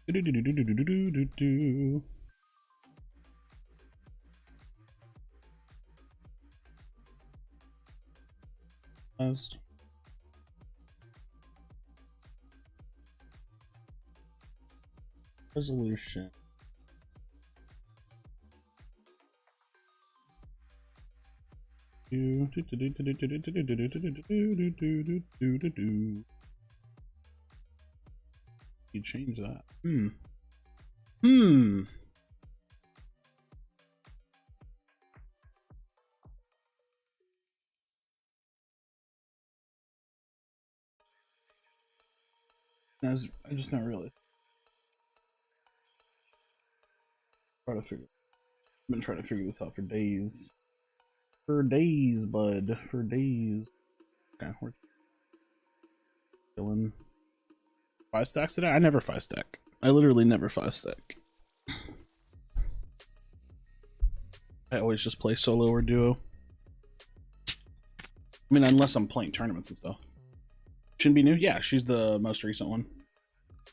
Do-do-do-do-do-do-do-do-do. Last. Resolution. You change that. I just not realized. Try to figure. I've been trying to figure this out for days. For days, bud. For days. Okay, we're chilling. 5 stacks today? I never 5 stack. I literally never 5 stack. I always just play solo or duo. I mean, unless I'm playing tournaments and stuff. Shouldn't be new? Yeah, she's the most recent one.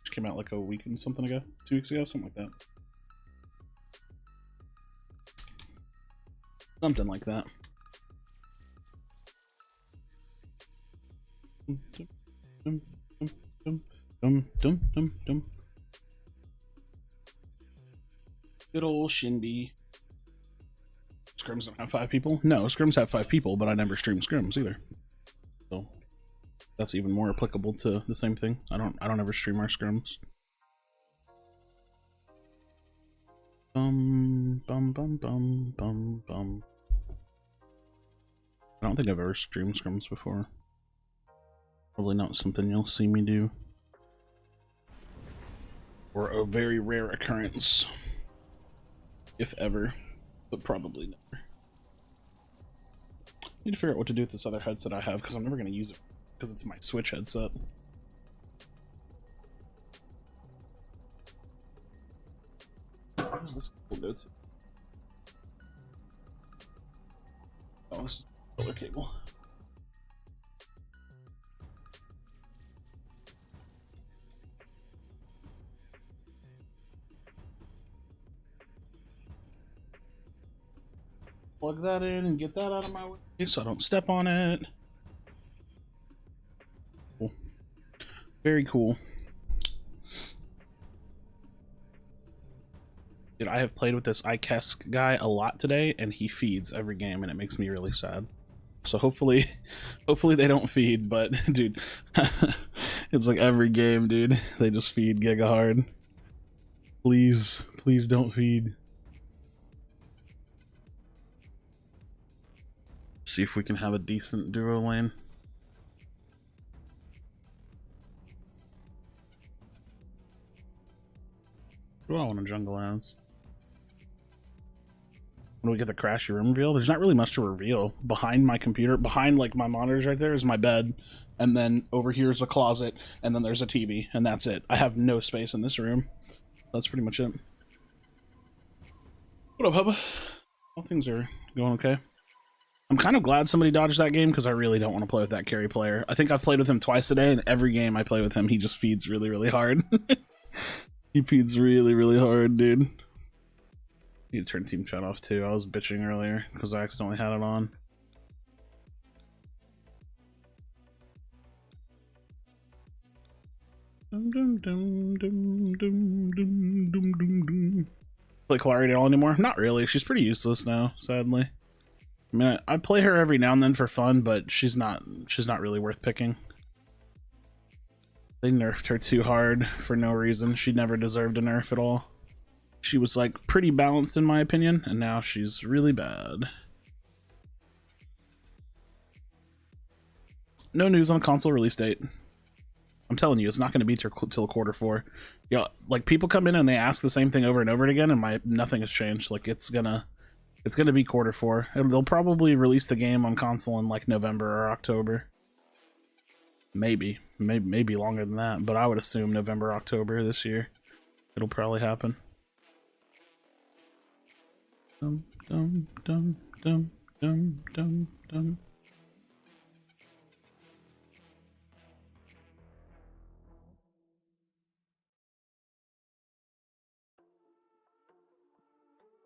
She came out like a week and something ago. 2 weeks ago, something like that. Something like that. Good old Shindy. Scrims don't have 5 people? No, scrims have 5 people, but I never stream scrims either. So that's even more applicable to the same thing. I don't ever stream our scrims. Bum bum bum bum bum bum. I don't think I've ever streamed scrims before. Probably not something you'll see me do. Or a very rare occurrence. If ever. But probably never. Need to figure out what to do with this other headset I have, because I'm never going to use it, because it's my Switch headset. Where's this cable go to? Oh, this is the other cable. Plug that in and get that out of my way so I don't step on it. Cool. Very cool. Dude, I have played with this iKesk guy a lot today, and he feeds every game, and it makes me really sad. So hopefully they don't feed, but dude, it's like every game, dude. They just feed giga hard. Please don't feed. See if we can have a decent duo lane. What do I want to jungle as? When do we get the Krashy room reveal? There's not really much to reveal. Behind my computer, behind like my monitors right there is my bed, and then over here is a closet, and then there's a TV, and that's it. I have no space in this room. That's pretty much it. What up, Hubba? All things are going okay. I'm kind of glad somebody dodged that game, because I really don't want to play with that carry player. I think I've played with him twice today, and every game I play with him, he just feeds really, really hard. He feeds really, really hard, dude. Need to turn team chat off too. I was bitching earlier because I accidentally had it on. Play Clary at all anymore? Not really. She's pretty useless now, sadly. I mean, I play her every now and then for fun, but she's not really worth picking. They nerfed her too hard for no reason. She never deserved a nerf at all. She was like pretty balanced in my opinion, and now she's really bad. No news on the console release date. I'm telling you, it's not going to be till Q4. You know, like people come in and they ask the same thing over and over again, and nothing has changed. Like it's gonna be Q4. And they'll probably release the game on console in like November or October. Maybe longer than that, but I would assume November, October this year. It'll probably happen. Dum dum dum dum dum dum dum.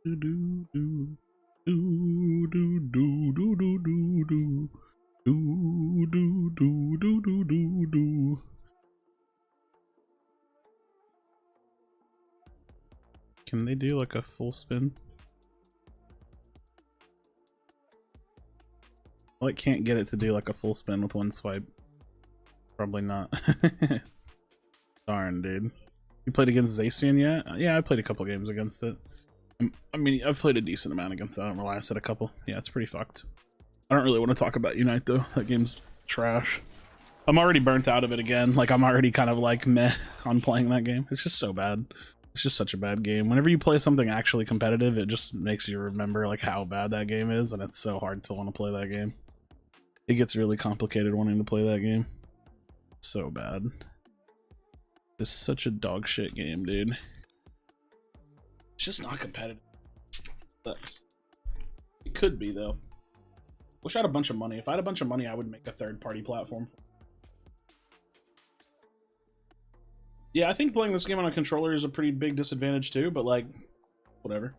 Do do do do do do do do do do do do do do do do. Can they do like a full spin? Well, it can't get it to do like a full spin with one swipe. Probably not. Darn, dude. You played against Zacian yet? Yeah, I played a couple games against it. I mean, I've played a decent amount against it. I don't know why I said a couple. Yeah, it's pretty fucked. I don't really want to talk about Unite, though. That game's trash. I'm already burnt out of it again. Like, I'm already kind of like meh on playing that game. It's just so bad. It's just such a bad game. Whenever you play something actually competitive, it just makes you remember like how bad that game is, and it's so hard to want to play that game. It gets really complicated wanting to play that game. So bad. It's such a dog shit game, dude. It's just not competitive. It sucks. It could be, though. Wish I had a bunch of money. If I had a bunch of money, I would make a third-party platform. Yeah, I think playing this game on a controller is a pretty big disadvantage too, but like, whatever.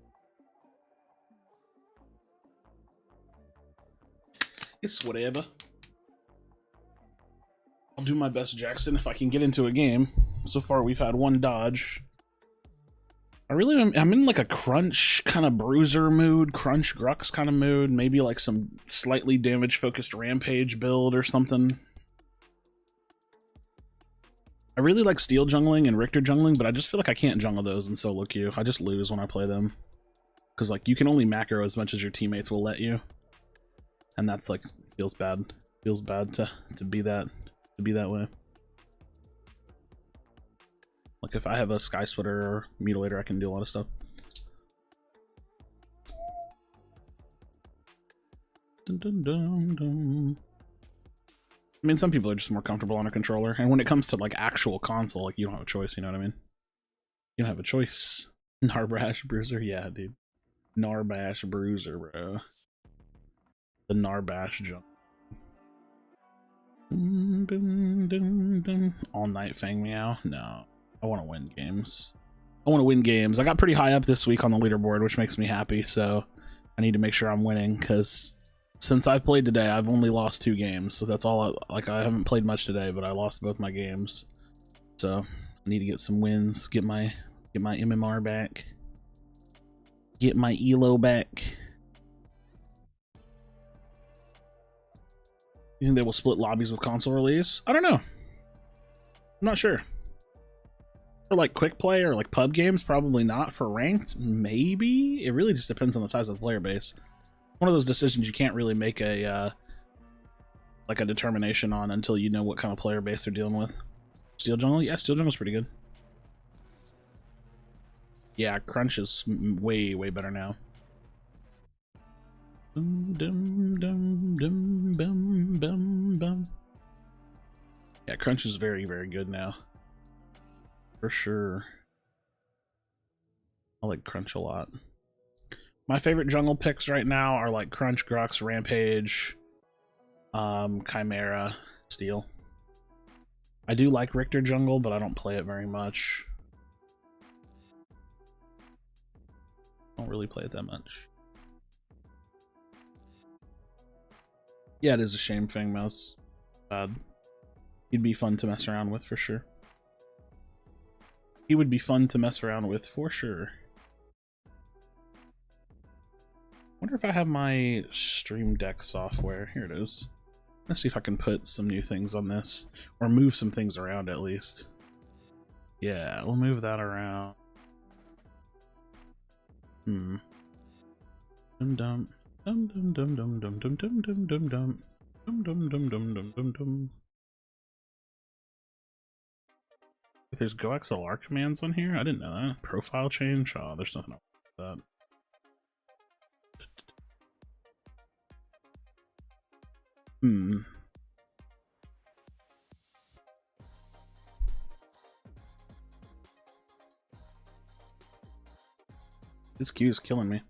It's whatever. I'll do my best, Jackson, if I can get into a game. So far, we've had one dodge. I'm in like a crunch kind of bruiser mood, crunch grux kind of mood, maybe like some slightly damage-focused rampage build or something. I really like steel jungling and Richter jungling, but I just feel like I can't jungle those in solo queue. I just lose when I play them. Because like you can only macro as much as your teammates will let you. And that's like feels bad. Feels bad to be that way. Like if I have a Sky Splitter or Mutilator, I can do a lot of stuff. Dun, dun, dun, dun. I mean, some people are just more comfortable on a controller, and when it comes to like actual console, like you don't have a choice, you know what I mean? You don't have a choice. Narbash Bruiser, yeah, dude. Narbash Bruiser, bro. The Narbash jump. All night Fang Meow? No. I want to win games. I want to win games. I got pretty high up this week on the leaderboard, which makes me happy, so I need to make sure I'm winning, because since I've played today, I've only lost 2 games, so that's all. I haven't played much today, but I lost both my games, so I need to get some wins, get my MMR back, get my ELO back. You think they will split lobbies with console release? I don't know. I'm not sure. For like quick play or like pub games, probably not. For ranked, maybe. It really just depends on the size of the player base. One of those decisions you can't really make a like a determination on until you know what kind of player base they're dealing with. Steel Jungle? Yeah, Steel Jungle's pretty good. Yeah, Crunch is way better now. Yeah, Crunch is very good now. For sure. I like Crunch a lot. My favorite jungle picks right now are like Crunch, Grux, Rampage, Chimera, Steel. I do like Richter jungle, but I don't play it very much. Don't really play it that much. Yeah, it is a shame Fang Mouse bad. He'd be fun to mess around with for sure. He would be fun to mess around with for sure. Wonder if I have my Stream Deck software. Here it is. Let's see if I can put some new things on this, or move some things around at least. Yeah, we'll move that around. Dum dum dum dum dum dum dum dum dum dum dum dum dum dum dum dum dum dum. If there's GoXLR commands on here, I didn't know that. Profile change? Oh, there's nothing about that. This queue is killing me.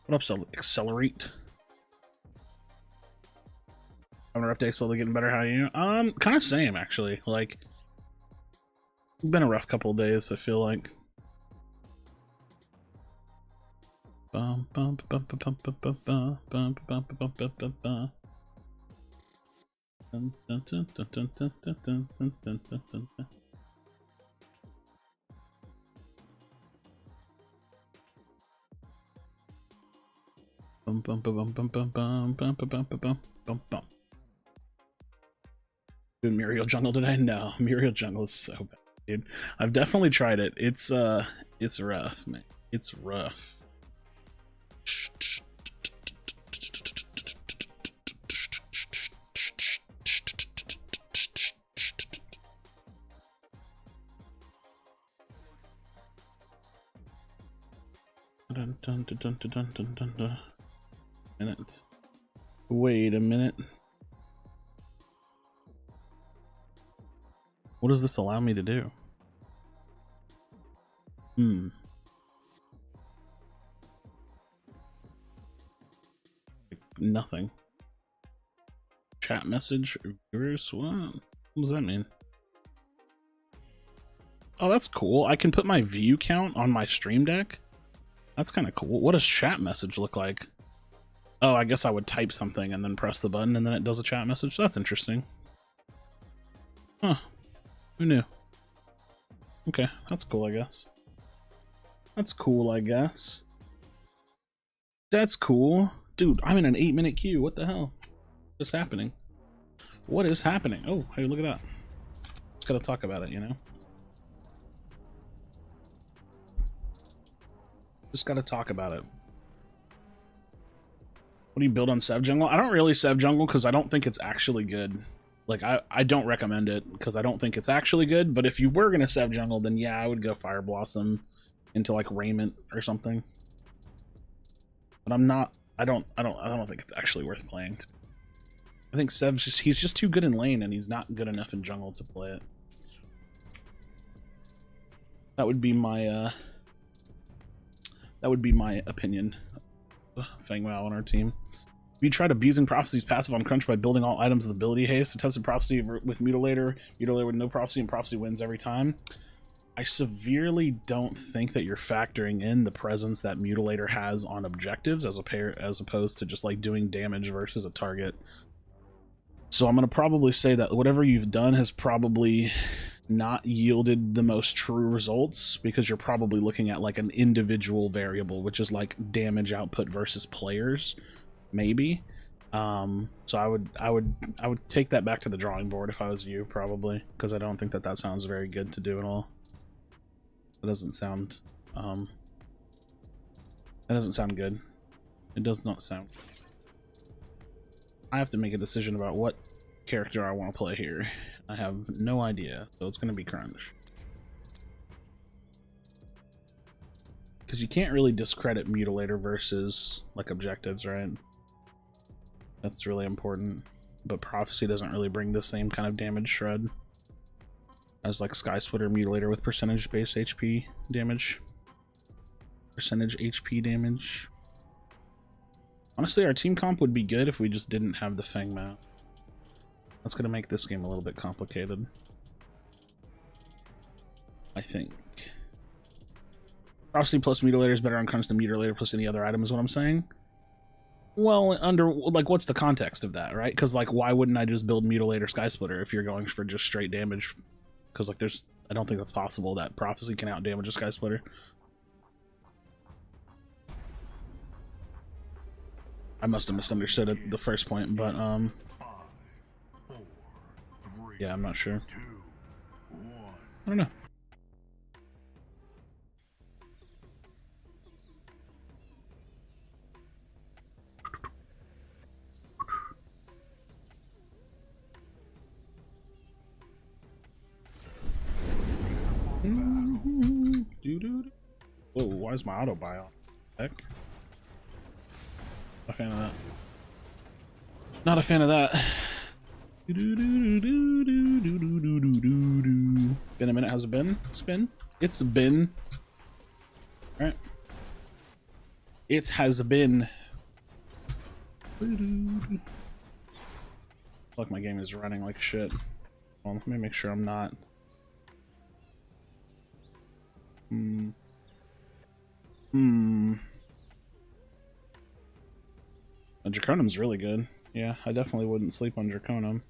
What up, Accelerate? Having a rough day, slowly getting better. How are you? Kind of same actually. Like, it's been a rough couple of days, I feel like. Bum, bum, bum, bum, bum, bum, bum, bum, bum, bum, bum, bum, bum, bum. Dun, dun, dun, dun, dun, dun, dun, dun, dun, dun, dun, dun. Bum, bum, bum, bum, bum, bum, bum, bum, bum, bum, bum, bum. Doing Muriel Jungle today? No, Muriel Jungle is so bad, dude. I've definitely tried it. It's rough, man. It's rough. Dun, dun, dun, dun, dun, dun, dun, dun. Minute. Wait a minute. What does this allow me to do? Nothing. Chat message viewers? What does that mean? Oh, that's cool. I can put my view count on my stream deck. That's kind of cool. What does chat message look like? Oh, I guess I would type something and then press the button and then it does a chat message. That's interesting. Huh. Who knew? Okay, that's cool, I guess. That's cool, I guess. That's cool. Dude, I'm in an 8-minute queue. What the hell? What's happening? What is happening? Oh, hey, look at that. Just gotta talk about it, you know? Just gotta talk about it. What do you build on Sev Jungle? I don't really Sev Jungle because I don't think it's actually good. Like, I don't recommend it because I don't think it's actually good, but if you were gonna Sev Jungle, then yeah, I would go Fire Blossom into like Raiment or something. But I'm not, I don't think it's actually worth playing. I think Sev's just, he's just too good in lane and he's not good enough in jungle to play it. That would be my opinion. Fang Mao on our team. If you tried abusing Prophecy's passive on Crunch by building all items with ability haste, so tested Prophecy with Mutilator with no Prophecy, and Prophecy wins every time. I severely don't think that you're factoring in the presence that Mutilator has on objectives as opposed to just like doing damage versus a target. So I'm going to probably say that whatever you've done has probably not yielded the most true results because you're probably looking at like an individual variable, which is like damage output versus players, maybe. So I would take that back to the drawing board if I was you, probably, because I don't think that sounds very good to do at all. That doesn't sound good. It does not sound. I have to make a decision about what character I want to play here. I have no idea, so it's going to be Crunch. Because you can't really discredit Mutilator versus like objectives, right? That's really important. But Prophecy doesn't really bring the same kind of damage shred as like Sky Splitter Mutilator with percentage base HP damage. Percentage HP damage. Honestly, our team comp would be good if we just didn't have the Fang Mao. That's going to make this game a little bit complicated, I think. Prophecy plus Mutilator is better on Crunch than Mutilator plus any other item is what I'm saying. Well, under, like, what's the context of that, right? Because, like, why wouldn't I just build Mutilator Sky Splitter if you're going for just straight damage? Because, like, I don't think that's possible that Prophecy can out damage a Sky Splitter. I must have misunderstood at the first point, but, yeah, I'm not sure. I don't know. Whoa, why is my auto buy on? Heck. Not a fan of that. Not a fan of that. Been a minute, how's it been? It's been. Alright. It has been. Like my game is running like shit. Well, let me make sure I'm not. Draconum's really good. Yeah, I definitely wouldn't sleep on Draconum.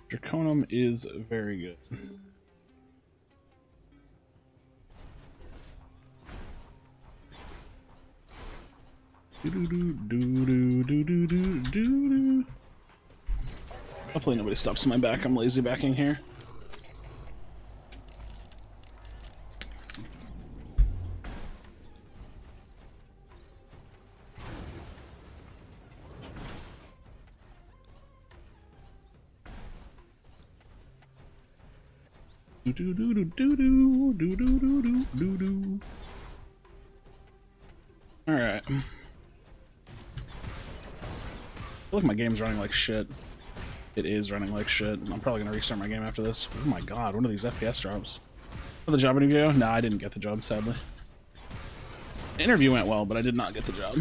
Draconum is very good. Hopefully nobody stops my back. I'm lazy backing here. Alright. I feel like my game's running like shit. It is running like shit. I'm probably gonna restart my game after this. Oh my god, what are these FPS drops? For the job interview? No, I didn't get the job, sadly. The interview went well, but I did not get the job.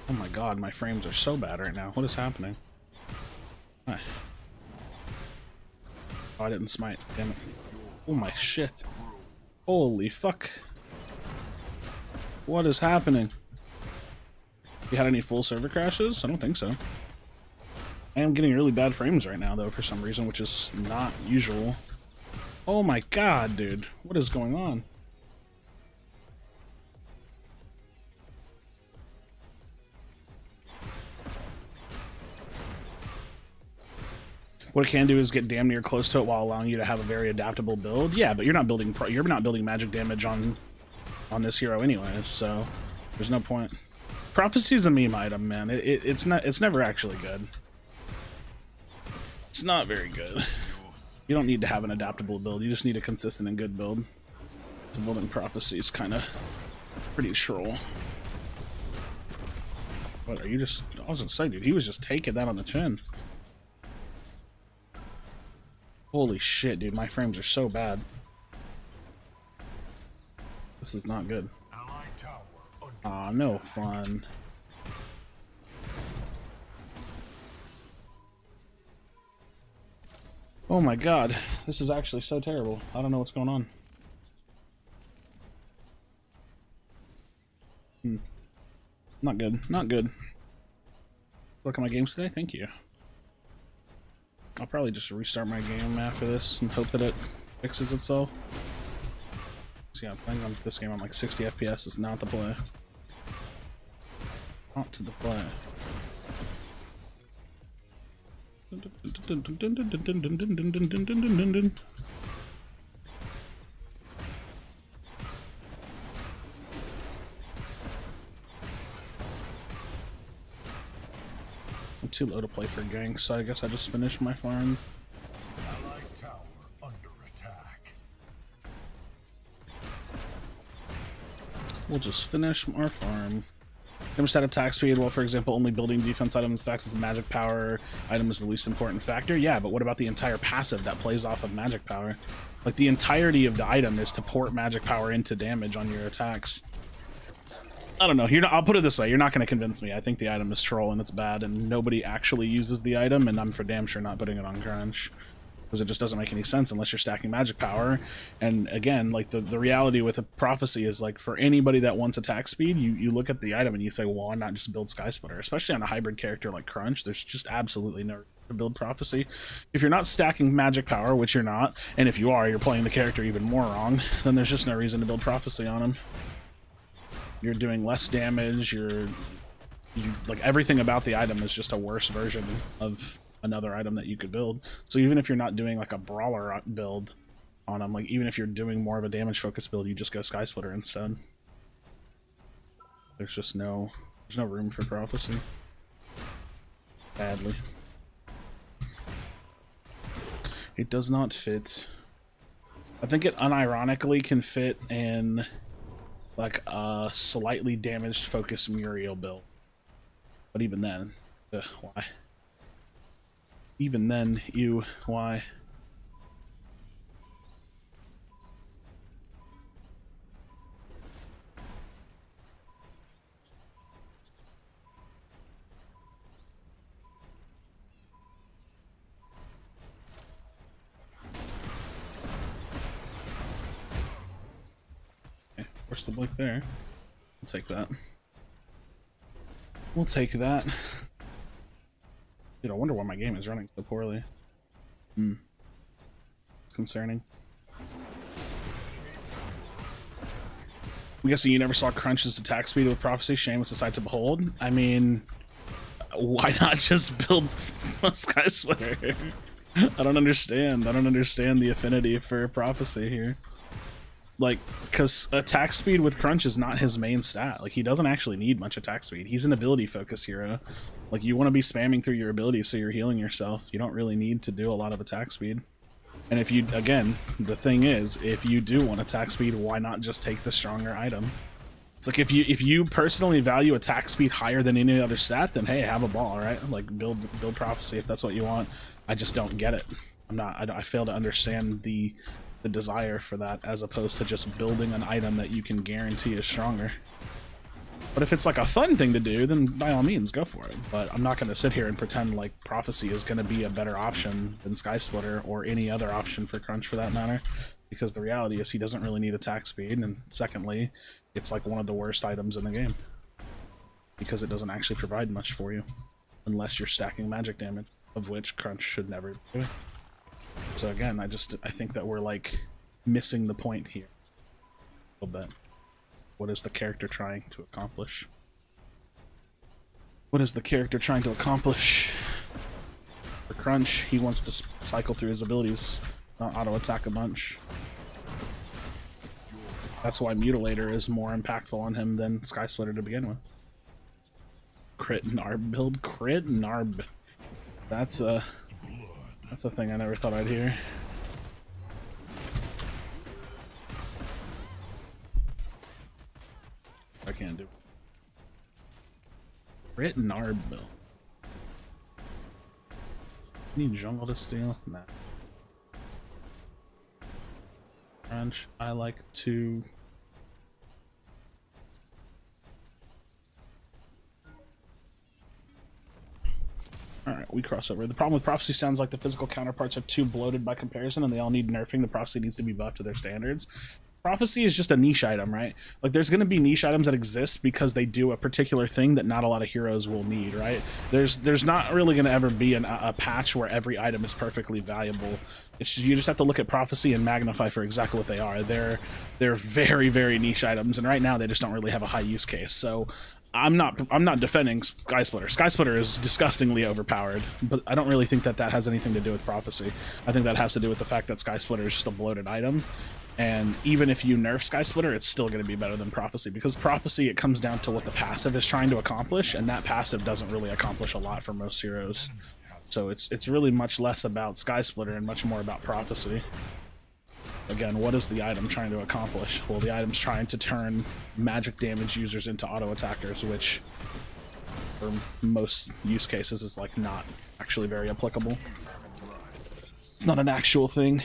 Oh my god, my frames are so bad right now. What is happening? Hi. Oh, I didn't smite. Damn it. Oh my shit. Holy fuck. What is happening? You had any full server crashes? I don't think so. I am getting really bad frames right now, though, for some reason, which is not usual. Oh my god, dude. What is going on? What it can do is get damn near close to it while allowing you to have a very adaptable build. Yeah, but you're not building magic damage on this hero anyways, so there's no point. Prophecy's a meme item, man. It's never actually good. It's not very good. You don't need to have an adaptable build. You just need a consistent and good build. So building Prophecy is kind of pretty troll. What are you just? I was gonna say, dude, he was just taking that on the chin. Holy shit, dude, my frames are so bad. This is not good. Aw, no fun. Oh my god, this is actually so terrible. I don't know what's going on. Not good, not good. Look at my games today, thank you. I'll probably just restart my game after this and hope that it fixes itself. So yeah, playing on this game on like 60 FPS is not the play. Not to the play. I'm too low to play for gang, so I guess I just finished my farm. Allied tower under attack. We'll just finish our farm. Damage at attack speed, well, for example, only building defense items fact is magic power item is the least important factor. Yeah, but what about the entire passive that plays off of magic power? Like, the entirety of the item is to port magic power into damage on your attacks. I don't know. I'll put it this way. You're not going to convince me. I think the item is troll and it's bad and nobody actually uses the item, and I'm for damn sure not putting it on Crunch. Because it just doesn't make any sense unless you're stacking magic power. And again, like the reality with a prophecy is, like, for anybody that wants attack speed, you look at the item and you say, well, why not just build Sky Splitter? Especially on a hybrid character like Crunch, there's just absolutely no reason to build prophecy. If you're not stacking magic power, which you're not, and if you are, you're playing the character even more wrong, then there's just no reason to build prophecy on him. You're doing less damage, like, everything about the item is just a worse version of another item that you could build. So even if you're not doing like a brawler build on them, like even if you're doing more of a damage focus build, you just go Sky Splitter instead. There's no room for prophecy. Badly. It does not fit. I think it unironically can fit in like a slightly damaged focus Muriel build. But even then, why? Even then, ew, why? Force the blink there. We'll take that. We'll take that. Dude, I wonder why my game is running so poorly. It's concerning. I'm guessing you never saw Crunch's attack speed with Prophecy. Shame, it's a sight to behold. I mean, why not just build a Sky Splitter? I don't understand. I don't understand the affinity for Prophecy here. Like, because attack speed with Crunch is not his main stat. Like, he doesn't actually need much attack speed. He's an ability focus hero. Like, you want to be spamming through your abilities so you're healing yourself. You don't really need to do a lot of attack speed. And if you, again, the thing is, if you do want attack speed, why not just take the stronger item? It's like, if you personally value attack speed higher than any other stat, then hey, have a ball, right? Like, build Prophecy if that's what you want. I just don't get it. I fail to understand the desire for that, as opposed to just building an item that you can guarantee is stronger. But if it's like a fun thing to do, then by all means go for it. But I'm not going to sit here and pretend like Prophecy is going to be a better option than Sky Splitter or any other option for Crunch for that matter, because the reality is he doesn't really need attack speed, and secondly, it's like one of the worst items in the game because it doesn't actually provide much for you unless you're stacking magic damage, of which Crunch should never do. So again, I think that we're like missing the point here a little bit. What is the character trying to accomplish? What is the character trying to accomplish? For Crunch, he wants to cycle through his abilities, not auto attack a bunch. That's why Mutilator is more impactful on him than Sky Splitter to begin with. Crit Narb build, crit Narb. That's a thing I never thought I'd hear. I can't do. Crit Narb build. Need jungle to steal? Nah. Crunch, I like to. Alright, we cross over. The problem with Prophecy sounds like the physical counterparts are too bloated by comparison and they all need nerfing. The Prophecy needs to be buffed to their standards. Prophecy is just a niche item, right? Like, there's going to be niche items that exist because they do a particular thing that not a lot of heroes will need, right? There's not really going to ever be a patch where every item is perfectly valuable. You just have to look at Prophecy and Magnify for exactly what they are. They're very, very niche items, and right now they just don't really have a high use case. So I'm not defending Sky Splitter. Sky Splitter is disgustingly overpowered, but I don't really think that has anything to do with Prophecy. I think that has to do with the fact that Sky Splitter is just a bloated item. And even if you nerf Sky Splitter, it's still going to be better than Prophecy, because Prophecy, it comes down to what the passive is trying to accomplish, and that passive doesn't really accomplish a lot for most heroes. So it's really much less about Sky Splitter and much more about Prophecy. Again, what is the item trying to accomplish? Well, the item's trying to turn magic damage users into auto attackers, which for most use cases is like not actually very applicable. It's not an actual thing.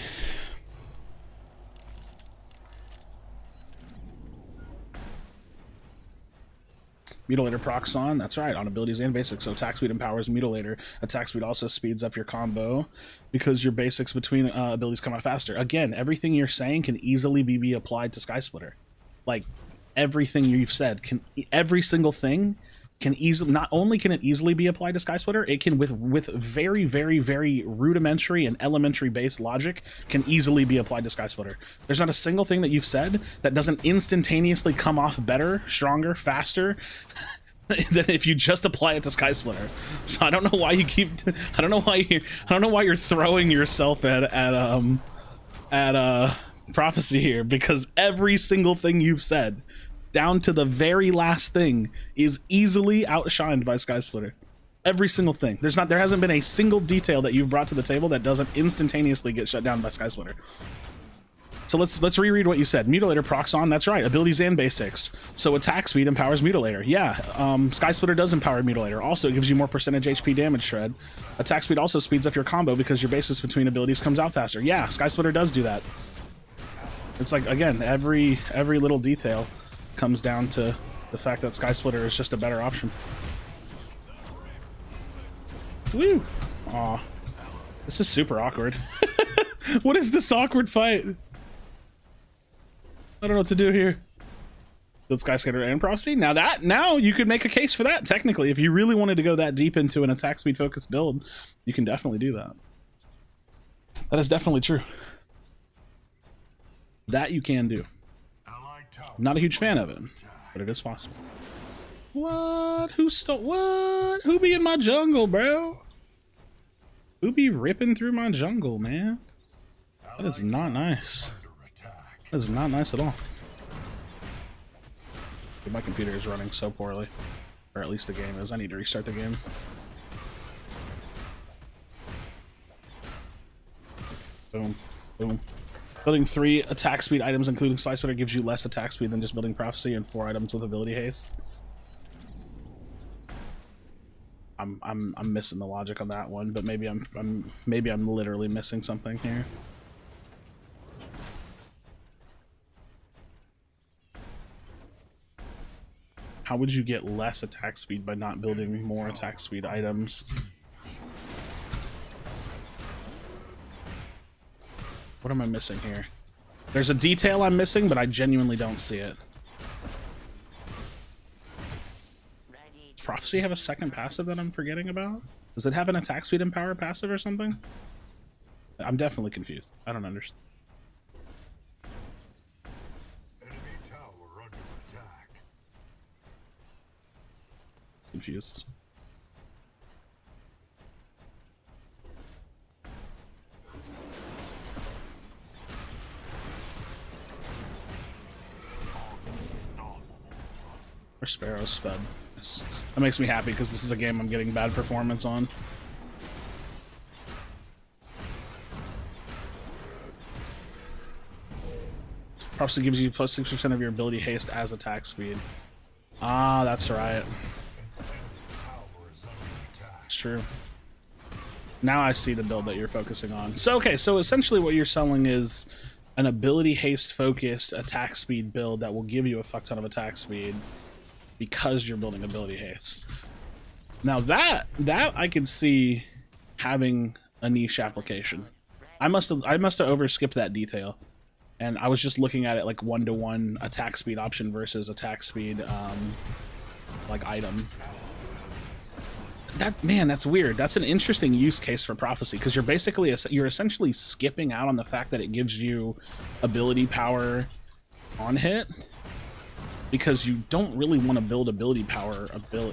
Mutilator procs on, that's right, on abilities and basics. So attack speed empowers Mutilator. Attack speed also speeds up your combo because your basics between abilities come out faster. Again, everything you're saying can easily be applied to Sky Splitter. Like, everything you've said, every single thing can easily, not only can it easily be applied to Sky Splitter, it can with very, very, very rudimentary and elementary based logic can easily be applied to Sky Splitter. There's not a single thing that you've said that doesn't instantaneously come off better, stronger, faster than if you just apply it to Sky Splitter. So I don't know why you keep, I don't know why you're throwing yourself at Prophecy here, because every single thing you've said, down to the very last thing, is easily outshined by Sky Splitter. Every single thing. There hasn't been a single detail that you've brought to the table that doesn't instantaneously get shut down by Sky Splitter. So let's reread what you said. Mutilator procs on, that's right, abilities and basics. So attack speed empowers Mutilator. Yeah, Sky Splitter does empower Mutilator. Also, it gives you more percentage HP damage shred. Attack speed also speeds up your combo because your basis between abilities comes out faster. Yeah, Sky Splitter does do that. It's like, again, every little detail comes down to the fact that Sky Splitter is just a better option. Woo! Aw. This is super awkward. What is this awkward fight? I don't know what to do here. Build Skyscatter and Prophecy. Now you could make a case for that, technically. If you really wanted to go that deep into an attack speed focused build, you can definitely do that. That is definitely true. That you can do. I'm not a huge fan of it, but it is possible. What? Who stole? What? Who be in my jungle, bro? Who be ripping through my jungle, man? That is not nice. That is not nice at all. My computer is running so poorly. Or at least the game is. I need to restart the game. Boom. Boom. Building 3 attack speed items, including Slice Splitter, gives you less attack speed than just building Prophecy, and 4 items with ability haste. I'm missing the logic on that one, but maybe I'm literally missing something here. How would you get less attack speed by not building more attack speed items? What am I missing here? There's a detail I'm missing, but I genuinely don't see it. Does Prophecy have a second passive that I'm forgetting about? Does it have an attack speed and power passive or something? I'm definitely confused. I don't understand. Confused. Our Sparrow's fed. That makes me happy because this is a game I'm getting bad performance on. Prophecy gives you plus 6% of your ability haste as attack speed. Ah, that's right. It's true. Now I see the build that you're focusing on. So, okay, so essentially what you're selling is an ability haste focused attack speed build that will give you a fuck ton of attack speed because you're building ability haste. Now that I can see having a niche application. I must have overskipped that detail. And I was just looking at it like 1-to-1 attack speed option versus attack speed like item. That's weird. That's an interesting use case for Prophecy because you're essentially skipping out on the fact that it gives you ability power on hit because you don't really want to build ability power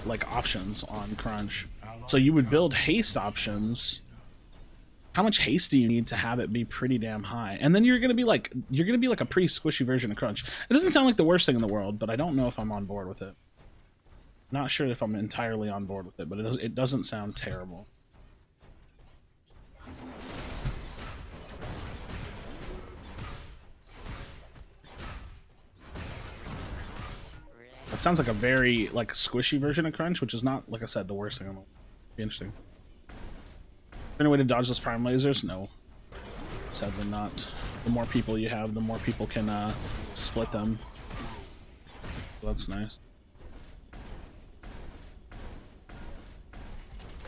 like options on Crunch. So you would build haste options. How much haste do you need to have it be pretty damn high? And then you're gonna be like a pretty squishy version of Crunch. It doesn't sound like the worst thing in the world, but I don't know if I'm on board with it. Not sure if I'm entirely on board with it, but it doesn't sound terrible. That sounds like a very squishy version of Crunch, which is not, like I said, the worst thing in the world. Be interesting. Any way to dodge those prime lasers? No. Sadly not. The more people you have, the more people can split them. So that's nice.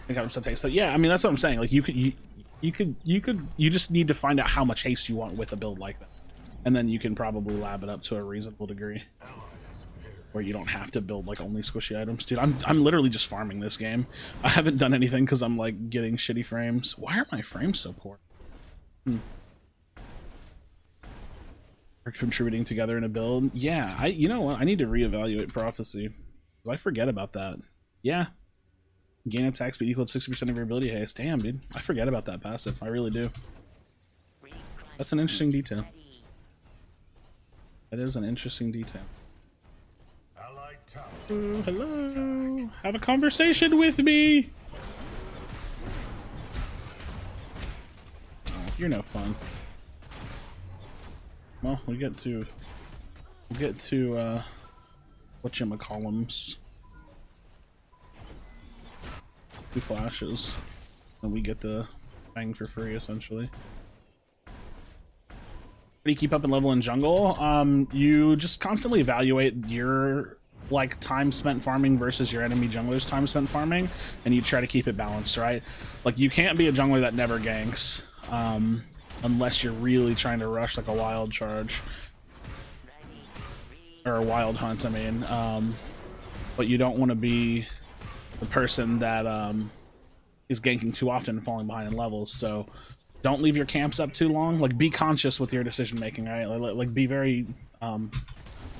I got some haste. So yeah, I mean that's what I'm saying. Like you just need to find out how much haste you want with a build like that, and then you can probably lab it up to a reasonable degree, where you don't have to build like only squishy items. Dude, I'm literally just farming this game. I haven't done anything because I'm like getting shitty frames. Why are my frames so poor? We're contributing together in a build. Yeah, you know what? I need to reevaluate Prophecy. I forget about that. Yeah. Gain attack speed equal to 60% of your ability haste. Damn, dude. I forget about that passive. I really do. That's an interesting detail. That is an interesting detail. Oh, hello. Have a conversation with me. Oh, you're no fun. Well, we get to whatchamacallums. 2 flashes, and we get the thing for free essentially. How do you keep up in level in jungle? You just constantly evaluate your time spent farming versus your enemy jungler's time spent farming, and you try to keep it balanced, right? Like you can't be a jungler that never ganks unless you're really trying to rush like a wild charge. or wild hunt, I mean. But you don't want to be the person that is ganking too often and falling behind in levels. So don't leave your camps up too long. Like, be conscious with your decision making, right? Like be very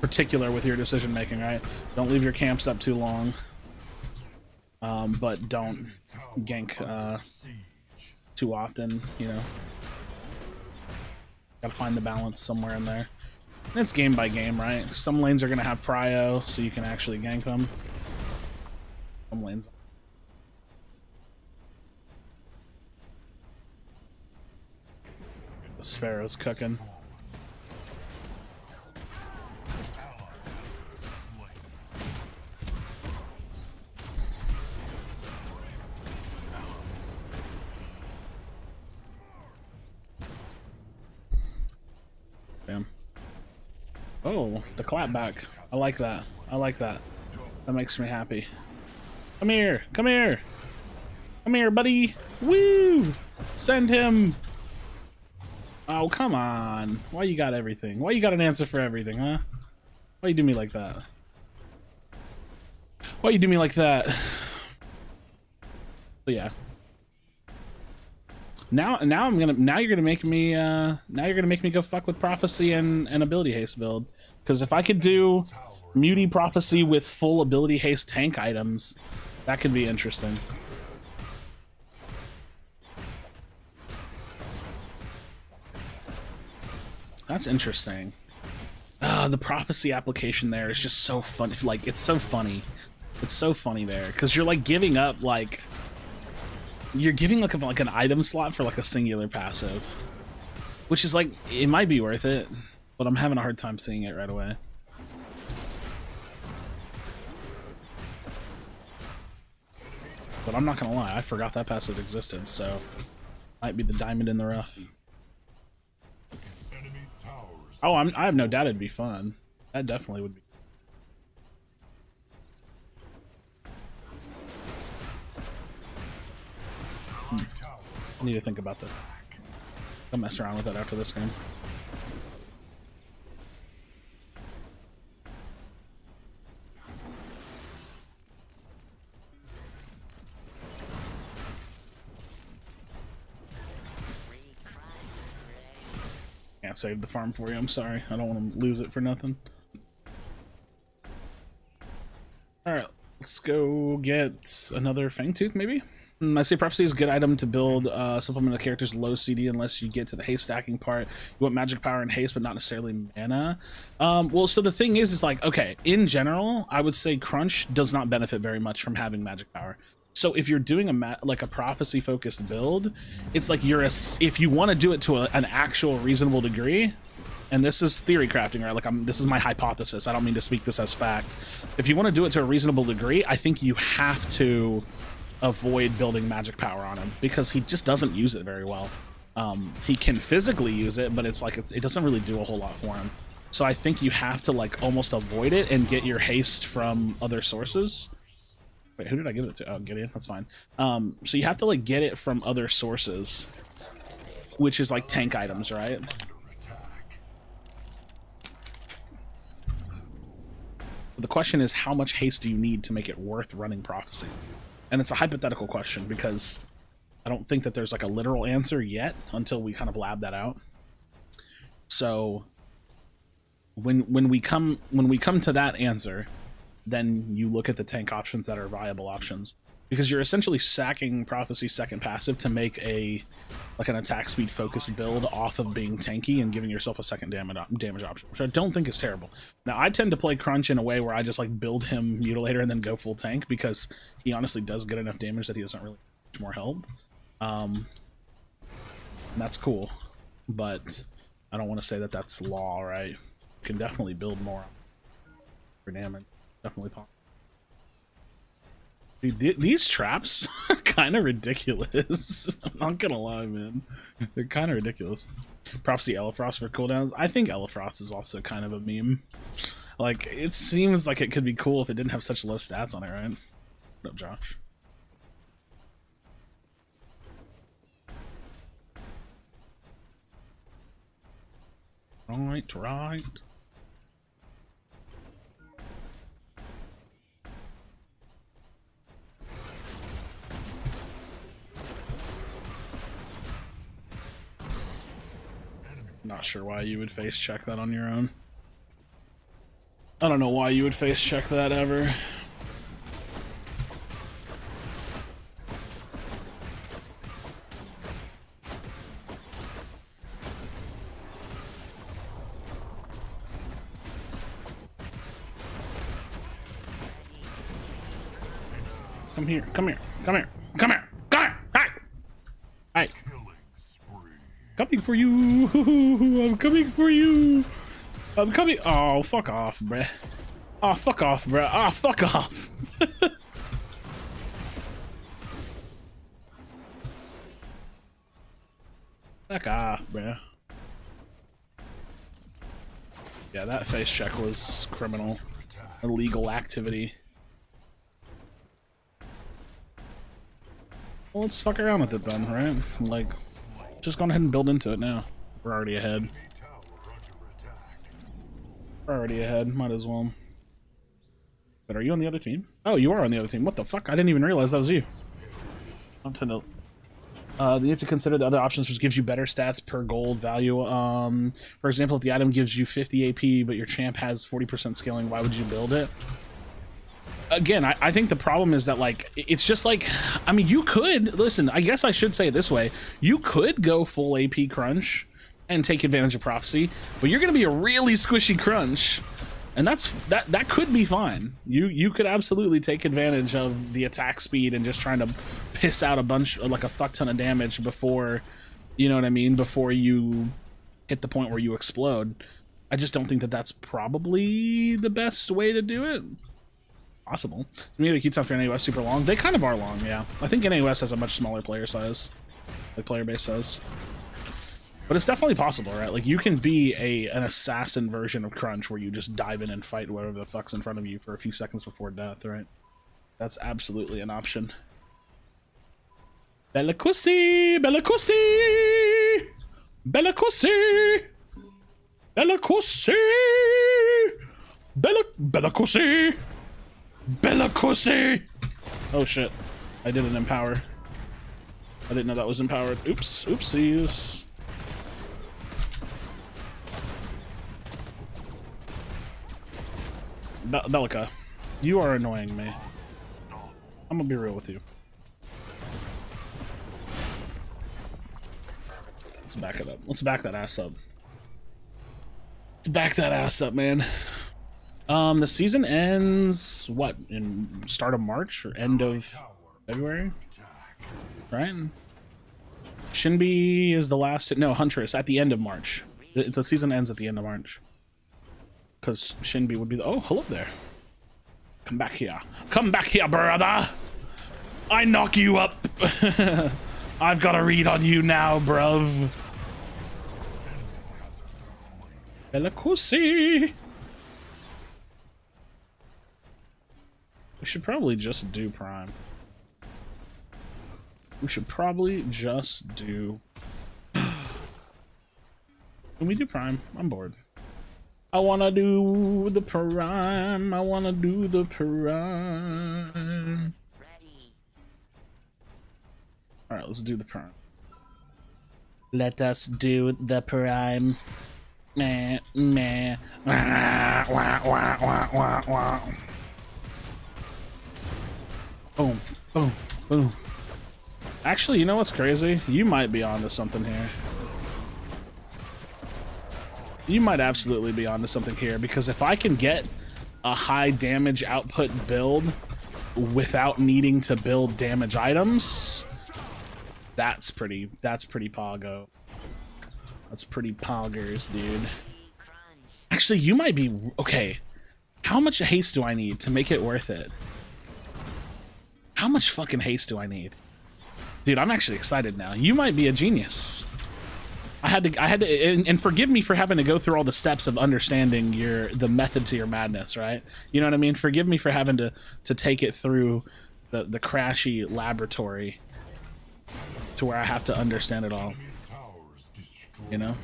particular with your decision making, right? Don't leave your camps up too long. But don't gank too often, you know. Gotta find the balance somewhere in there. And it's game by game, right? Some lanes are gonna have prio, so you can actually gank them. Some lanes. The Sparrow's cooking. Damn. Oh, the clapback. I like that. I like that. That makes me happy. Come here. Come here. Come here, buddy. Woo! Send him. Oh, come on. Why you got everything? Why you got an answer for everything, huh? Why you do me like that? Why you do me like that? So yeah. Now you're gonna make me go fuck with prophecy and ability haste build. Because if I could do Muty prophecy with full ability haste tank items, that could be interesting. That's interesting. The prophecy application there is just so fun. Like, it's so funny. It's so funny there because you're like giving up like. You're giving like an item slot for like a singular passive, which is like, it might be worth it, but I'm having a hard time seeing it right away. But I'm not gonna lie, I forgot that passive existed, so might be the diamond in the rough. Oh, I have no doubt it'd be fun. That definitely would be. I need to think about that. I'll mess around with it after this game. Can't save the farm for you, I'm sorry. I don't want to lose it for nothing. Alright, let's go get another Fangtooth, maybe? I say Prophecy is a good item to build supplement a character's low CD unless you get to the haste stacking part. You want magic power and haste, but not necessarily mana. Well, so the thing is like, okay, in general, I would say Crunch does not benefit very much from having magic power. So if you're doing a prophecy focused build, it's like if you want to do it to an actual reasonable degree, and this is theory crafting, right? Like this is my hypothesis. I don't mean to speak this as fact. If you want to do it to a reasonable degree, I think you have to avoid building magic power on him because he just doesn't use it very well. He can physically use it, but it's like it doesn't really do a whole lot for him. So I think you have to like almost avoid it and get your haste from other sources. Wait, who did I give it to? Oh, Gideon, that's fine. So you have to like get it from other sources, which is like tank items, right? The question is, how much haste do you need to make it worth running Prophecy? And it's a hypothetical question because I don't think that there's like a literal answer yet until we kind of lab that out. So when we come to that answer, then you look at the tank options that are viable options, because you're essentially sacking Prophecy's second passive to make like an attack speed focused build off of being tanky and giving yourself a second damage option, which I don't think is terrible. Now I tend to play Crunch in a way where I just like build him Mutilator and then go full tank because he honestly does get enough damage that he doesn't really need much more help. That's cool, but I don't want to say that that's law, right? You can definitely build more for damage. Definitely possible. Dude, these traps are kind of ridiculous. I'm not gonna lie, man. They're kind of ridiculous. Prophecy Elefrost for cooldowns. I think Elefrost is also kind of a meme. Like, it seems like it could be cool if it didn't have such low stats on it, right? What up, Josh? Right. Not sure why you would face check that on your own. I don't know why you would face check that ever. Come here, come here, come here, come here, come here! Hi! Hi! Coming for you! I'm coming for you! I'm coming! Oh, fuck off, bruh. Oh, fuck off, bruh. Oh, fuck off! Fuck off, bruh. Yeah, that face check was criminal. Illegal activity. Well, let's fuck around with it then, right? Like, just go ahead and build into it now. We're already ahead. We're already ahead, might as well. But are you on the other team? Oh, you are on the other team. What the fuck? I didn't even realize that was you. I'm to know. You have to consider the other options, which gives you better stats per gold value. For example, if the item gives you 50 AP, but your champ has 40% scaling, why would you build it? Again, I think the problem is that, like, it's just like, I mean, you could, listen, I guess I should say it this way. You could go full AP crunch and take advantage of prophecy, but you're going to be a really squishy crunch. And that could be fine. You could absolutely take advantage of the attack speed and just trying to piss out a bunch, like a fuck ton of damage before, you know what I mean, before you hit the point where you explode. I just don't think that that's probably the best way to do it. Possible. To me, the queue time for NAOS super long. They kind of are long, yeah. I think NAOS has a much smaller player size, like player base size. But it's definitely possible, right? Like, you can be an assassin version of Crunch where you just dive in and fight whatever the fuck's in front of you for a few seconds before death, right? That's absolutely an option. Bellicossi! Bellicossi! Bellicossi! Bellicossi! Bellicossi! Bellicossi! Oh shit. I didn't empower. I didn't know that was empowered. Oops. Oopsies. Bellica, you are annoying me. I'm gonna be real with you. Let's back it up. Let's back that ass up. Let's back that ass up, man. The season ends, what, in start of March or end of February? Right? Shinbi is the last, no, Huntress at the end of March. The season ends at the end of March. Because Shinbi would be the, oh, hello there. Come back here. Come back here, brother! I knock you up! I've got a read on you now, bruv. Bellicossi! We should probably just do Prime. We should probably just do... Can we do Prime? I'm bored. I wanna do the Prime. I wanna do the Prime. Alright, let's do the Prime. Let us do the Prime. Meh, meh. Wah, wah, wah, wah, wah, wah. Boom, boom, boom. Actually, you know what's crazy? You might be onto something here. You might absolutely be onto something here, because if I can get a high damage output build without needing to build damage items, that's pretty poggo. That's pretty poggers, dude. Actually, you might be okay. How much haste do I need to make it worth it? How much fucking haste do I need? Dude, I'm actually excited now. You might be a genius. I had to, and forgive me for having to go through all the steps of understanding the method to your madness, right? You know what I mean? Forgive me for having to take it through the Krashy laboratory to where I have to understand it all. You know?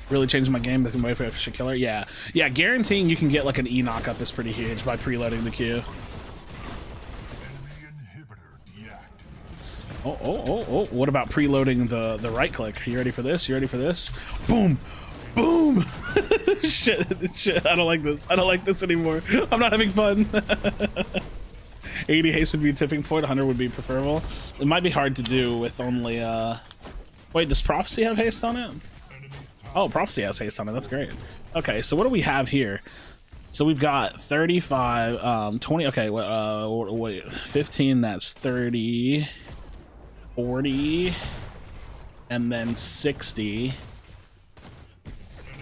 Really changed my game, but wait for a killer. Yeah, guaranteeing you can get like an E knockup is pretty huge by preloading the queue. Oh. What about preloading the right click? You ready for this? You ready for this? Boom! Boom! Shit. I don't like this. I don't like this anymore. I'm not having fun. 80 haste would be a tipping point. 100 would be preferable. It might be hard to do with only, Wait, does Prophecy have haste on it? Oh, Prophecy has haste on it. That's great. Okay, so what do we have here? So we've got 35, 20, okay, wait, 15, that's 30, 40, and then 60.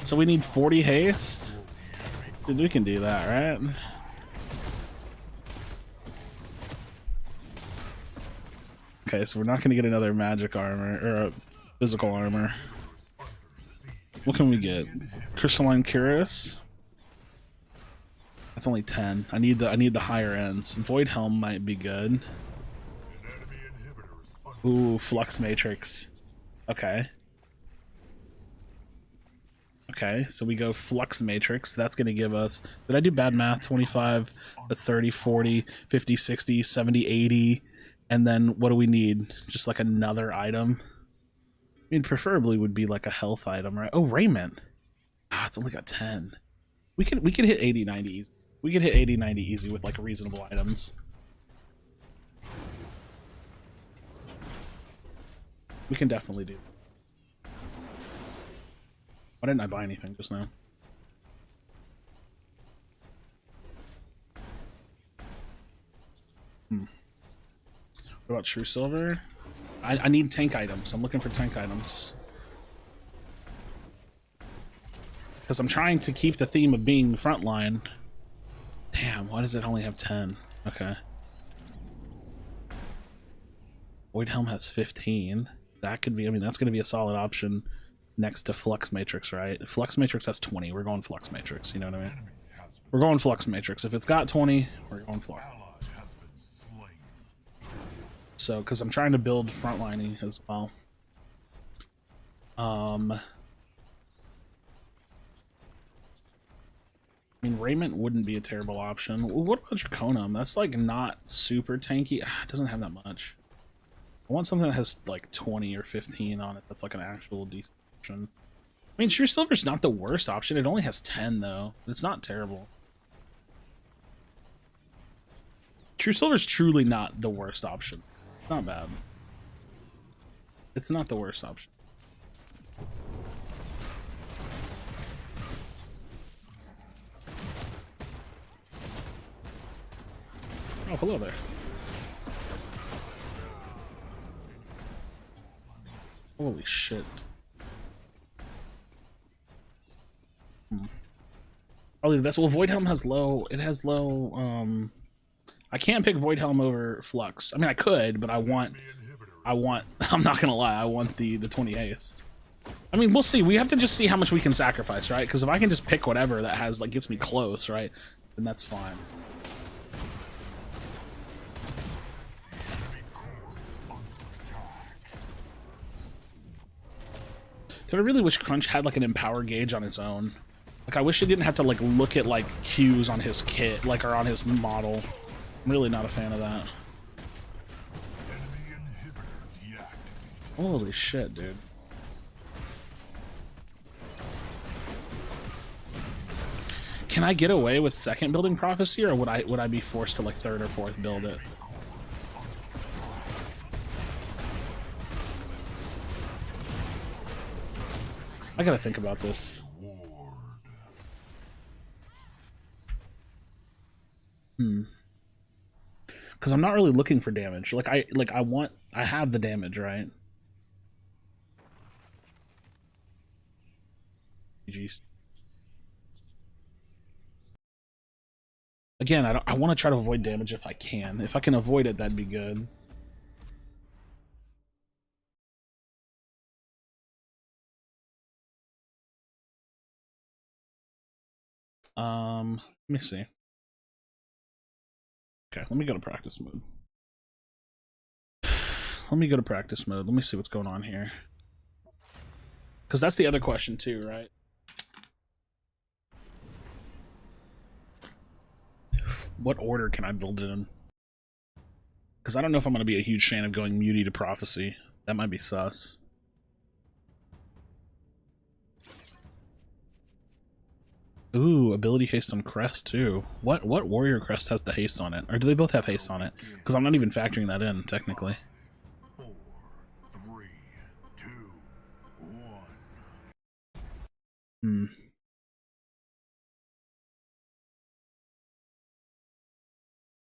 So we need 40 haste? Dude, we can do that, right? Okay, so we're not gonna get another magic armor, or a physical armor. What can we get? Crystalline Cuirass? That's only 10. I need the higher ends. Void Helm might be good. Ooh, Flux Matrix. Okay. Okay, so we go Flux Matrix. That's going to give us... Did I do bad math? 25, that's 30, 40, 50, 60, 70, 80. And then what do we need? Just like another item? I mean, preferably would be like a health item, right? Oh, Raiment. Ah, it's only got 10. We could hit 80, 90 easy. We could hit 80, 90 easy with like reasonable items. We can definitely do. Why didn't I buy anything just now? What about True Silver? I need tank items. I'm looking for tank items. Because I'm trying to keep the theme of being frontline. Damn, why does it only have 10? Okay. Void Helm has 15. That could be, I mean, that's going to be a solid option next to Flux Matrix, right? Flux Matrix has 20. We're going Flux Matrix, you know what I mean? We're going Flux Matrix. If it's got 20, we're going Flux. So, because I'm trying to build frontlining as well. I mean, Raiment wouldn't be a terrible option. What about Draconum? That's like not super tanky. It doesn't have that much. I want something that has like 20 or 15 on it. That's like an actual decent option. I mean, True Silver's not the worst option. It only has 10 though. It's not terrible. True Silver's truly not the worst option. It's not bad. It's not the worst option. Oh, hello there. Holy shit. Probably the best. Well, Void Helm has low. It has low. I can't pick Void Helm over Flux. I mean, I could, but I want. I'm not gonna lie. I want the 20 haste. I mean, we'll see. We have to just see how much we can sacrifice, right? Because if I can just pick whatever that has like gets me close, right, then that's fine. Dude, I really wish Crunch had like an empower gauge on his own. Like, I wish he didn't have to like look at like cues on his kit, like, or on his model. I'm really not a fan of that. Holy shit, dude. Can I get away with second building Prophecy, or would I be forced to like third or fourth build it? I gotta think about this. Because I'm not really looking for damage. I have the damage, right? GG's. Again, I want to try to avoid damage if I can. If I can avoid it, that'd be good. Let me see. Okay, let me go to practice mode. Let me go to practice mode. Let me see what's going on here. Because that's the other question too, right? What order can I build it in? Because I don't know if I'm going to be a huge fan of going Muty to Prophecy. That might be sus. Ooh, ability haste on crest too. What warrior crest has the haste on it? Or do they both have haste on it? Because I'm not even factoring that in, technically. 4, 3, 2, 1.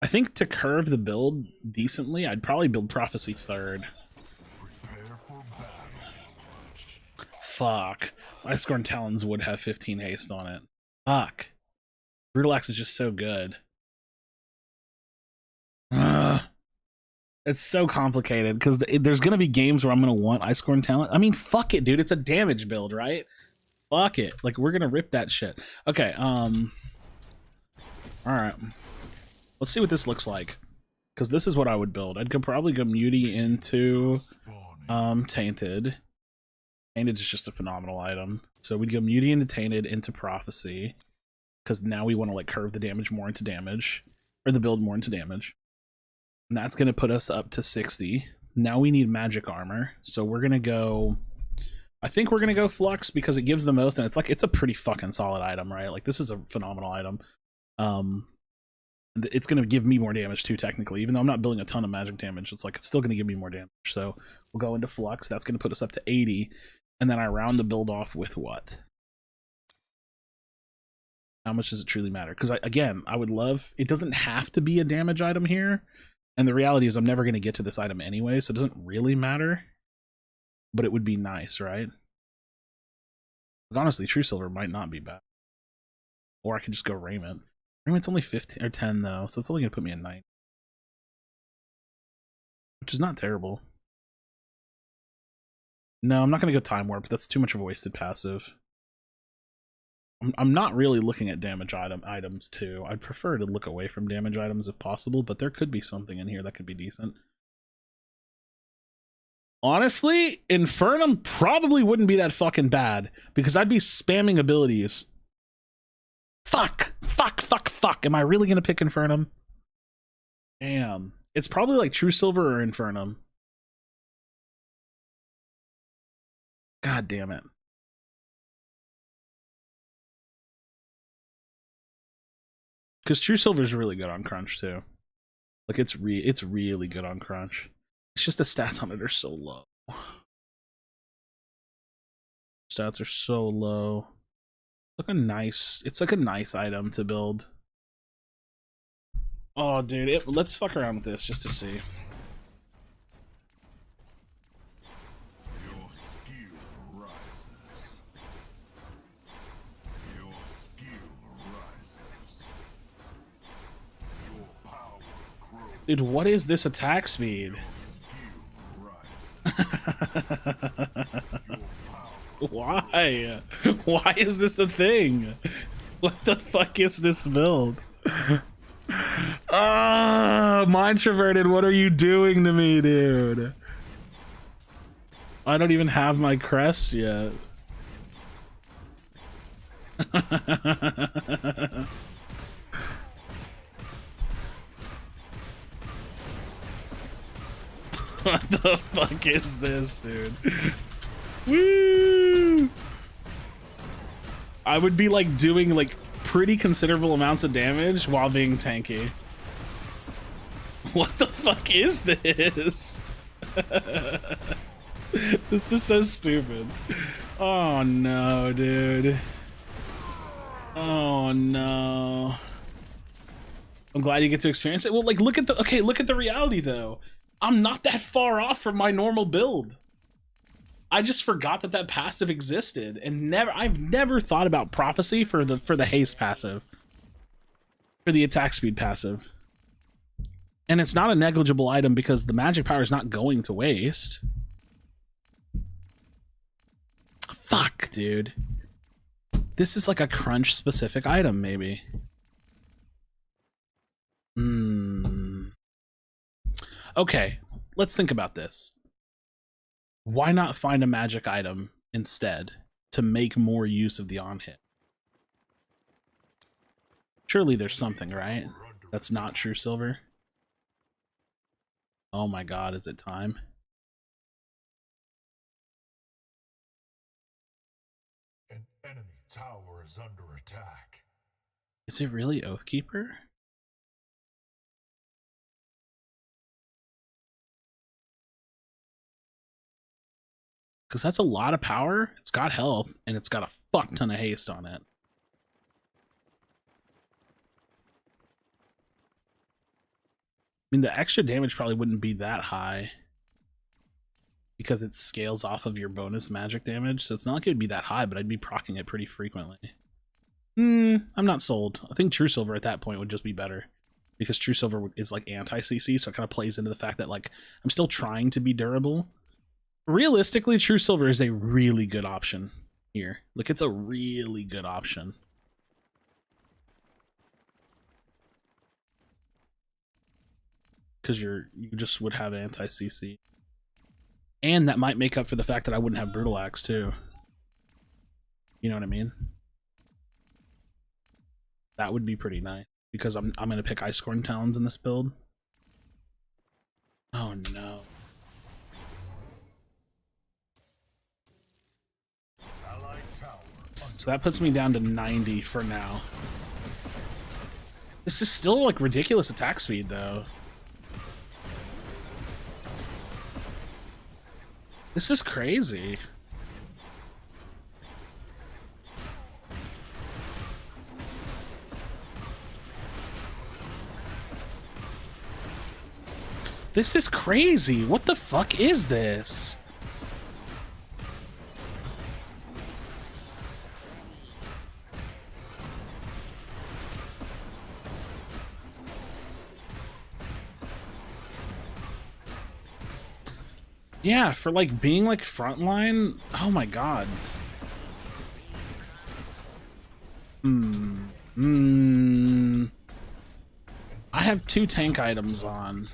I think to curve the build decently, I'd probably build Prophecy third. Prepare for battle. Fuck. Icecorn Talons would have 15 haste on it. Fuck. Brutalax is just so good. It's so complicated because there's going to be games where I'm going to want Icecorn Talent. I mean, fuck it, dude. It's a damage build, right? Fuck it. Like, we're going to rip that shit. Okay, alright. Let's see what this looks like. Because this is what I would build. I'd probably go Muty into Tainted. Tainted is just a phenomenal item. So we'd go Muty into Tainted into Prophecy. Because now we want to like curve the damage more into damage. Or the build more into damage. And that's going to put us up to 60. Now we need magic armor. So we're going to go... I think we're going to go Flux because it gives the most. And it's a pretty fucking solid item, right? Like this is a phenomenal item. It's going to give me more damage too, technically. Even though I'm not building a ton of magic damage, it's still going to give me more damage. So we'll go into Flux. That's going to put us up to 80. And then I round the build off with what? How much does it truly matter? Because again, I would love... It doesn't have to be a damage item here. And the reality is I'm never going to get to this item anyway, so it doesn't really matter. But it would be nice, right? Like, honestly, True Silver might not be bad. Or I could just go Raiment. Raiment's only 15 or 10 though, so it's only going to put me at 9. Which is not terrible. No, I'm not going to go Time Warp. That's too much of a wasted passive. I'm not really looking at damage items too. I'd prefer to look away from damage items if possible, but there could be something in here that could be decent. Honestly, Infernum probably wouldn't be that fucking bad because I'd be spamming abilities. Fuck. Am I really gonna pick Infernum? Damn. It's probably like True Silver or Infernum. God damn it. Because True Silver is really good on Crunch too. Like it's really good on Crunch. It's just the stats on it are so low. Stats are so low. It's like a nice item to build. Oh, dude, let's fuck around with this just to see. Dude, what is this attack speed? Why? Why is this a thing? What the fuck is this build? Ah, Mind Introverted, what are you doing to me, dude? I don't even have my crest yet. What the fuck is this, dude? Woo! I would be like doing like pretty considerable amounts of damage while being tanky. What the fuck is this? This is so stupid. Oh no, dude. Oh no. I'm glad you get to experience it. Well, like look at the reality though. I'm not that far off from my normal build. I just forgot that passive existed, and I've never thought about Prophecy for the haste passive, for the attack speed passive. And it's not a negligible item because the magic power is not going to waste. Fuck, dude. This is like a crunch specific item, maybe. Okay, let's think about this. Why not find a magic item instead to make more use of the on-hit? Surely there's something, right? That's not True Silver. Oh my god, is it time? An enemy tower is under attack. Is it really Oathkeeper? Because that's a lot of power. It's got health, and it's got a fuck ton of haste on it. I mean, the extra damage probably wouldn't be that high because it scales off of your bonus magic damage, so it's not like it'd be that high, but I'd be proccing it pretty frequently. I'm not sold. I think True Silver at that point would just be better because True Silver is like anti-CC, so it kind of plays into the fact that like I'm still trying to be durable. Realistically, True Silver is a really good option here. Like, it's a really good option. Because you just would have anti-CC. And that might make up for the fact that I wouldn't have Brutal Axe, too. You know what I mean? That would be pretty nice. Because I'm going to pick Icecorn Talons in this build. Oh, no. So that puts me down to 90 for now. This is still like ridiculous attack speed though. This is crazy. This is crazy. What the fuck is this? Yeah, for like being like frontline, oh my god. I have 2 tank items on.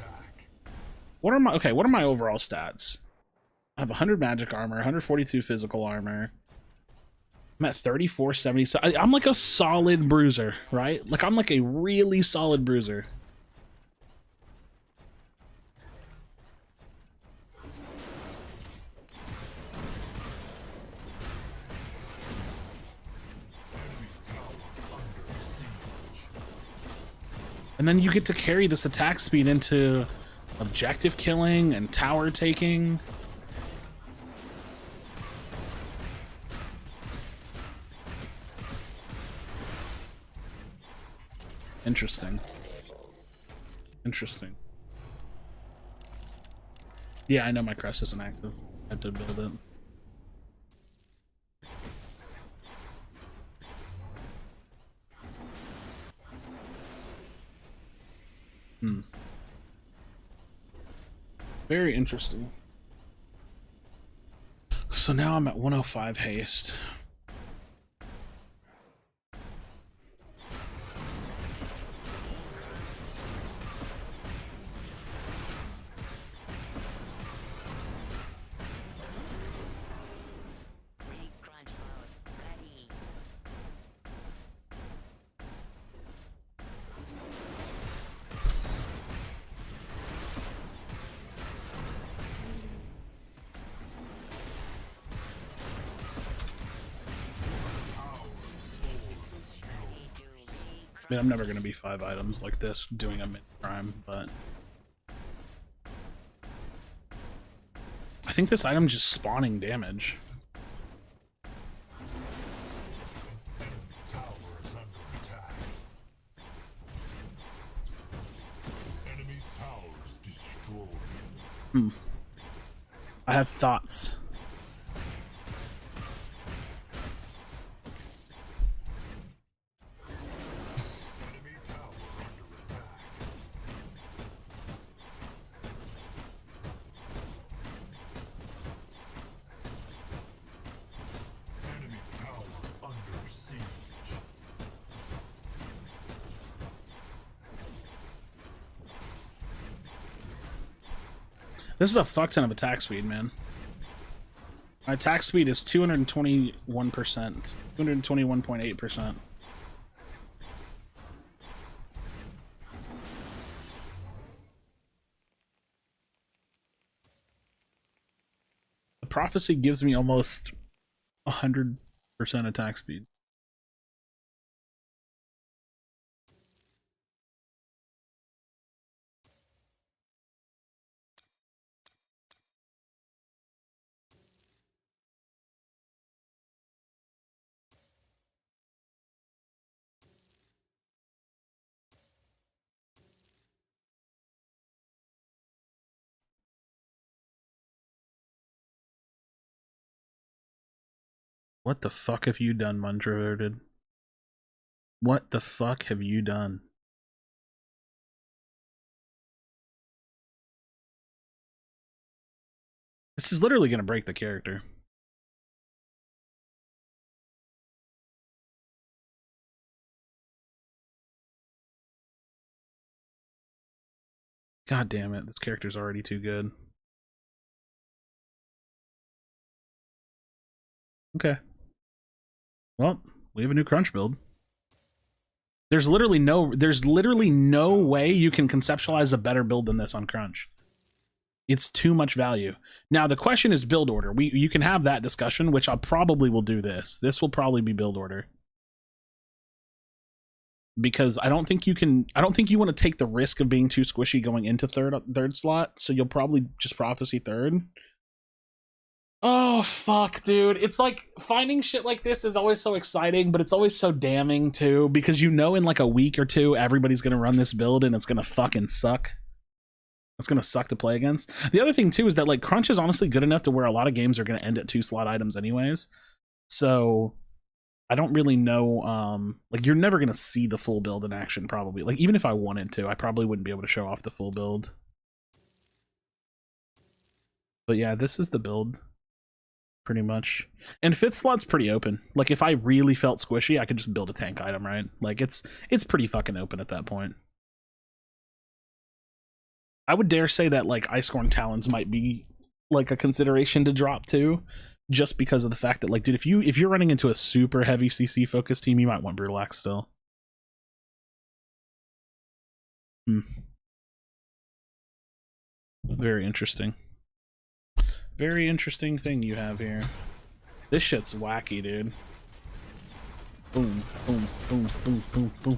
What are my overall stats? I have 100 magic armor, 142 physical armor. I'm at 3470. So I'm like a solid bruiser, right? Like I'm like a really solid bruiser. And then you get to carry this attack speed into objective killing and tower taking. Interesting. Interesting. Yeah, I know my crest isn't active. I had to build it. Very interesting. So now I'm at 105 haste. I mean, I'm never going to be 5 items like this doing a mid-prime, but I think this item's just spawning damage. I have thoughts. This is a fuck ton of attack speed, man. My attack speed is 221%. 221.8%. Prophecy gives me almost 100% attack speed. What the fuck have you done, Muntroverted? What the fuck have you done? This is literally gonna break the character. God damn it, this character's already too good. Okay. Well, we have a new crunch build. There's literally no way you can conceptualize a better build than this on crunch. It's too much value. Now the question is build order. You can have that discussion, which I probably will do this. This will probably be build order. Because I don't think you want to take the risk of being too squishy going into third slot, so you'll probably just prophecy third. Oh fuck, dude. It's like finding shit like this is always so exciting, but it's always so damning too, because you know in like a week or two everybody's gonna run this build and it's gonna fucking suck. It's gonna suck to play against. The other thing too is that like crunch is honestly good enough to where a lot of games are gonna end at 2 slot items anyways. So I don't really know, like you're never gonna see the full build in action probably. Like even if I wanted to, I probably wouldn't be able to show off the full build. But yeah, this is the build. Pretty much. And 5th slot's pretty open. Like if I really felt squishy, I could just build a tank item, right? Like it's pretty fucking open at that point. I would dare say that like Icecorn Talons might be like a consideration to drop too, just because of the fact that like, dude, if you're running into a super heavy CC focused team, you might want Brutalax still. Very interesting. Very interesting thing you have here. This shit's wacky, dude. Boom, boom, boom, boom, boom, boom.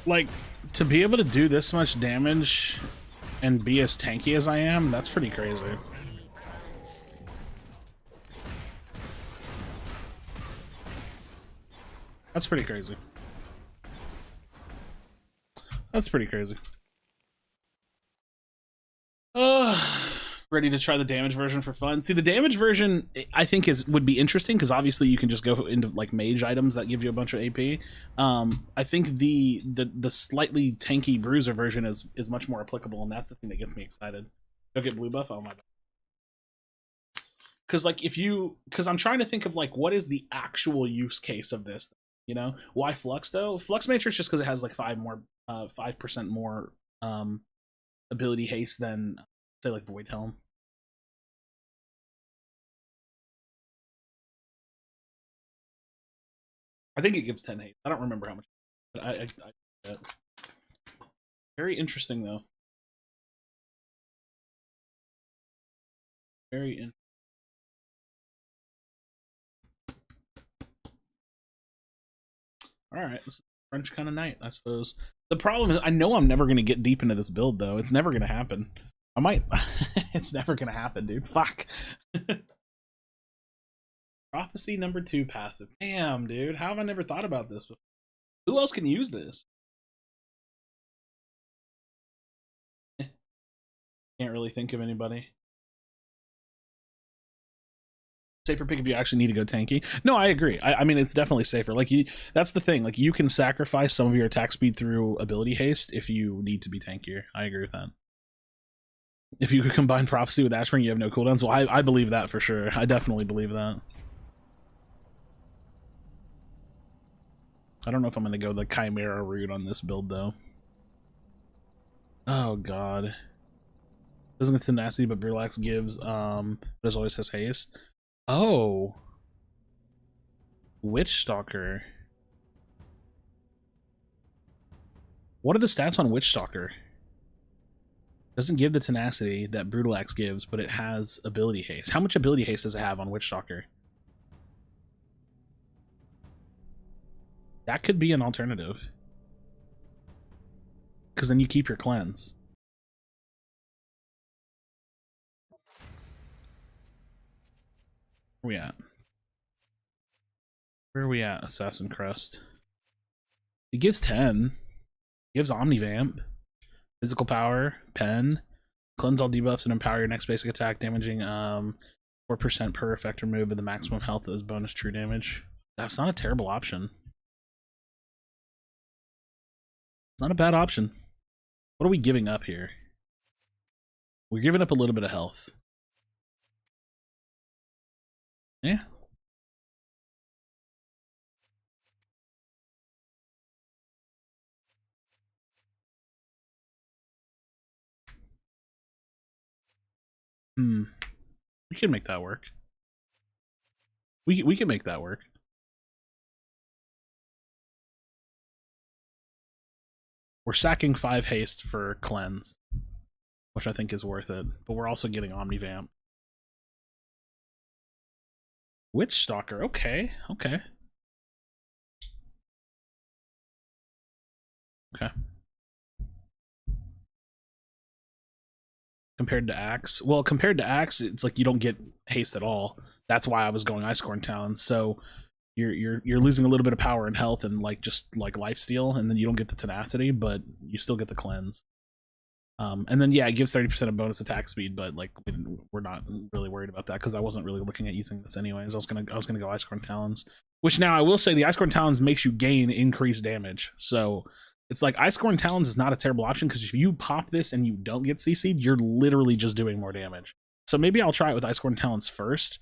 Like, to be able to do this much damage and be as tanky as I am, that's pretty crazy. That's pretty crazy. That's pretty crazy. Ready to try the damage version for fun. See, the damage version I think would be interesting because obviously you can just go into like mage items that give you a bunch of AP. I think the slightly tanky bruiser version is much more applicable, and that's the thing that gets me excited. Go get blue buff. Oh my god. Because like because I'm trying to think of like what is the actual use case of this. You know, why Flux though? Flux Matrix just because it has like 5% more ability haste than say like Void Helm. I think it gives 10 haste. I don't remember how much, but I very interesting though. Very interesting. All right, this is French kind of night, I suppose. The problem is, I know I'm never gonna get deep into this build though. It's never gonna happen. I might. It's never gonna happen, dude. Fuck. Prophecy number 2 passive. Damn, dude. How have I never thought about this before? Who else can use this? Can't really think of anybody. Safer pick if you actually need to go tanky. No, I agree. I mean, it's definitely safer. Like, that's the thing. Like, you can sacrifice some of your attack speed through ability haste if you need to be tankier. I agree with that. If you could combine Prophecy with Ashburn, you have no cooldowns. Well, I believe that for sure. I definitely believe that. I don't know if I'm going to go the Chimera route on this build, though. Oh, God. Doesn't get tenacity, but Brulax gives, but as always has haste. Oh. Witch Stalker. What are the stats on Witch Stalker? Doesn't give the tenacity that Brutalax gives, but it has ability haste. How much ability haste does it have on Witch Stalker? That could be an alternative. Because then you keep your cleanse. Where we at? Where are we at, Assassin Crest? It gives 10. It gives Omnivamp. Physical power, pen, cleanse all debuffs and empower your next basic attack, damaging 4% per effect removed with the maximum health as bonus true damage. That's not a terrible option. It's not a bad option. What are we giving up here? We're giving up a little bit of health. Yeah. We can make that work. We can make that work. We're sacking 5 haste for cleanse, which I think is worth it, but we're also getting Omnivamp. Witch Stalker, okay, okay. Okay. Compared to Axe, well, compared to Axe, it's like you don't get haste at all. That's why I was going Icecorn Talons. So you're losing a little bit of power and health and like just like lifesteal, and then you don't get the tenacity, but you still get the cleanse. And then yeah, it gives 30% of bonus attack speed, but like we're not really worried about that because I wasn't really looking at using this anyways. I was gonna go Icecorn Talons, which now I will say the Icecorn Talons makes you gain increased damage. So it's like Icecorn Talons is not a terrible option because if you pop this and you don't get CC'd, you're literally just doing more damage. So maybe I'll try it with Icecorn Talons first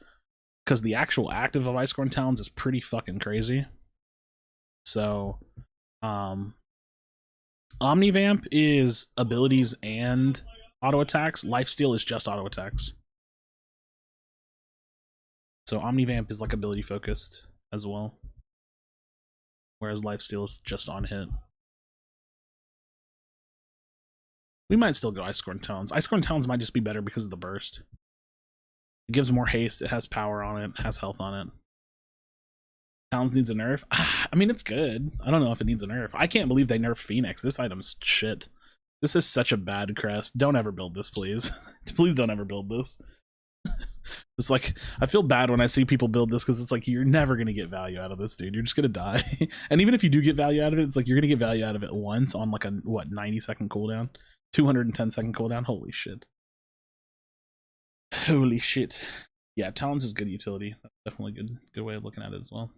because the actual active of Icecorn Talons is pretty fucking crazy. So, Omnivamp is abilities and auto attacks. Lifesteal is just auto attacks. So Omnivamp is like ability focused as well, whereas Lifesteal is just on hit. We might still go Icecorn Talons. Icecorn Talons might just be better because of the burst. It gives more haste, it has power on it, has health on it. Talons needs a nerf? I mean, it's good. I don't know if it needs a nerf. I can't believe they nerfed Phoenix. This item's shit. This is such a bad crest. Don't ever build this, please. Please don't ever build this. It's like, I feel bad when I see people build this because it's like, you're never going to get value out of this, dude. You're just going to die. And even if you do get value out of it, it's like, you're going to get value out of it once on like a, what, 90-second cooldown? 210-second cooldown? Holy shit. Holy shit. Yeah, Talons is good utility. That's definitely a good way of looking at it as well.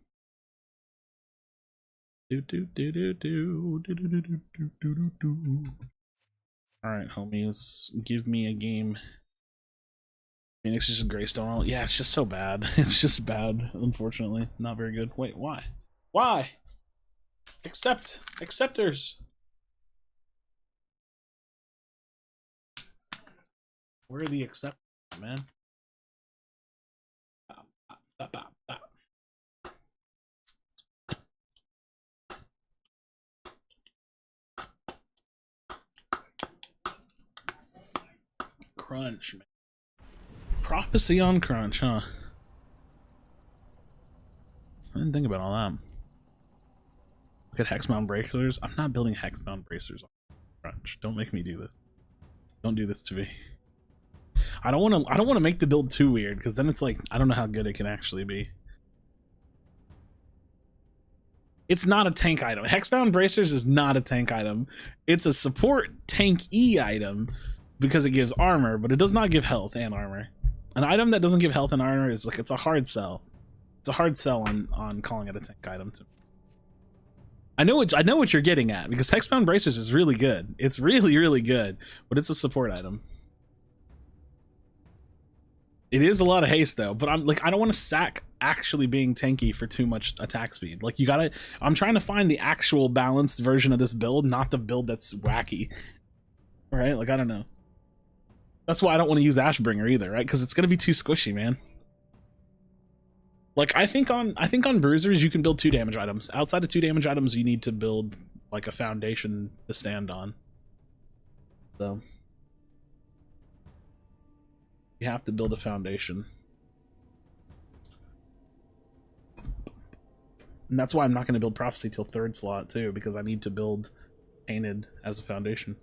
Alright, homies. Give me a game. Phoenix is just Greystone. Yeah, it's just so bad. It's just bad, unfortunately. Not very good. Wait, why? Why? Acceptors. Where are the acceptors, man? Crunch, man. Prophecy on Crunch, huh? I didn't think about all that. Look at Hexbound Bracers. I'm not building Hexbound Bracers on Crunch. Don't make me do this. Don't do this to me. I don't want to make the build too weird because then it's like I don't know how good it can actually be. It's not a tank item. Hexbound Bracers is not a tank item. It's a support tank E item because it gives armor, but it does not give health and armor. An item that doesn't give health and armor is like, it's a hard sell. It's a hard sell on calling it a tank item to me. I know what you're getting at, because Hexbound Bracers is really good. It's really, really good, but it's a support item. It is a lot of haste though, but I'm like, I don't want to sack actually being tanky for too much attack speed. Like I'm trying to find the actual balanced version of this build, not the build that's wacky. Right? Like, I don't know. That's why I don't want to use Ashbringer either, right? Because it's gonna be too squishy, man. Like, I think on bruisers you can build 2 damage items. Outside of 2 damage items, you need to build like a foundation to stand on. So you have to build a foundation. And that's why I'm not going to build Prophecy till 3rd slot too, because I need to build Painted as a foundation.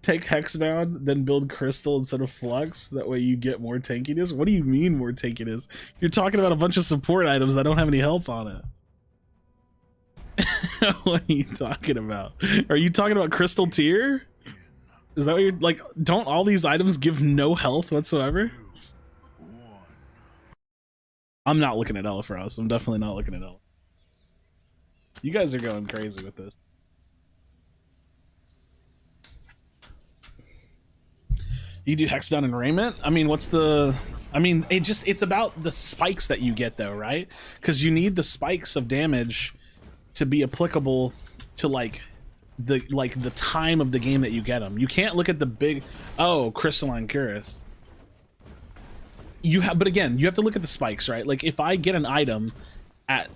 Take Hexbound, then build Crystal instead of Flux. That way you get more tankiness. What do you mean more tankiness? You're talking about a bunch of support items that don't have any health on it. What are you talking about? Are you talking about Crystal Tier? Is that what you're like? Don't all these items give no health whatsoever? I'm not looking at Elifrost. I'm definitely not looking at Elifrost. You guys are going crazy with this. You do Hexbound and Raiment? I mean, what's the... I mean, it's about the spikes that you get though, right? Because you need the spikes of damage to be applicable to like the time of the game that you get them. You can't look at the big... Oh, Crystalline Cuirass. But again, you have to look at the spikes, right? Like, if I get an item at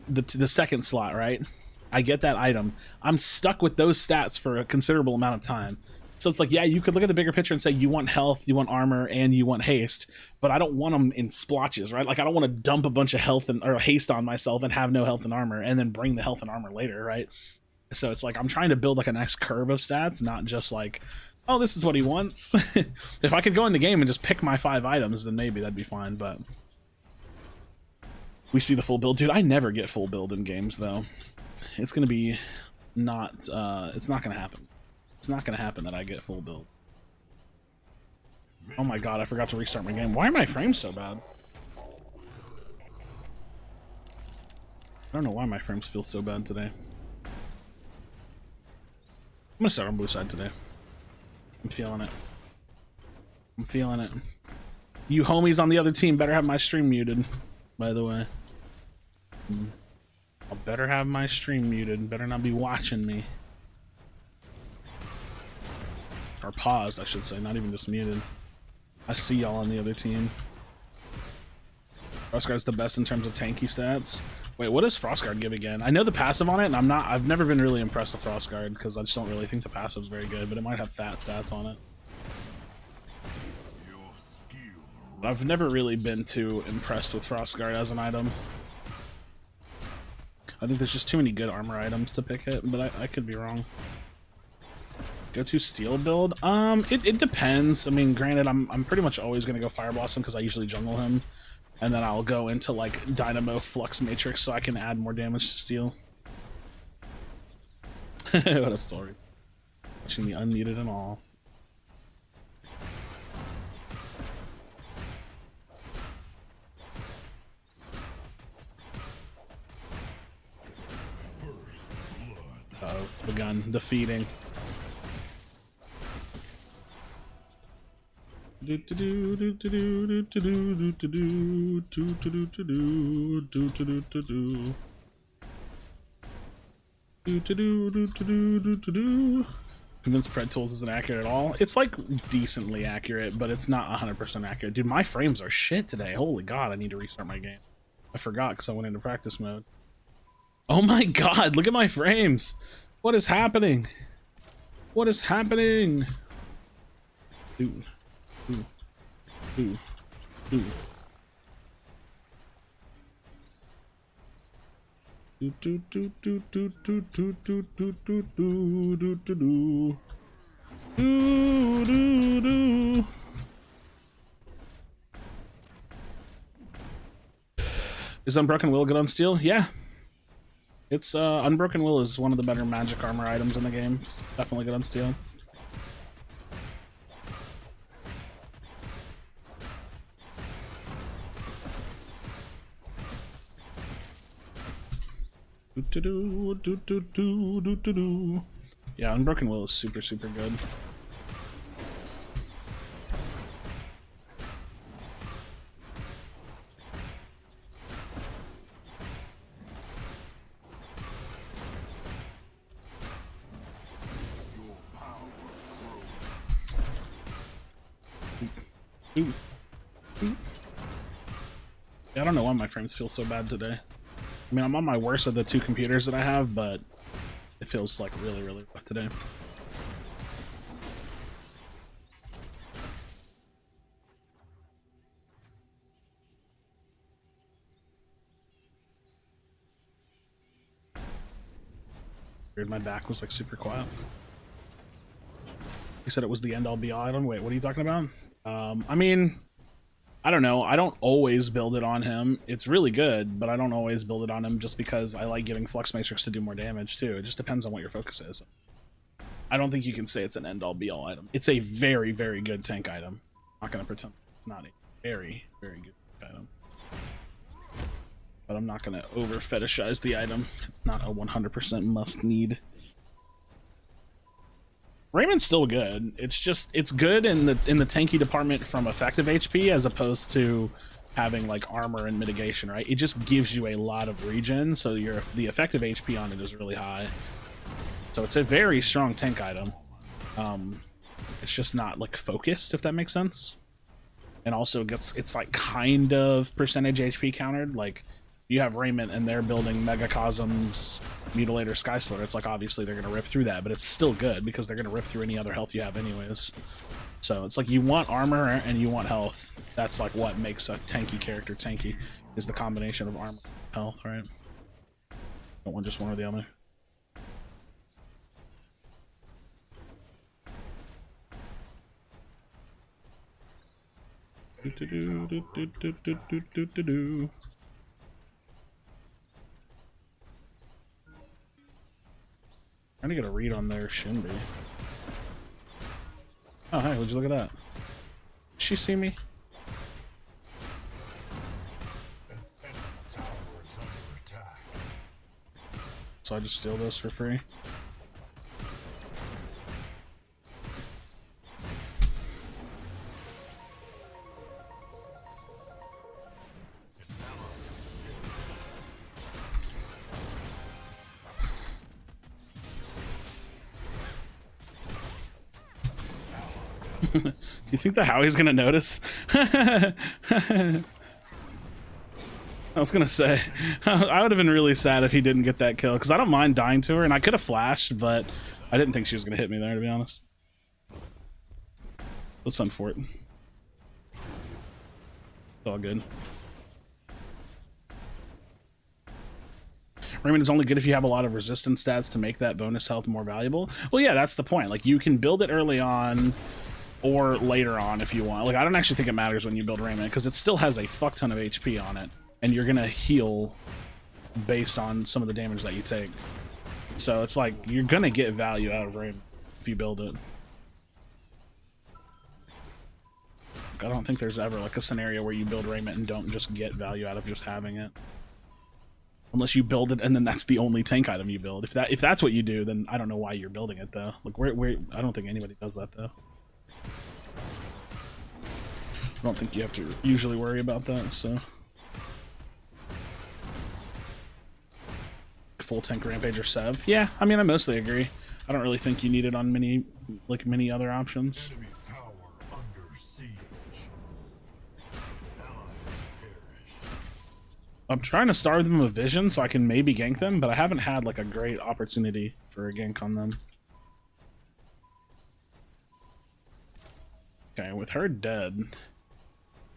the 2nd slot, right? I get that item. I'm stuck with those stats for a considerable amount of time. So it's like, yeah, you could look at the bigger picture and say you want health, you want armor, and you want haste, but I don't want them in splotches, right? Like, I don't want to dump a bunch of health or haste on myself and have no health and armor, and then bring the health and armor later, right? So it's like, I'm trying to build like a nice curve of stats, not just like, oh, this is what he wants. If I could go in the game and just pick my 5 items, then maybe that'd be fine, but... We see the full build. Dude, I never get full build in games, though. It's gonna be not, it's not gonna happen. It's not gonna happen that I get full build. Oh my god, I forgot to restart my game. Why are my frames so bad? I don't know why my frames feel so bad today. I'm gonna start on blue side today. I'm feeling it. I'm feeling it. You homies on the other team better have my stream muted, by the way. I better have my stream muted. Better not be watching me. Or paused, I should say, not even just muted. I see y'all on the other team. Frostguard's the best in terms of tanky stats. Wait, what does Frostguard give again? I know the passive on it, and I've never been really impressed with Frostguard because I just don't really think the passive's very good, but it might have fat stats on it. I've never really been too impressed with Frostguard as an item. I think there's just too many good armor items to pick it, but I could be wrong. Go to steel build? It depends. I mean, granted, I'm pretty much always gonna go Fire Blossom because I usually jungle him, and then I'll go into like Dynamo Flux Matrix so I can add more damage to steel. What a story. Watching me unmuted and all. Uh-oh, the gun, the feeding. Convinced Pred Tools isn't accurate at all. It's like decently accurate, but it's not 100% accurate. Dude, my frames are shit today. Holy god, I need to restart my game. I forgot because I went into practice mode. Oh my god, look at my frames. What is happening? What is happening? Dude. Ooh. Ooh. Ooh. Do do do do do do do do do do do do do do do do. Is Unbroken Will good on steel? Yeah. It's Unbroken Will is one of the better magic armor items in the game. It's definitely good on steel. Yeah, Unbroken Will is super, super good. Ooh. Ooh. Yeah, I don't know why my frames feel so bad today. I mean, I'm on my worst of the two computers that I have, but it feels like really, really rough today. Weird, my back was like super quiet. You said it was the end all be all item. Wait, what are you talking about? I mean, I don't know. I don't always build it on him. It's really good, but I don't always build it on him just because I like giving Flux Matrix to do more damage too. It just depends on what your focus is. I don't think you can say it's an end all be all item. It's a very, very good tank item. I'm not gonna pretend it's not a very, very good item. But I'm not gonna over fetishize the item. It's not a 100% must need. Raymond's still good. It's just it's good in the tanky department from effective HP as opposed to having like armor and mitigation, right? It just gives you a lot of regen, so the effective HP on it is really high. So it's a very strong tank item. It's just not like focused, if that makes sense. And also it's like kind of percentage HP countered. Like you have Raymond and they're building Mega Cosms, Mutilator, Skysplitter. It's like obviously they're gonna rip through that, but it's still good because they're gonna rip through any other health you have anyways. So it's like you want armor and you want health. That's like what makes a tanky character tanky, is the combination of armor and health, right? Don't want just one or the other. Trying to get a read on their Shinbi. Oh, hey, would you look at that? Did she see me? So I just steal this for free? Do you think that Howie's gonna notice? I was gonna say, I would have been really sad if he didn't get that kill, because I don't mind dying to her, and I could have flashed, but I didn't think she was gonna hit me there, to be honest. Let's sun for it. It's all good. Raymond is only good if you have a lot of resistance stats to make that bonus health more valuable. Well, yeah, that's the point. Like, you can build it early on or later on if you want. Like, I don't actually think it matters when you build Raymond, because it still has a fuck ton of HP on it, and you're gonna heal based on some of the damage that you take. So it's like, you're gonna get value out of Raymond if you build it. I don't think there's ever like a scenario where you build Raymond and don't just get value out of just having it. Unless you build it and then that's the only tank item you build. If that's what you do, then I don't know why you're building it though. Like where I don't think anybody does that though. I don't think you have to usually worry about that, so. Full tank Rampage or Sev. Yeah, I mean I mostly agree. I don't really think you need it on many other options. I'm trying to starve them of vision so I can maybe gank them, but I haven't had like a great opportunity for a gank on them. Okay, with her dead,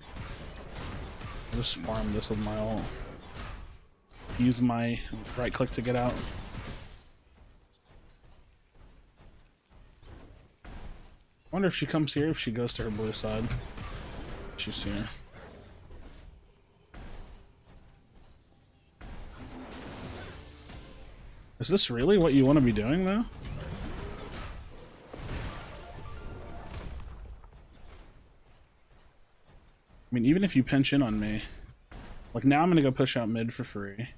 I'll just farm this with my ult. Use my right click to get out. Wonder if she comes here, if she goes to her blue side. She's here. Is this really what you want to be doing, though? I mean, even if you pinch in on me, like now I'm gonna go push out mid for free.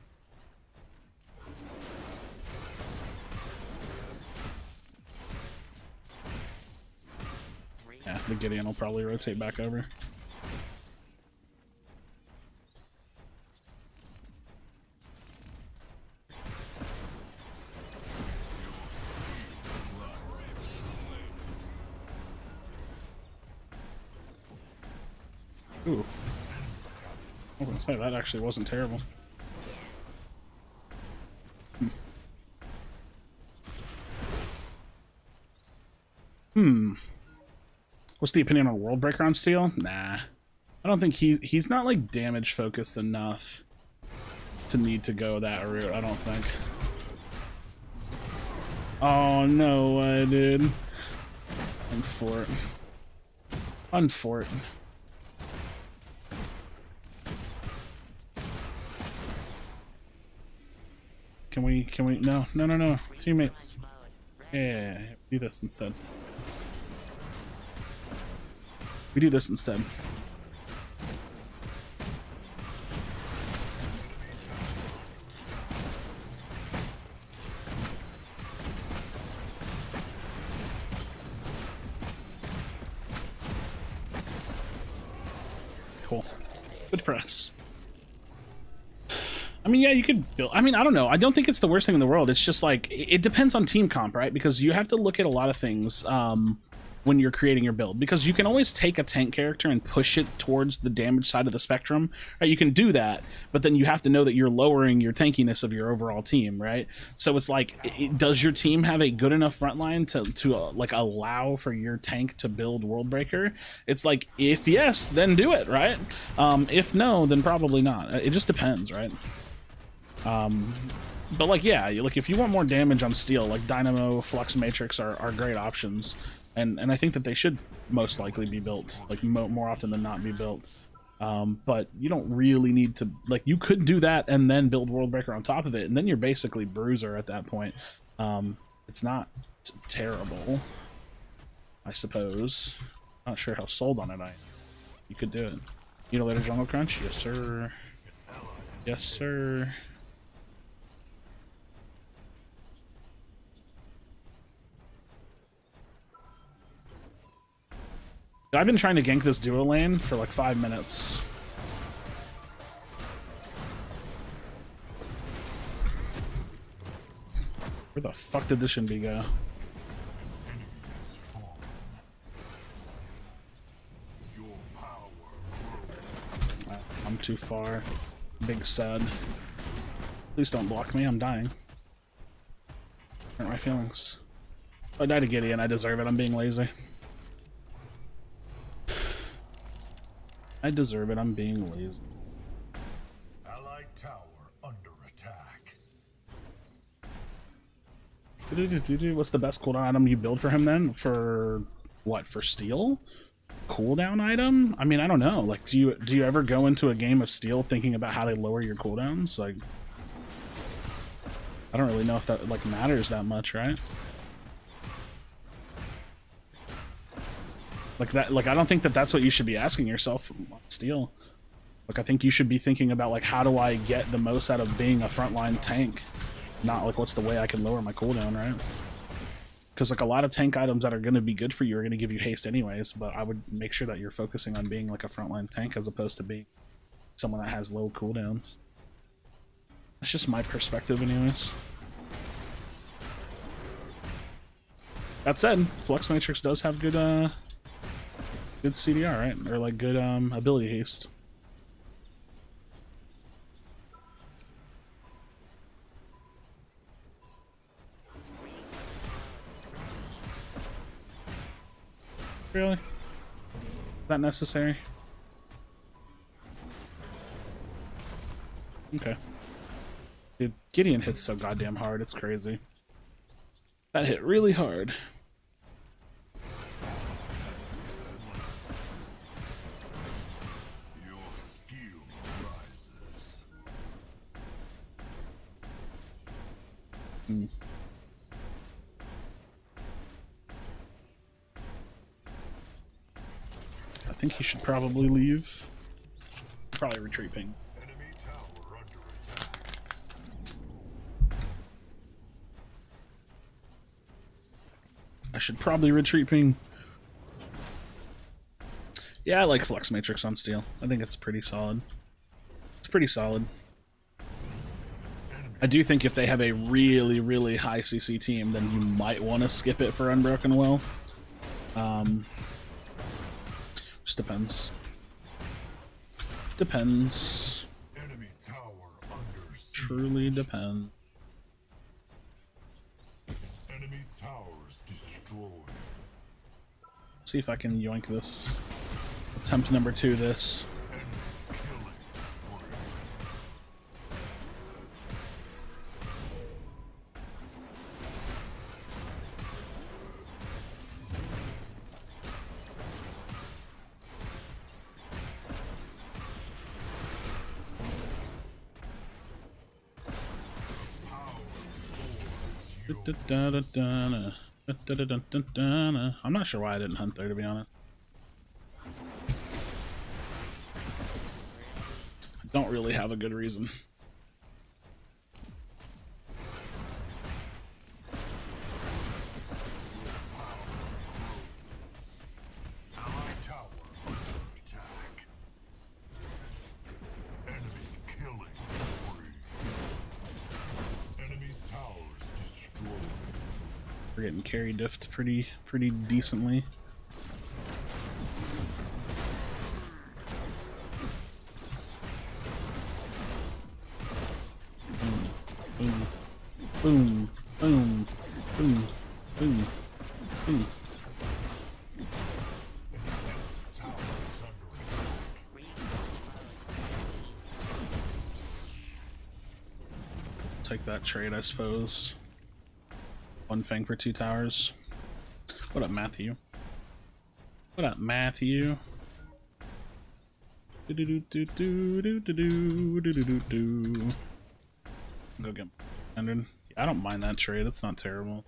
Yeah, the Gideon will probably rotate back over. Ooh. I was gonna say, that actually wasn't terrible. What's the opinion on World Breaker on Steel? Nah. I don't think he's not like damage focused enough to need to go that route, I don't think. Oh no, I did. Unfort. Unfort. Can we, no, teammates. Yeah, do this instead. We do this instead. Cool. Good for us. I mean, yeah, you could build. I mean, I don't know. I don't think it's the worst thing in the world. It's just like, it depends on team comp, right? Because you have to look at a lot of things when you're creating your build. Because you can always take a tank character and push it towards the damage side of the spectrum, right? You can do that, but then you have to know that you're lowering your tankiness of your overall team, right? So it's like, does your team have a good enough front line to like allow for your tank to build World Breaker? It's like, if yes, then do it, right? If no, then probably not. It just depends, right? But like, yeah, like if you want more damage on Steel, like Dynamo, Flux Matrix are great options, and I think that they should most likely be built, like more often than not be built. But you don't really need to, like, you could do that and then build World Breaker on top of it, and then you're basically Bruiser at that point. It's not terrible, I suppose. Not sure how sold on it I am. You could do it. Need a later Jungle Crunch? Yes, sir. Yes, sir. I've been trying to gank this duo lane for like 5 minutes. Where the fuck did this Shinbi go? I'm too far. Big sad. Please don't block me, I'm dying. Hurt my feelings. I died to Gideon, I deserve it, I'm being lazy. I deserve it, I'm being lazy. Allied tower under attack. What's the best cooldown item you build for him then? For what? For Steel? Cooldown item? I mean, I don't know. Like, do you ever go into a game of Steel thinking about how they lower your cooldowns? Like, I don't really know if that like matters that much, right? Like that, like I don't think that that's what you should be asking yourself on Steel. Like I think you should be thinking about like, how do I get the most out of being a frontline tank? Not like, what's the way I can lower my cooldown, right? Because like a lot of tank items that are going to be good for you are going to give you haste anyways, but I would make sure that you're focusing on being like a frontline tank as opposed to being someone that has low cooldowns. That's just my perspective anyways. That said, Flux Matrix does have good good CDR, right? Or like good ability haste. Really? Is that necessary? Okay. Dude, Gideon hits so goddamn hard, it's crazy. That hit really hard. Hmm. I think he should probably leave. Probably retreat ping. Enemy tower under attack. I should probably retreat ping. Yeah, I like Flex Matrix on Steel. I think it's pretty solid. It's pretty solid. I do think if they have a really, really high CC team, then you might want to skip it for Unbroken Will. Just depends. Depends. Enemy tower under siege. Truly depends. Enemy towers destroyed. See if I can yoink this. Attempt number 2 this. Enemy killing spree. I'm not sure why I didn't hunt there, to be honest. I don't really have a good reason. Allied tower under attack. Enemy killing spree. Enemy towers destroyed. We're getting carry diffed pretty decently. Boom, boom, boom, boom, boom, boom. Tower is under attack. Take that trade, I suppose. One fang for 2 towers. What up, Matthew? What up, Matthew? Do do do do do do do do do do do. Go get 100. I don't mind that trade. It's not terrible.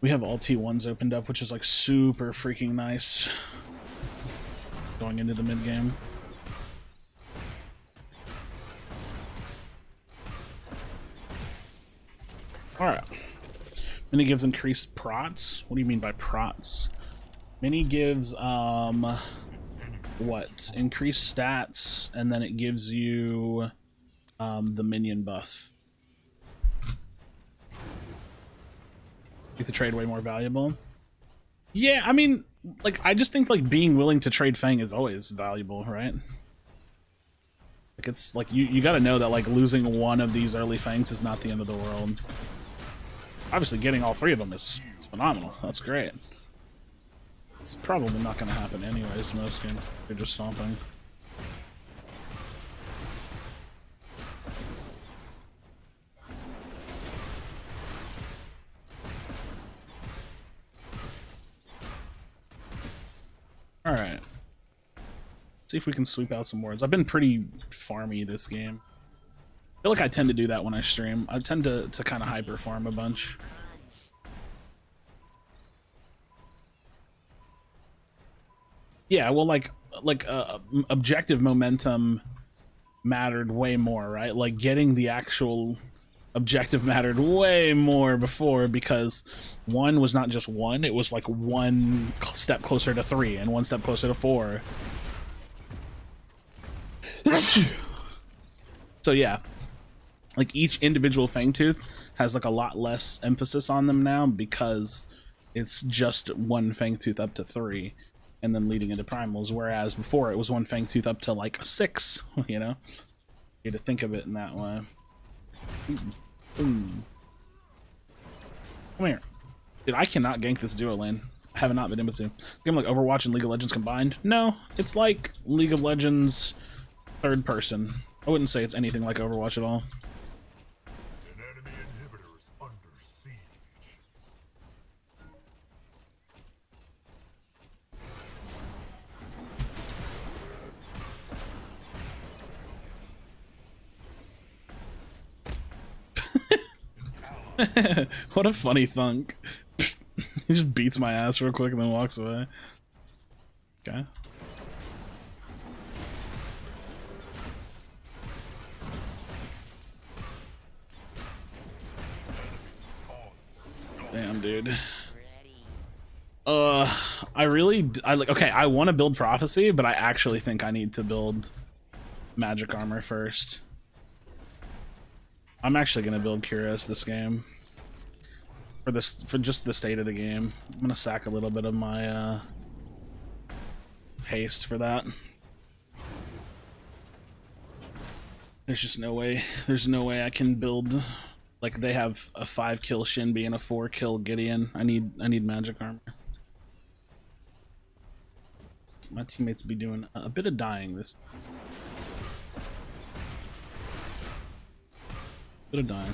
We have all T1s opened up, which is like super freaking nice. Going into the mid game. Alright. Mini gives increased prots. What do you mean by prots? Mini gives what? Increased stats, and then it gives you the minion buff. Make the trade way more valuable. Yeah, I mean, like, I just think like being willing to trade Fang is always valuable, right? Like, it's like you got to know that like losing one of these early Fangs is not the end of the world. Obviously, getting all 3 of them is phenomenal. That's great. It's probably not going to happen anyways. Most games you're just stomping. All right. See if we can sweep out some wards. I've been pretty farmy this game. I feel like I tend to do that when I stream. I tend to kind of hyper farm a bunch. Yeah, well, like objective momentum mattered way more, right? Like getting the actual objective mattered way more before, because 1 was not just 1, it was like 1 step closer to 3 and 1 step closer to 4. So yeah, like each individual Fangtooth has like a lot less emphasis on them now, because it's just 1 Fangtooth up to 3 and then leading into primals, whereas before it was 1 Fangtooth up to like 6, you know? You had to think of it in that way. Boom. Come here. Dude, I cannot gank this duo lane. I have not been able to. Game like Overwatch and League of Legends combined? No, it's like League of Legends third person. I wouldn't say it's anything like Overwatch at all. An enemy inhibitor is under siege. What a funny thunk. He just beats my ass real quick and then walks away. Okay. Damn, dude. Okay, I want to build Prophecy, but I actually think I need to build Magic Armor first. I'm actually gonna build Kuros this game. For just the state of the game. I'm gonna sack a little bit of my haste for that. There's just no way. There's no way I can build. Like, they have a 5-kill Shinbi and a 4-kill Gideon. I need Magic Armor. My teammates be doing a bit of dying this. Bit of dying.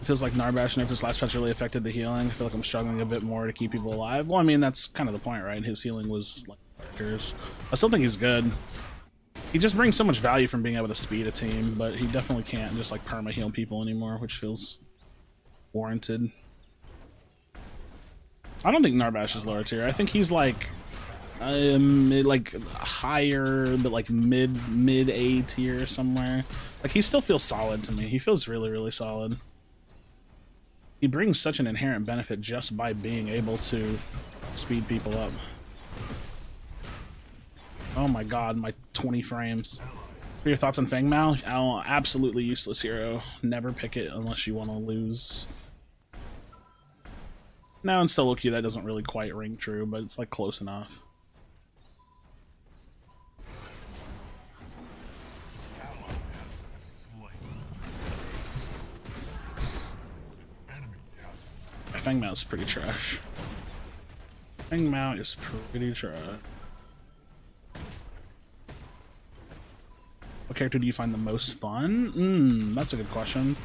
It feels like Narbash nerfed this last patch really affected the healing. I feel like I'm struggling a bit more to keep people alive. Well, I mean, that's kind of the point, right? His healing was like characters. I still think he's good. He just brings so much value from being able to speed a team, but he definitely can't just like perma heal people anymore, which feels warranted. I don't think Narbash is lower tier. I think he's like higher, but like mid A tier somewhere. Like, he still feels solid to me. He feels really solid. He brings such an inherent benefit just by being able to speed people up. Oh my god, my 20 frames. What are your thoughts on Feng Mao? Oh, absolutely useless hero. Never pick it unless you want to lose. Now in solo queue that doesn't really quite ring true, but it's like close enough. Feng Mao is pretty trash. Feng Mao is pretty trash. What character do you find the most fun? That's a good question.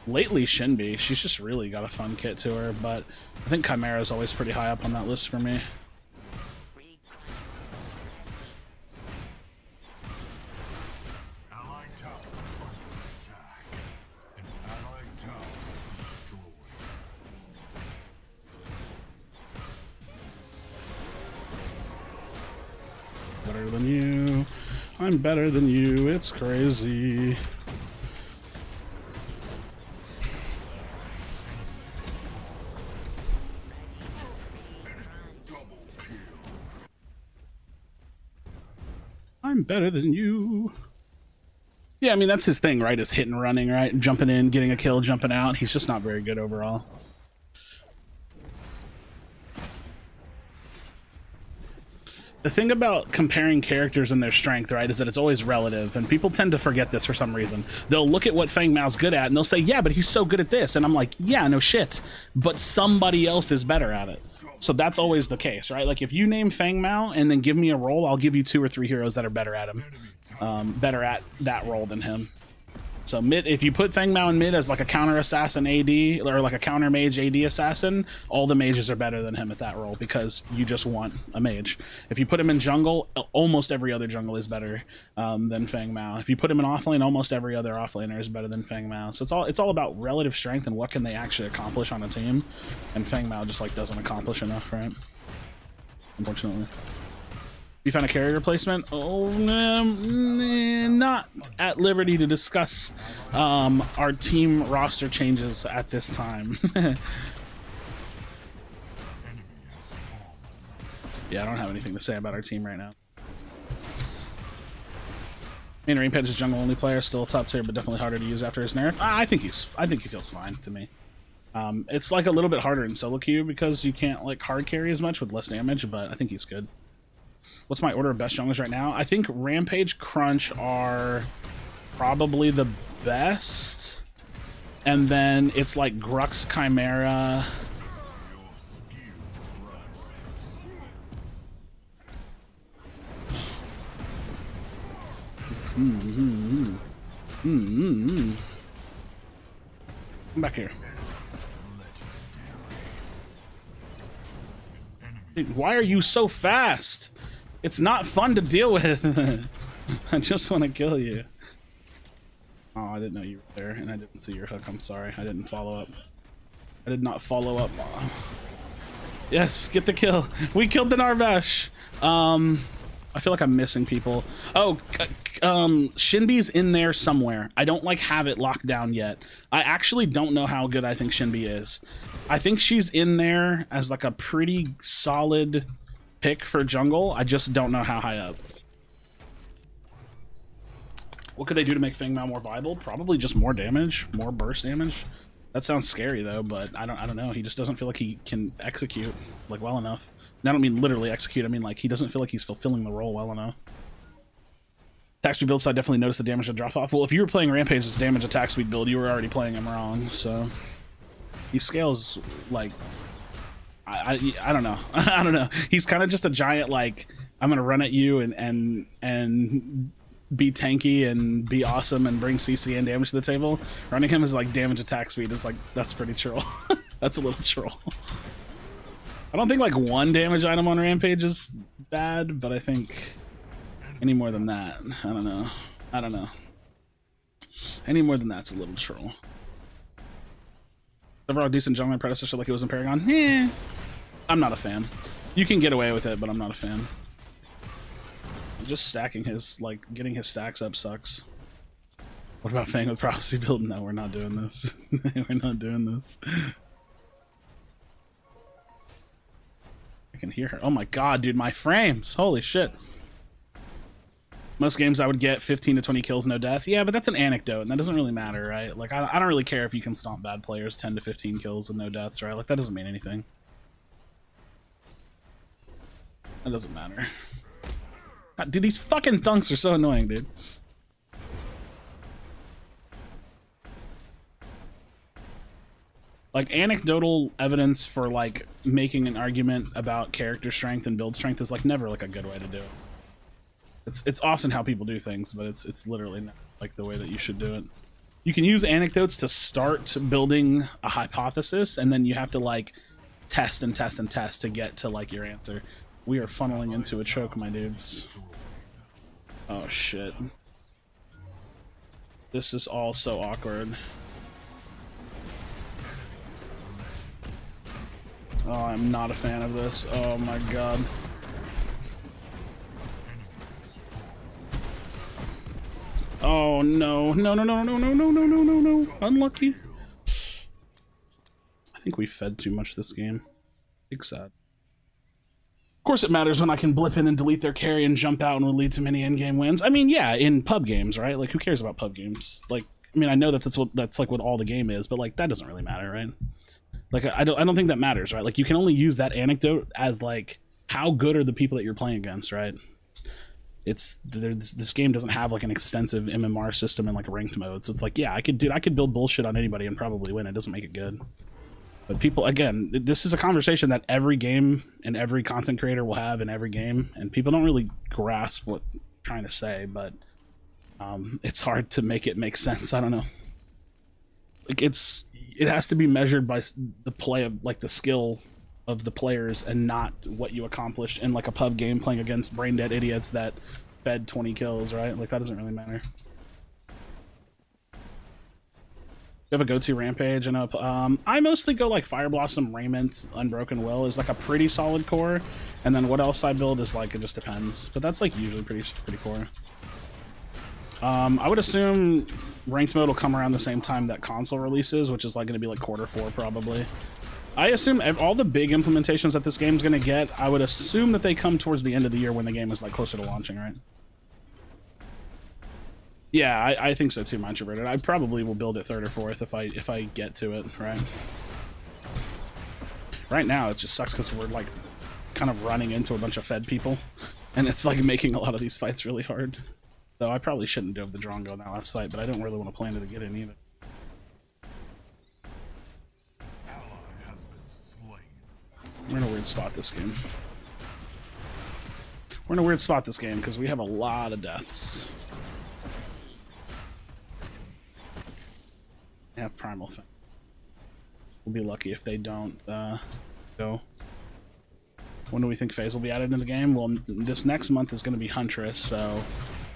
Lately, Shinbi. She's just really got a fun kit to her, but I think Chimera is always pretty high up on that list for me. Better than you. I'm better than you. It's crazy. I'm better than you. Yeah, I mean, that's his thing, right? Is hit and running, right? Jumping in, getting a kill, jumping out. He's just not very good overall. The thing about comparing characters and their strength, right, is that it's always relative, and people tend to forget this for some reason. They'll look at what Feng Mao's good at, and they'll say, yeah, but he's so good at this. And I'm like, yeah, no shit. But somebody else is better at it. So that's always the case, right? Like, if you name Feng Mao and then give me a role, I'll give you 2 or 3 heroes that are better at him. Better at that role than him. So mid, if you put Feng Mao in mid as like a counter assassin AD, or like a counter mage AD assassin, all the mages are better than him at that role because you just want a mage. If you put him in jungle, almost every other jungle is better than Feng Mao. If you put him in offlane, almost every other offlaner is better than Feng Mao. So it's all about relative strength and what can they actually accomplish on a team. And Feng Mao just like doesn't accomplish enough, right? Unfortunately. You found a carrier replacement? Oh, not at liberty to discuss our team roster changes at this time. Yeah, I don't have anything to say about our team right now. I mean, Rampage is jungle only player, still top tier, but definitely harder to use after his nerf. I think he feels fine to me. It's like a little bit harder in solo queue because you can't like hard carry as much with less damage, but I think he's good. What's my order of best junglers right now? I think Rampage, Crunch are probably the best. And then it's like Grux, Chimera. Come back here. Dude, why are you so fast? It's not fun to deal with. I just want to kill you. Oh, I didn't know you were there, and I didn't see your hook. I'm sorry. I didn't follow up. I did not follow up. Yes, get the kill. We killed the Narvesh. I feel like I'm missing people. Oh, Shinbi's in there somewhere. I don't like have it locked down yet. I actually don't know how good I think Shinbi is. I think she's in there as like a pretty solid pick for jungle. I just don't know how high up. What could they do to make Feng Mao more viable? Probably just more damage, more burst damage. That sounds scary though, but I don't know. He just doesn't feel like he can execute like well enough. And I don't mean literally execute. I mean like he doesn't feel like he's fulfilling the role well enough. Attack speed build side definitely noticed the damage to drop off. Well, if you were playing Rampage's damage attack speed build, you were already playing him wrong. So he scales like I don't know. I don't know. He's kind of just a giant like I'm gonna run at you and be tanky and be awesome and bring CC and damage to the table. Running him is like damage attack speed is like, that's pretty troll. That's a little troll. I don't think like one damage item on Rampage is bad, but I think any more than that, I don't know. I don't know. Any more than that's a little troll. Overall decent jungler predecessor like it was in Paragon. Eh, I'm not a fan. You can get away with it, but I'm not a fan. Just stacking his, like, getting his stacks up sucks. What about Fang with Prophecy build? No, we're not doing this. We're not doing this. I can hear her. Oh my god, dude, my frames! Holy shit. Most games I would get 15 to 20 kills, no death. Yeah, but that's an anecdote, and that doesn't really matter, right? Like, I don't really care if you can stomp bad players 10 to 15 kills with no deaths, right? Like, that doesn't mean anything. That doesn't matter. God, dude, these fucking thunks are so annoying, dude. Like, anecdotal evidence for, like, making an argument about character strength and build strength is, like, never, like, a good way to do it. It's often how people do things, but it's literally not, like, the way that you should do it. You can use anecdotes to start building a hypothesis, and then you have to, like, test and test and test to get to, like, your answer. We are funneling into a choke, my dudes. Oh, shit. This is all so awkward. Oh, I'm not a fan of this. Oh my god. Oh no. No, no, no, no, no, no, no, no, no, no. Unlucky. I think we fed too much this game. Big sad. Of course it matters when I can blip in and delete their carry and jump out and will lead to many endgame wins. I mean, yeah, in pub games, right? Like, who cares about pub games? Like, I mean, I know that that's like what all the game is, but like that doesn't really matter, right? Like, I don't think that matters, right? Like, you can only use that anecdote as like how good are the people that you're playing against, right? This game doesn't have like an extensive MMR system and like ranked mode, so it's like, yeah, I could build bullshit on anybody and probably win. It doesn't make it good. But people, again, this is a conversation that every game and every content creator will have in every game, and people don't really grasp what I'm trying to say, but it's hard to make it make sense. I don't know. Like, it has to be measured by the play of, like, the skill of the players and not what you accomplished in, like, a pub game playing against brain-dead idiots that fed 20 kills, right? Like, that doesn't really matter. You have a go-to Rampage? I know. I mostly go like Fire Blossom, Raiment, Unbroken Will is like a pretty solid core, and then what else I build is like, it just depends. But that's like usually pretty core. I would assume ranked mode will come around the same time that console releases, which is like going to be like Q4 probably. I assume all the big implementations that this game's going to get, I would assume that they come towards the end of the year when the game is like closer to launching, right? Yeah, I think so too, my introverted. I probably will build it 3rd or 4th if I get to it, right? Right now, it just sucks because we're like kind of running into a bunch of fed people, and it's like making a lot of these fights really hard. Though I probably shouldn't have the Drongo in that last fight, but I don't really want to plan to get in either. We're in a weird spot this game. We're in a weird spot this game because we have a lot of deaths. Yeah, Primal Fang. We'll be lucky if they don't go. When do we think Phase will be added in the game? Well, this next month is going to be Huntress, so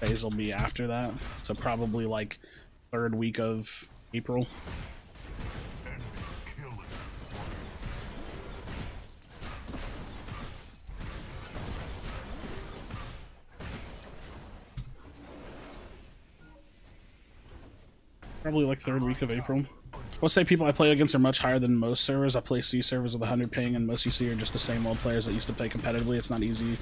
Phase will be after that. So probably like 3rd week of April. Probably like third week of April. Let's say people I play against are much higher than most servers. I play C servers with 100 ping, and most you see are just the same old players that used to play competitively. It's not easy.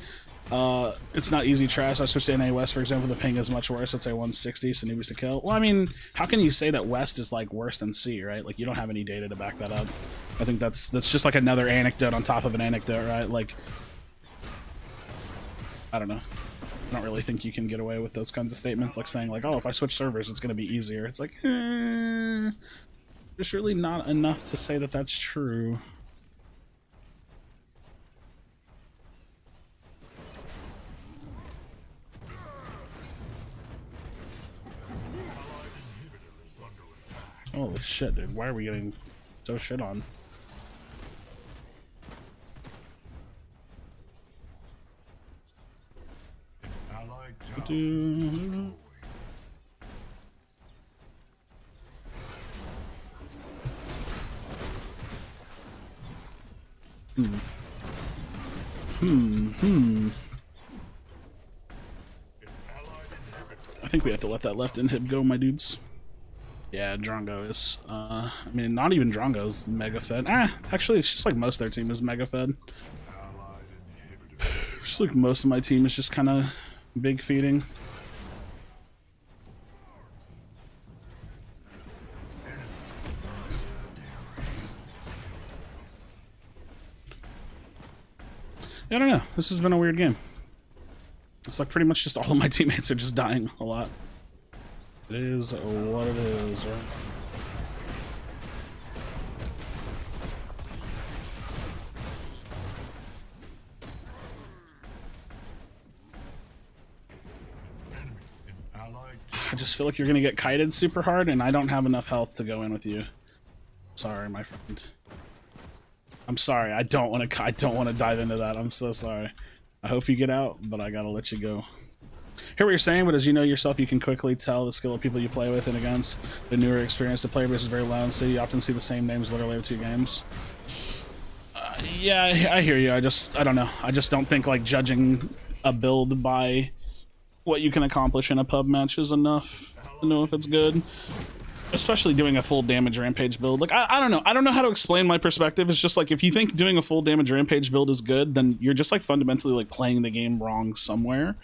It's not easy trash. I switched to NA West, for example. The ping is much worse. Let's say 160, so newbies to kill. Well, I mean, how can you say that West is like worse than C, right? Like, you don't have any data to back that up. I think that's just like another anecdote on top of an anecdote, right? Like, I don't know. I don't really think you can get away with those kinds of statements, like saying like, oh, if I switch servers, it's going to be easier. It's like, there's really not enough to say that that's true. Holy shit, dude. Why are we getting so shit on? I think we have to let that left inhib go, my dudes. Yeah, Drongo is, I mean, not even Drongo's mega fed. Actually, it's just like most of their team is mega fed. Just like most of my team is just kind of big feeding. I don't know. This has been a weird game. It's like pretty much just all of my teammates are just dying a lot. It is what it is, right? I just feel like you're gonna get kited super hard, and I don't have enough health to go in with you. Sorry, my friend. I'm sorry. I don't want to dive into that. I'm so sorry. I hope you get out, but I gotta let you go. Hear what you're saying, but as you know yourself, you can quickly tell the skill of people you play with and against. The newer experience, the player base is very low, and so you often see the same names literally every 2 games. Yeah, I hear you. I don't know. I just don't think like judging a build by what you can accomplish in a pub match is enough to know if it's good. Especially doing a full damage rampage build. Like, I don't know. I don't know how to explain my perspective. It's just like, if you think doing a full damage rampage build is good, then you're just like fundamentally like playing the game wrong somewhere.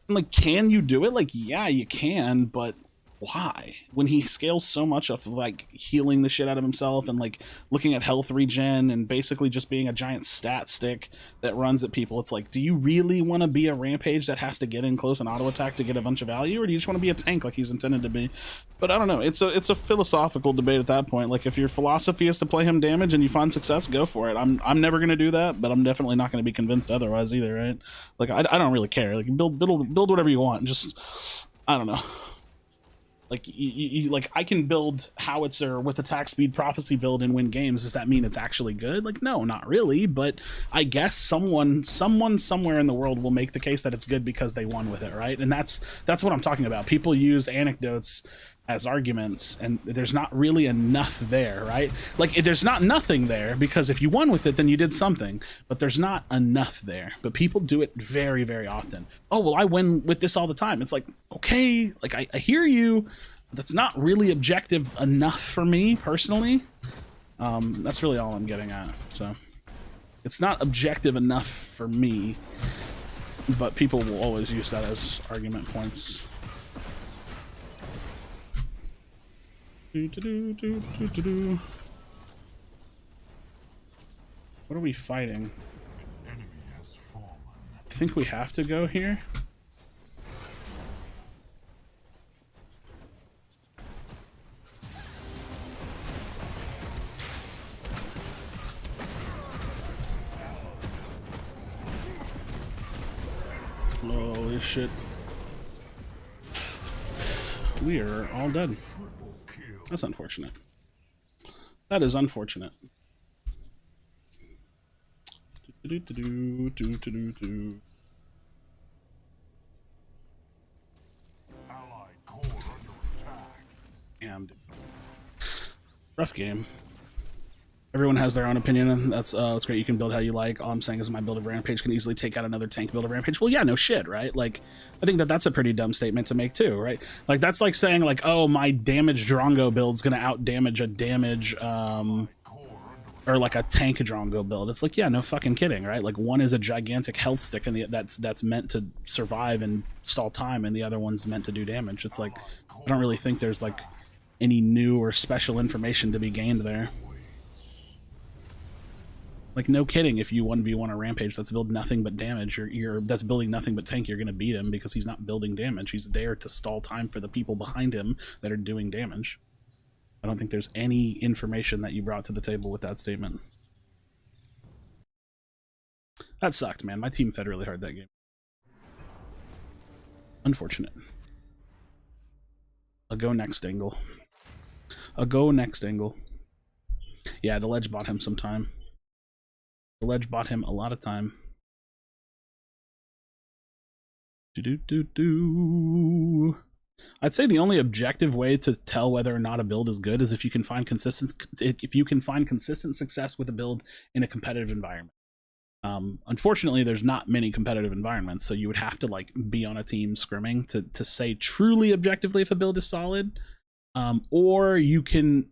And like, can you do it? Like, yeah, you can, but why? When he scales so much of like healing the shit out of himself and like looking at health regen and basically just being a giant stat stick that runs at people, it's like, do you really want to be a rampage that has to get in close and auto attack to get a bunch of value, or do you just want to be a tank like he's intended to be? But I don't know. It's a philosophical debate at that point. Like, if your philosophy is to play him damage and you find success, go for it. I'm never gonna do that, but I'm definitely not gonna be convinced otherwise either, right? Like, I don't really care. Like, build whatever you want. Just, I don't know. Like, like, I can build Howitzer with attack speed prophecy build and win games. Does that mean it's actually good? Like, no, not really. But I guess someone somewhere in the world will make the case that it's good because they won with it, right? And that's what I'm talking about. People use anecdotes as arguments, and there's not really enough there, right? Like, there's not nothing there, because if you won with it, then you did something, but there's not enough there. But people do it very, very often. Oh, well, I win with this all the time. It's like, okay, like, I hear you. That's not really objective enough for me, personally. That's really all I'm getting at. So, it's not objective enough for me, but people will always use that as argument points. What are we fighting? I think we have to go here. Holy shit. We are all dead. That's unfortunate. That is unfortunate. Damn, dude. Rough game. Everyone has their own opinion, and that's great. You can build how you like. All I'm saying is my build of Rampage can easily take out another tank build of Rampage. Well, yeah, no shit, right? Like, I think that that's a pretty dumb statement to make too, right? Like, that's like saying like, oh, my damage Drongo build's gonna out damage a damage or like a tank Drongo build. It's like, yeah, no fucking kidding, right? Like, one is a gigantic health stick, and that's meant to survive and stall time, and the other one's meant to do damage. It's like, I don't really think there's like any new or special information to be gained there. Like, no kidding, if you 1v1 a Rampage that's build nothing but damage, that's building nothing but tank, you're going to beat him because he's not building damage. He's there to stall time for the people behind him that are doing damage. I don't think there's any information that you brought to the table with that statement. That sucked, man. My team fed really hard that game. Unfortunate. A go next angle. A go next angle. Yeah, the ledge bought him some time. The ledge bought him a lot of time. I'd say the only objective way to tell whether or not a build is good is if you can find consistent success with a build in a competitive environment. Unfortunately, there's not many competitive environments, so you would have to like be on a team scrimming to say truly objectively if a build is solid. Or you can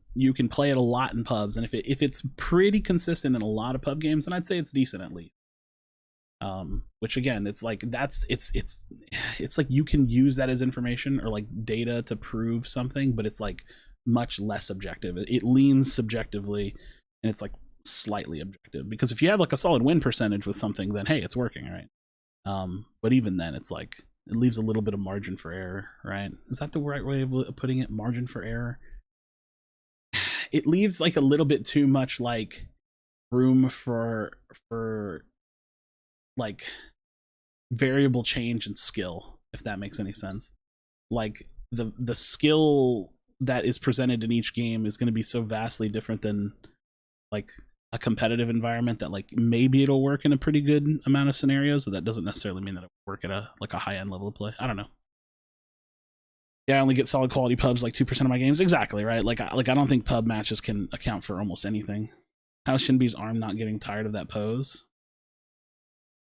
play it a lot in pubs, and if it's pretty consistent in a lot of pub games, then I'd say it's decent at least. Which again, it's like it's like you can use that as information or like data to prove something, but it's like much less objective. It leans subjectively, and it's like slightly objective, because if you have like a solid win percentage with something, then hey, it's working, right? But even then, it's like it leaves a little bit of margin for error, right? Is that the right way of putting it? Margin for error? It leaves like a little bit too much like room for like variable change and skill, if that makes any sense. Like the skill that is presented in each game is going to be so vastly different than like a competitive environment that like maybe it'll work in a pretty good amount of scenarios, but that doesn't necessarily mean that it will work at a high-end level of play. I don't know. Yeah, I only get solid quality pubs like 2% of my games. Exactly, right? Like I don't think pub matches can account for almost anything. How's Shinbi's arm not getting tired of that pose?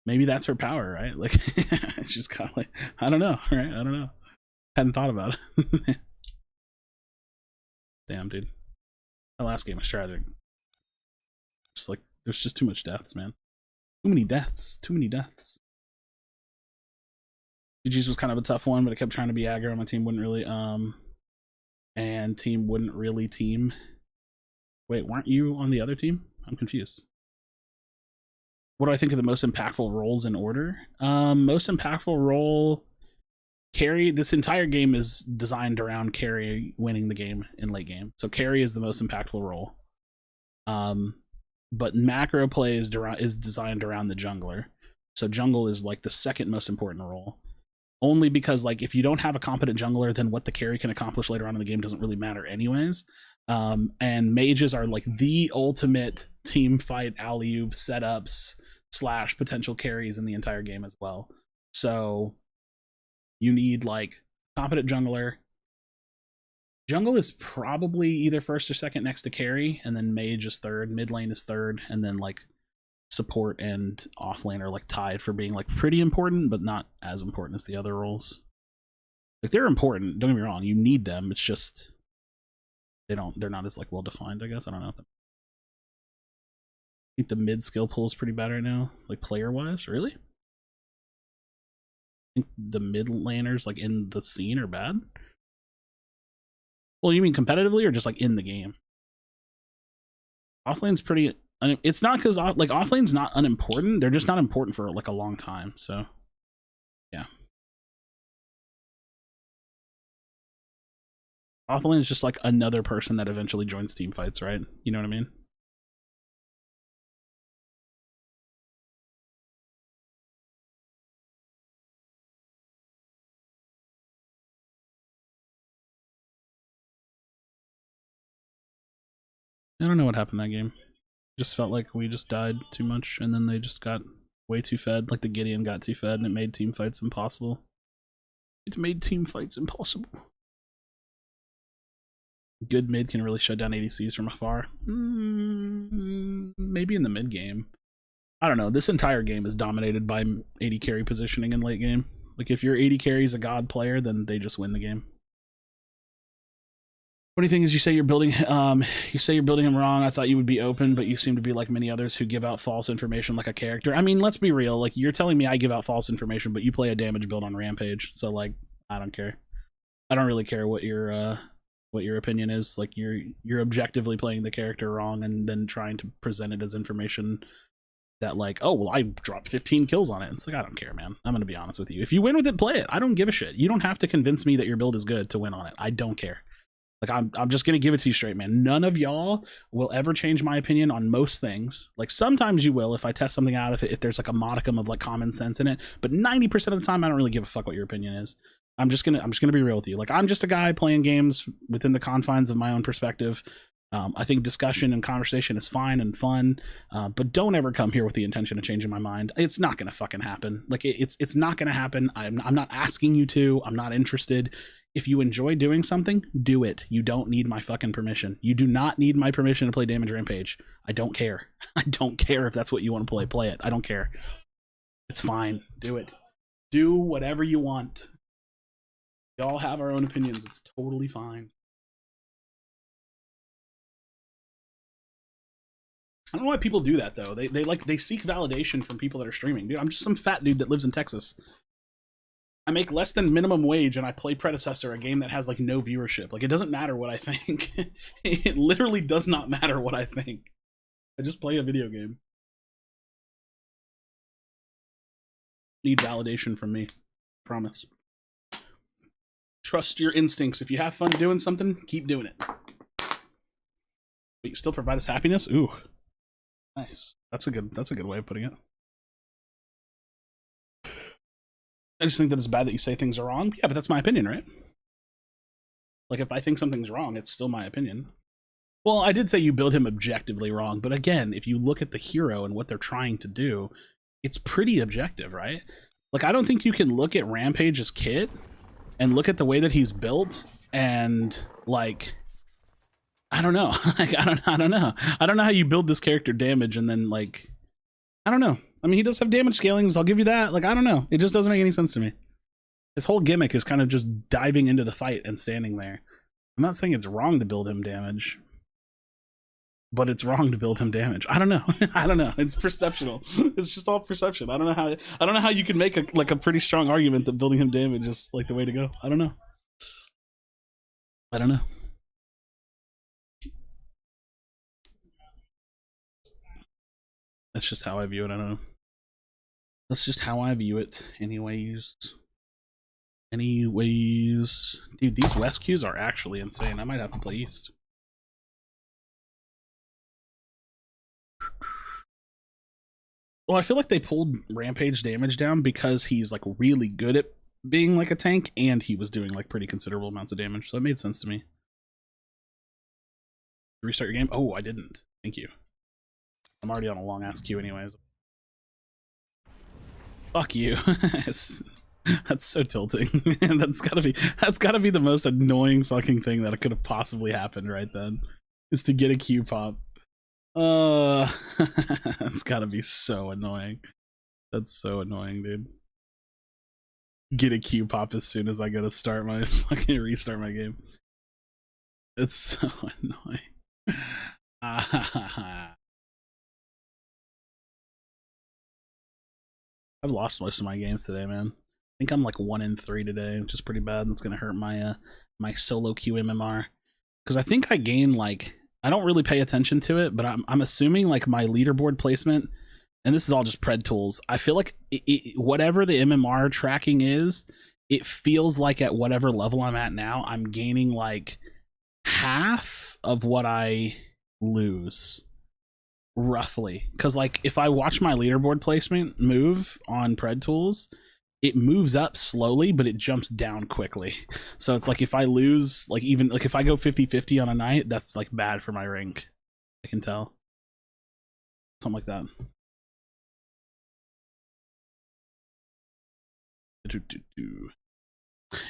Maybe that's her power, right? Like she's kind of like, I don't know, right? I don't know. Hadn't thought about it. Damn, dude. That last game was tragic. Just like there's just too much deaths, man. Too many deaths. Too many deaths. GG's was kind of a tough one, but it kept trying to be aggro. My team wouldn't really and team wouldn't really team. Wait, weren't you on the other team? I'm confused. What do I think of the most impactful roles in order? Most impactful role, carry. This entire game is designed around carry winning the game in late game. So carry is the most impactful role. But macro play is designed around the jungler. So jungle is like the second most important role. Only because like if you don't have a competent jungler, then what the carry can accomplish later on in the game doesn't really matter anyways. And mages are like the ultimate team fight alley-oop setups / potential carries in the entire game as well. So you need like competent jungler. Jungle is probably either first or second next to carry, and then mage is third, mid lane is third, and then like support and off lane are like tied for being like pretty important, but not as important as the other roles. Like they're important, don't get me wrong, you need them, it's just they're not as like well defined, I guess. I don't know. I think the mid skill pool is pretty bad right now, like player wise. Really? I think the mid laners like in the scene are bad. Well, you mean competitively or just like in the game? Offlane's pretty. It's not because like offlane's not unimportant. They're just not important for like a long time. So, yeah. Offlane is just like another person that eventually joins team fights, right? You know what I mean? I don't know what happened that game. Just felt like we just died too much, and then they just got way too fed. Like the Gideon got too fed, and it made team fights impossible. It made team fights impossible. Good mid can really shut down ADCs from afar. Maybe in the mid game. I don't know. This entire game is dominated by AD carry positioning in late game. Like if your AD carry is a god player, then they just win the game. Funny thing is, you say you're building him wrong. I thought you would be open, but you seem to be like many others who give out false information like a character. I mean, let's be real. Like you're telling me I give out false information, but you play a damage build on Rampage. So like, I don't care. I don't really care what your opinion is. Like you're objectively playing the character wrong and then trying to present it as information that like, oh well, I dropped 15 kills on it. It's like, I don't care, man. I'm gonna be honest with you. If you win with it, play it. I don't give a shit. You don't have to convince me that your build is good to win on it. I don't care. Like I'm just gonna give it to you straight, man. None of y'all will ever change my opinion on most things. Like sometimes you will if I test something out, if there's like a modicum of like common sense in it. But 90% of the time, I don't really give a fuck what your opinion is. I'm just gonna be real with you. Like I'm just a guy playing games within the confines of my own perspective. I think discussion and conversation is fine and fun, but don't ever come here with the intention of changing my mind. It's not gonna fucking happen. Like it's not gonna happen. I'm not asking you to. I'm not interested. If you enjoy doing something, do it. You don't need my fucking permission. You do not need my permission to play Damage Rampage. I don't care. I don't care if that's what you want to play. Play it. I don't care. It's fine. Do it. Do whatever you want. We all have our own opinions. It's totally fine. I don't know why people do that though. They seek validation from people that are streaming. Dude, I'm just some fat dude that lives in Texas. I make less than minimum wage and I play Predecessor, a game that has like no viewership. Like it doesn't matter what I think. It literally does not matter what I think. I just play a video game. Need validation from me. Promise. Trust your instincts. If you have fun doing something, keep doing it. But you still provide us happiness? Ooh. Nice. That's a good way of putting it. I just think that it's bad that you say things are wrong. Yeah, but that's my opinion, right? Like, if I think something's wrong, it's still my opinion. Well, I did say you build him objectively wrong, but again, if you look at the hero and what they're trying to do, it's pretty objective, right? Like, I don't think you can look at Rampage's kit and look at the way that he's built and, like, I don't know. Like, I don't know. I don't know how you build this character damage and then, like, I don't know. I mean, he does have damage scalings, I'll give you that. Like, I don't know. It just doesn't make any sense to me. His whole gimmick is kind of just diving into the fight and standing there. I'm not saying it's wrong to build him damage, but it's wrong to build him damage. I don't know. I don't know. It's perceptual. It's just all perception. I don't know how you can make a pretty strong argument that building him damage is like the way to go. I don't know. I don't know. That's just how I view it. I don't know. That's just how I view it. Anyways, dude, these West queues are actually insane. I might have to play East. Well, I feel like they pulled Rampage damage down because he's like really good at being like a tank, and he was doing like pretty considerable amounts of damage, so it made sense to me. Restart your game? Oh, I didn't. Thank you. I'm already on a long ass queue anyways. Fuck you. That's so tilting. That's gotta be the most annoying fucking thing that could have possibly happened right then. Is to get a queue pop. That's gotta be so annoying. That's so annoying, dude. Get a queue pop as soon as I gotta start my fucking restart my game. It's so annoying. I've lost most of my games today, man. I think I'm like 1-3 today, which is pretty bad. That's gonna hurt my my solo queue MMR. Because I think I gain like, I don't really pay attention to it, but I'm assuming like my leaderboard placement, and this is all just pred tools. I feel like whatever the MMR tracking is, it feels like at whatever level I'm at now, I'm gaining like half of what I lose. Roughly, because like if I watch my leaderboard placement move on pred tools, it moves up slowly but it jumps down quickly. So it's like if I lose, like even like if I go 50-50 on a night, that's like bad for my rank. I can tell. Something like that.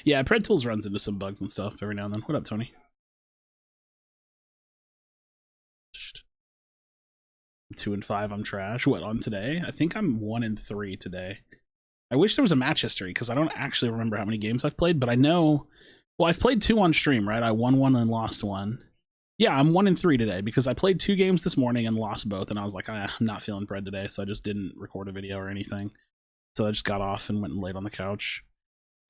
Yeah, pred tools runs into some bugs and stuff every now and then. What up, Tony? 2-5. I'm trash. What, on today? I think I'm 1-3 today. I wish there was a match history because I don't actually remember how many games I've played, but I know. Well, I've played 2 on stream, right? I won 1 and lost 1. Yeah, I'm 1-3 today because I played 2 games this morning and lost both, and I was like, I'm not feeling Pred today, so I just didn't record a video or anything. So I just got off and went and laid on the couch.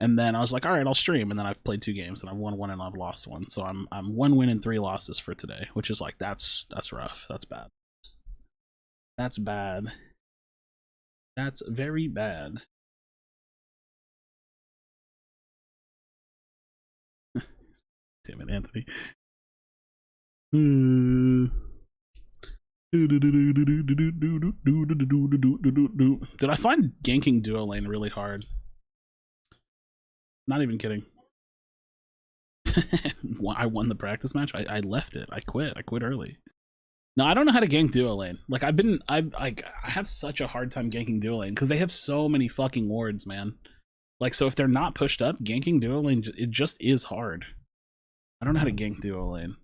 And then I was like, all right, I'll stream. And then I've played 2 games, and I've won 1 and I've lost 1. So I'm 1 win and 3 losses for today, which is like that's rough. That's bad. That's bad. That's very bad. Damn it, Anthony. Did I find ganking duo lane really hard? Not even kidding. I won the practice match. I left it. I quit early. No, I don't know how to gank duo lane. Like I have such a hard time ganking duo lane because they have so many fucking wards, man. Like, so if they're not pushed up, ganking duo lane, it just is hard. I don't know how to gank duo lane.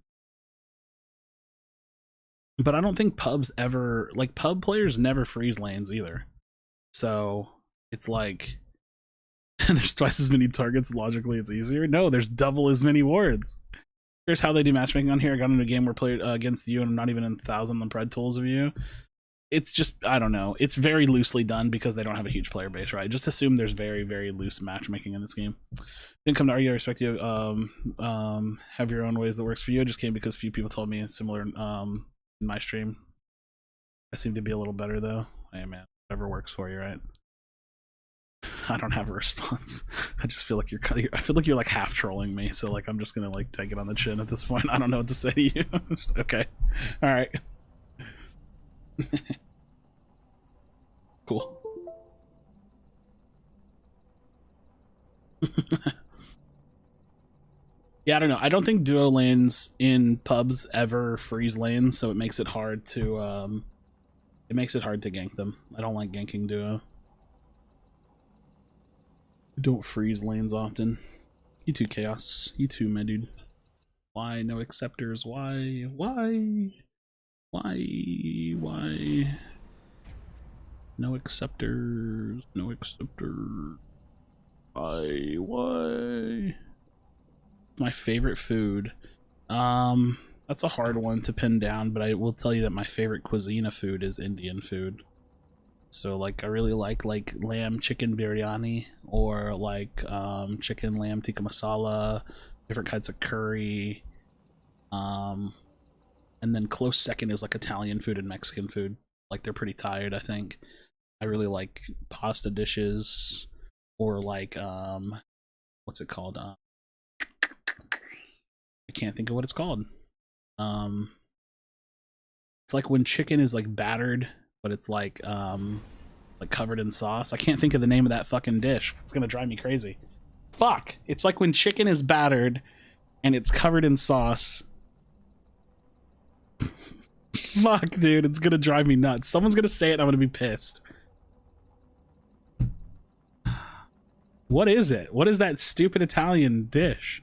But I don't think pubs ever, like, pub players never freeze lanes either. So it's like there's twice as many targets. Logically, it's easier. No, there's double as many wards. Here's how they do matchmaking on here. I got into a game where I played against you, and I'm not even in 1,000 the Pred tools of you. It's just, I don't know. It's very loosely done because they don't have a huge player base, right? Just assume there's very, very loose matchmaking in this game. Didn't come to argue. I respect you. Have your own ways that works for you. I just came because few people told me similar in my stream. I seem to be a little better though. Hey man, whatever works for you, right? I don't have a response. I just feel like I feel like you're like half trolling me, so like I'm just gonna like take it on the chin at this point. I don't know what to say to you. Just, okay, all right. Cool. Yeah, I don't know. I don't think duo lanes in pubs ever freeze lanes, so it makes it hard to gank them. I don't like ganking duo. Don't freeze lanes often. You too, Chaos. You too, my dude. Why no acceptors? Why? No acceptors. No acceptors. Why? My favorite food. That's a hard one to pin down, but I will tell you that my favorite cuisine of food is Indian food. So like I really like lamb chicken biryani, or like chicken lamb tikka masala, different kinds of curry. And then close second is like Italian food and Mexican food. Like they're pretty tired, I think. I really like pasta dishes, or like what's it called? I can't think of what it's called. It's like when chicken is like battered, but it's like covered in sauce. I can't think of the name of that fucking dish. It's gonna drive me crazy. Fuck! It's like when chicken is battered and it's covered in sauce. Fuck, dude, it's gonna drive me nuts. Someone's gonna say it and I'm gonna be pissed. What is it? What is that stupid Italian dish?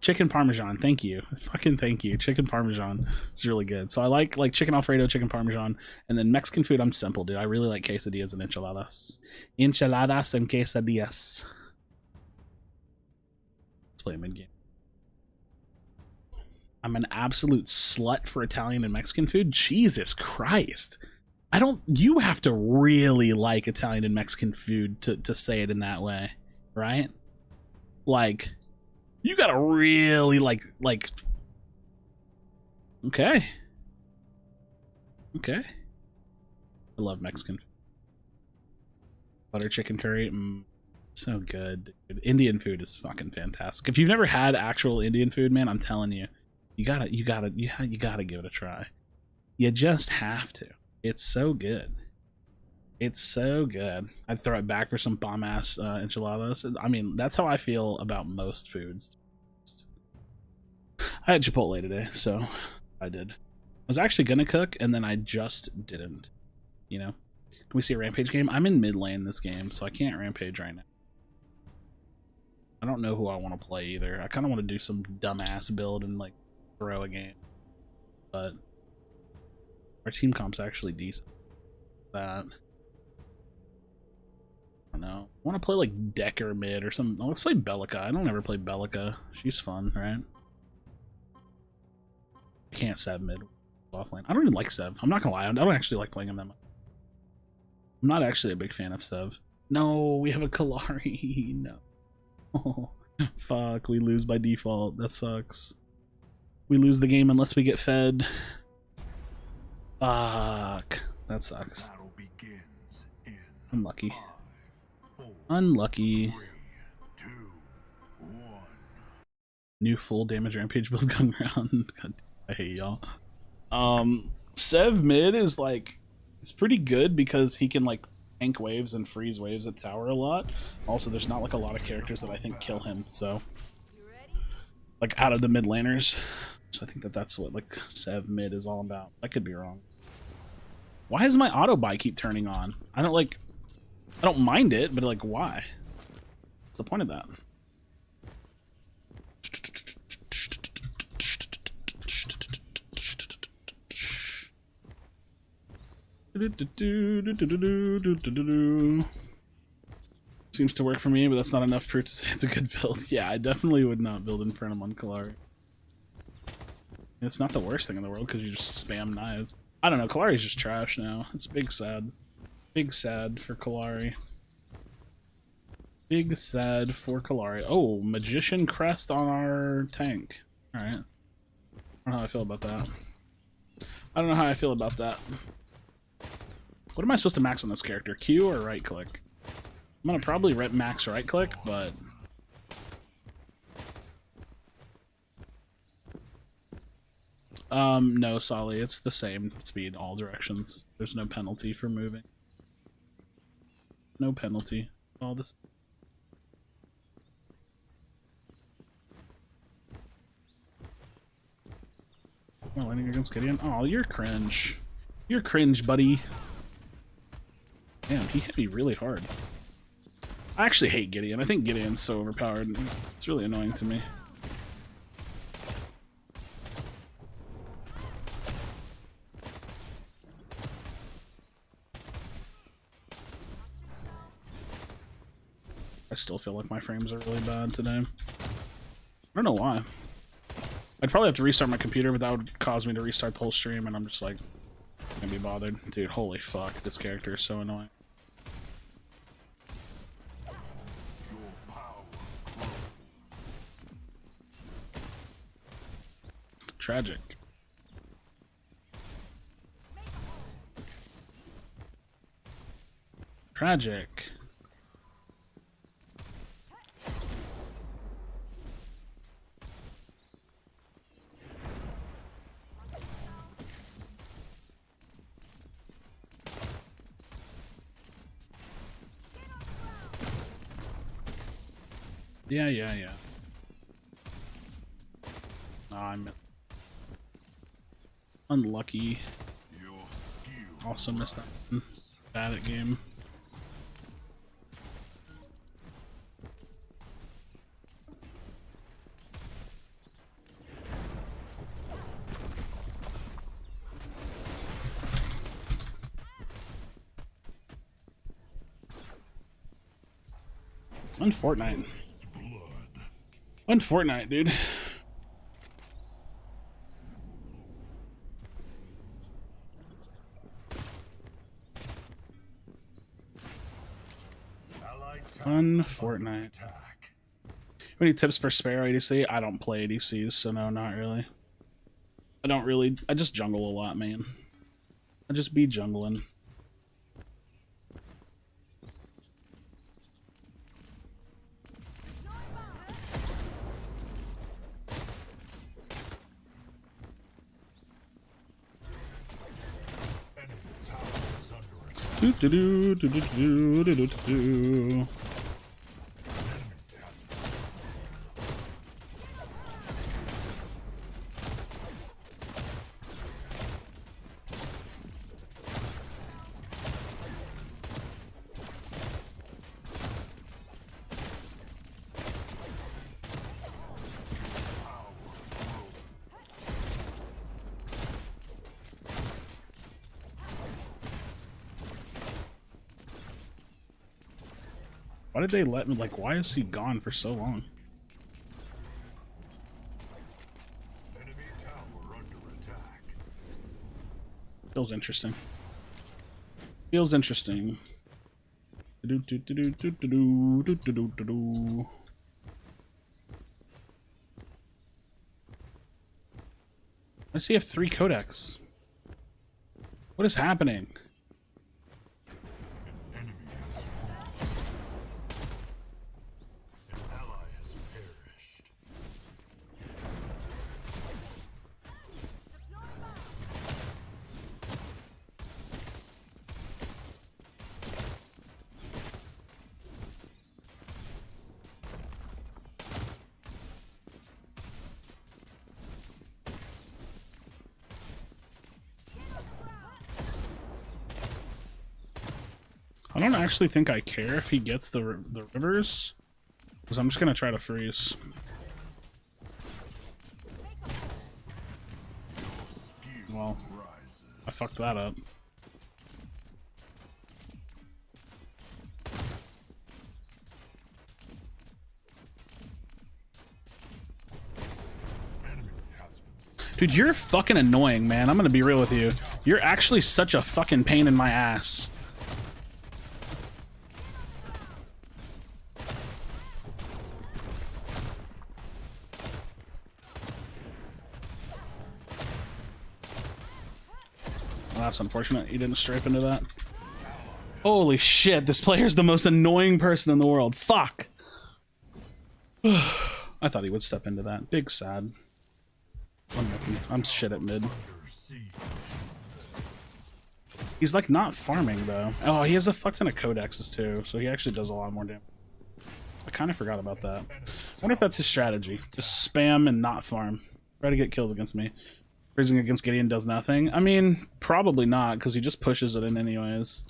Chicken parmesan, thank you. Fucking thank you. Chicken parmesan is really good. So I like chicken alfredo, chicken parmesan, and then Mexican food, I'm simple, dude. I really like quesadillas and enchiladas. Enchiladas and quesadillas. Let's play a mid game. I'm an absolute slut for Italian and Mexican food. Jesus Christ. You have to really like Italian and Mexican food to say it in that way, right? Like, you gotta really like okay. I love Mexican butter chicken curry. So good, dude. Indian food is fucking fantastic. If you've never had actual Indian food, man, I'm telling you, you gotta give it a try. You just have to. It's so good. It's so good. I'd throw it back for some bomb ass enchiladas. I mean, that's how I feel about most foods. I had Chipotle today, so I did. I was actually gonna cook, and then I just didn't. You know? Can we see a rampage game? I'm in mid lane this game, so I can't rampage right now. I don't know who I want to play either. I kind of want to do some dumbass build and like throw a game, but Our team comp's actually decent. That. I don't know. I want to play like Decker mid or something. Oh, let's play Bellica. I don't ever play Bellica. She's fun, right? I can't Sev mid. Offlane. I don't even like Sev. I'm not gonna lie. I don't actually like playing him that much. I'm not actually a big fan of Sev. No, we have a Kalari. No. Oh, fuck. We lose by default. That sucks. We lose the game unless we get fed. Fuck. That sucks. Unlucky. Unlucky. 3, 2, 1. New full damage rampage build going around. God, I hate y'all. Sev mid is like, it's pretty good because he can like tank waves and freeze waves at tower a lot. Also, there's not like a lot of characters that I think kill him, so like out of the mid laners. So I think that that's what like Sev mid is all about. I could be wrong. Why does my auto buy keep turning on? I don't mind it, but like why? What's the point of that? Seems to work for me, but that's not enough proof to say it's a good build. Yeah, I definitely would not build Infernum on Kalari. It's not the worst thing in the world because you just spam knives. I don't know, Kalari's just trash now. It's big sad. Big sad for Kalari. Big sad for Kalari. Oh, Magician Crest on our tank. Alright. I don't know how I feel about that. I don't know how I feel about that. What am I supposed to max on this character? Q or right click? I'm gonna probably max right click, but no, Solly, it's the same speed all directions. There's no penalty for moving. No penalty. All this. Oh, landing against Gideon. Oh, you're cringe. You're cringe, buddy. Damn, he hit me really hard. I actually hate Gideon. I think Gideon's so overpowered. It's really annoying to me. I still feel like my frames are really bad today. I don't know why. I'd probably have to restart my computer, but that would cause me to restart the whole stream, and I'm just like, can't be bothered. Dude, holy fuck, this character is so annoying. Tragic. Tragic. Yeah. Oh, I'm unlucky. Also missed that one. Bad at game. On Fortnite. On Fortnite, dude. On Fortnite. Any tips for spare ADC? I don't play ADCs, so no, not really. I just jungle a lot, man. I just be jungling. Do do do do do do do do. Why did they let me, like, why is he gone for so long? Enemy tower under attack. Feels interesting. Feels interesting. I see I have 3 codex. What is happening? An enemy has fallen. An ally has perished. I don't actually think I care if he gets the rivers, because I'm just gonna try to freeze. Well, I fucked that up. Dude, you're fucking annoying, man. I'm gonna be real with you. You're actually such a fucking pain in my ass. Well, that's unfortunate. You didn't strafe into that. Holy shit, this player's the most annoying person in the world. Fuck. I thought he would step into that. Big sad. I'm shit at mid. He's like not farming though. Oh, he has a fuck ton of codexes too, so he actually does a lot more damage. I kind of forgot about that. I wonder if that's his strategy. Just spam and not farm. Try to get kills against me. Freezing against Gideon does nothing. I mean, probably not, because he just pushes it in anyways.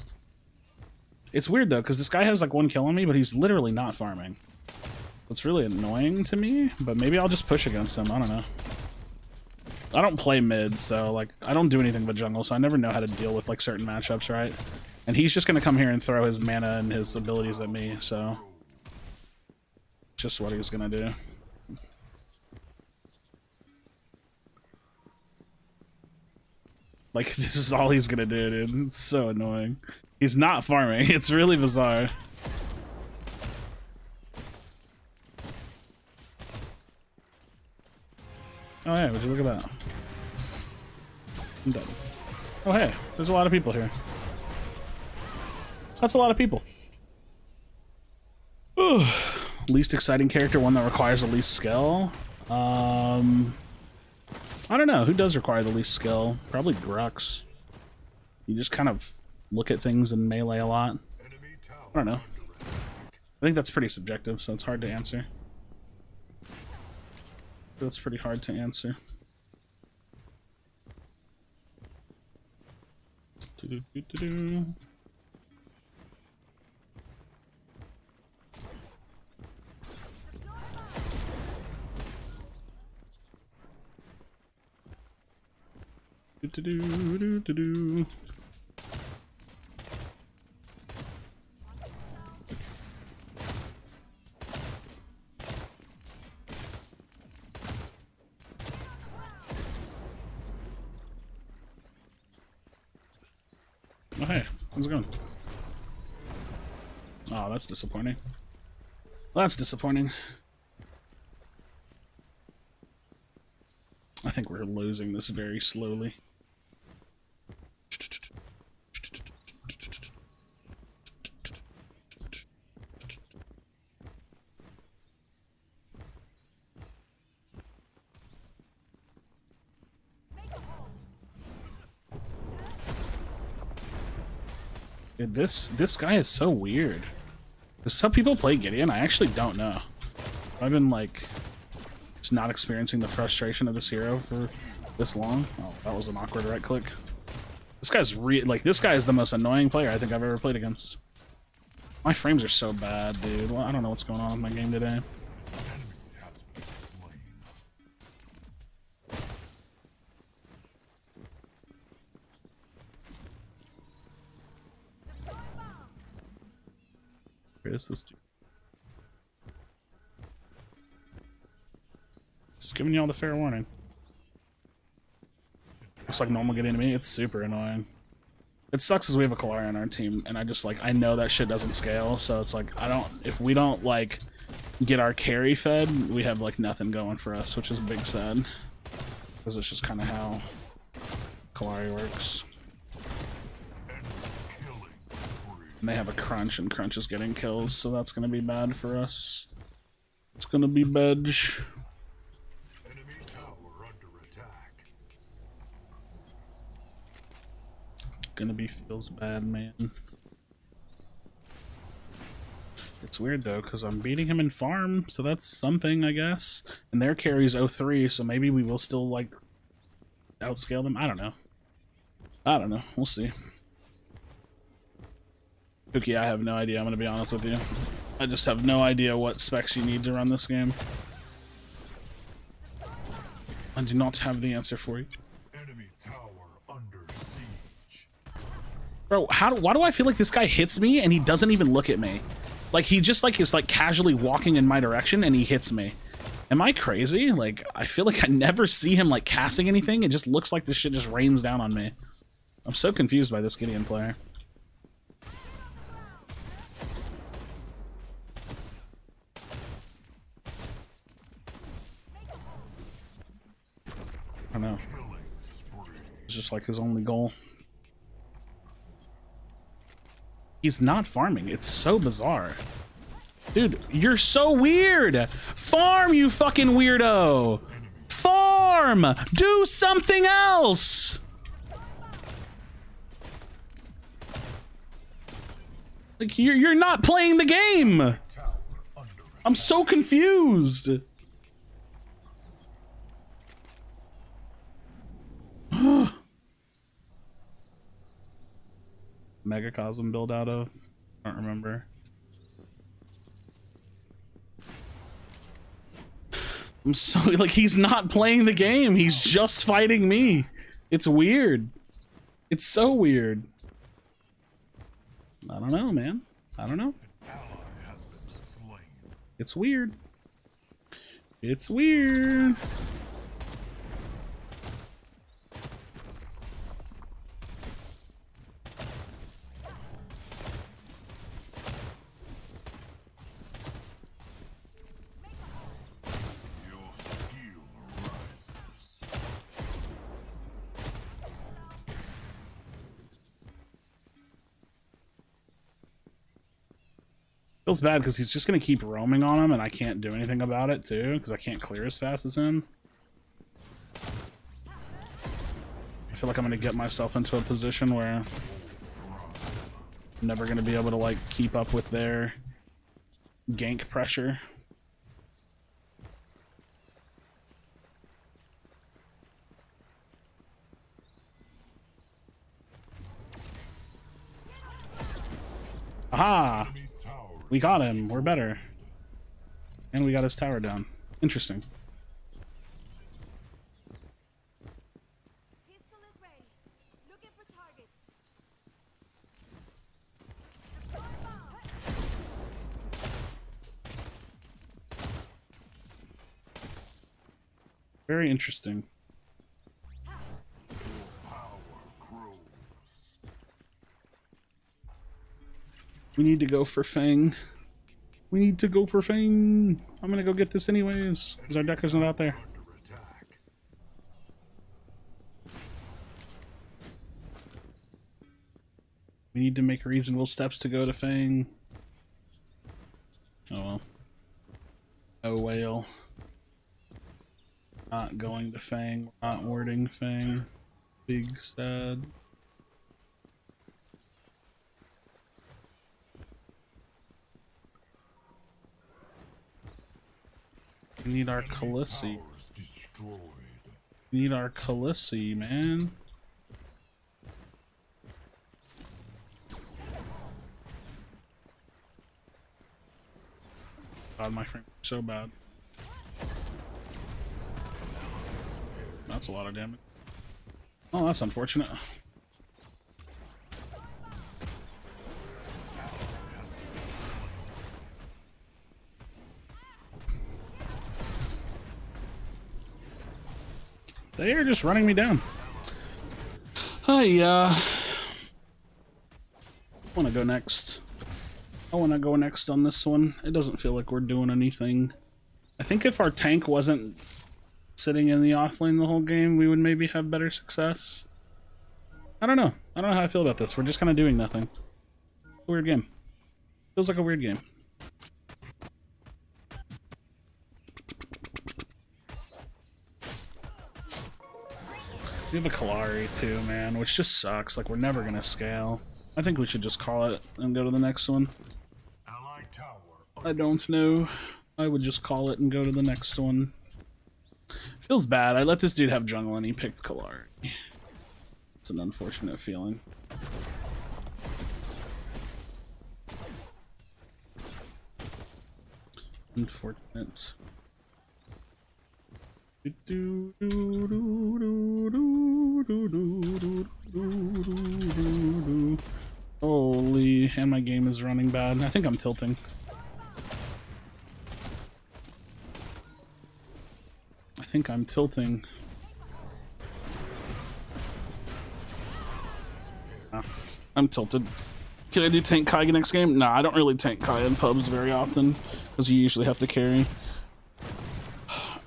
It's weird though, because this guy has like 1 kill on me, but he's literally not farming. It's really annoying to me, but maybe I'll just push against him. I don't know. I don't play mid, so like I don't do anything but jungle, so I never know how to deal with like certain matchups, right? And he's just gonna come here and throw his mana and his abilities at me, so just what he's gonna do. Like this is all he's gonna do, dude. It's so annoying. He's not farming. It's really bizarre. Oh yeah, would you look at that? I'm done. Oh hey, there's a lot of people here. That's a lot of people. Ooh. Least exciting character, one that requires the least skill. I don't know. Who does require the least skill? Probably Grux. You just kind of look at things in melee a lot. I don't know. I think that's pretty subjective, so it's hard to answer. That's pretty hard to answer. Do-do-do-do-do. Do-do-do-do-do-do. Oh hey, how's it going? Oh, that's disappointing. Well, that's disappointing. I think we're losing this very slowly. Dude, this guy is so weird. Does some people play Gideon? I actually don't know. I've been like just not experiencing the frustration of this hero for this long. Oh, that was an awkward right click. This guy's this guy is the most annoying player I think I've ever played against. My frames are so bad, dude. Well, I don't know what's going on with my game today. Where is this dude? Just giving you all the fair warning. Looks like normal getting to me. It's super annoying. It sucks as we have a Kalari on our team, and I just like I know that shit doesn't scale, so it's like if we don't like get our carry fed, we have like nothing going for us, which is a big sad. Because it's just kind of how Kalari works. And they have a crunch, and crunch is getting kills, so that's gonna be bad for us. It's gonna be bedge. Enemy tower under attack. Gonna be feels bad, man. It's weird though, because I'm beating him in farm, so that's something, I guess. And their carry's 03, so maybe we will still like outscale them. I don't know. I don't know. We'll see. Cookie, I have no idea. I'm gonna be honest with you. I just have no idea what specs you need to run this game. I do not have the answer for you. Enemy tower under siege. Bro, why do I feel like this guy hits me and he doesn't even look at me? Like he just like is like casually walking in my direction and he hits me. Am I crazy? Like I feel like I never see him like casting anything. It just looks like this shit just rains down on me. I'm so confused by this Gideon player. I don't know. It's just like his only goal. He's not farming. It's so bizarre. Dude, you're so weird. Farm, you fucking weirdo. Farm. Do something else. Like you're not playing the game. I'm so confused. Megacosm build out of? I don't remember. I'm so like he's not playing the game. He's just fighting me. It's weird. It's so weird. I don't know, man. I don't know. It's weird. It's weird. Feels bad because he's just gonna keep roaming on him and I can't do anything about it too because I can't clear as fast as him. I feel like I'm gonna get myself into a position where I'm never gonna be able to like keep up with their gank pressure. Aha! We got him. We're better. And we got his tower down. Interesting. Pistol is ready. Looking for targets. Very interesting. We need to go for Fang. We need to go for Fang. I'm gonna go get this anyways, because our deck isn't out there. We need to make reasonable steps to go to Fang. Oh well. Oh whale. Not going to Fang. Not warding Fang. Big sad. We need our Krashy. We need our Krashy, man. God, my frame is so bad. That's a lot of damage. Oh, that's unfortunate. They are just running me down. I want to go next. I want to go next on this one. It doesn't feel like we're doing anything. I think if our tank wasn't sitting in the off lane the whole game, we would maybe have better success. I don't know. I don't know how I feel about this. We're just kind of doing nothing. Weird game. Feels like a weird game. We have a Kalari too, man, which just sucks. Like, we're never gonna scale. I think we should just call it and go to the next one. I don't know. I would just call it and go to the next one. Feels bad. I let this dude have jungle and he picked Kalari. It's an unfortunate feeling. Unfortunate. Holy, and my game is running bad. I think I'm tilting. I think I'm tilting. I'm tilted. Can I do tank Kai next game? Nah, I don't really tank Kai in pubs very often because you usually have to carry.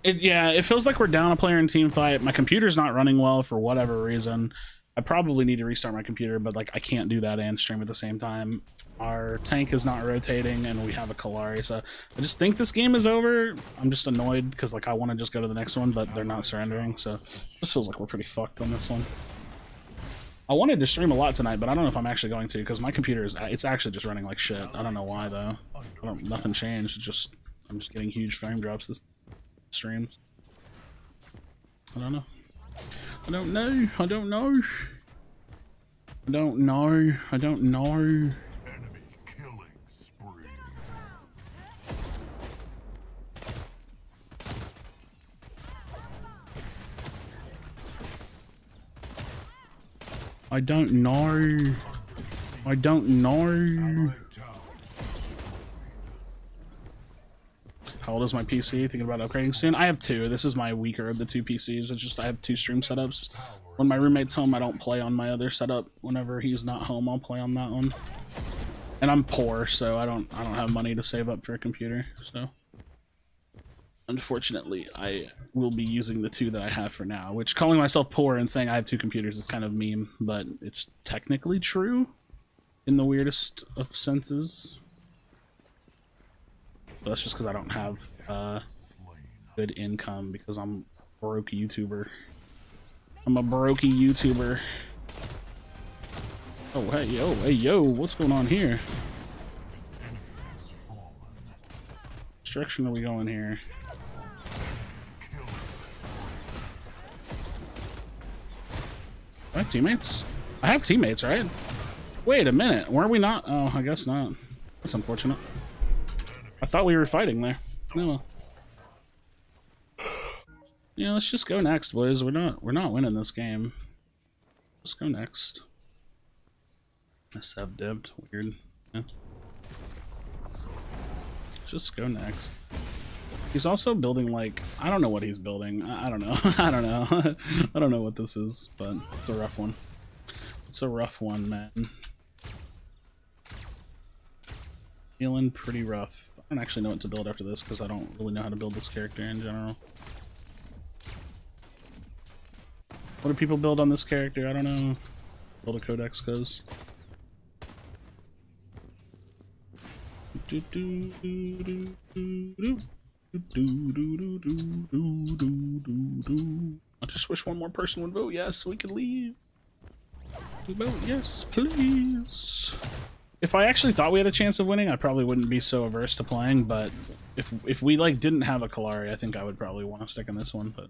Yeah, it feels like we're down a player in team fight. My computer's not running well for whatever reason. I probably need to restart my computer, but like I can't do that and stream at the same time. Our tank is not rotating and we have a Kalari, so I just think this game is over. I'm just annoyed because like I want to just go to the next one, but they're not surrendering, so this feels like we're pretty fucked on this one. I wanted to stream a lot tonight, but I don't know if I'm actually going to because my computer is it's actually just running like shit. I don't know why though. Nothing changed. It's just I'm just getting huge frame drops this streams. I don't know. I don't know. I don't know. I don't know. I don't know. Enemy killing spree. I don't know. I don't know. How old is my PC? Thinking about upgrading soon. I have two. This is my weaker of the two PCs. It's just I have two stream setups. When my roommate's home, I don't play on my other setup. Whenever he's not home, I'll play on that one. And I'm poor, so I don't have money to save up for a computer. So unfortunately, I will be using the two that I have for now. Which calling myself poor and saying I have two computers is kind of meme, but it's technically true in the weirdest of senses. But that's just because I don't have good income because I'm a broke YouTuber. I'm a brokey YouTuber. Oh, hey, yo, what's going on here? Which direction are we going here? I have teammates? I have teammates, right? Wait a minute, were we not? Oh, I guess not. That's unfortunate. I thought we were fighting there. No. Yeah, let's just go next, boys. We're not winning this game. Let's go next. Sub dipped. Weird. Yeah. Just go next. He's also building like I don't know what he's building. I don't know. I don't know. I don't know what this is, but it's a rough one. It's a rough one, man. Feeling pretty rough. I don't actually know what to build after this because I don't really know how to build this character in general. What do people build on this character? I don't know. Build a codex goes. I just wish one more person would vote yes so we could leave. Vote yes, please. If I actually thought we had a chance of winning, I probably wouldn't be so averse to playing, but if we like didn't have a Kalari, I think I would probably want to stick in this one, but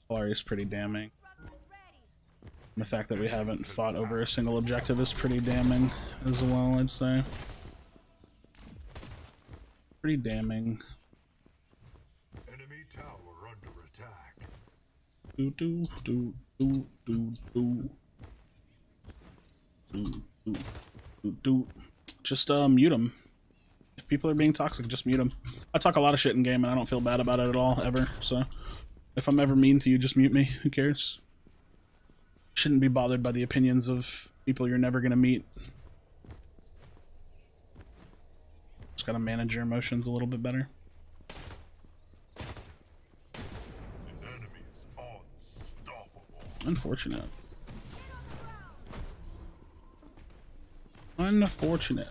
Kalari is pretty damning. And the fact that we haven't fought over a single objective is pretty damning as well, I'd say. Pretty damning. Enemy tower under attack. Do do do do do do do do do do. Just mute them. If people are being toxic, just mute them. I talk a lot of shit in game and I don't feel bad about it at all ever. So If I'm ever mean to you, just mute me. Who cares? Shouldn't be bothered by the opinions of people you're never gonna meet. Just gotta manage your emotions a little bit better. The enemy is unstoppable. Unfortunate. Unfortunate.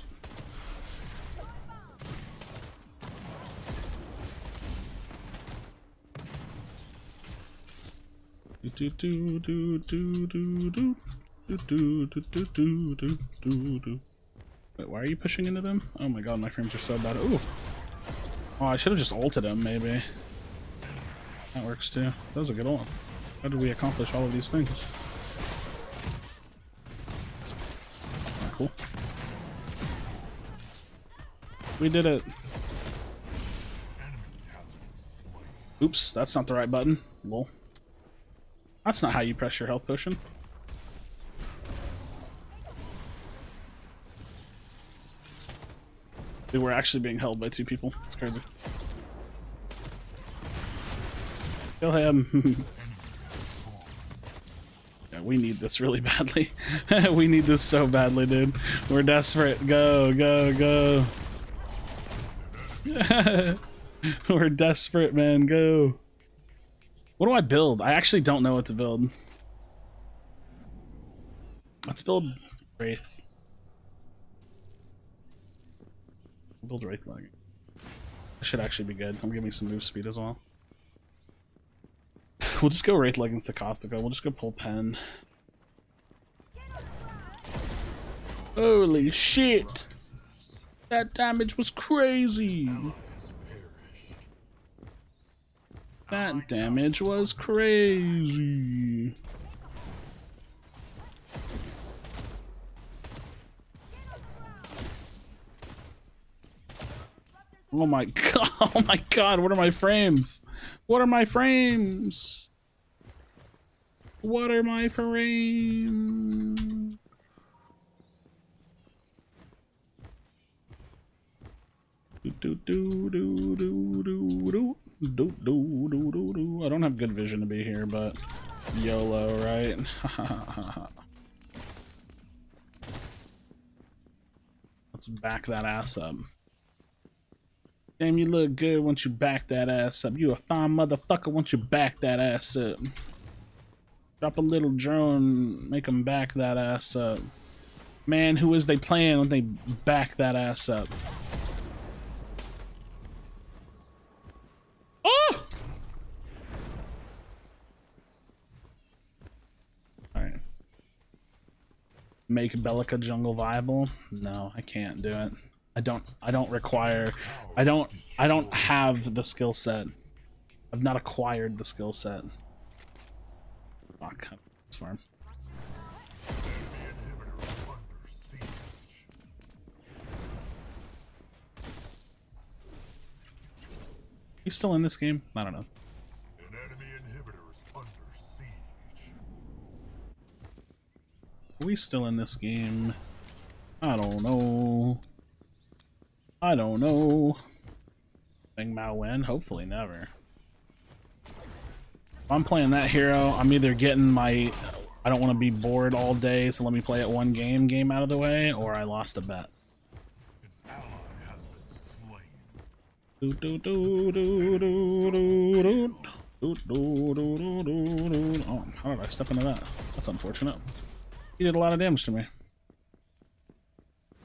Wait, why are you pushing into them? Oh my god, my frames are so bad. Ooh. Oh, I should have just ulted him, maybe. That works too. That was a good one. How did we accomplish all of these things? Oh, cool. We did it. Oops, that's not the right button. Lol. That's not how you press your health potion. Dude, we're actually being held by two people. It's crazy. Kill him. Yeah, we need this really badly. We need this so badly, dude. We're desperate. Go, go, go. We're desperate, man. Go. What do I build? I actually don't know what to build. Let's build Wraith. Build Wraith Leg. That should actually be good. I'm giving me some move speed as well. We'll just go Wraith Leggings to Caustica. We'll just go pull Pen. Holy shit! That damage was crazy! That damage was crazy. Oh my god, oh my god, what are my frames? What are my frames? What are my frames? Do do do do do do. I don't have good vision to be here, but YOLO, right? Let's back that ass up. Damn, you look good once you back that ass up. You a fine motherfucker once you back that ass up. Drop a little drone, make them back that ass up. Man, who is they playing when they back that ass up? Oh! Alright. Make Bellica jungle viable? No, I can't do it. I don't have the skill set. I've not acquired the skill set. Fuck. It's farm. You still in this game? I don't know. An enemy inhibitor is under siege. Are we still in this game? I don't know. I don't know. Think Mao win? Hopefully never. If I'm playing that hero, I'm either getting my I don't want to be bored all day, so let me play it one game out of the way, or I lost a bet. An ally has been slain. Do do do do do do do. Oh, how did I step into that? That's unfortunate. He did a lot of damage to me.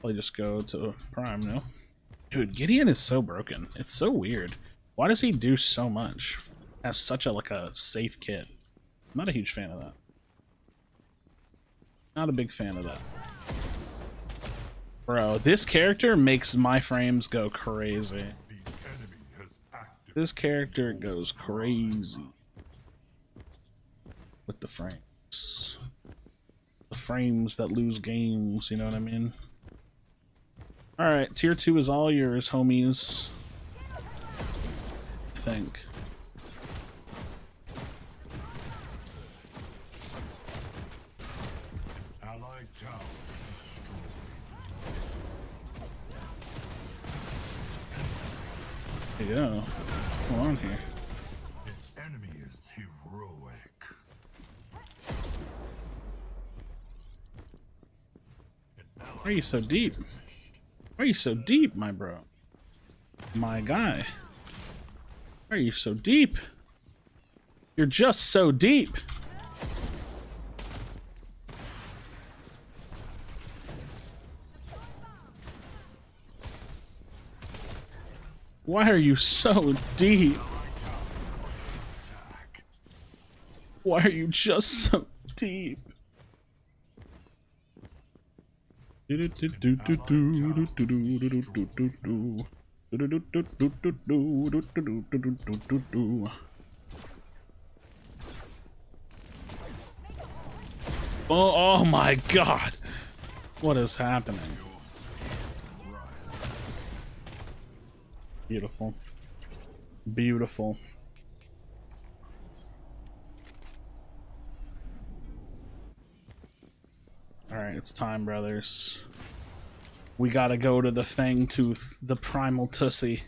Probably just go to Prime now. Dude, Gideon is so broken. It's so weird. Why does he do so much? Has such a like a safe kit. I'm not a huge fan of that. Not a big fan of that. Bro, this character makes my frames go crazy. The enemy has activated. This character goes crazy with the frames. The frames that lose games, you know what I mean? Alright, tier 2 is all yours, homies. I think. Allied tower destroyed. There you go. What's going on here? An enemy is Why are you so deep? Why are you so deep, my bro? My guy. Why are you so deep? You're just so deep. Why are you so deep? Why are you just so deep? Oh my god! What is happening? Beautiful. Beautiful. Alright, it's time, brothers. We gotta go to the Fang Tooth, the primal Tussie.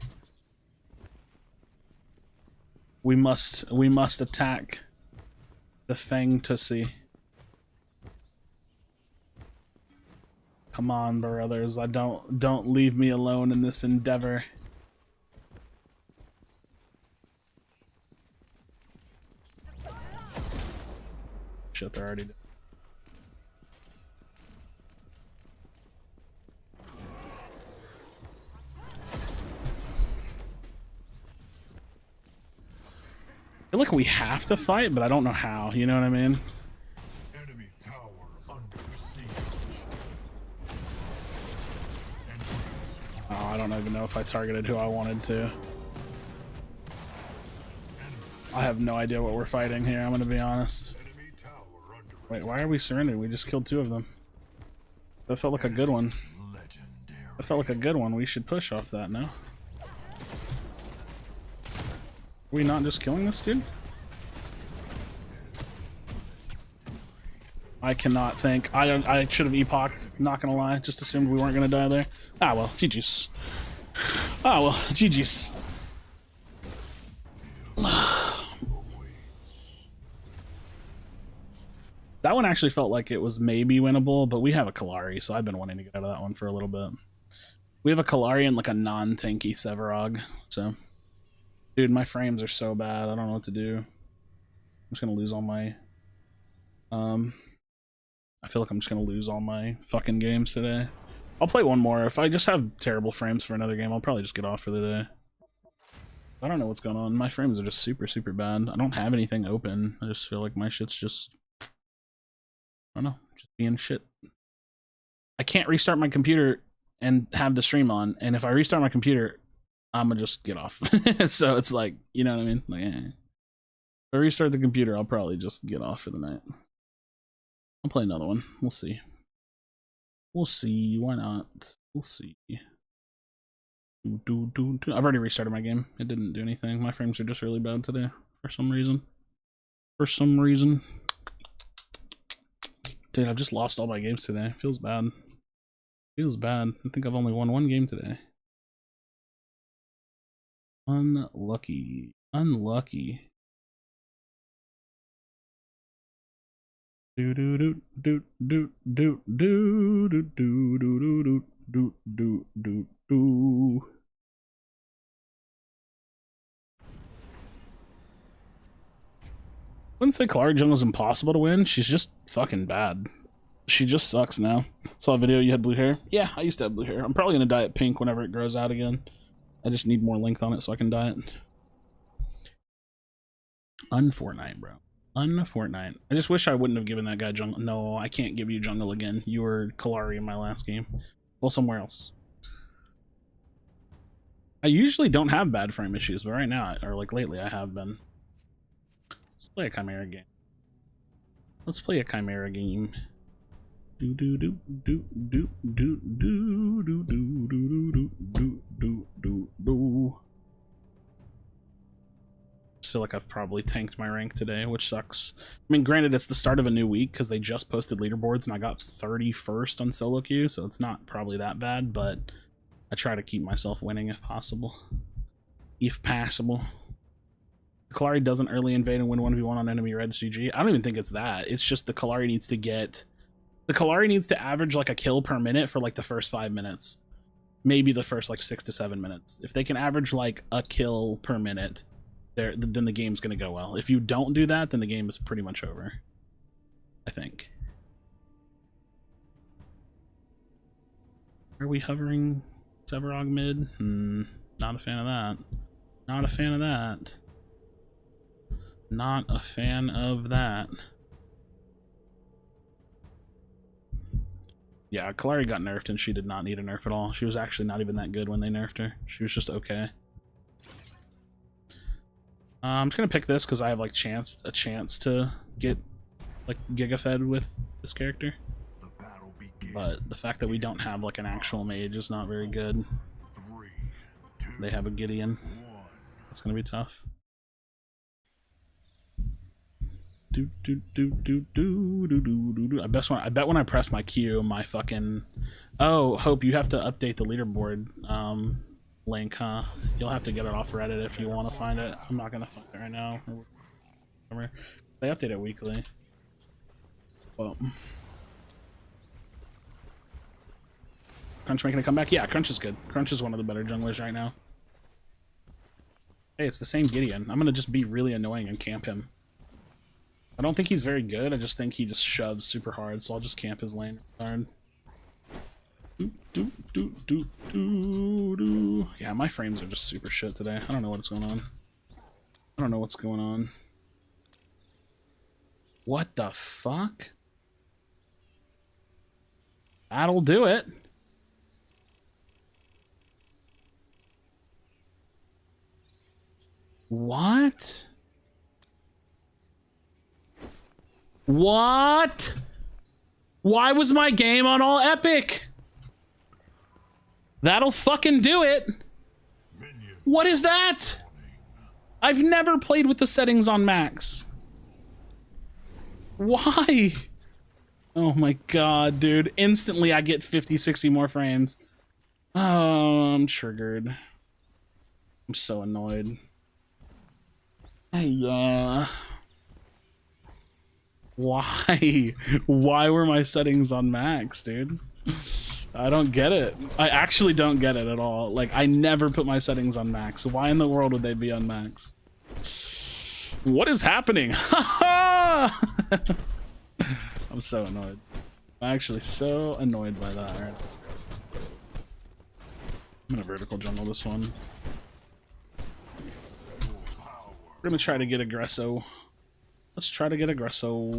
We must attack the Fang Tussie. Come on, brothers. Don't leave me alone in this endeavor. Shit, they're already dead. I feel like we have to fight, but I don't know how. You know what I mean? Enemy tower under siege. Oh, I don't even know if I targeted who I wanted to. I have no idea what we're fighting here, I'm gonna be honest. Enemy tower under Wait, why are we surrendering? We just killed 2 of them. That felt like a good one. legendary. That felt like a good one. We should push off that now. Are we not just killing this dude? I cannot think. I should have epoch'd, not gonna lie. Just assumed we weren't gonna die there. Ah well, GG's. Ah well, GG's. That one actually felt like it was maybe winnable, but we have a Kalari, so I've been wanting to get out of that one for a little bit. We have a Kalari and like a non-tanky Sevarog, so... Dude, my frames are so bad, I don't know what to do. I'm just gonna lose all my... I feel like I'm just gonna lose all my fucking games today. I'll play one more. If I just have terrible frames for another game, I'll probably just get off for the day. I don't know what's going on. My frames are just super, super bad. I don't have anything open. I just feel like my shit's just... I don't know, just being shit. I can't restart my computer and have the stream on, and if I restart my computer, I'm gonna just get off. So it's like, you know what I mean? Like, eh. If I restart the computer, I'll probably just get off for the night. I'll play another one. We'll see. We'll see. Why not? We'll see. I've already restarted my game. It didn't do anything. My frames are just really bad today for some reason. For some reason. Dude, I've just lost all my games today. Feels bad. Feels bad. I think I've only won 1 game today. Unlucky. Unlucky. Do do do do do do do do do do do do do do. Wouldn't say Kalari Jungle's impossible to win. She's just fucking bad. She just sucks now. Saw a video you had blue hair. Yeah, I used to have blue hair. I'm probably gonna dye it pink whenever it grows out again. I just need more length on it so I can dye it. Unfortnite, bro. Unfortnite. I just wish I wouldn't have given that guy jungle. No, I can't give you jungle again. You were Kalari in my last game. Well, somewhere else. I usually don't have bad frame issues, but right now, or like lately, I have been. Let's play a Chimera game. Let's play a Chimera game. Do do do do do do do do do do do do do do. I feel like I've probably tanked my rank today, which sucks. I mean, granted, it's the start of a new week because they just posted leaderboards and I got 31st on solo queue, so it's not probably that bad, but I try to keep myself winning if possible. If possible. Kalari doesn't early invade and win 1v1 on enemy red CG. I don't even think it's that. It's just the Kalari needs to get The Kalari needs to average like a kill per minute for like the first 5 minutes. Maybe the first like 6 to 7 minutes. If they can average like a kill per minute, then the game's gonna go well. If you don't do that, then the game is pretty much over, I think. Are we hovering Severog mid? Not a fan of that. Not a fan of that. Not a fan of that. Yeah, Kalari got nerfed and she did not need a nerf at all. She was actually not even that good when they nerfed her. She was just okay. I'm just gonna pick this because I have like a chance to get like Gigafed with this character. But the fact that we don't have like an actual mage is not very good. They have a Gideon. It's gonna be tough. I bet when I press my Q, my fucking... Oh, Hope, you have to update the leaderboard link, huh? You'll have to get it off Reddit if you want to find it. I'm not gonna find it right now. They update it weekly. Well, Crunch making a comeback? Yeah, Crunch is good. Crunch is one of the better junglers right now. Hey, it's the same Gideon. I'm gonna just be really annoying and camp him. I don't think he's very good, I just think he just shoves super hard, so I'll just camp his lane hard. Yeah, my frames are just super shit today. I don't know what's going on. I don't know what's going on. What the fuck? That'll do it. What? What? Why was my game on all epic? That'll fucking do it. What is that? I've never played with the settings on max. Why? Oh my god, dude. Instantly I get 50, 60 more frames. Oh, I'm triggered. I'm so annoyed. Why? Why were my settings on max, dude? I don't get it. I actually don't get it at all. Like, I never put my settings on max. Why in the world would they be on max? What is happening? I'm so annoyed. I'm actually so annoyed by that. Right? I'm gonna vertical jungle this one. We're gonna try to get aggresso. Let's try to get aggresso.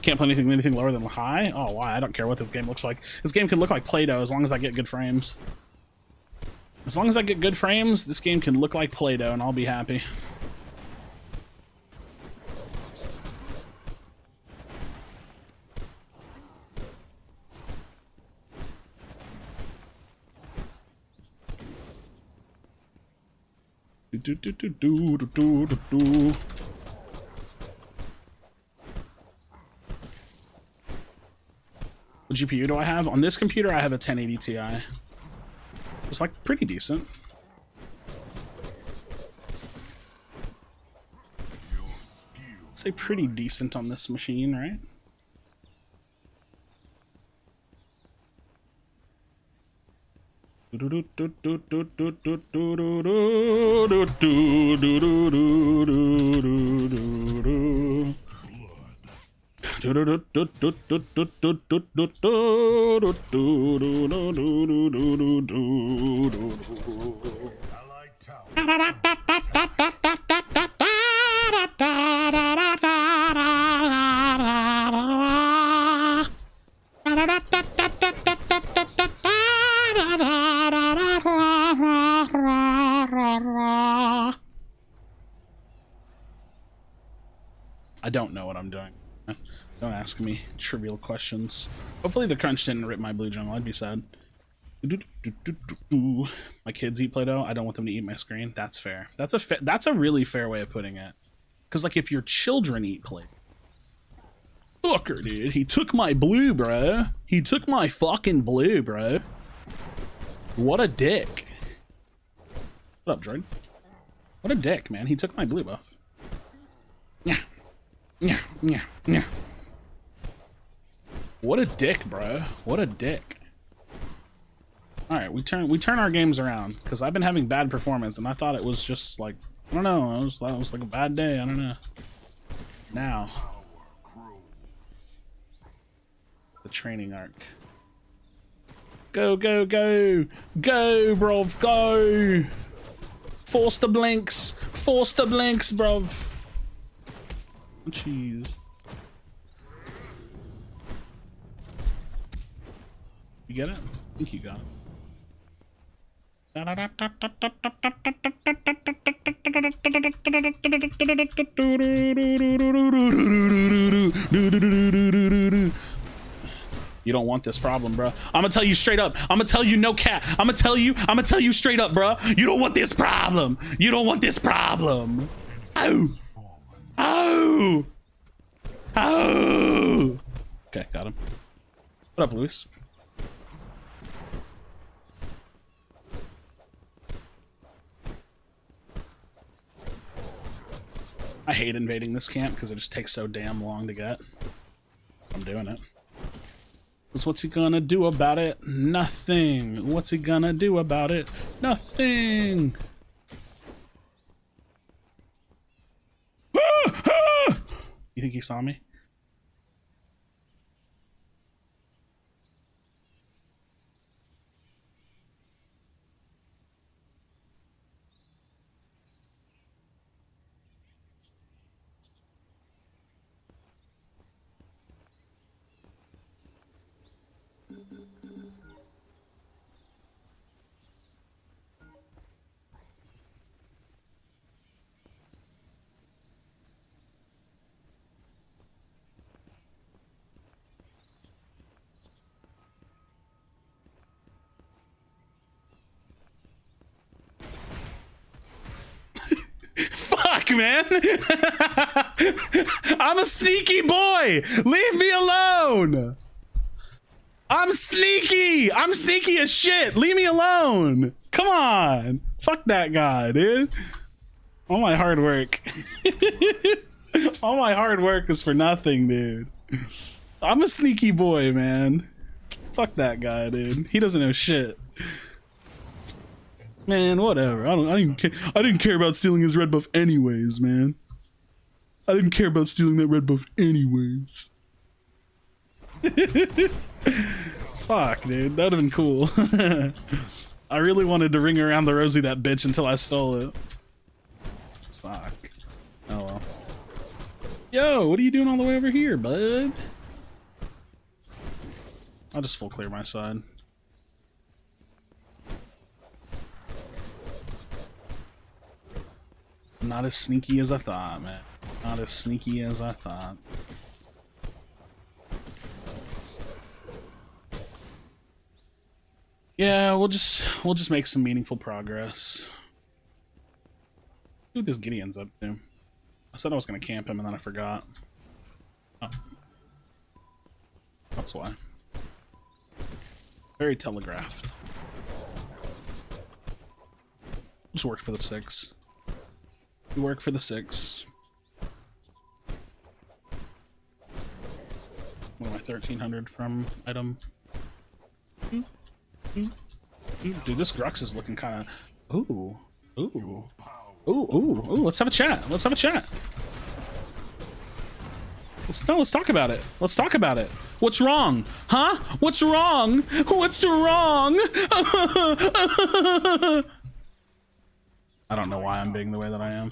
Can't play anything lower than high? Oh, why? I don't care what this game looks like. This game can look like Play-Doh as long as I get good frames. As long as I get good frames, this game can look like Play-Doh and I'll be happy. What GPU do I have? On this computer, I have a 1080 Ti. It's like pretty decent. I'd say pretty decent on this machine, right? I don't know what I'm doing. Don't ask me trivial questions. Hopefully the crunch didn't rip my blue jungle. I'd be sad. My kids eat Play-Doh. I don't want them to eat my screen. That's fair. That's a really fair way of putting it. Because like if your children eat Play-Doh, Fucker, dude. He took my blue, bro. He took my fucking blue, bro. What a dick. What up, Jordan? What a dick, man. He took my blue buff. Yeah. Yeah. Yeah. Yeah. What a dick, bro. What a dick. All right, we turn our games around because I've been having bad performance and I thought it was just like, I don't know, it was like a bad day. I don't know. Now, the training arc. Go, go, go, go, bruv, go. Force the blinks, bruv. Jeez. You get it? I think you got it. You don't want this problem, bro. I'm gonna tell you straight up. I'm gonna tell you no cap. I'm gonna tell you straight up, bro. You don't want this problem. You don't want this problem. Oh. Oh. Oh. Okay, got him. What up, Luis? I hate invading this camp because it just takes so damn long to get. I'm doing it. Because what's he gonna do about it? Nothing. What's he gonna do about it? Nothing. You think he saw me? Fuck, man. I'm a sneaky boy. Leave me alone. I'm sneaky. I'm sneaky as shit. Leave me alone. Come on. Fuck that guy, dude. All my hard work. All my hard work is for nothing, dude. I'm a sneaky boy, man. Fuck that guy, dude. He doesn't know shit. Man, whatever. I didn't care about stealing his red buff anyways, man. I didn't care about stealing that red buff anyways. Fuck, dude. That would've been cool. I really wanted to ring around the rosy that bitch until I stole it. Fuck. Oh well. Yo, what are you doing all the way over here, bud? I'll just full clear my side. Not as sneaky as I thought, man. Not as sneaky as I thought. Yeah, we'll just make some meaningful progress. See what this Gideon's up to. I said I was gonna camp him and then I forgot. Oh. That's why. Very telegraphed. Just work for the 6. We work for the 6. What am I, 1300 from item? Dude, this Grux is looking kind of. Ooh, ooh, ooh, ooh, ooh. Let's have a chat. Let's have a chat. Let's talk about it. Let's talk about it. What's wrong? Huh? What's wrong? What's wrong? I don't know why I'm being the way that I am.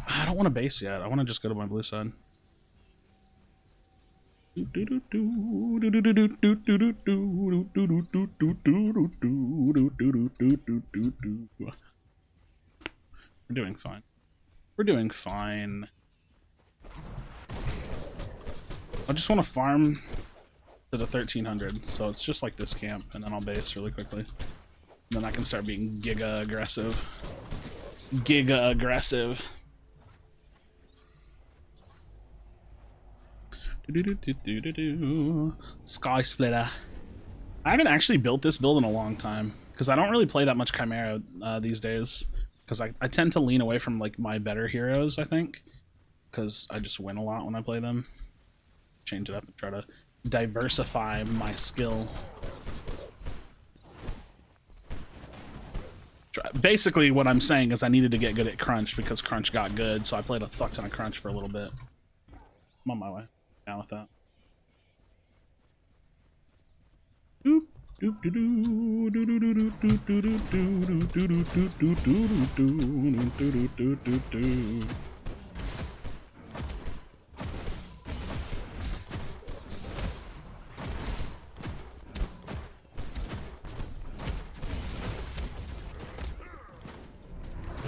I don't want to base yet. I want to just go to my blue side. We're doing fine. We're doing fine. I just want to farm to the 1300, so it's just like this camp, and then I'll base really quickly. And then I can start being giga aggressive. Giga aggressive. Sky Splitter. I haven't actually built this build in a long time because I don't really play that much Chimera these days because I tend to lean away from like my better heroes, I think, because I just win a lot when I play them. Change it up and try to diversify my skill. Basically what I'm saying is I needed to get good at Crunch because Crunch got good, so I played a fuck ton of Crunch for a little bit. I'm on my way down with that.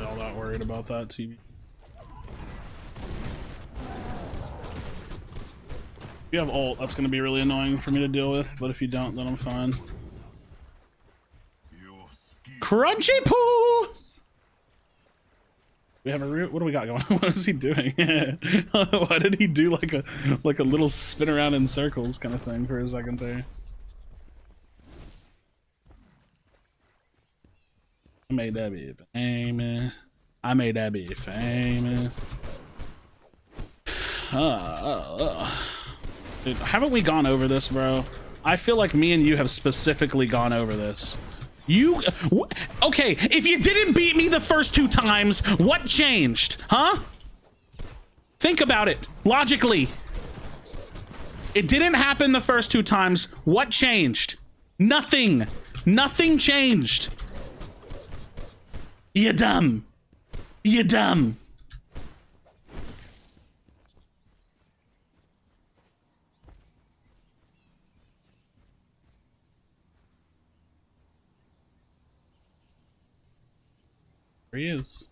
All that worried about that TV. If you have ult, that's going to be really annoying for me to deal with, but if you don't, then I'm fine. Crunchy poo! We have a root. What do we got going? What is he doing? Why did he do like a little spin around in circles kind of thing for a second there? I made that be famous. I made that be famous. Dude, haven't we gone over this, bro? I feel like me and you have specifically gone over this. Okay, if you didn't beat me the first 2 times, what changed? Huh? Think about it logically. It didn't happen the first 2 times. What changed? Nothing. Nothing changed. You dumb. You dumb. There he is.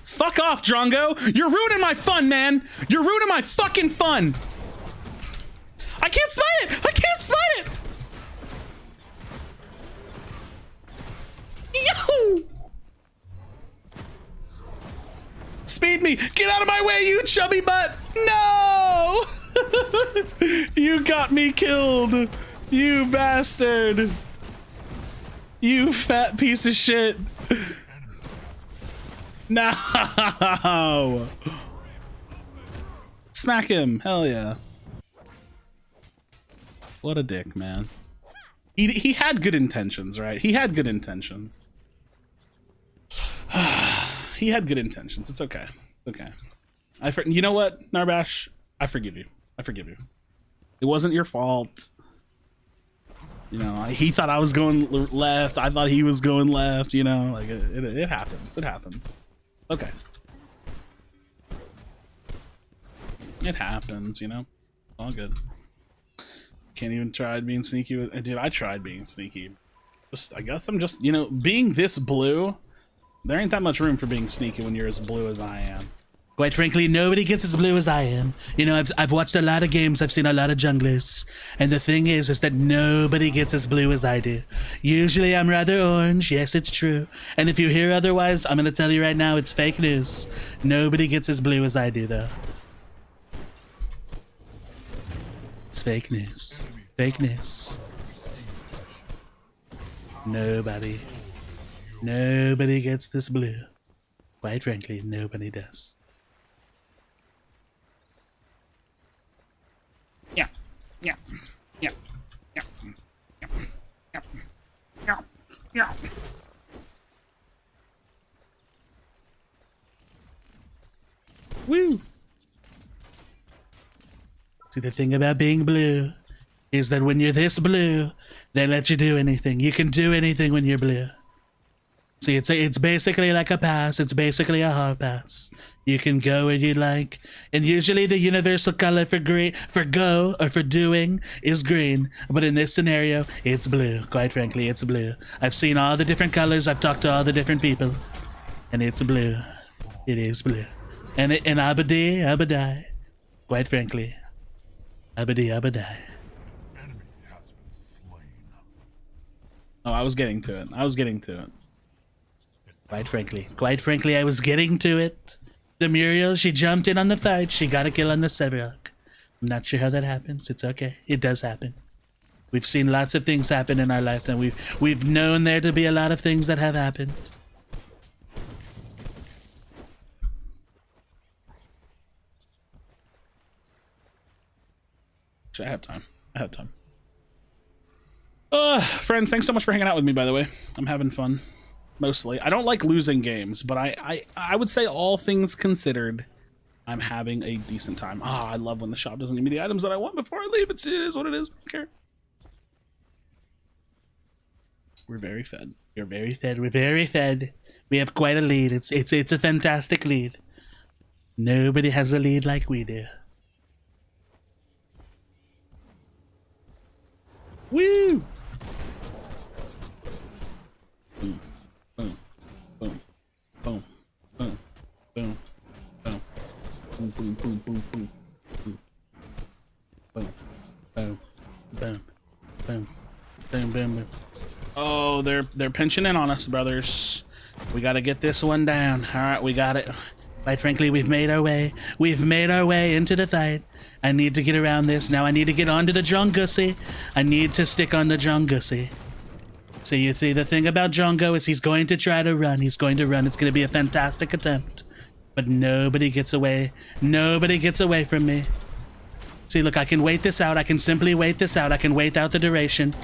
Fuck off, Drongo. You're ruining my fun, man. You're ruining my fucking fun. I can't smite it. I can't smite it. Yo! Speed me. Get out of my way, you chubby butt. No! You got me killed. You bastard. You fat piece of shit. No. Smack him. Hell yeah. What a dick, man. He had good intentions, right? He had good intentions. He had good intentions. It's okay. It's okay. You know what, Narbash? I forgive you. I forgive you. It wasn't your fault. You know, he thought I was going left. I thought he was going left. You know, like it happens. It happens. Okay. It happens, you know. It's all good. Can't even try being sneaky with. Dude, I tried being sneaky. I guess I'm just, you know, being this blue. There ain't that much room for being sneaky when you're as blue as I am. Quite frankly, nobody gets as blue as I am. You know, I've watched a lot of games, I've seen a lot of junglers. And the thing is that nobody gets as blue as I do. Usually I'm rather orange, yes, it's true. And if you hear otherwise, I'm gonna tell you right now, it's fake news. Nobody gets as blue as I do, though. It's fake news. Fake news. Nobody. Nobody gets this blue. Quite frankly, nobody does. Yeah, yeah, yeah, yeah, yeah, yeah, yeah, yeah. Woo! See, the thing about being blue is that when you're this blue, they let you do anything. You can do anything when you're blue. See, it's basically like a pass. It's basically a hard pass. You can go where you like, and usually the universal color for go or for doing is green. But in this scenario, it's blue. Quite frankly, it's blue. I've seen all the different colors. I've talked to all the different people, and it's blue. It is blue. And abadi. Quite frankly, abadi. Enemy has been slain. Oh, I was getting to it. Quite frankly, I was getting to it. The Muriel, she jumped in on the fight. She got a kill on the Severok. I'm not sure how that happens. It's okay. It does happen. We've seen lots of things happen in our lifetime. We've known there to be a lot of things that have happened. Actually, I have time. Friends, thanks so much for hanging out with me, by the way. I'm having fun. Mostly. I don't like losing games, but I would say all things considered, I'm having a decent time. I love when the shop doesn't give me the items that I want before I leave. It is what it is. I don't care. We're very fed. You're very fed. We're very fed. We have quite a lead. It's a fantastic lead. Nobody has a lead like we do. Woo! Boom, boom, boom, boom, boom, boom, boom, boom, boom, boom, boom, boom, boom, boom, boom, boom, boom, boom, boom. Oh, they're pinching in on us, brothers. We gotta get this one down. All right, we got it. Quite frankly, we've made our way. We've made our way into the fight. I need to get around this. Now I need to get onto the Jungussy. I need to stick on the Jungussy. So you see, the thing about Jungo is he's going to try to run. He's going to run. It's going to be a fantastic attempt. But nobody gets away. Nobody gets away from me. See, look, I can wait this out. I can simply wait this out. I can wait out the duration.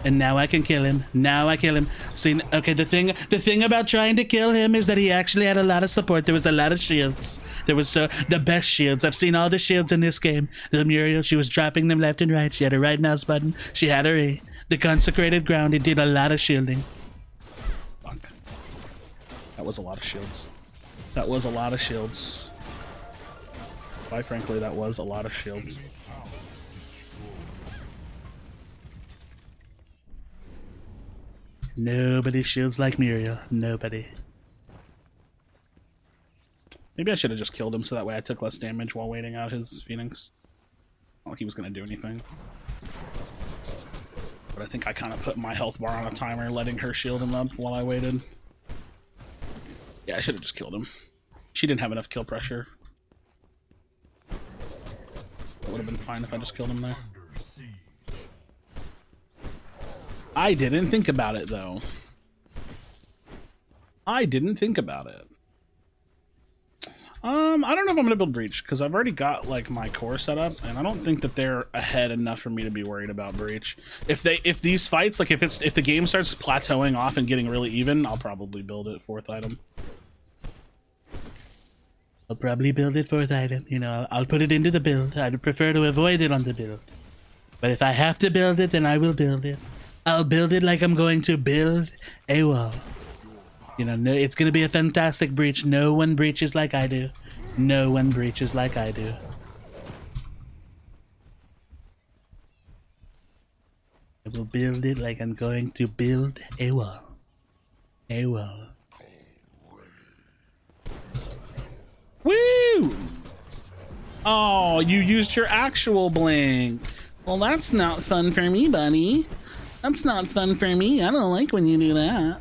And now I can kill him. Now I kill him. See, okay, the thing about trying to kill him is that he actually had a lot of support. There was a lot of shields. There was the best shields. I've seen all the shields in this game. The Muriel, she was dropping them left and right. She had her right mouse button. She had her E. The consecrated ground, it did a lot of shielding. Fuck. That was a lot of shields. That was a lot of shields. Quite frankly, that was a lot of shields. Nobody shields like Muriel. Nobody. Maybe I should have just killed him so that way I took less damage while waiting out his Phoenix. Not like he was going to do anything. But I think I kind of put my health bar on a timer, letting her shield him up while I waited. Yeah, I should have just killed him. She didn't have enough kill pressure. That would have been fine if I just killed him there. I didn't think about it, though. I didn't think about it. I don't know if I'm gonna build Breach, because I've already got, like, my core set up, and I don't think that they're ahead enough for me to be worried about Breach. If these fights, like, if the game starts plateauing off and getting really even, I'll probably build it 4th item. I'll probably build it 4th item. You know, I'll put it into the build. I'd prefer to avoid it on the build. But if I have to build it, then I will build it. I'll build it like I'm going to build a wall. You know, no, it's going to be a fantastic breach. No one breaches like I do. No one breaches like I do. I will build it like I'm going to build a wall. A wall. Woo! Oh, you used your actual blink. Well, that's not fun for me, buddy. That's not fun for me. I don't like when you do that.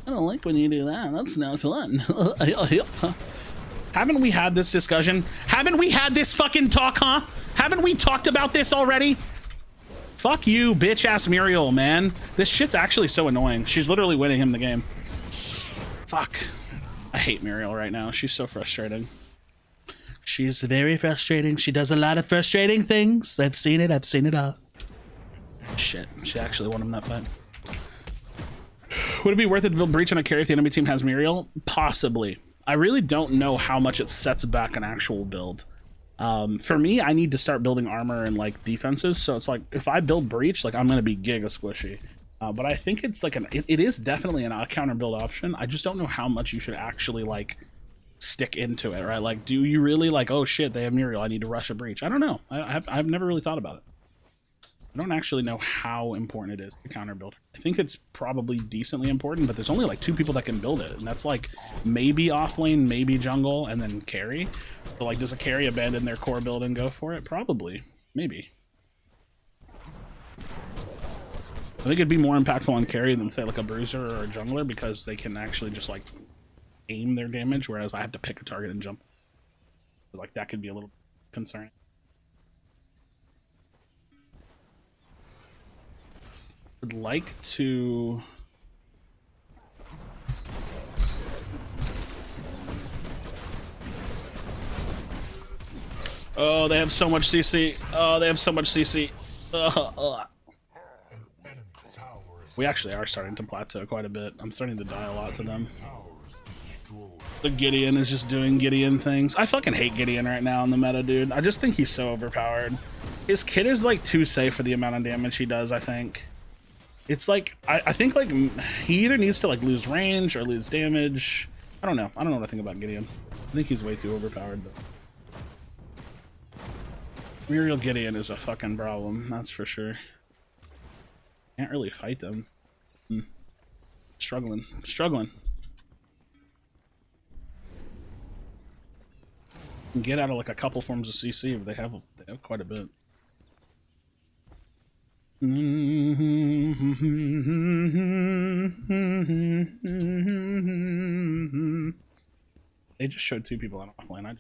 I don't like when you do that. That's not fun. Haven't we had this discussion? Haven't we had this fucking talk, huh? Haven't we talked about this already? Fuck you, bitch-ass Muriel, man. This shit's actually so annoying. She's literally winning him the game. Fuck. I hate Muriel right now. She's so frustrating. She's very frustrating. She does a lot of frustrating things. I've seen it. I've seen it all. Shit. She actually won him that fight. Would it be worth it to build Breach on a carry if the enemy team has Muriel? Possibly. I really don't know how much it sets back an actual build. For me, I need to start building armor and like defenses. So it's like if I build Breach, like I'm going to be giga squishy. But I think it's like it is definitely a counter build option. I just don't know how much you should actually like stick into it, right? Like, do you really like, oh shit, they have Muriel, I need to rush a Breach? I don't know. I've never really thought about it. I don't actually know how important it is to counter build. I think it's probably decently important, but there's only like 2 people that can build it, and that's like maybe off lane, maybe jungle, and then carry. So like, does a carry abandon their core build and go for it? Probably. Maybe. I think it'd be more impactful on carry than, say, like a bruiser or a jungler, because they can actually just, like, aim their damage, whereas I have to pick a target and jump. So, like, that could be a little concerning. I'd like to... Oh, they have so much CC. Oh, they have so much CC. We actually are starting to plateau quite a bit. I'm starting to die a lot to them. The Gideon is just doing Gideon things. I fucking hate Gideon right now in the meta, dude. I just think he's so overpowered. His kit is like too safe for the amount of damage he does, I think. It's like, I think like he either needs to like lose range or lose damage. I don't know. I don't know what I think about Gideon. I think he's way too overpowered though. Muriel Gideon is a fucking problem, that's for sure. Can't really fight them. Struggling. Can get out of like a couple forms of CC, but they have quite a bit. They just showed 2 people on offline.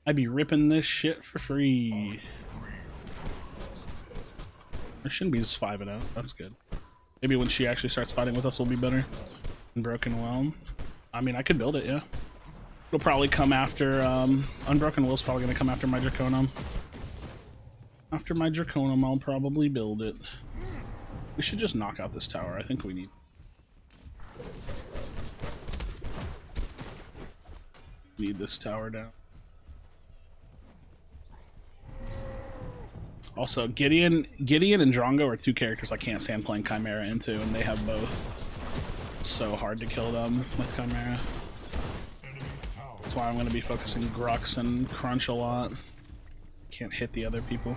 I'd be ripping this shit for free. There shouldn't be just 5-0. That's good. Maybe when she actually starts fighting with us, we'll be better. Unbroken Realm. I mean, I could build it, yeah. It'll probably come after, Unbroken Will's probably gonna come after my Draconum. After my Draconum, I'll probably build it. We should just knock out this tower. I think we need this tower down. Also, Gideon and Drongo are 2 characters I can't stand playing Chimera into, and they have both. It's so hard to kill them with Chimera. That's why I'm going to be focusing Grux and Crunch a lot. Can't hit the other people.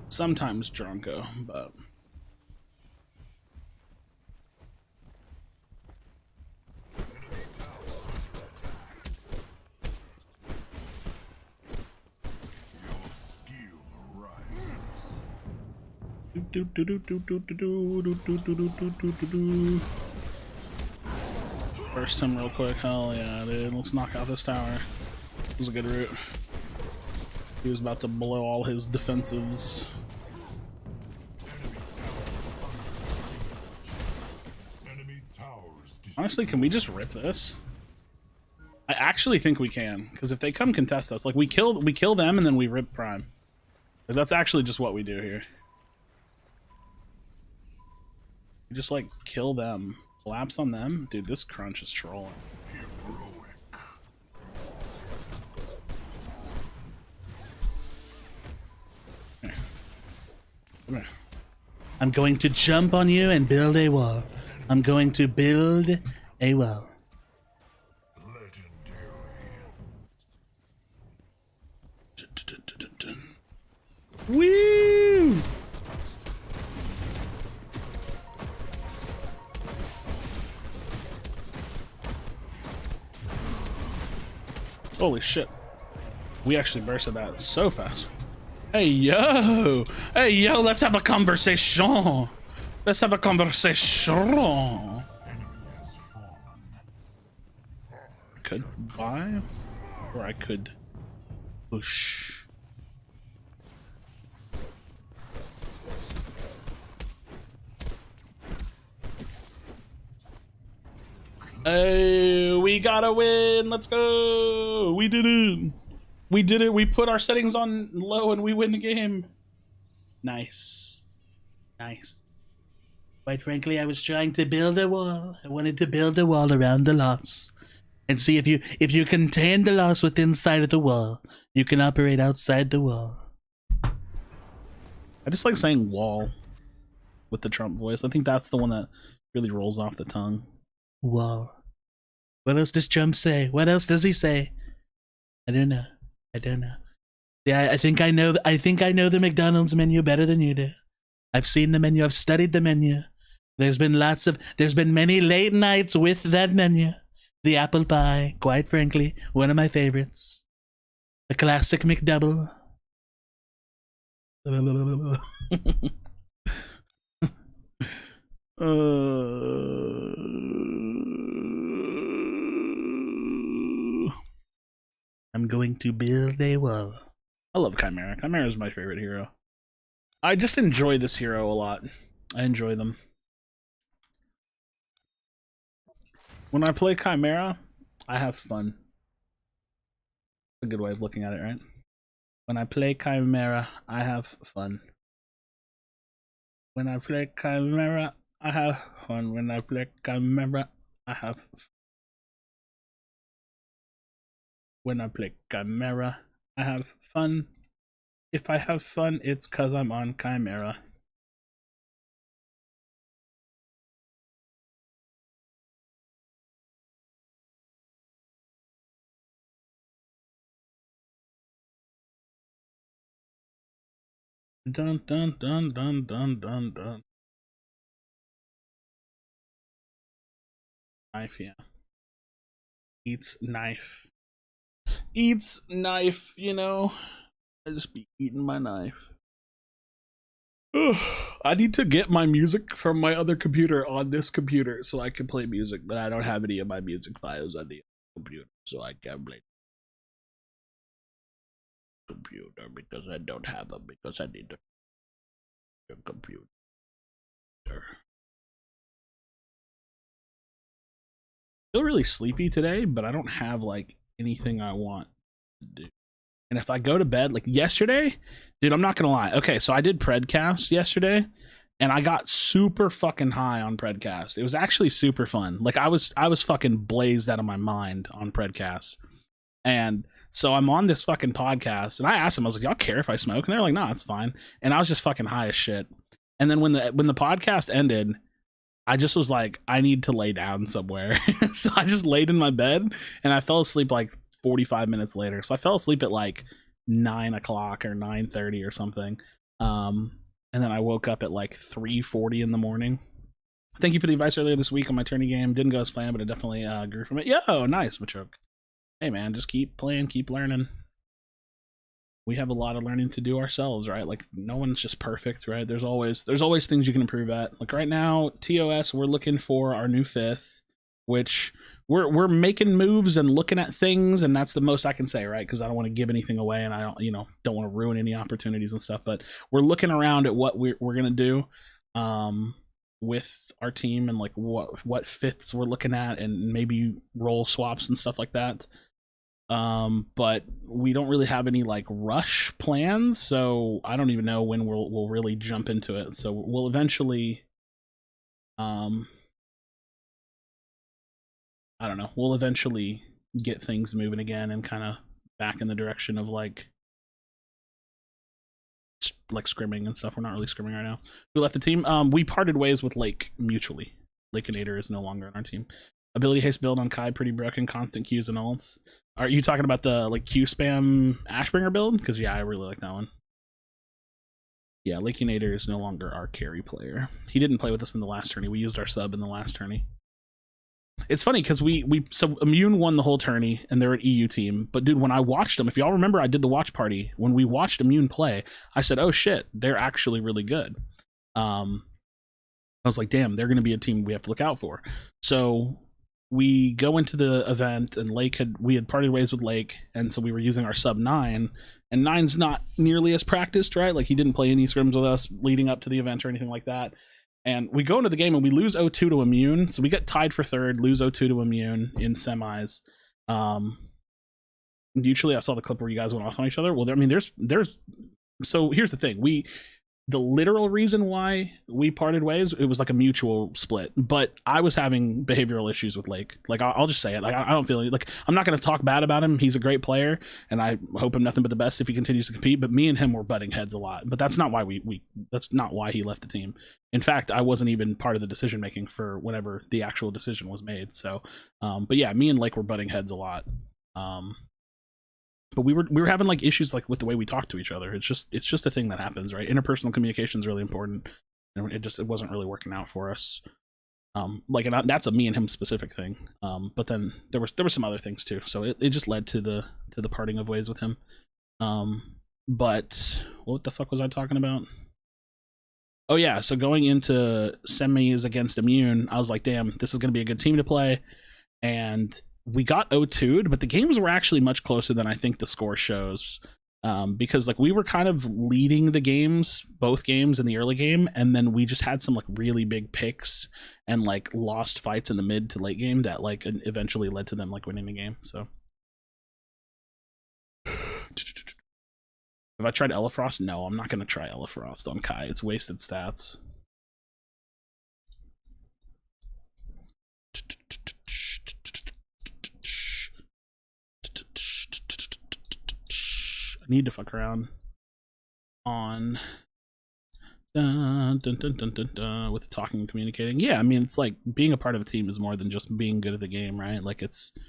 Sometimes Drongo, but... Burst him real quick. Hell yeah, dude. Let's knock out this tower. This was a good route. He was about to blow all his defensives. Honestly, can we just rip this? I actually think we can, because if they come contest us, like we kill them and then we rip Prime. Like, that's actually just what we do here. We just like kill them, collapse on them. Dude, this Crunch is trolling. Here. Come here. I'm going to jump on you and build a wall. I'm going to build a wall. Woo! Holy shit. We actually bursted that so fast. Hey yo! Hey yo, let's have a conversation! Let's have a conversation! Could buy? Or I could push. Hey, we gotta win! Let's go! We did it! We did it! We put our settings on low and we win the game. Nice. Nice. Quite frankly, I was trying to build a wall. I wanted to build a wall around the loss. And see if you contain the loss within inside of the wall, you can operate outside the wall. I just like saying wall with the Trump voice. I think that's the one that really rolls off the tongue. Wall. What else does Trump say? What else does he say? I don't know. I don't know. Yeah, I think I know the McDonald's menu better than you do. I've seen the menu. I've studied the menu. There's been many late nights with that menu. The apple pie, quite frankly, one of my favorites. The classic McDouble. I'm going to build a wall. I love Chimera. Chimera is my favorite hero. I just enjoy this hero a lot. I enjoy them. When I play Chimera, I have fun. That's a good way of looking at it, right? When I play Chimera, I have fun. When I play Chimera, I have fun. When I play Chimera, I have fun. When I play Chimera, I have fun. If I have fun, it's cause I'm on Chimera. Dun dun dun dun dun dun dun. Knife, yeah. Eats knife. Eats knife, you know. I just be eating my knife. Ugh, I need to get my music from my other computer on this computer so I can play music, but I don't have any of my music files on the computer, so I can't play computer because I don't have them because I need a computer. Feel really sleepy today, but I don't have like anything I want to do. And if I go to bed, like yesterday, dude, I'm not gonna lie. Okay, so I did Predcast yesterday, and I got super fucking high on Predcast. It was actually super fun. Like I was fucking blazed out of my mind on Predcast. And so I'm on this fucking podcast, and I asked them, I was like, y'all care if I smoke? And they're like, nah, it's fine. And I was just fucking high as shit. And then when the podcast ended, I just was like, I need to lay down somewhere. So I just laid in my bed, and I fell asleep like 45 minutes later. So I fell asleep at like 9 o'clock or 9:30 or something. And then I woke up at like 3:40 in the morning. Thank you for the advice earlier this week on my tourney game. Didn't go as planned, but it definitely grew from it. Yo, nice, Machoke. Hey man, just keep playing, keep learning. We have a lot of learning to do ourselves, right? Like no one's just perfect, right? There's always things you can improve at. Like right now, ToS, we're looking for our new 5th, which we're making moves and looking at things, and that's the most I can say, right? Because I don't want to give anything away, and I don't want to ruin any opportunities and stuff. But we're looking around at what we're gonna do with our team, and like what 5ths we're looking at, and maybe role swaps and stuff like that. But we don't really have any like rush plans, so I don't even know when we'll really jump into it. So we'll eventually I don't know, we'll eventually get things moving again and kind of back in the direction of like scrimming and stuff. We're not really scrimming right now. Who left the team? We parted ways with Lake mutually. Lakeinator is no longer on our team. Ability haste build on Kai pretty broken, constant Qs and ults. Are you talking about the like Q spam Ashbringer build? Because yeah, I really like that one. Yeah, Lakeinator is no longer our carry player. He didn't play with us in the last tourney. We used our sub in the last tourney. It's funny because so Immune won the whole tourney and they're an EU team. But dude, when I watched them, if y'all remember, I did the watch party. When we watched Immune play, I said, oh shit, they're actually really good. I was like, damn, they're going to be a team we have to look out for. So we go into the event, and we had parted ways with Lake, and so we were using our sub 9, and 9's not nearly as practiced, right? Like he didn't play any scrims with us leading up to the event or anything like that. And we go into the game and we lose 0-2 to Immune, so we get tied for 3rd, lose 0-2 to Immune in semis. Mutually, I saw the clip where you guys went off on each other. Well, I mean, there's so here's the thing. The literal reason why we parted ways, it was like a mutual split, but I was having behavioral issues with Lake. Like I'll just say it. Like I don't feel like I'm not going to talk bad about him. He's a great player, and I hope him nothing but the best if he continues to compete. But me and him were butting heads a lot. But that's not why that's not why he left the team. In fact, I wasn't even part of the decision making for whenever the actual decision was made. So, but yeah, me and Lake were butting heads a lot. But we were having like issues like with the way we talk to each other. It's just a thing that happens, right? Interpersonal communication is really important, and it wasn't really working out for us. And that's a me and him specific thing. But then there were some other things too. So it just led to the parting of ways with him. But what the fuck was I talking about? Oh yeah, so going into semis against Immune, I was like, damn, this is going to be a good team to play. And we got 0-2'd, but the games were actually much closer than I think the score shows. Because like we were kind of leading the games, both games in the early game, and then we just had some like really big picks and like lost fights in the mid to late game that like eventually led to them like winning the game. So have I tried Elefrost? No, I'm not going to try Elefrost on Kai. It's wasted stats. I need to fuck around on with the talking and communicating. Yeah, I mean, it's like being a part of a team is more than just being good at the game, right? Like it's, you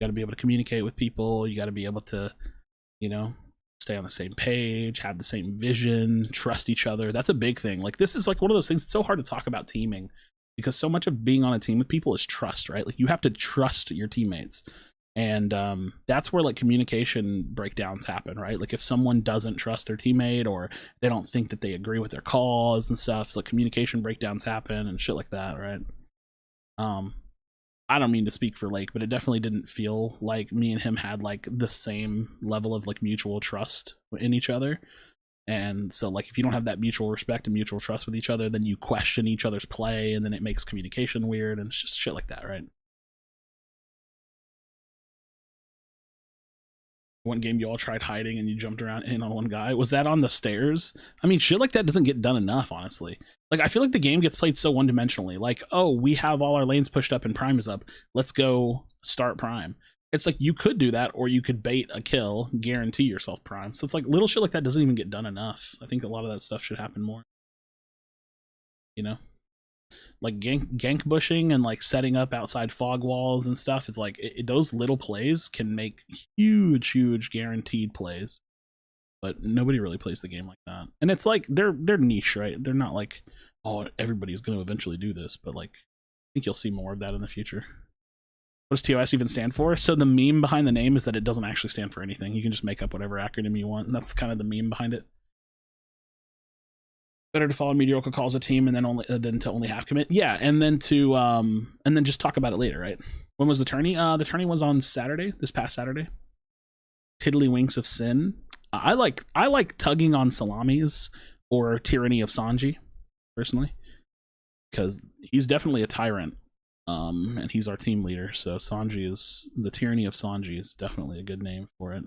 got to be able to communicate with people. You got to be able to, you know, stay on the same page, have the same vision, trust each other. That's a big thing. Like this is like one of those things. It's so hard to talk about teaming because so much of being on a team with people is trust, right? Like you have to trust your teammates. And that's where like communication breakdowns happen, right? Like if someone doesn't trust their teammate or they don't think that they agree with their calls and stuff, so communication breakdowns happen and shit like that, right? I don't mean to speak for Lake, but it definitely didn't feel like me and him had like the same level of like mutual trust in each other. And so like if you don't have that mutual respect and mutual trust with each other, then you question each other's play and then it makes communication weird and it's just shit like that, right? One game you all tried hiding and you jumped around in on one guy. Was that on the stairs? I mean, shit like that doesn't get done enough, honestly. Like, I feel like the game gets played so one-dimensionally. Like, oh, we have all our lanes pushed up and Prime is up. Let's go start Prime. It's like you could do that or you could bait a kill, guarantee yourself Prime. So it's like little shit like that doesn't even get done enough. I think a lot of that stuff should happen more. You know? Like gank bushing and like setting up outside fog walls and stuff. It's like those little plays can make huge guaranteed plays, but nobody really plays the game like that. And it's like they're niche, right? They're not like, oh, everybody's going to eventually do this, but like I think you'll see more of that in the future. What does ToS even stand for? So the meme behind the name is that it doesn't actually stand for anything. You can just make up whatever acronym you want, and that's kind of the meme behind it. Better to follow mediocre calls a team and then to only half commit. Yeah, and then just talk about it later, right? When was the tourney? The tourney was on Saturday, this past Saturday. Tiddlywinks of Sin. I like tugging on salamis or Tyranny of Sanji, personally, because he's definitely a tyrant, and he's our team leader. So Sanji is the Tyranny of Sanji is definitely a good name for it.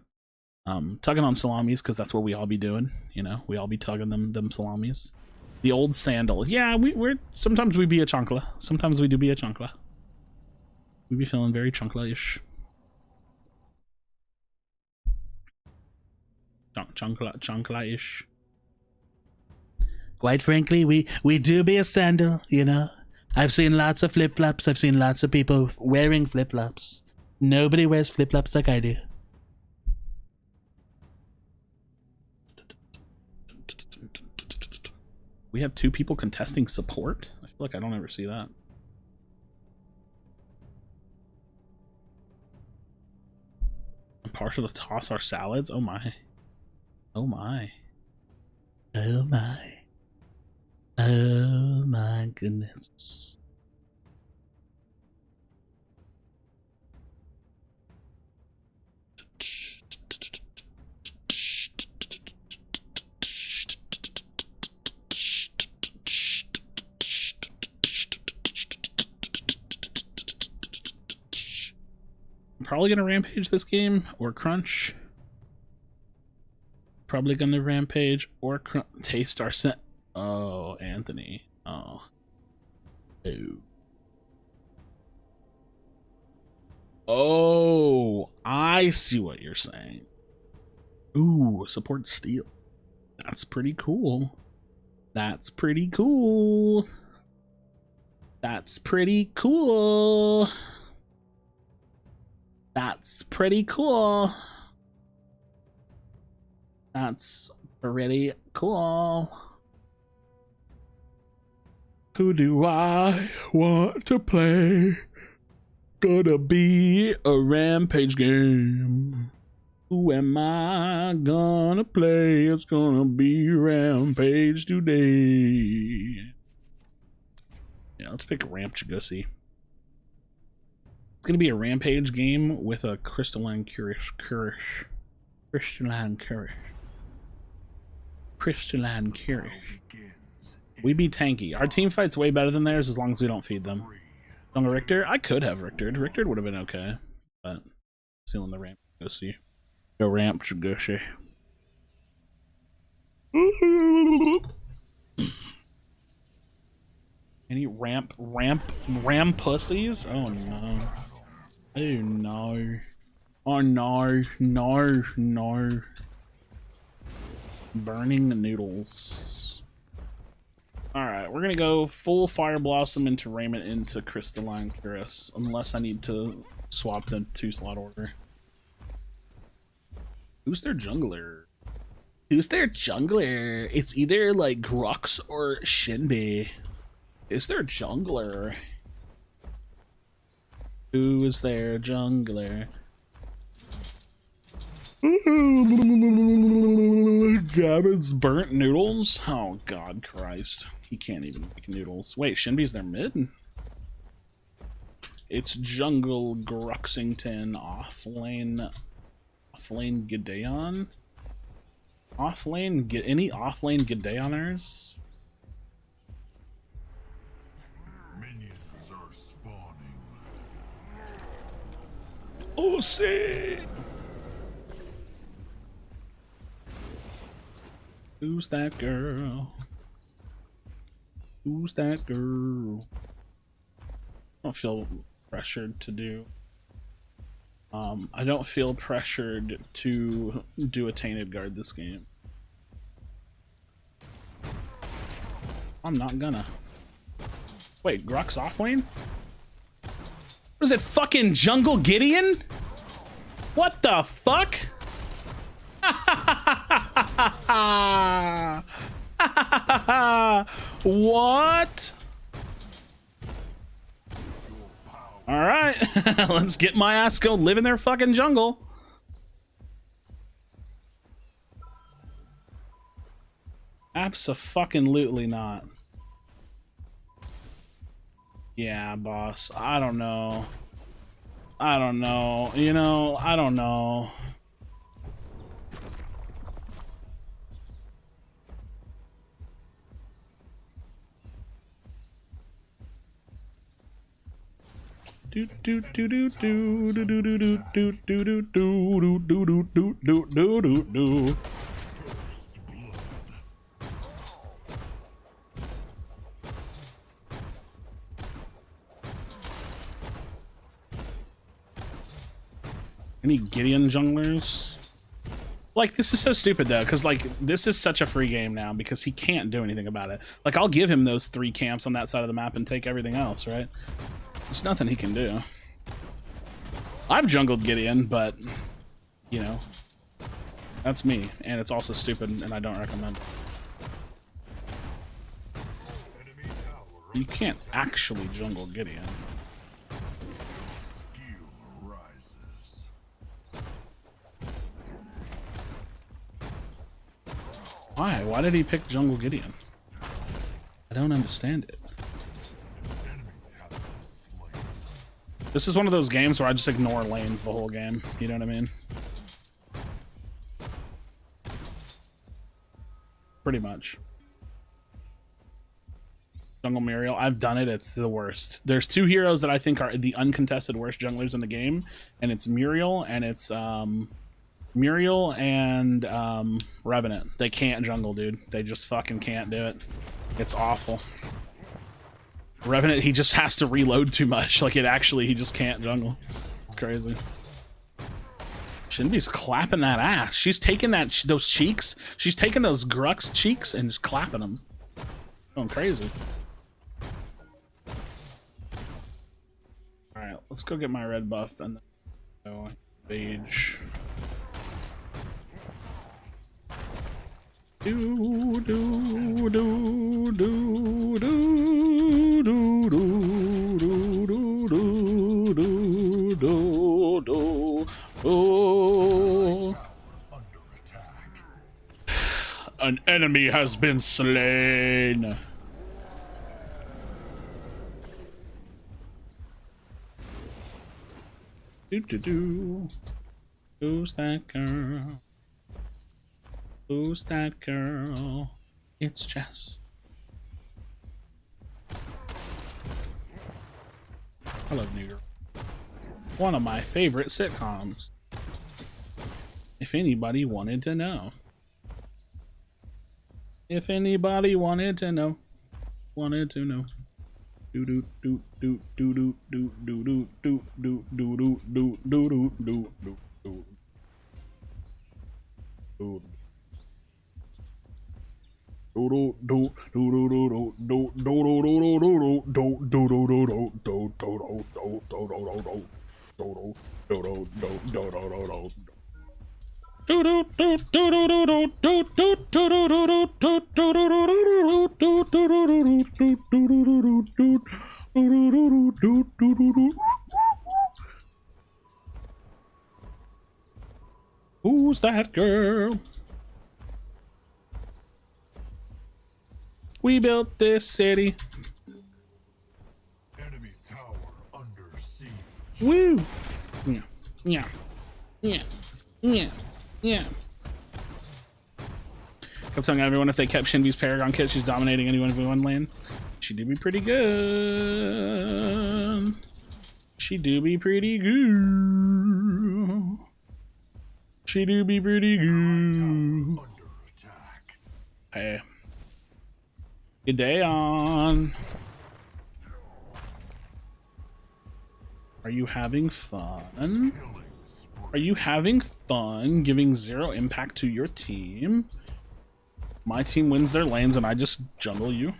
Tugging on salamis because that's what we all be doing, you know. We all be tugging them salamis. The old sandal. Yeah, we're sometimes we be a chancla. Sometimes we do be a chancla. We be feeling very chancla-ish. Chancla-ish. Quite frankly, we do be a sandal, you know. I've seen lots of flip-flops. I've seen lots of people wearing flip-flops. Nobody wears flip-flops like I do. We have 2 people contesting support? I feel like I don't ever see that. I'm partial to toss our salads? Oh my. Oh my. Oh my. Oh my goodness. Probably gonna rampage this game or crunch. Probably gonna rampage or taste our scent. Oh, Anthony. Oh. Oh, I see what you're saying. Ooh, support steel. That's pretty cool. That's pretty cool. That's pretty cool. That's pretty cool. That's pretty cool. Who do I want to play? Gonna be a rampage game. Who am I gonna play? It's gonna be Rampage today. Yeah, let's pick Ramp Chagusi. It's gonna be a Rampage game with a Crystalline Curish. Crystalline Curish. We be tanky. Our team fight's way better than theirs as long as we don't feed them. Jungle Richter? I could have Richtered. Richtered would have been okay. But still in the Ramp Chagusi. Go Ramp Chagusi. Any ram pussies? Oh no. Oh no. Oh no. No. Burning the noodles. Alright, we're gonna go full Fire Blossom into Raiment into Crystalline Cuirass. Unless I need to swap the 2-slot order. Who's their jungler? Who's their jungler? It's either like Grux or Shinbi. Is there a jungler? Who is their jungler? Gabbard's burnt noodles? Oh God Christ. He can't even make noodles. Wait, Shinbi's their mid? It's Jungle Gruxington offlane Gideon? Offlane, get any offlane Gideoners? Oh, see. Who's that girl? Who's that girl? I don't feel pressured to do. I don't feel pressured to do a Tainted Guard this game. I'm not gonna. Wait, Grux offlane? What is it, fucking Jungle Gideon? What the fuck? What? Alright, let's get my ass go live in their fucking jungle. Abso-fucking-lutely not. Yeah, boss. I don't know. I don't know. You know, I don't know. Do do do do do do do do do do do do do do do do do do. Any Gideon junglers? Like, this is so stupid though, because like this is such a free game now because he can't do anything about it. Like, I'll give him those 3 camps on that side of the map and take everything else, right? There's nothing he can do. I've jungled Gideon, but you know, that's me, and it's also stupid, and I don't recommend it. You can't actually jungle Gideon. Why? Why did he pick Jungle Gideon? I don't understand it. This is one of those games where I just ignore lanes the whole game. You know what I mean? Pretty much. Jungle Muriel. I've done it. It's the worst. There's 2 heroes that I think are the uncontested worst junglers in the game, and it's Muriel and it's Revenant. They can't jungle, dude. They just fucking can't do it. It's awful. Revenant, he just has to reload too much. Like, he just can't jungle. It's crazy. Shinbi's clapping that ass. She's taking those cheeks. She's taking those Grux cheeks and just clapping them. Going crazy. Alright, let's go get my red buff and then go Beige. Do do do do do do do do do do do do do. An enemy has been slain. Do. Who's that girl? Who's that girl? It's Jess. I love New Girl. One of my favorite sitcoms. If anybody wanted to know. If anybody wanted to know. Do do do do do do do do do do do do do do do do do. Who's that girl? We built this city. Enemy tower under siege. Woo! Yeah. Kept telling everyone if they kept Shinbi's Paragon kit, she's dominating anyone in one lane. She do be pretty good. She do be pretty good. She do be pretty good. Under attack. Hey. Good day on. Are you having fun? Are you having fun giving 0 impact to your team? My team wins their lanes and I just jungle you.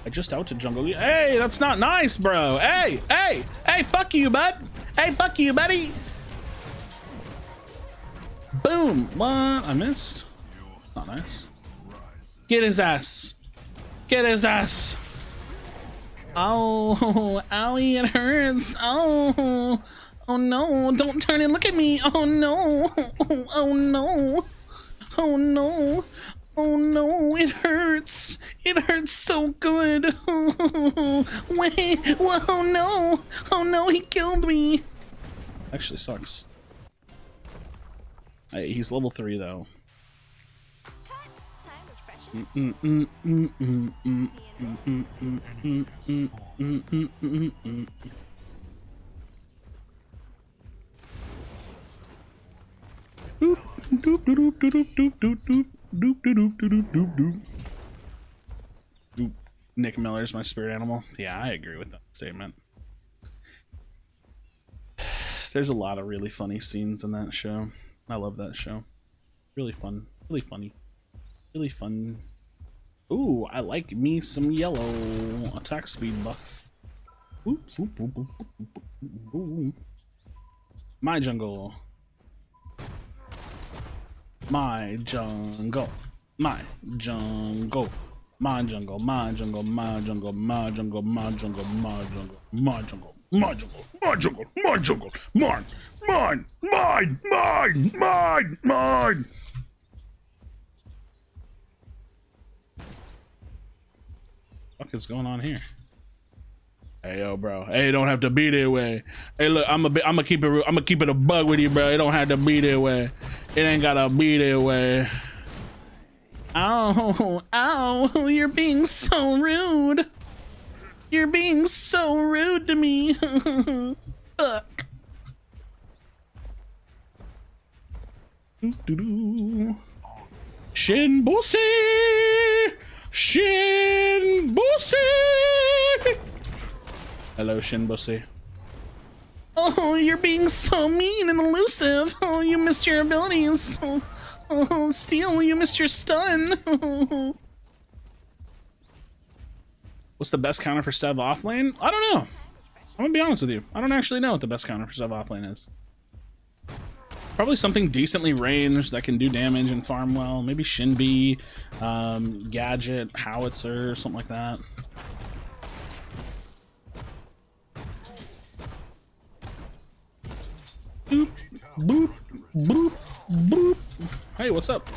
I just out to jungle you. Hey, that's not nice, bro. Hey, fuck you, bud. Hey, fuck you, buddy. Boom. What? I missed. Not nice. Get his ass. Get his ass. Oh, owie, it hurts. Oh no, don't turn and look at me. Oh no, oh no, oh no, oh no, it hurts. It hurts so good. Wait, whoa, oh no, he killed me. Actually sucks. Hey, he's level 3 though. Nick Miller's my spirit animal. Yeah, I agree with that statement. There's a lot of really funny scenes in that show. I love that show. Really fun. Really funny. Really fun. Ooh, I like me some yellow attack speed buff. Ooh, ooh, ooh, ooh, ooh, ooh. My jungle. My jungle. My jungle. My jungle. My jungle. My jungle. My jungle. My jungle. My jungle. My jungle. My jungle. My jungle. My jungle. Mine. Mine. Mine. Mine. Mine. Mine. What is going on here? Hey yo, bro. Hey, it don't have to be that way. Hey, look, I'm gonna keep it a bug with you, bro. It don't have to be that way. It ain't gotta be that way. Ow, you're being so rude. You're being so rude to me. Fuck. Shinbusi! Shinbusi! Hello, Shinbusi. Oh, you're being so mean and elusive. Oh, you missed your abilities. Oh, Steel, you missed your stun. What's the best counter for Sev off lane? I don't know. I'm gonna be honest with you. I don't actually know what the best counter for Sev off lane is. Probably something decently ranged that can do damage and farm well. Maybe Shinbi, Gadget, Howitzer, something like that. Boop, boop, boop, boop. Hey, what's up?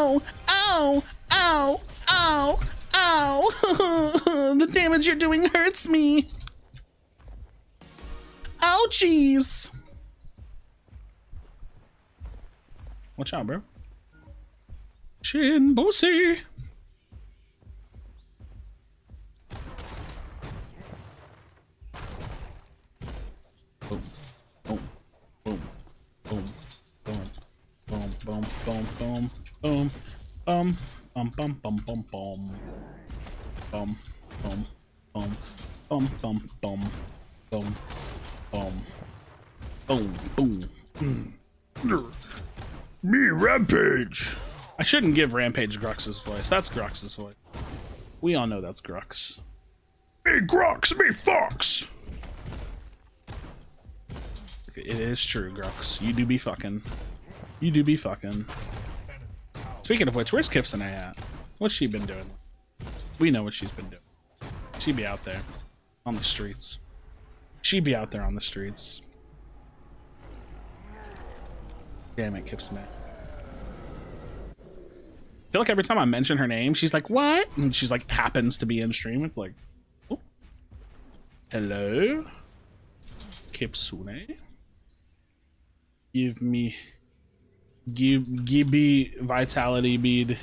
Ow! Ow! Ow! Ow! Ow! The damage you're doing hurts me. Ouchies! Watch out, bro. Shin pussy. Boom, boom, boom, boom, boom, boom, boom, boom, boom, boom, bum, bum, bum, bum, bum, bum, bum, bum, bum, bum, bum, bum, bum, bum, boom, boom. Me, Rampage! I shouldn't give Rampage Grux's voice. That's Grux's voice. We all know that's Grux. Me Grux, me Fox! It is true, Grux. You do be fucking. You do be fucking. Speaking of which, where's Kipsone at? What's she been doing? We know what she's been doing. She be out there. On the streets. She be out there on the streets. Damn it, Kipsone. I feel like every time I mention her name, she's like, what? And she's like, happens to be in stream. It's like, oh. Hello? Kipsone? Give me vitality bead.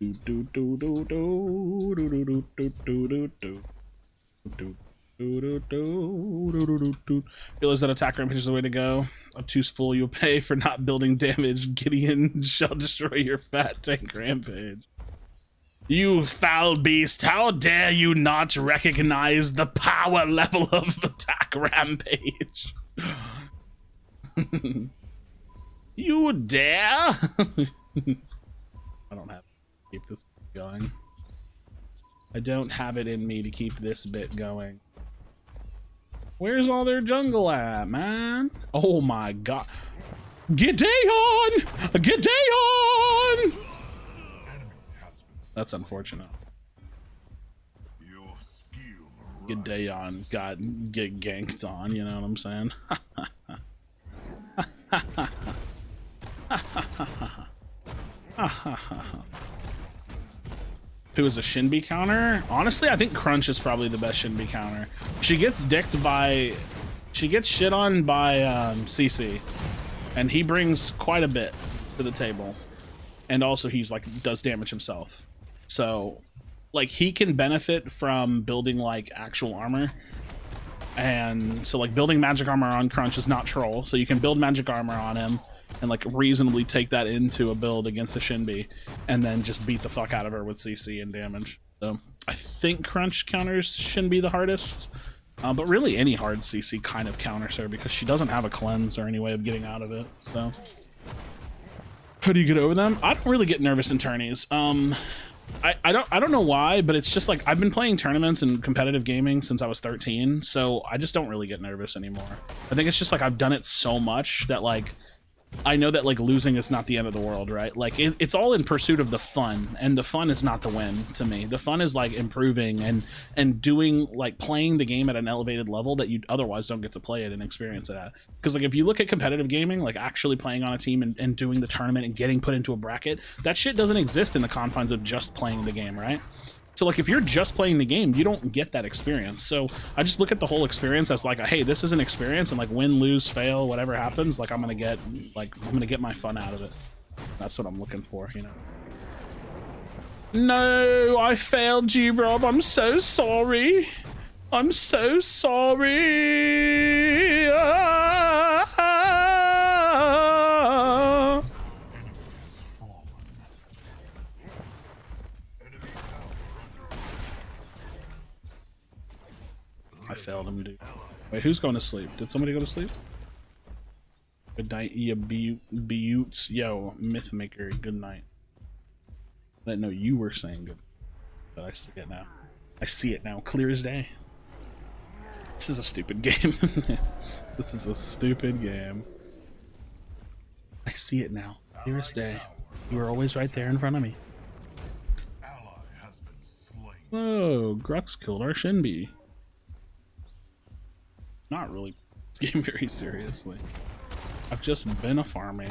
Do do do do do do do do do do do do. Realize that attack rampage is the way to go. Obtuse fool, you'll pay for not building damage. Gideon shall destroy your fat tank rampage. You foul beast, how dare you not recognize the power level of attack rampage? You dare? I don't have to keep this going. I don't have it in me to keep this bit going. Where's all their jungle at, man? Oh my god. Gideon! Gideon! That's unfortunate. Gideon get ganked on, you know what I'm saying? Who is a Shinbi counter? Honestly, I think Crunch is probably the best Shinbi counter. She gets dicked by... She gets shit on by CC. And he brings quite a bit to the table. And also he's like, does damage himself. So, like, he can benefit from building like actual armor. And so like building magic armor on Crunch is not troll. So you can build magic armor on him and like reasonably take that into a build against the Shinbi and then just beat the fuck out of her with CC and damage. So I think Crunch counters Shinbi the hardest, but really any hard CC kind of counters her because she doesn't have a cleanse or any way of getting out of it. So how do you get over them? I don't really get nervous in tourneys. I don't know why, but it's just like I've been playing tournaments and competitive gaming since I was 13, so I just don't really get nervous anymore. I think it's just like I've done it so much that like I know that like losing is not the end of the world, right? Like it's all in pursuit of the fun, and the fun is not the win to me. The fun is like improving and doing like playing the game at an elevated level that you otherwise don't get to play it and experience it at. Because like if you look at competitive gaming, like actually playing on a team and doing the tournament and getting put into a bracket, that shit doesn't exist in the confines of just playing the game, right? So like if you're just playing the game, you don't get that experience. So I just look at the whole experience as like, hey, this is an experience, and like win, lose, fail, whatever happens, like I'm gonna get my fun out of it. That's what I'm looking for, you know. No, I failed you, Rob. I'm so sorry. I'm so sorry. I failed him, dude. Wait, who's going to sleep? Did somebody go to sleep? Good night, ya Buttes. Yo, Mythmaker, good night. I didn't know you were saying good, but I see it now. I see it now, clear as day. This is a stupid game. This is a stupid game. I see it now, clear as day. You were always right there in front of me. Whoa, Grux killed our Shinbi. Not really this game very seriously. I've just been a farming.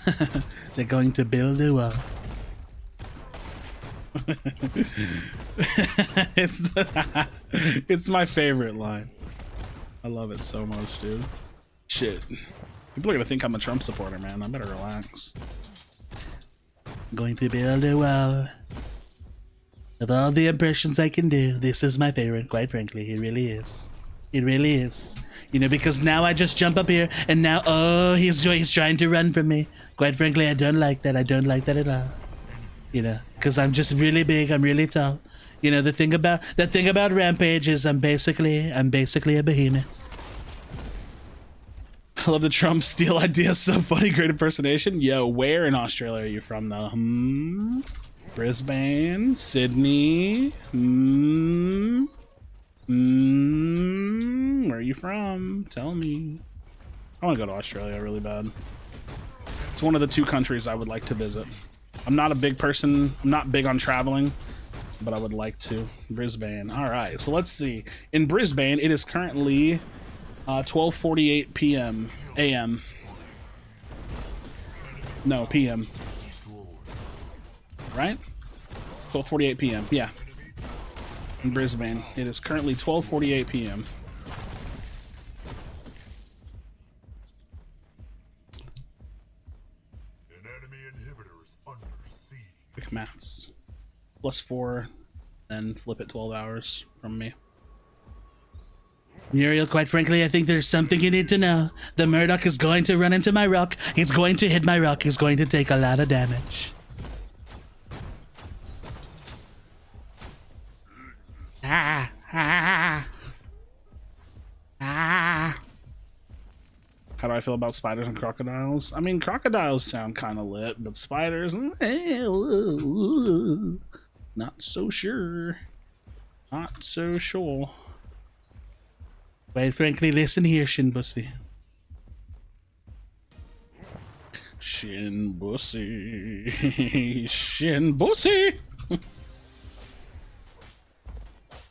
They're going to build a wall. It's my favorite line. I love it so much, dude. Shit. People are gonna think I'm a Trump supporter, man. I better relax. Going to build a wall. Of all the impressions I can do, this is my favorite, quite frankly. It really is. It really is. You know, because now I just jump up here, and now, oh, he's trying to run from me. Quite frankly, I don't like that. I don't like that at all. You know, because I'm just really big. I'm really tall. You know, the thing about Rampage is I'm basically a behemoth. I love the Trump steal idea. So funny. Great impersonation. Yo, where in Australia are you from, though? Brisbane, Sydney. Where are you from? Tell me. I want to go to Australia really bad. It's one of the 2 countries I would like to visit. I'm not a big person. I'm not big on traveling, but I would like to. Brisbane. All right. So let's see. In Brisbane, it is currently 12:48 p.m. a.m. No, p.m. Right? 12:48 p.m. Yeah. In Brisbane, it is currently 12:48 p.m. An enemy inhibitor is under siege. Quick maths. +4, then flip it 12 hours from me. Muriel, quite frankly, I think there's something you need to know. The Murdoch is going to run into my rock. He's going to hit my rock. He's going to take a lot of damage. How do I feel about spiders and crocodiles? I mean, crocodiles sound kind of lit, but spiders, not so sure. Not so sure. Quite frankly, listen here, Shinbussy. Shinbussy. Shinbussy.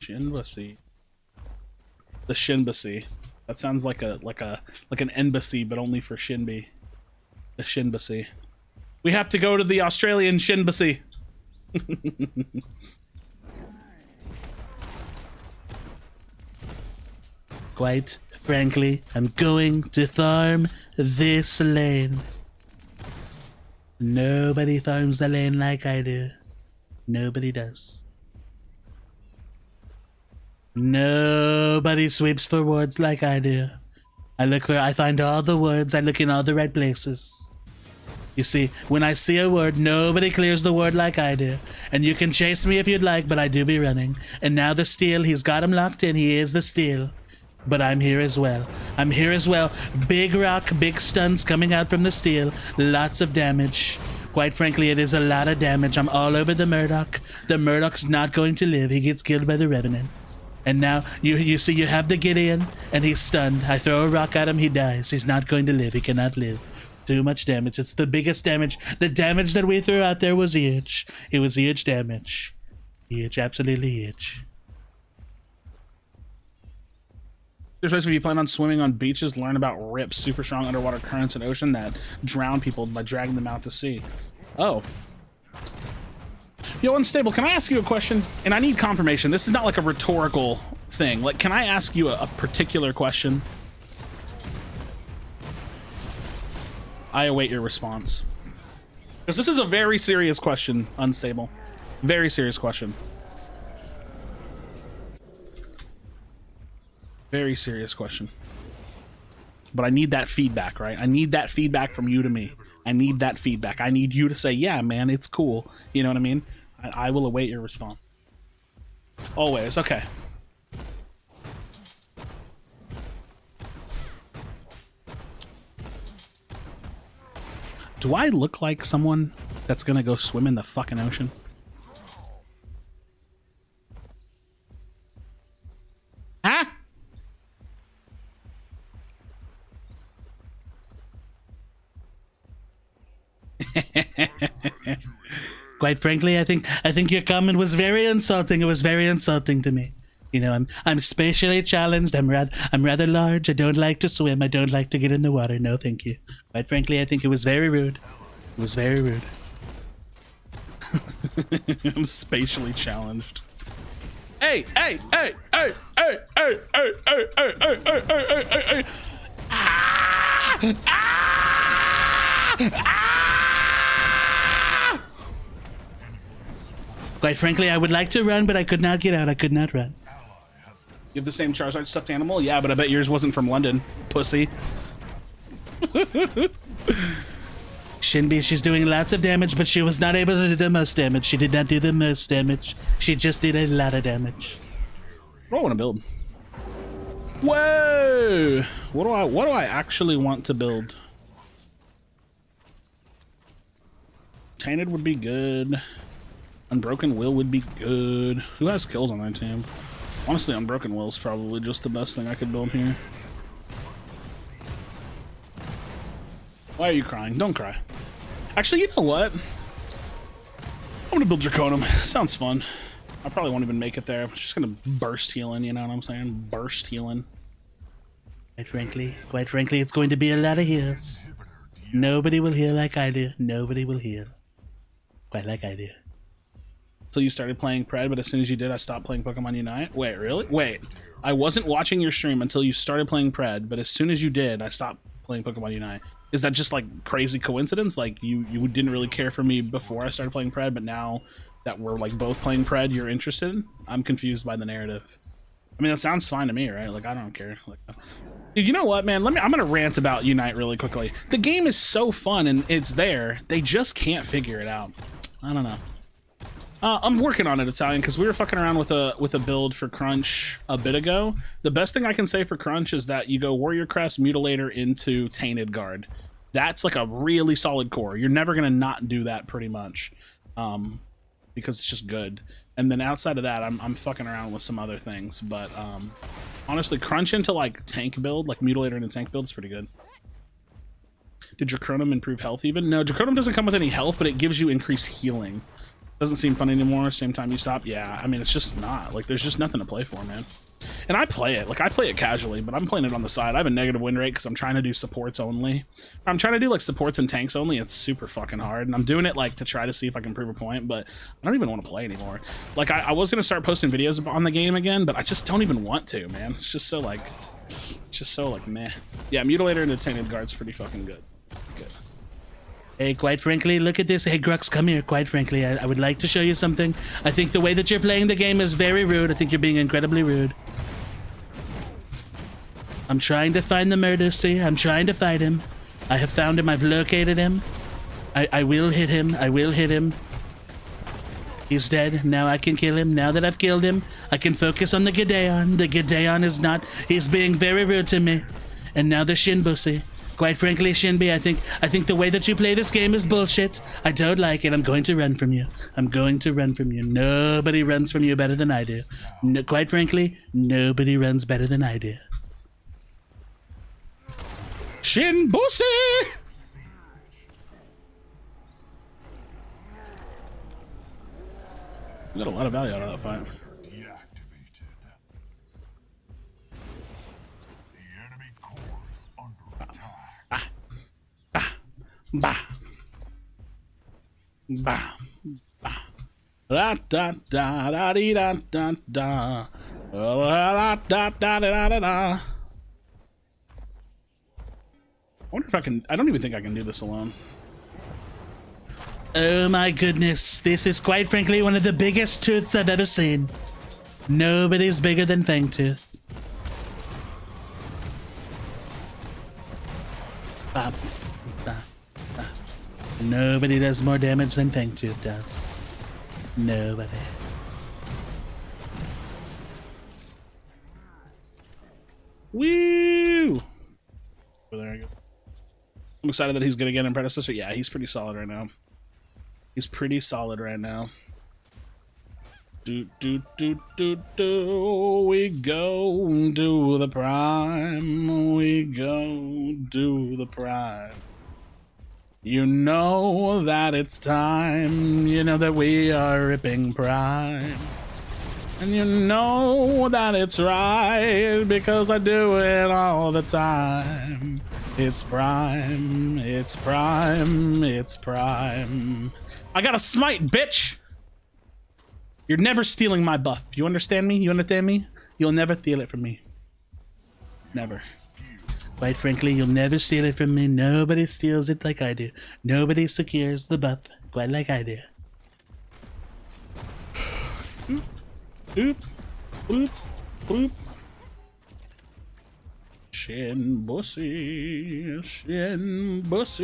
Shinbussy. The Shinbussy. That sounds like an embassy, but only for Shinby. The Shinbussy. We have to go to the Australian Shinbussy. Quite frankly, I'm going to farm this lane. Nobody farms the lane like I do. Nobody does. Nobody sweeps for wards like I do. I find all the wards, I look in all the right places. You see, when I see a ward, nobody clears the ward like I do. And you can chase me if you'd like, but I do be running. And now the steal, he's got him locked in, he is the steal. But I'm here as well. I'm here as well. Big rock, big stuns coming out from the steal. Lots of damage. Quite frankly, it is a lot of damage. I'm all over the Murdoch. The Murdoch's not going to live. He gets killed by the Revenant. And now, you see, you have the Gideon, and he's stunned. I throw a rock at him, he dies. He's not going to live. He cannot live. Too much damage. It's the biggest damage. The damage that we threw out there was huge. It was huge damage. Huge, absolutely huge. Especially if you plan on swimming on beaches, learn about rips, super strong underwater currents in ocean that drown people by dragging them out to sea. Oh. Yo, Unstable, can I ask you a question? And I need confirmation. This is not like a rhetorical thing. Like, can I ask you a particular question? I await your response. Because this is a very serious question, Unstable. Very serious question. Very serious question. But I need that feedback, right? I need that feedback from you to me. I need that feedback. I need you to say, yeah, man, it's cool. You know what I mean? I will await your response. Always. Okay. Do I look like someone that's gonna go swim in the fucking ocean? Huh? Quite frankly, I think your comment was very insulting. It was very insulting to me. You know, I'm spatially challenged. I'm rather large. I don't like to swim. I don't like to get in the water. No, thank you. Quite frankly, I think it was very rude. was very rude. I'm spatially challenged. Hey, hey, hey, hey, hey, hey, hey, hey, hey, hey, hey, hey, hey, hey. Ah! Ah! Ah! Quite frankly, I would like to run, but I could not get out. I could not run. You have the same Charizard stuffed animal? Yeah, but I bet yours wasn't from London, pussy. Shinbi, she's doing lots of damage, but she was not able to do the most damage. She did not do the most damage. She just did a lot of damage. What do I want to build? Whoa! What do I actually want to build? Tainted would be good. Unbroken Will would be good. Who has kills on that team? Honestly, Unbroken Will is probably just the best thing I could build here. Why are you crying? Don't cry. Actually, you know what? I'm gonna build Draconum. Sounds fun. I probably won't even make it there. I'm just gonna burst healing, you know what I'm saying? Burst healing. Quite frankly, it's going to be a lot of heals. Nobody will heal like I do. Nobody will heal quite like I do. So you started playing Pred, but as soon as you did, I stopped playing Pokemon Unite? Wait, really? Wait. I wasn't watching your stream until you started playing Pred, but as soon as you did, I stopped playing Pokemon Unite. Is that just like crazy coincidence? Like you didn't really care for me before I started playing Pred, but now that we're like both playing Pred, you're interested? I'm confused by the narrative. I mean, that sounds fine to me, right? Like, I don't care. Like, dude, you know what, man? I'm gonna rant about Unite really quickly. The game is so fun and it's there. They just can't figure it out. I don't know. I'm working on it, Italian, because we were fucking around with a build for Crunch a bit ago. The best thing I can say for Crunch is that you go Warrior Crest, Mutilator into Tainted Guard. That's like a really solid core. You're never gonna not do that pretty much, because it's just good. And then outside of that, I'm fucking around with some other things. But honestly, Crunch into like tank build, like Mutilator into tank build is pretty good. Did Draconum improve health even? No, Draconum doesn't come with any health, but it gives you increased healing. Doesn't seem fun anymore. Same time you stop. Yeah, I mean, it's just not. Like, there's just nothing to play for, man. And I play it. Like, I play it casually, but I'm playing it on the side. I have a negative win rate because I'm trying to do supports only. I'm trying to do, like, supports and tanks only. It's super fucking hard. And I'm doing it, like, to try to see if I can prove a point, but I don't even want to play anymore. Like, I was going to start posting videos on the game again, but I just don't even want to, man. It's just so, like, meh. Yeah, Mutilator and Tainted Guard's pretty fucking good. Hey, quite frankly, look at this. Hey, Grux, come here. Quite frankly, I would like to show you something. I think the way that you're playing the game is very rude. I think you're being incredibly rude. I'm trying to find the murder, see? I'm trying to fight him. I have found him. I've located him. I will hit him. I will hit him. He's dead. Now I can kill him. Now that I've killed him, I can focus on the Gideon. The Gideon is not... He's being very rude to me. And now the Shinbusi. Quite frankly, Shinbi, I think the way that you play this game is bullshit. I don't like it. I'm going to run from you. I'm going to run from you. Nobody runs from you better than I do. No, quite frankly, nobody runs better than I do. Shinbusi! We got a lot of value out of that fight. Deactivated. The enemy core is under attack. Bah. Bah. Bah. Da da da da dee, da da da. Da da da da da da. I wonder if I can. I don't even think I can do this alone. Oh my goodness, this is quite frankly one of the biggest tooths I've ever seen. Nobody's bigger than Fangtooth. Bop, bop, bop. Nobody does more damage than Fangtooth does. Nobody. Woo! Oh, there I go. I'm excited that he's gonna get in Predecessor. Yeah, he's pretty solid right now. He's pretty solid right now. Do do do do do. We go do the prime. We go do the prime. You know that it's time. You know that we are ripping prime. And you know that it's right because I do it all the time. It's prime, it's prime, it's prime. I got a smite, bitch! You're never stealing my buff. You understand me? You understand me? You'll never steal it from me. Never. Quite frankly, you'll never steal it from me. Nobody steals it like I do. Nobody secures the buff quite like I do. Boop, boop, boop. Shin bussy, shin bussy.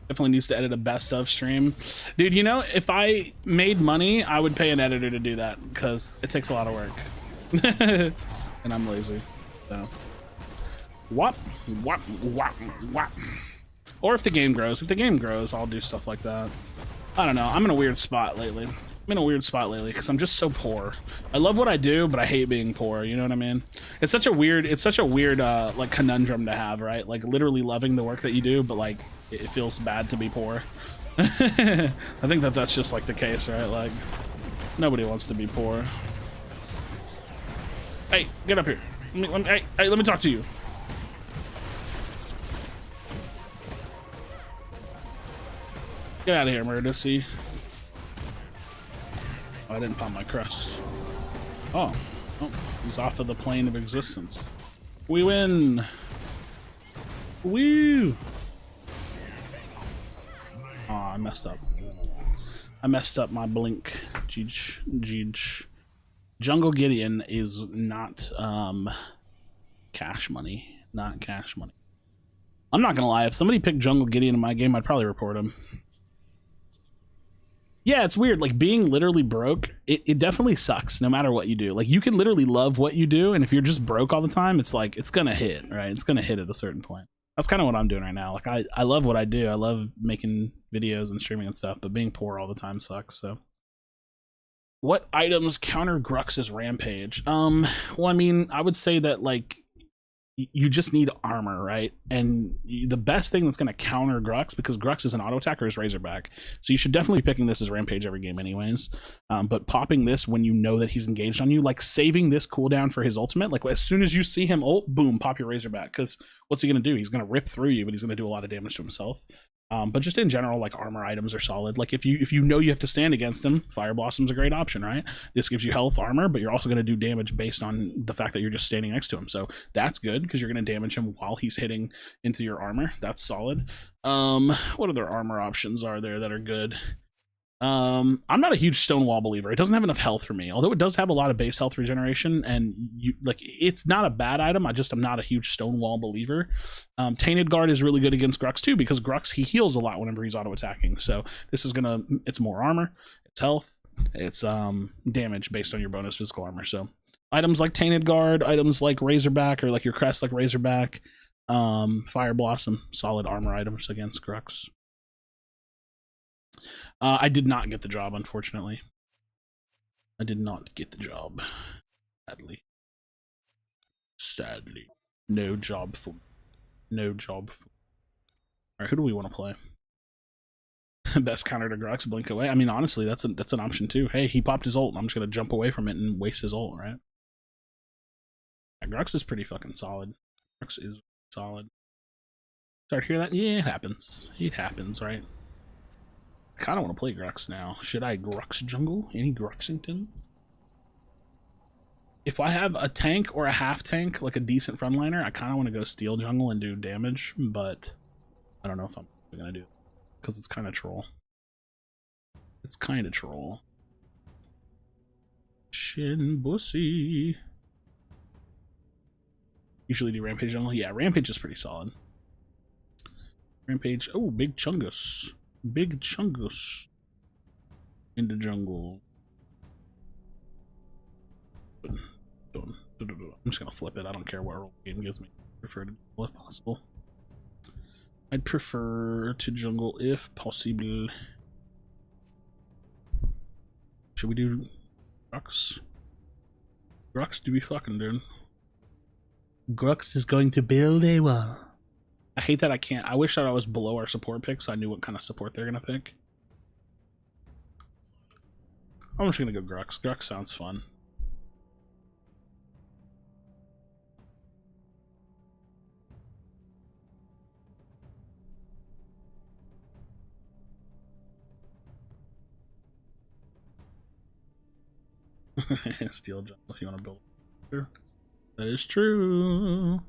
Definitely needs to edit a best of stream. Dude, you know, if I made money, I would pay an editor to do that because it takes a lot of work. And I'm lazy. So. Whop, whop, whop, whop. Or if the game grows. If the game grows, I'll do stuff like that. I don't know. I'm in a weird spot lately. Because I'm just so poor. I love what I do, but I hate being poor. You know what I mean? It's such a weird like conundrum to have, right? Like literally loving the work that you do, but like it feels bad to be poor. I think that's just like the case, right? Like nobody wants to be poor. Hey, get up here. Hey, let me talk to you. Get out of here, Murder. Oh, I didn't pop my crust. Oh, he's off of the plane of existence. We win. Woo! Oh, I messed up. I messed up my blink. Jeej. Jungle Gideon is not cash money. Not cash money. I'm not gonna lie. If somebody picked Jungle Gideon in my game, I'd probably report him. Yeah, it's weird. Like being literally broke, it definitely sucks no matter what you do. Like you can literally love what you do, and if you're just broke all the time, it's like it's gonna hit, right? It's gonna hit at a certain point. That's kind of what I'm doing right now. Like I love what I do. I love making videos and streaming and stuff, but being poor all the time sucks. So what items counter Grux's rampage? Well, I mean, I would say that like you just need armor, right? And the best thing that's going to counter Grux, because Grux is an auto attacker, is Razorback. So you should definitely be picking this as Rampage every game anyways. But popping this when you know that he's engaged on you, like saving this cooldown for his ultimate, like as soon as you see him ult, boom, pop your Razorback. Because what's he going to do? He's going to rip through you, but he's going to do a lot of damage to himself. But just in general, like armor items are solid. Like if you know you have to stand against him, Fire Blossom's a great option, right? This gives you health, armor, but you're also going to do damage based on the fact that you're just standing next to him. So that's good because you're going to damage him while he's hitting into your armor. That's solid. What other armor options are there that are good? I'm not a huge Stonewall believer. It doesn't have enough health for me, although it does have a lot of base health regeneration, and you like it's not a bad item. I'm not a huge Stonewall believer. Tainted Guard is really good against Grux too, because Grux, he heals a lot whenever he's auto attacking. So this is it's more armor, it's health, it's damage based on your bonus physical armor. So items like Tainted Guard, items like Razorback, or like your crest like Razorback, Fire Blossom, solid armor items against Grux. I did not get the job, unfortunately. I did not get the job. Sadly. No job for me. No job for me. Alright, who do we want to play? Best counter to Grux, blink away. I mean, honestly, that's an option too. Hey, he popped his ult, and I'm just gonna jump away from it and waste his ult, right? Yeah, Grux is pretty fucking solid. Grux is solid. Start to hear that? Yeah, it happens. It happens, right? I kind of want to play Grux now. Should I Grux jungle? Any Gruxington? If I have a tank or a half tank, like a decent frontliner, I kind of want to go steal jungle and do damage, but I don't know if I'm going to do it because it's kind of troll. It's kind of troll. Shin bussy. Usually do Rampage jungle. Yeah, Rampage is pretty solid. Rampage. Oh, big Chungus. Big Chungus in the jungle. I'm just gonna flip it. I don't care what role the game gives me. I prefer to jungle if possible. I'd prefer to jungle if possible. Should we do Grux? Grux do we fucking do? Grux is going to build a wall. I hate that I can't. I wish that I was below our support pick so I knew what kind of support they're going to pick. I'm just gonna go Grux. Grux sounds fun. Steel jump if you want to build. Sure. That is true.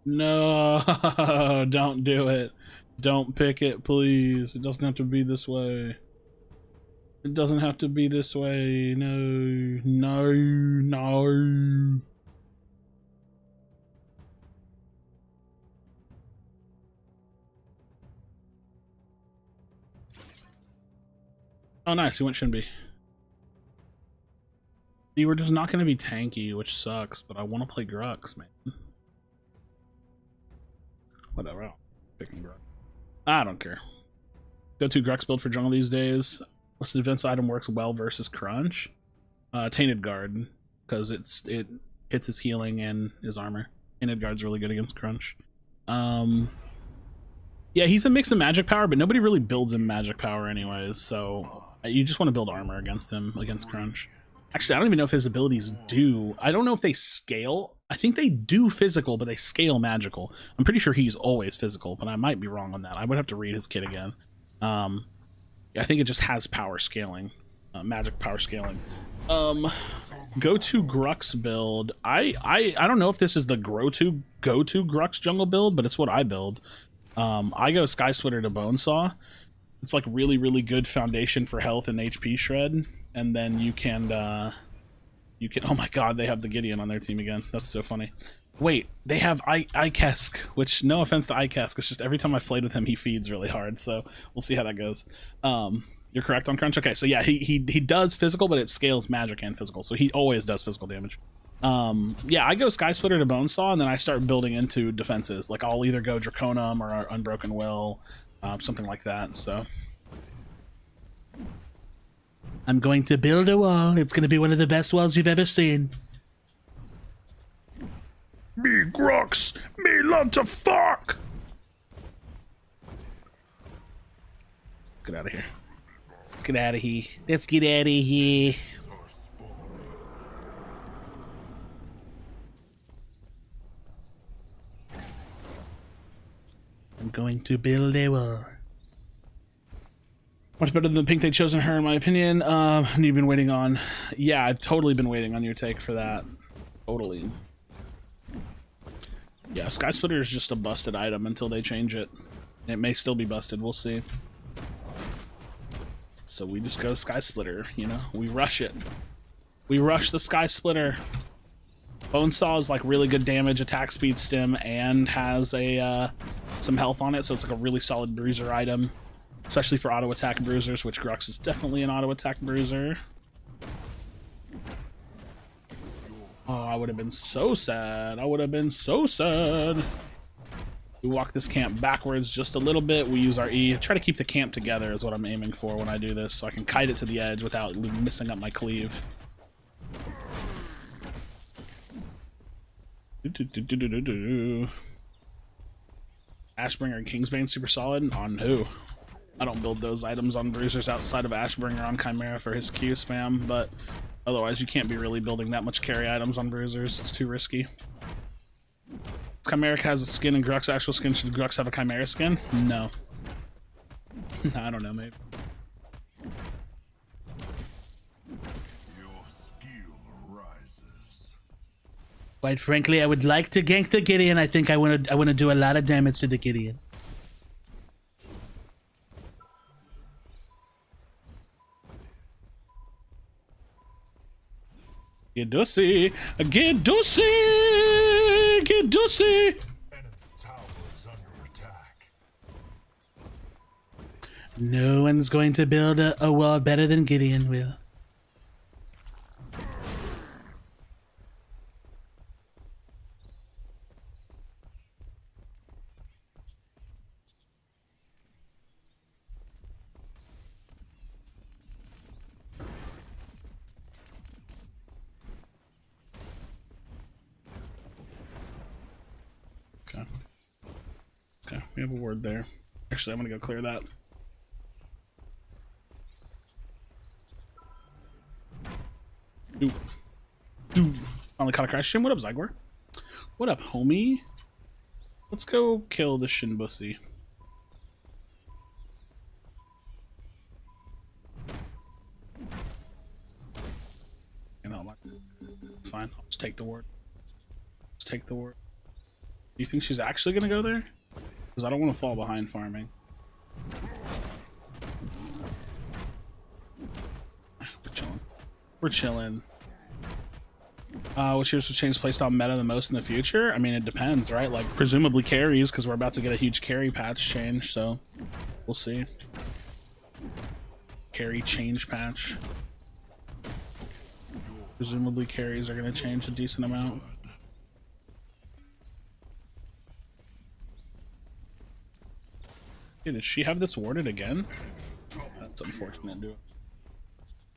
No, don't do it. Don't pick it, please. It doesn't have to be this way. It doesn't have to be this way. No, no, no. Oh, nice. He went Shinbi. See, we're just not going to be tanky, which sucks, but I want to play Grux, man. Whatever. I'm picking Grux. I don't care. Go to Grux build for jungle these days. What's the defensive item works well versus Crunch? Tainted Guard, because it hits his healing and his armor. Tainted Guard's really good against Crunch. Yeah, he's a mix of magic power, but nobody really builds him magic power anyways, so you just want to build armor against him, against Crunch. Actually, I don't even know if his abilities do. I don't know if they scale. I think they do physical, but they scale magical. I'm pretty sure he's always physical, but I might be wrong on that. I would have to read his kit again. I think it just has power scaling, magic power scaling. Go to Grux build. I don't know if this is the go to Grux jungle build, but it's what I build. I go Sky Splitter to Bonesaw. It's like really good foundation for health and HP shred, and then you can oh my god, they have the Gideon on their team again. That's so funny. Wait, they have Ikesk, which, no offense to Ikesk, it's just every time I've played with him he feeds really hard, so we'll see how that goes. You're correct on Crunch. Okay, so yeah, he does physical, but it scales magic and physical, so he always does physical damage. Yeah, I go Sky Splitter to Bonesaw, and then I start building into defenses. Like, I'll either go Draconum or Unbroken Will, something like that, so. I'm going to build a wall. It's going to be one of the best walls you've ever seen. Me Grux! Me love to fuck! Get out of here. Let's get out of here. Let's get out of here. I'm going to build a wall. Much better than the pink they chose in her, in my opinion. And you've been waiting on. Yeah, I've totally been waiting on your take for that. Totally. Yeah, Sky Splitter is just a busted item until they change it. It may still be busted, we'll see. So we just go Sky Splitter, you know? We rush it. We rush the Sky Splitter. Bonesaw is like really good damage, attack speed stim, and has a some health on it, so it's like a really solid bruiser item. Especially for auto attack bruisers, which Grux is definitely an auto attack bruiser. Oh, I would have been so sad. I would have been so sad. We walk this camp backwards just a little bit. We use our E. Try to keep the camp together is what I'm aiming for when I do this, so I can kite it to the edge without messing up my cleave. Ashbringer and Kingsbane super solid? On who? I don't build those items on bruisers outside of Ashbringer on Chimera for his Q spam, but otherwise you can't be really building that much carry items on bruisers. It's too risky. Chimera has a skin and Grux actual skin. Should Grux have a Chimera skin? No. I don't know, maybe. Your skill rises. Quite frankly, I would like to gank the Gideon. I think I want to do a lot of damage to the Gideon. Get dussy! Get dussy! Get dussy! Enemy tower is under attack. No one's going to build a wall better than Gideon will. Okay, we have a ward there. Actually, I'm gonna go clear that. Do. Do. Finally caught a crash stream. What up, Zygor? What up, homie? Let's go kill the Shin Bussy. You know, it's fine. I'll just take the ward. Just take the ward. Do you think she's actually gonna go there? Because I don't want to fall behind farming. We're chilling. We're chilling. Which yours will change playstyle meta the most in the future? I mean, it depends, right? Like, presumably carries, because we're about to get a huge carry patch change, so we'll see. Carry change patch. Presumably carries are going to change a decent amount. Hey, did she have this warded again? That's unfortunate, dude.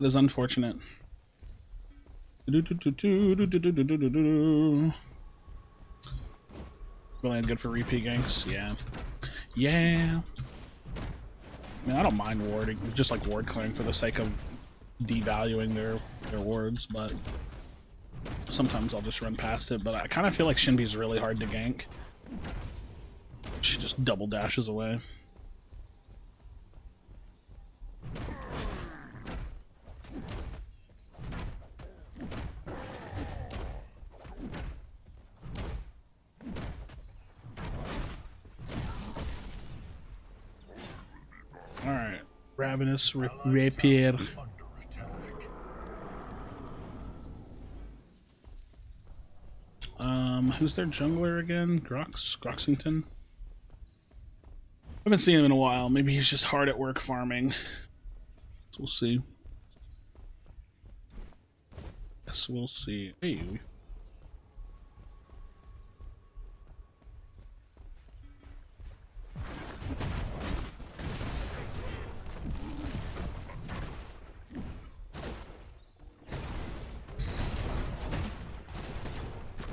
It is unfortunate. Really good for repeat ganks, yeah. Yeah. I mean, I don't mind warding, just like ward clearing for the sake of devaluing their wards, but sometimes I'll just run past it. But I kind of feel like Shinbi's really hard to gank. She just double dashes away. Alright, Ravenous Rapier. Who's their jungler again? Groxington? I haven't seen him in a while. Maybe he's just hard at work farming. So we'll see. Yes, we'll see. Hey.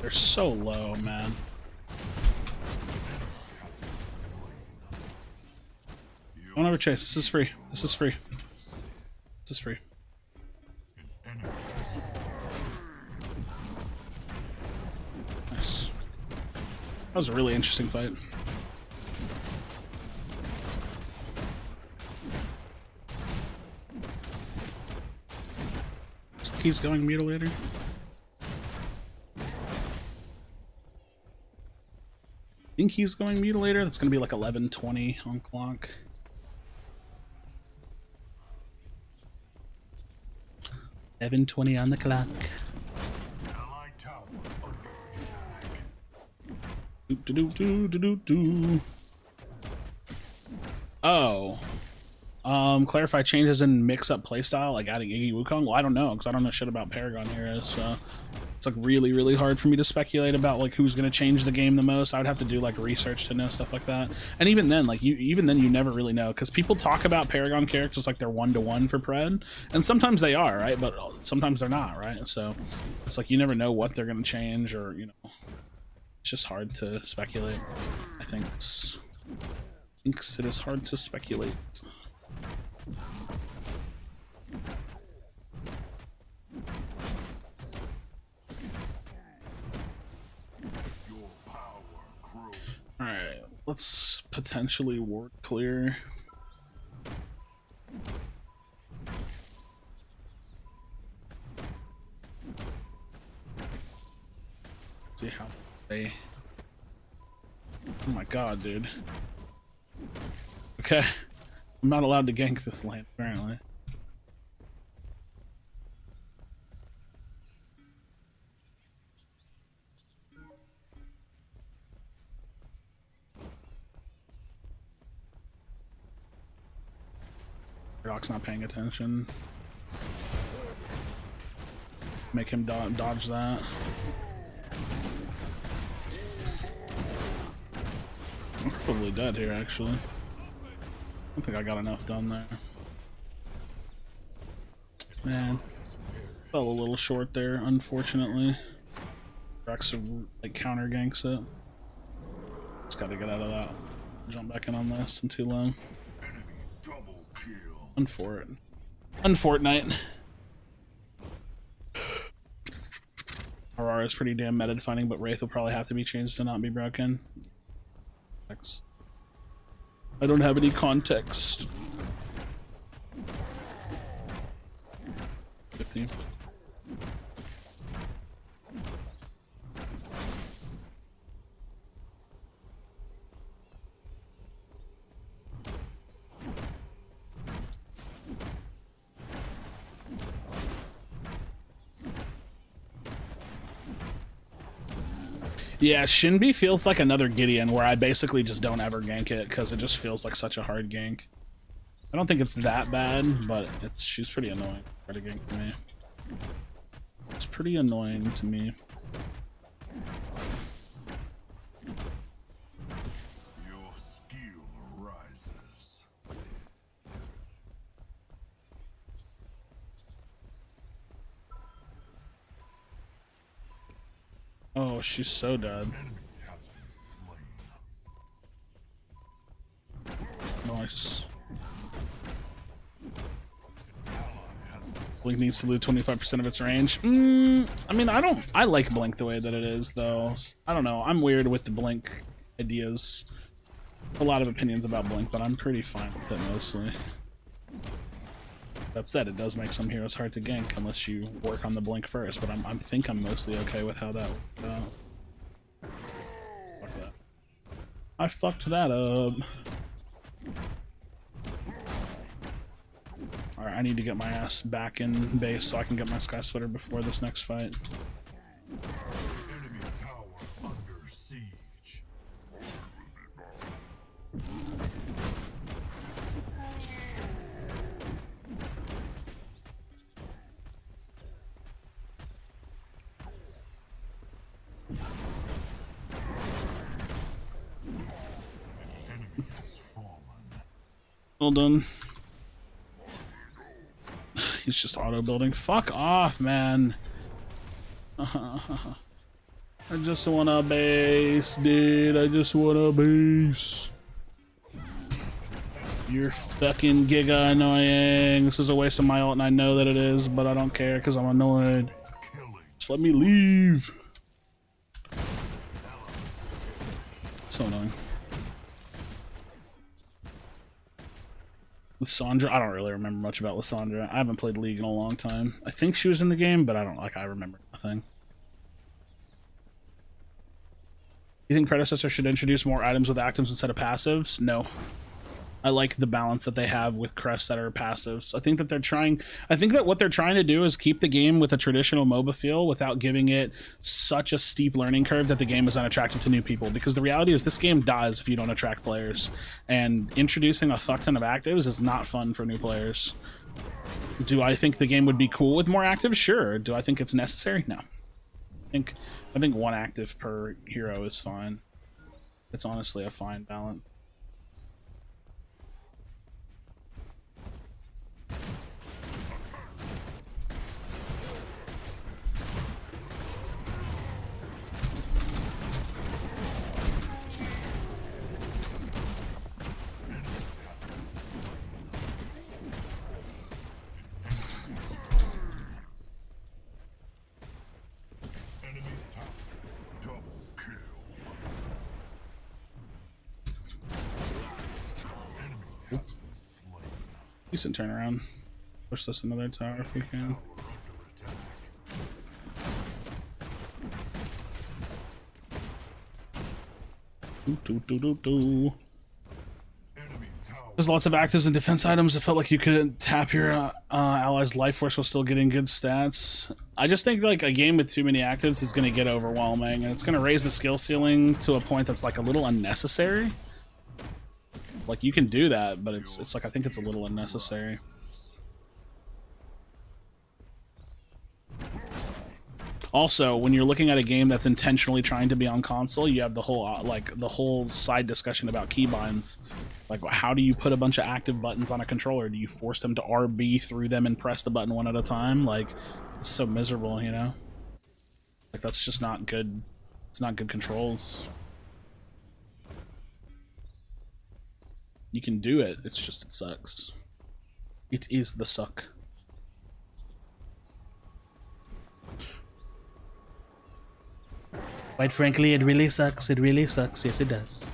They're so low, man. Don't ever chase. This is free. This is free. This is free. Nice. That was a really interesting fight. He's going mutilator. I think he's going mutilator. That's gonna be like 11:20 on clock. $11:20 on the clock. Oh. Clarify changes in mix-up playstyle, like adding Iggy Wukong? Well, I don't know, because I don't know shit about Paragon heroes, so it's like really hard for me to speculate about like who's going to change the game the most. I would have to do like research to know stuff like that. And even then, like you never really know, because people talk about Paragon characters like they're 1-to-1 for Pred, and sometimes they are, right? But sometimes they're not, right? So it's like you never know what they're going to change, or you know, it's just hard to speculate. I think it is hard to speculate. Alright, let's potentially ward clear. See how they... Oh my god, dude. Okay. I'm not allowed to gank this lane, apparently. Rock's not paying attention. Make him dodge that. I'm probably dead here, actually. I don't think I got enough done there. Man, fell a little short there, unfortunately. Rex like counter ganks it. Just gotta get out of that. Jump back in on this. I'm too low. Unfortunate. Aurora is pretty damn meta defining, but Wraith will probably have to be changed to not be broken. I don't have any context. 50. Yeah, Shinbi feels like another Gideon where I basically just don't ever gank it because it just feels like such a hard gank. I don't think it's that bad, but she's pretty annoying to gank for me. It's pretty annoying to me. Your skill rises. Oh, she's so dead. Enemy has been slain. Nice. Blink needs to lose 25% of its range. I mean, I like Blink the way that it is, though. I don't know. I'm weird with the Blink ideas. A lot of opinions about Blink, but I'm pretty fine with it mostly. That said, it does make some heroes hard to gank unless you work on the Blink first, but I think I'm mostly okay with how that worked out. Fuck that. I fucked that up. Alright, I need to get my ass back in base so I can get my Sky Splitter before this next fight. Enemy tower under siege. Enemy has fallen. Well done. He's just auto building. Fuck off, man. I just want a base, dude. I just want a base. You're fucking giga annoying. This is a waste of my ult, and I know that it is, but I don't care because I'm annoyed. Just let me leave. So annoying. Lysandra, I don't really remember much about Lysandra. I haven't played League in a long time. I think she was in the game, but I remember nothing. You think Predecessor should introduce more items with actives instead of passives? No. I like the balance that they have with crests that are passives. I think that what they're trying to do is keep the game with a traditional MOBA feel without giving it such a steep learning curve that the game is unattractive to new people. Because the reality is this game dies if you don't attract players. And introducing a fuck ton of actives is not fun for new players. Do I think the game would be cool with more actives? Sure. Do I think it's necessary? No. I think one active per hero is fine. It's honestly a fine balance. Decent turnaround. Push this another tower if we can. There's lots of actives and defense items. It felt like you couldn't tap your ally's life force while still getting good stats. I just think like a game with too many actives is going to get overwhelming, and it's going to raise the skill ceiling to a point that's like a little unnecessary. Like you can do that, but it's like I think it's a little unnecessary. Also, when you're looking at a game that's intentionally trying to be on console, you have the whole side discussion about keybinds. Like, how do you put a bunch of active buttons on a controller? Do you force them to RB through them and press the button one at a time? Like, it's so miserable, you know? Like, that's just not good. It's not good controls. You can do it, it's just it sucks. It is the suck. Quite frankly, it really sucks. It really sucks. Yes, it does.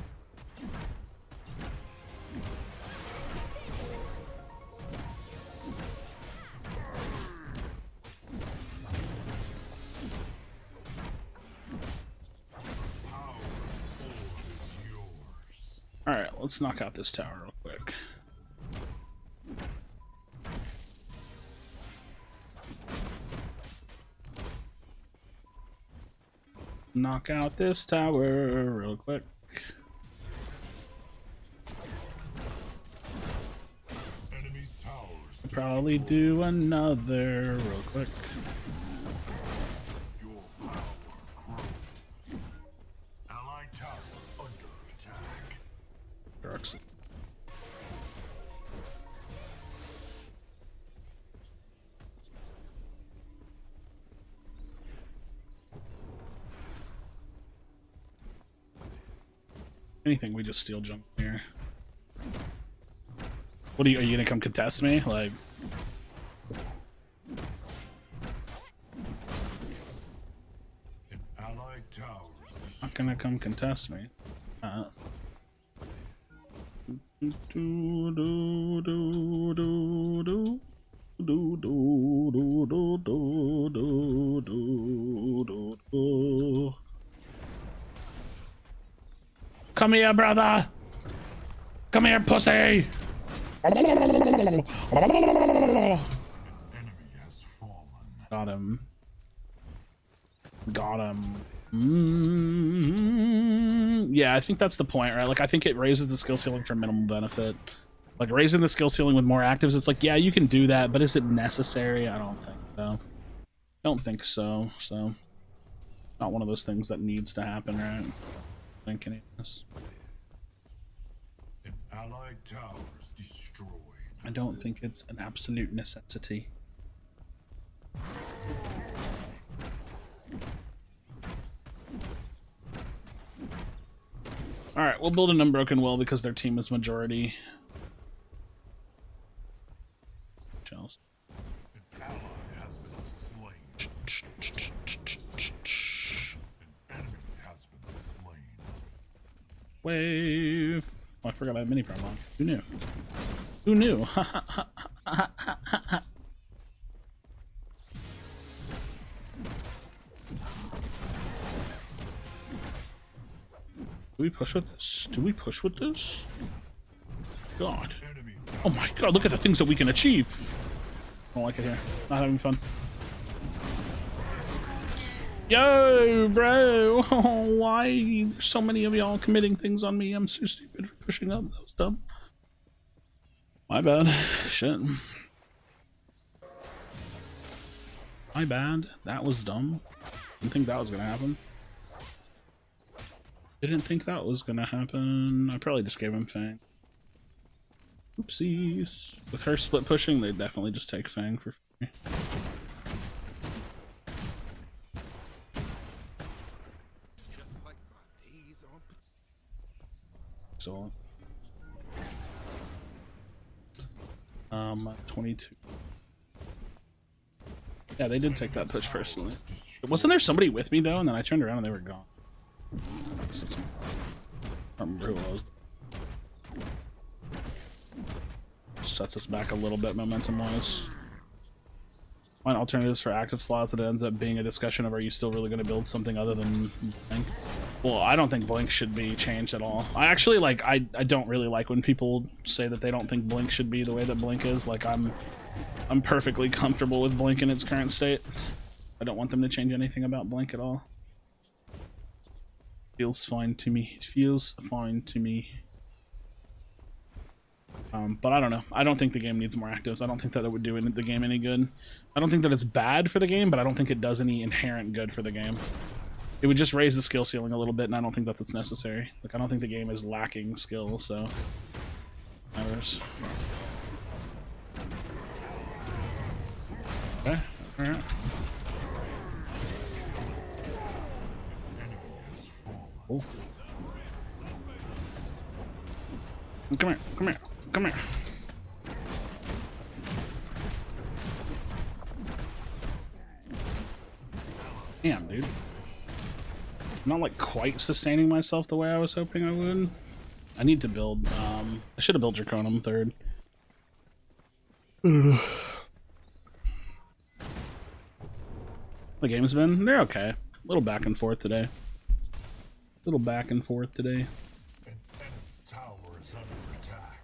All right, let's knock out this tower real quick. Knock out this tower real quick. Enemy towers. I'll probably do another real quick. Your power grows. Allied tower under attack. Drugs. Anything, we just steal junk here. What are you gonna come contest me? Like, An allied tower. not gonna come contest me. Do do do do do do do do do do do do do do. Come here, brother. Come here, pussy. Enemy has fallen. Got him. Got him. Yeah, I think that's the point, right? Like, I think it raises the skill ceiling for minimal benefit. Like, raising the skill ceiling with more actives, it's like, yeah, you can do that, but is it necessary? I don't think so. Don't think so. So, not one of those things that needs to happen, right? Thinking it is. An allied tower is destroyed. I don't think it's an absolute necessity. Alright, we'll build an unbroken well because their team is majority. Chels. An ally has been slain. An enemy has been slain. Wave. Oh, I forgot I had mini promo on. Who knew? Who knew? Do we push with this? Do we push with this? God. Enemy Oh my god, look at the things that we can achieve. I don't like it here. Not having fun. Yo, bro! Oh, why so many of y'all committing things on me? I'm so stupid for pushing up. That was dumb. My bad. Shit. My bad. That was dumb. Didn't think that was gonna happen. Didn't think that was gonna happen. I probably just gave him Fang. Oopsies. With her split pushing, they definitely just take Fang for free. So 22. Yeah, they did take that push personally. Wasn't there somebody with me though, and then I turned around and they were gone. I don't remember who it was. Sets us back a little bit momentum wise. Find alternatives for active slots. It ends up being a discussion of, are you still really going to build something other than Blink? Well, I don't think Blink should be changed at all. I actually like, I don't really like when people say that they don't think Blink should be the way that Blink is. Like, I'm perfectly comfortable with Blink in its current state. I don't want them to change anything about Blink at all. Feels fine to me. It feels fine to me. But I don't know. I don't think the game needs more actives. I don't think that it would do the game any good. I don't think that it's bad for the game, but I don't think it does any inherent good for the game. It would just raise the skill ceiling a little bit, and I don't think that that's necessary. Like, I don't think the game is lacking skill, so... matters. Okay, alright. Oh. Come here, come here, come here. Damn, dude. not like quite sustaining myself the way I was hoping I would. I need to build, I should have built Draconum third. The game's been, they're okay. A little back and forth today. Little back and forth today. An enemy tower is under attack.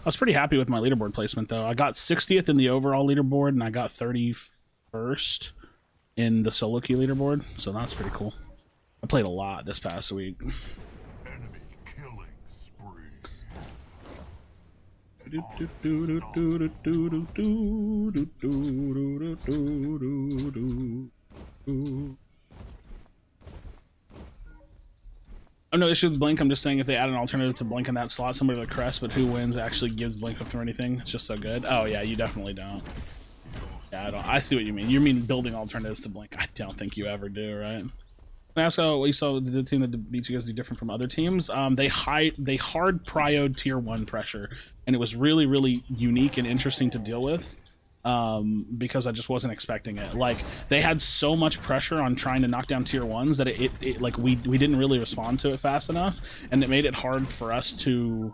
I was pretty happy with my leaderboard placement though. I got 60th in the overall leaderboard and I got 31st in the solo queue leaderboard, so that's pretty cool. I played a lot this past week. Enemy killing spree. Oh, no issue with Blink. I'm just saying if they add an alternative to Blink in that slot, somebody like Crest, but who wins actually gives Blink up to anything. It's just so good. Oh yeah, you definitely don't. Yeah, I don't. I see what you mean. You mean building alternatives to Blink. I don't think you ever do, right? Can I ask what you saw the team that beat you guys do different from other teams? They hard prioed tier 1 pressure, and it was really, really unique and interesting to deal with. Because I just wasn't expecting it. Like, they had so much pressure on trying to knock down tier 1s that it like we didn't really respond to it fast enough, and it made it hard for us to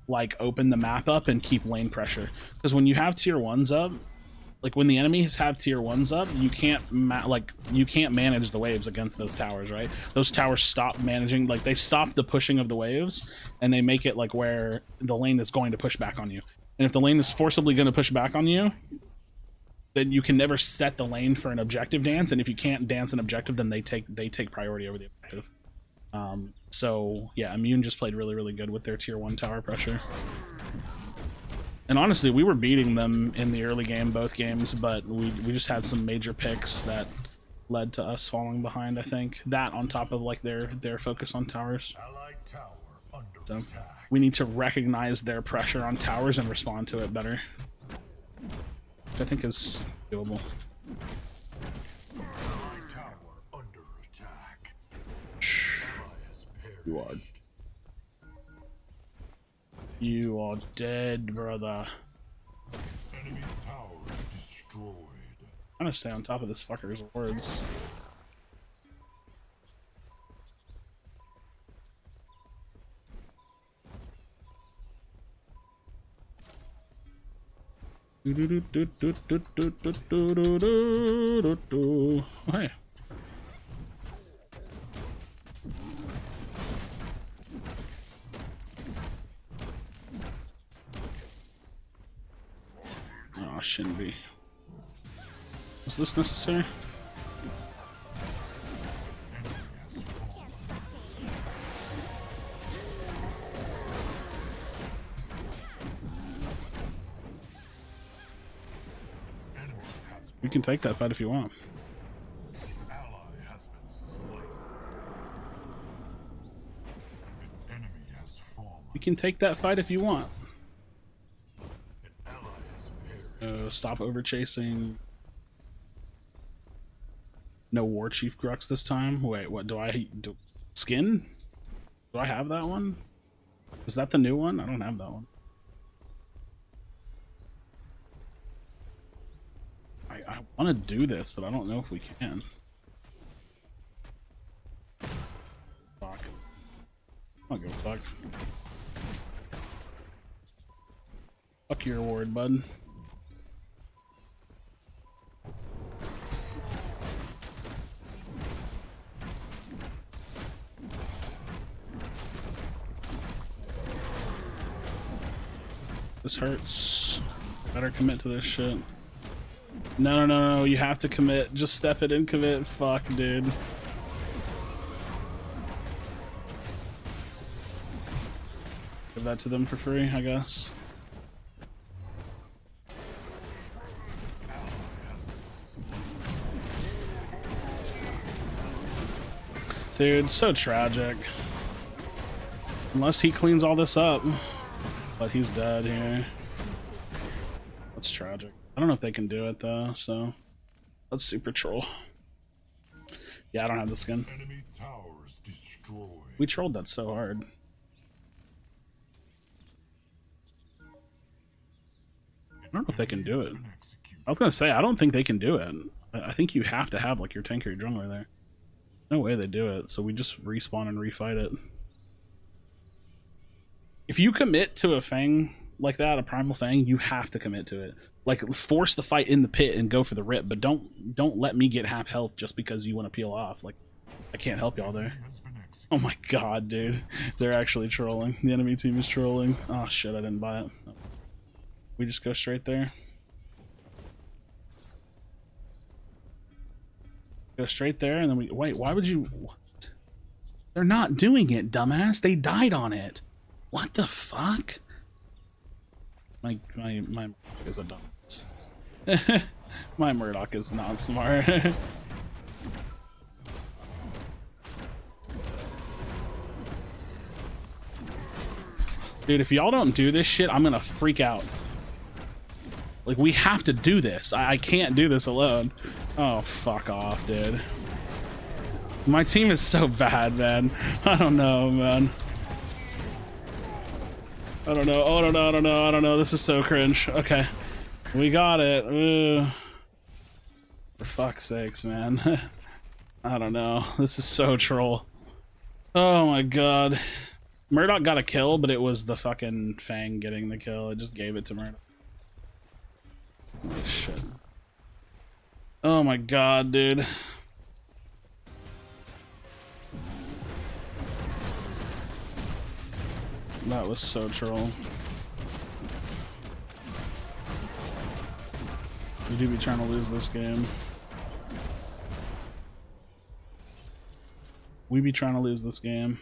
like open the map up and keep lane pressure. Because when you have tier 1s up, like when the enemies have tier 1s up, you can't manage the waves against those towers, right? Those towers stop managing, like they stop the pushing of the waves, and they make it like where the lane is going to push back on you. And if the lane is forcibly going to push back on you, then you can never set the lane for an objective dance, and if you can't dance an objective, then they take priority over the objective. So yeah, Immune just played really, really good with their tier 1 tower pressure. And honestly, we were beating them in the early game, both games, but we just had some major picks that led to us falling behind, I think. That on top of like their focus on towers. Allied tower under So attack. we need to recognize their pressure on towers and respond to it better. Which I think is doable. Allied tower under attack. Shh. Ally has perished. You are. You are dead, brother. Enemy tower destroyed. I'm gonna stay on top of this fucker's words. Hey. Oh, shouldn't be. Is this necessary? We can take that fight if you want. Ally has been slain. An enemy has fallen. We can take that fight if you want. An ally has perished. Stop over chasing. No War Chief Grux this time. Wait, what do I do? Skin? Do I have that one? Is that the new one? I don't have that one. I want to do this, but I don't know if we can. Fuck. I'll go fuck. Fuck your award, bud. This hurts. Better commit to this shit. No, you have to commit. Just step it and commit. Fuck, dude. Give that to them for free, I guess. Dude, so tragic. Unless he cleans all this up. But he's dead here. That's tragic. I don't know if they can do it though, so let's super troll. Yeah, I don't have the skin. Enemy towers destroyed. We trolled that so hard. I don't know if they can do it. Been executed. I was gonna say, I don't think they can do it. I think you have to have like your tank or your jungler there. No way they do it, so we just respawn and refight it. If you commit to a Fang like that, a Primal Fang, you have to commit to it. Like, force the fight in the pit and go for the rip, but don't let me get half health just because you want to peel off. Like, I can't help y'all there. Oh my god, dude. They're actually trolling. The enemy team is trolling. Oh shit, I didn't buy it. We just go straight there. Go straight there, and then we... Wait, why would you... What? They're not doing it, dumbass. They died on it. What the fuck? My is a dumbass. My Murdoch is not smart. Dude, if y'all don't do this shit, I'm gonna freak out. Like, we have to do this. I can't do this alone. Oh, fuck off, dude. My team is so bad, man. I don't know, man. I don't know. This is so cringe. Okay. We got it. Ugh. For fuck's sakes, man. I don't know. This is so troll. Oh my god. Murdoch got a kill, but it was the fucking Fang getting the kill. It just gave it to Murdoch. Oh, shit. Oh my god, dude. That was so troll. We do be trying to lose this game. We be trying to lose this game.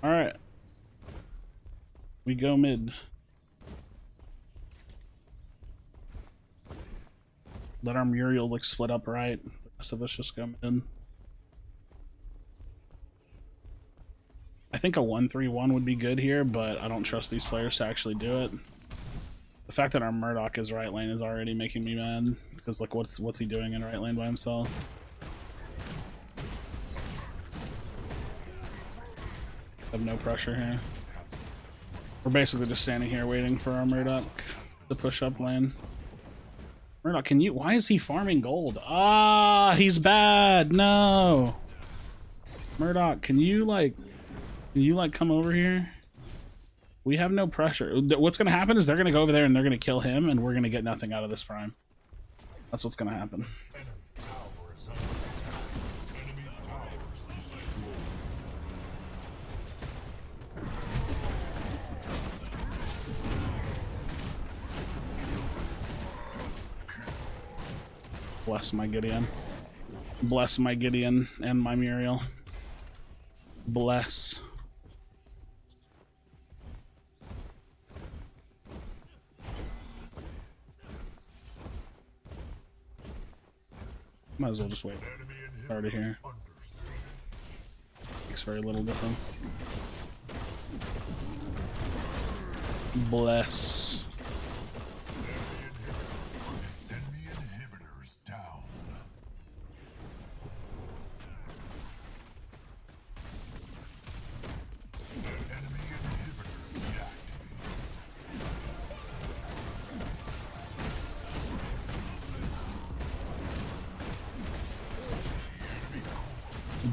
Alright. We go mid. Let our Muriel like split up right. The rest of us just go mid. I think a 1-3-1 would be good here, but I don't trust these players to actually do it. The fact that our Murdoch is right lane is already making me mad. Because like what's he doing in right lane by himself? Have no pressure here. We're basically just standing here waiting for our Murdoch to push up lane. Murdoch, can you... Why is he farming gold? Ah, he's bad. No. Murdoch, can you like come over here? We have no pressure. What's going to happen is they're going to go over there and they're going to kill him and we're going to get nothing out of this prime. That's what's going to happen. Bless my Gideon. Bless my Gideon and my Muriel. Bless. Might as well just wait. Started here. Makes very little difference. Bless.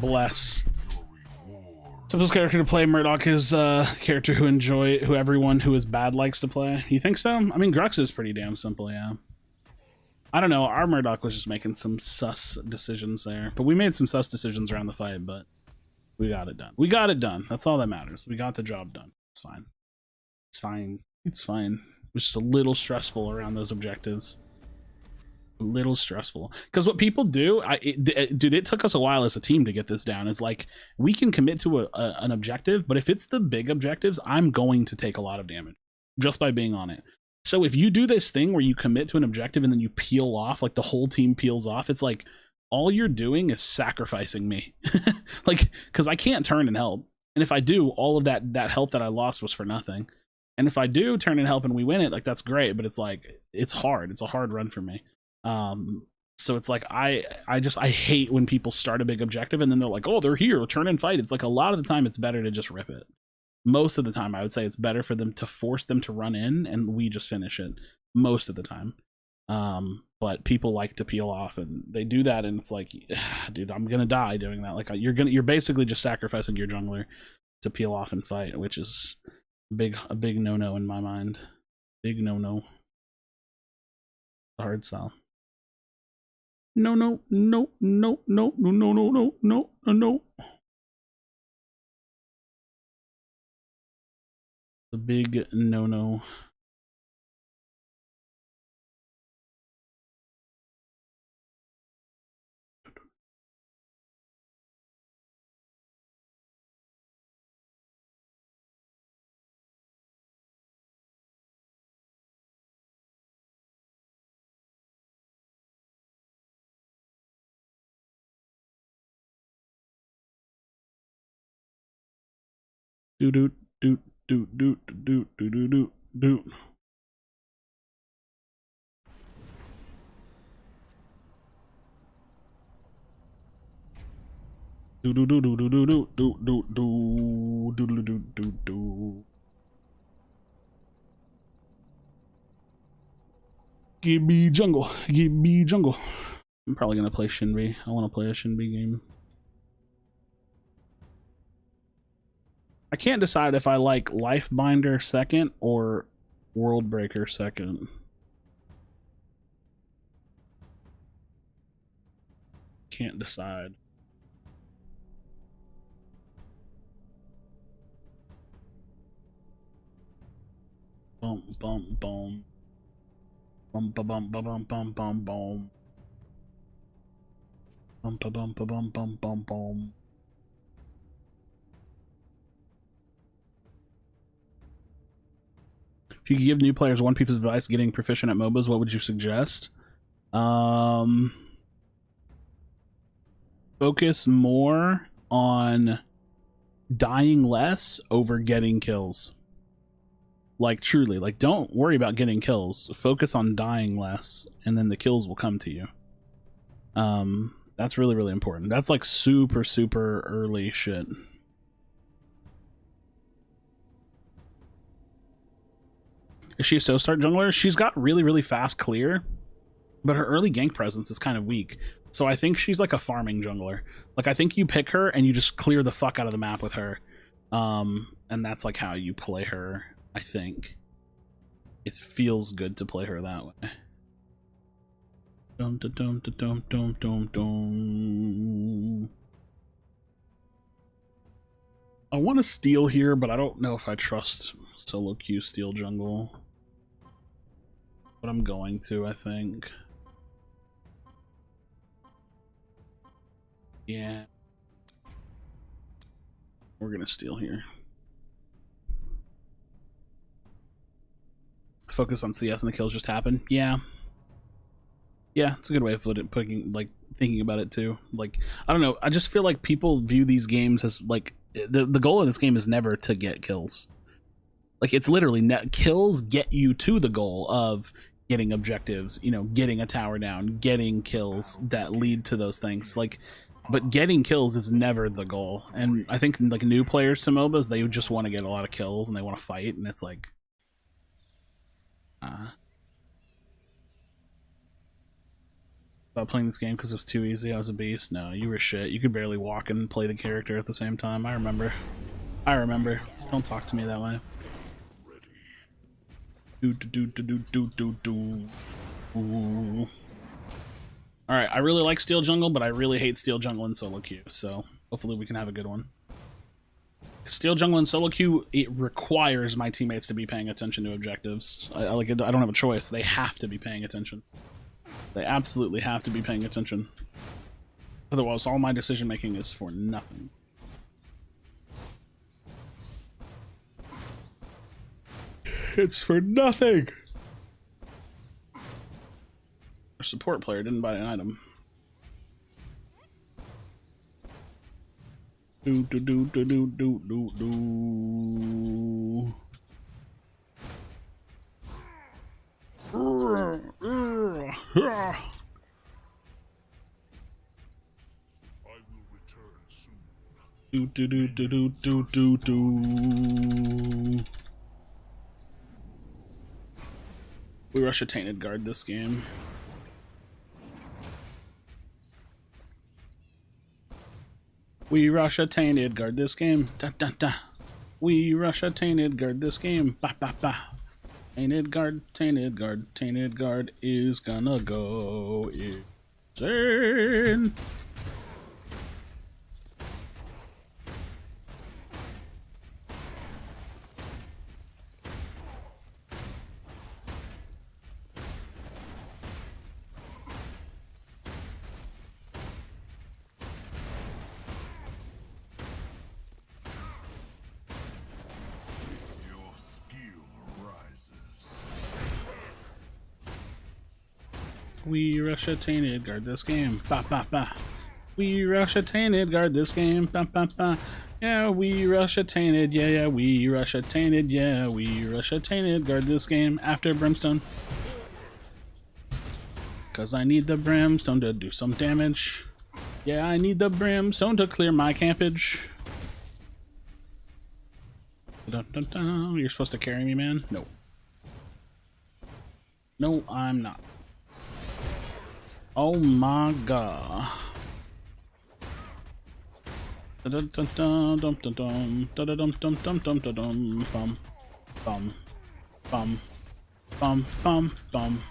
Bless. Simplest character to play Murdoch is character who everyone who is bad likes to play. You think so? I mean, Grux is pretty damn simple, yeah. I don't know, our Murdoch was just making some sus decisions there. But we made some sus decisions around the fight, but we got it done. We got it done. That's all that matters. We got the job done. It's fine. It's fine. It's fine. It was just a little stressful around those objectives. Little stressful because what people do dude, it took us a while as a team to get this down. Is like we can commit to an objective, but if it's the big objectives, I'm going to take a lot of damage just by being on it. So if you do this thing where you commit to an objective and then you peel off, like the whole team peels off, it's like all you're doing is sacrificing me. Like, because I can't turn and help, and if I do, all of that health that I lost was for nothing. And if I do turn and help and we win it, like that's great, but it's like it's hard. It's a hard run for me. So it's like I hate when people start a big objective and then they're like, oh, they're here, turn and fight. It's like a lot of the time it's better to just rip it. Most of the time I would say it's better for them to force them to run in and we just finish it most of the time. But people like to peel off and they do that and it's like, dude, I'm gonna die doing that. Like you're basically just sacrificing your jungler to peel off and fight, which is a big no-no in my mind. Big no-no. Hard sell. No, no, no, no, no, no, no, no, no, no, no. The big no-no. Do do do do do do do do do do. Do do do do do do do do do do do do do do. Give me jungle. Give me jungle. I'm probably gonna play Shinbi. I want to play a Shinbi game. I can't decide if I like Lifebinder second or Worldbreaker second. Can't decide. Bum bum bum. Bum ba bum ba bum bum bum bum. Bum ba bum ba bum bum bum bum. If you could give new players one piece of advice getting proficient at MOBAs, what would you suggest? Focus more on dying less over getting kills. Like truly, like don't worry about getting kills. Focus on dying less and then the kills will come to you. That's really, really important. That's like super, super early shit. Is she a ToS start jungler? She's got really, really fast clear, but her early gank presence is kind of weak. So I think she's like a farming jungler. Like I think you pick her and you just clear the fuck out of the map with her. And that's like how you play her, I think. It feels good to play her that way. Dum dum dum dum dum dum dum. I want to steal here, but I don't know if I trust solo queue steal jungle. But I'm going to, I think. Yeah. We're gonna steal here. Focus on CS and the kills just happen. Yeah. Yeah, it's a good way of putting, like, thinking about it too. Like, I don't know. I just feel like people view these games as like the goal of this game is never to get kills. Like it's literally kills get you to the goal of getting objectives, you know, getting a tower down, getting kills that lead to those things. Like, but getting kills is never the goal. And I think like new players to MOBAs, they just want to get a lot of kills and they want to fight, and it's like about playing this game because it was too easy. I was a beast. No, you were shit. You could barely walk and play the character at the same time. I remember. Don't talk to me that way. Alright, I really like Steel Jungle, but I really hate Steel Jungle and solo queue, so hopefully we can have a good one. Steel Jungle and solo queue, it requires my teammates to be paying attention to objectives. I don't have a choice. They have to be paying attention. They absolutely have to be paying attention. Otherwise, all my decision making is for nothing. It's for nothing! Our support player didn't buy an item. Do do do do do do do do. Do do do do do do do do. We rush a tainted guard this game. We rush a tainted guard this game. Da da da. We rush a tainted guard this game. Ba ba ba. Tainted guard, tainted guard, tainted guard is gonna go insane. We rush a tainted guard this game. Ba ba ba. We rush a tainted guard this game. Ba ba ba. Yeah, we rush a tainted. Yeah, yeah, we rush a tainted. Yeah, we rush a tainted guard this game after brimstone. Cause I need the brimstone to do some damage. Yeah, I need the brimstone to clear my campage. Dun, dun, dun. You're supposed to carry me, man? No. No, I'm not. Oh my god. Dum dum dum dum dum dum dum dum dum dum bum bum bum bum bum bum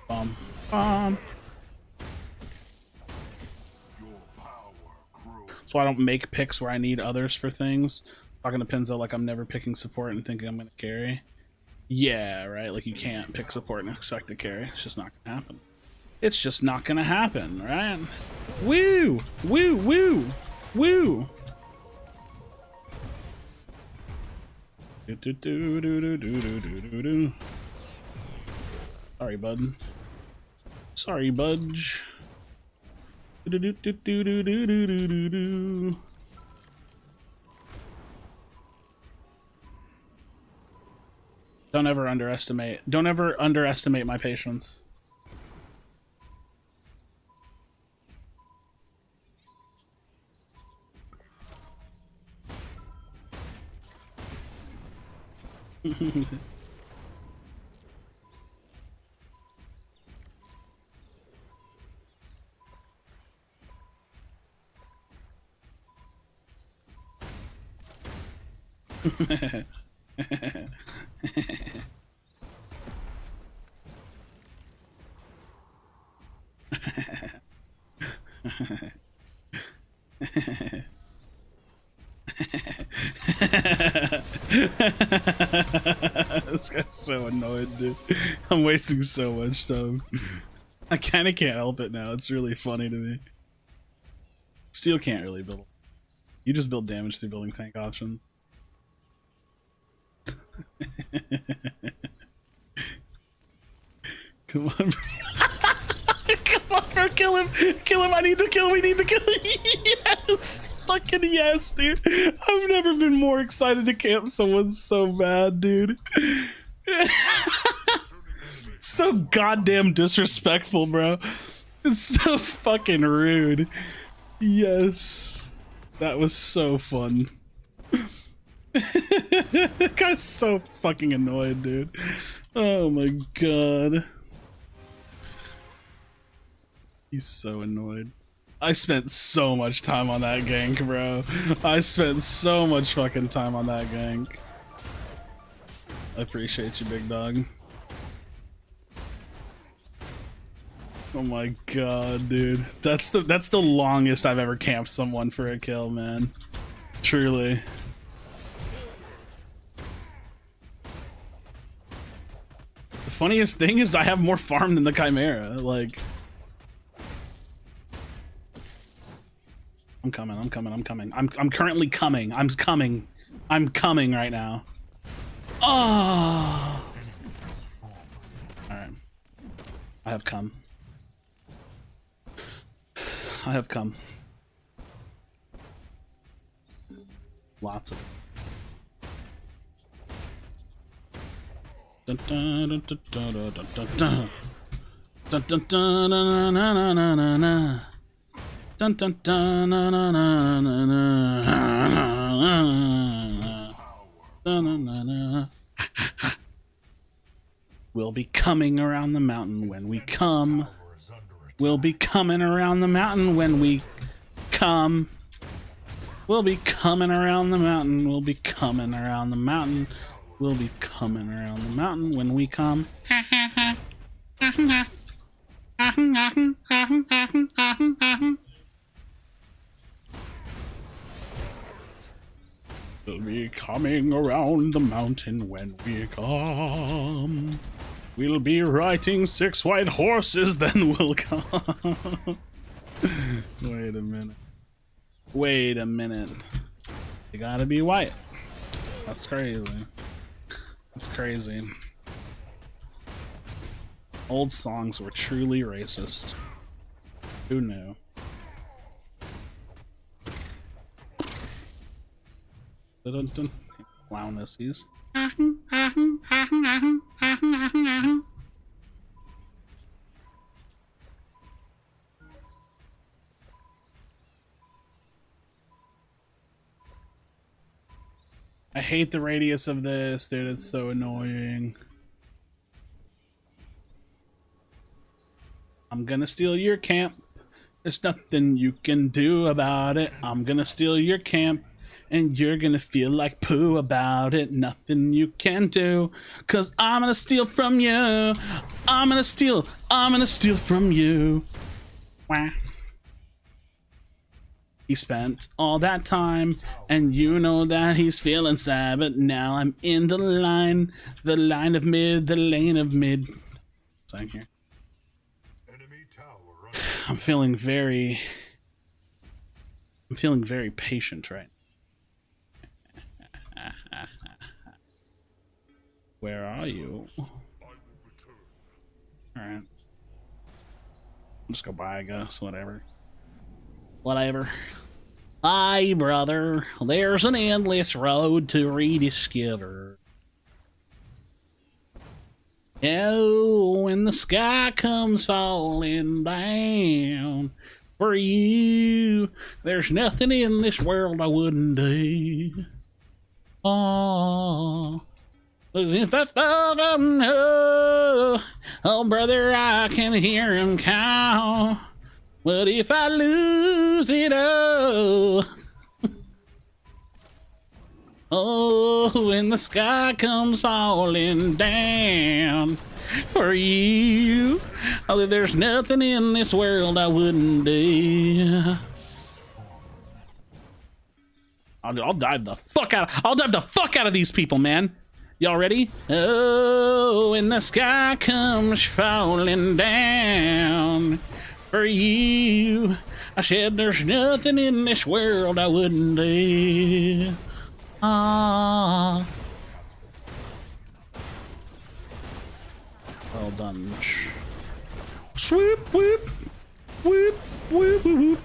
bum bum. So I don't make picks where I need others for things. Talking to Pinzo like I'm never picking support and thinking I'm gonna carry. Yeah, right. Like you can't pick support and expect to carry. It's just not gonna happen. It's just not gonna happen, right? Woo! Woo! Woo! Woo! Do do do do do do do do do. Sorry, bud. Sorry, budge. Do do do do do do do do do do. Don't ever underestimate. Don't ever underestimate my patience. This guy's so annoyed, dude. I'm wasting so much time. I kind of can't help it now. It's really funny to me. Steel can't really build. You just build damage through building tank options. Come on, bro. Come on, bro. Kill him. Kill him. I need to kill him. We need to kill him. Yes. Fucking yes, dude. I've never been more excited to camp someone so bad, dude. So goddamn disrespectful, bro. It's so fucking rude. Yes. That was so fun. That guy's so fucking annoyed, dude. Oh my god. He's so annoyed. I spent so much time on that gank, bro. I spent so much fucking time on that gank. I appreciate you, big dog. Oh my god, dude. That's the longest I've ever camped someone for a kill, man. Truly. The funniest thing is I have more farm than the Chimera, like. I'm coming, I'm coming, I'm coming. I'm currently coming. I'm coming. I'm coming right now. Oh. Alright. I have come. I have come. Lots of it. Dun dun dun dun dun dun dun dun dun dun dun dun dun dun dun. Dun dun dun na na na na na na na na. We'll be coming around the mountain when we come. We'll be coming around the mountain when we come. We'll be coming around the mountain. We'll be coming around the mountain. We'll be coming around the mountain when we come. We'll be coming around the mountain when we come. We'll be riding 6 white horses, then we'll come. Wait a minute. Wait a minute. They gotta be white. That's crazy. That's crazy. Old songs were truly racist. Who knew? Dun dun. Clownissies. I hate the radius of this, dude. It's so annoying. I'm gonna steal your camp. There's nothing you can do about it. I'm gonna steal your camp. And you're gonna feel like poo about it. Nothing you can do. 'Cause I'm gonna steal from you. I'm gonna steal from you. Wah. He spent all that time, and you know that he's feeling sad, but now I'm in the line of mid, the lane of mid. Thank you. I'm feeling very patient right now. Where are you? Alright. Just go by, I guess. Whatever. Whatever. Aye, brother. There's an endless road to rediscover. Oh, when the sky comes falling down for you, there's nothing in this world I wouldn't do. Oh, if I fall from oh, brother, I can hear him call. But if I lose it all, oh, when the sky comes falling down for you, oh, there's nothing in this world I wouldn't do. I'll dive the fuck out. I'll dive the fuck out of these people, man. Y'all ready? Oh, when the sky comes falling down for you, I said there's nothing in this world I wouldn't do. Ah. Well done. Swoop, whoop, whoop, whoop, whoop, whoop.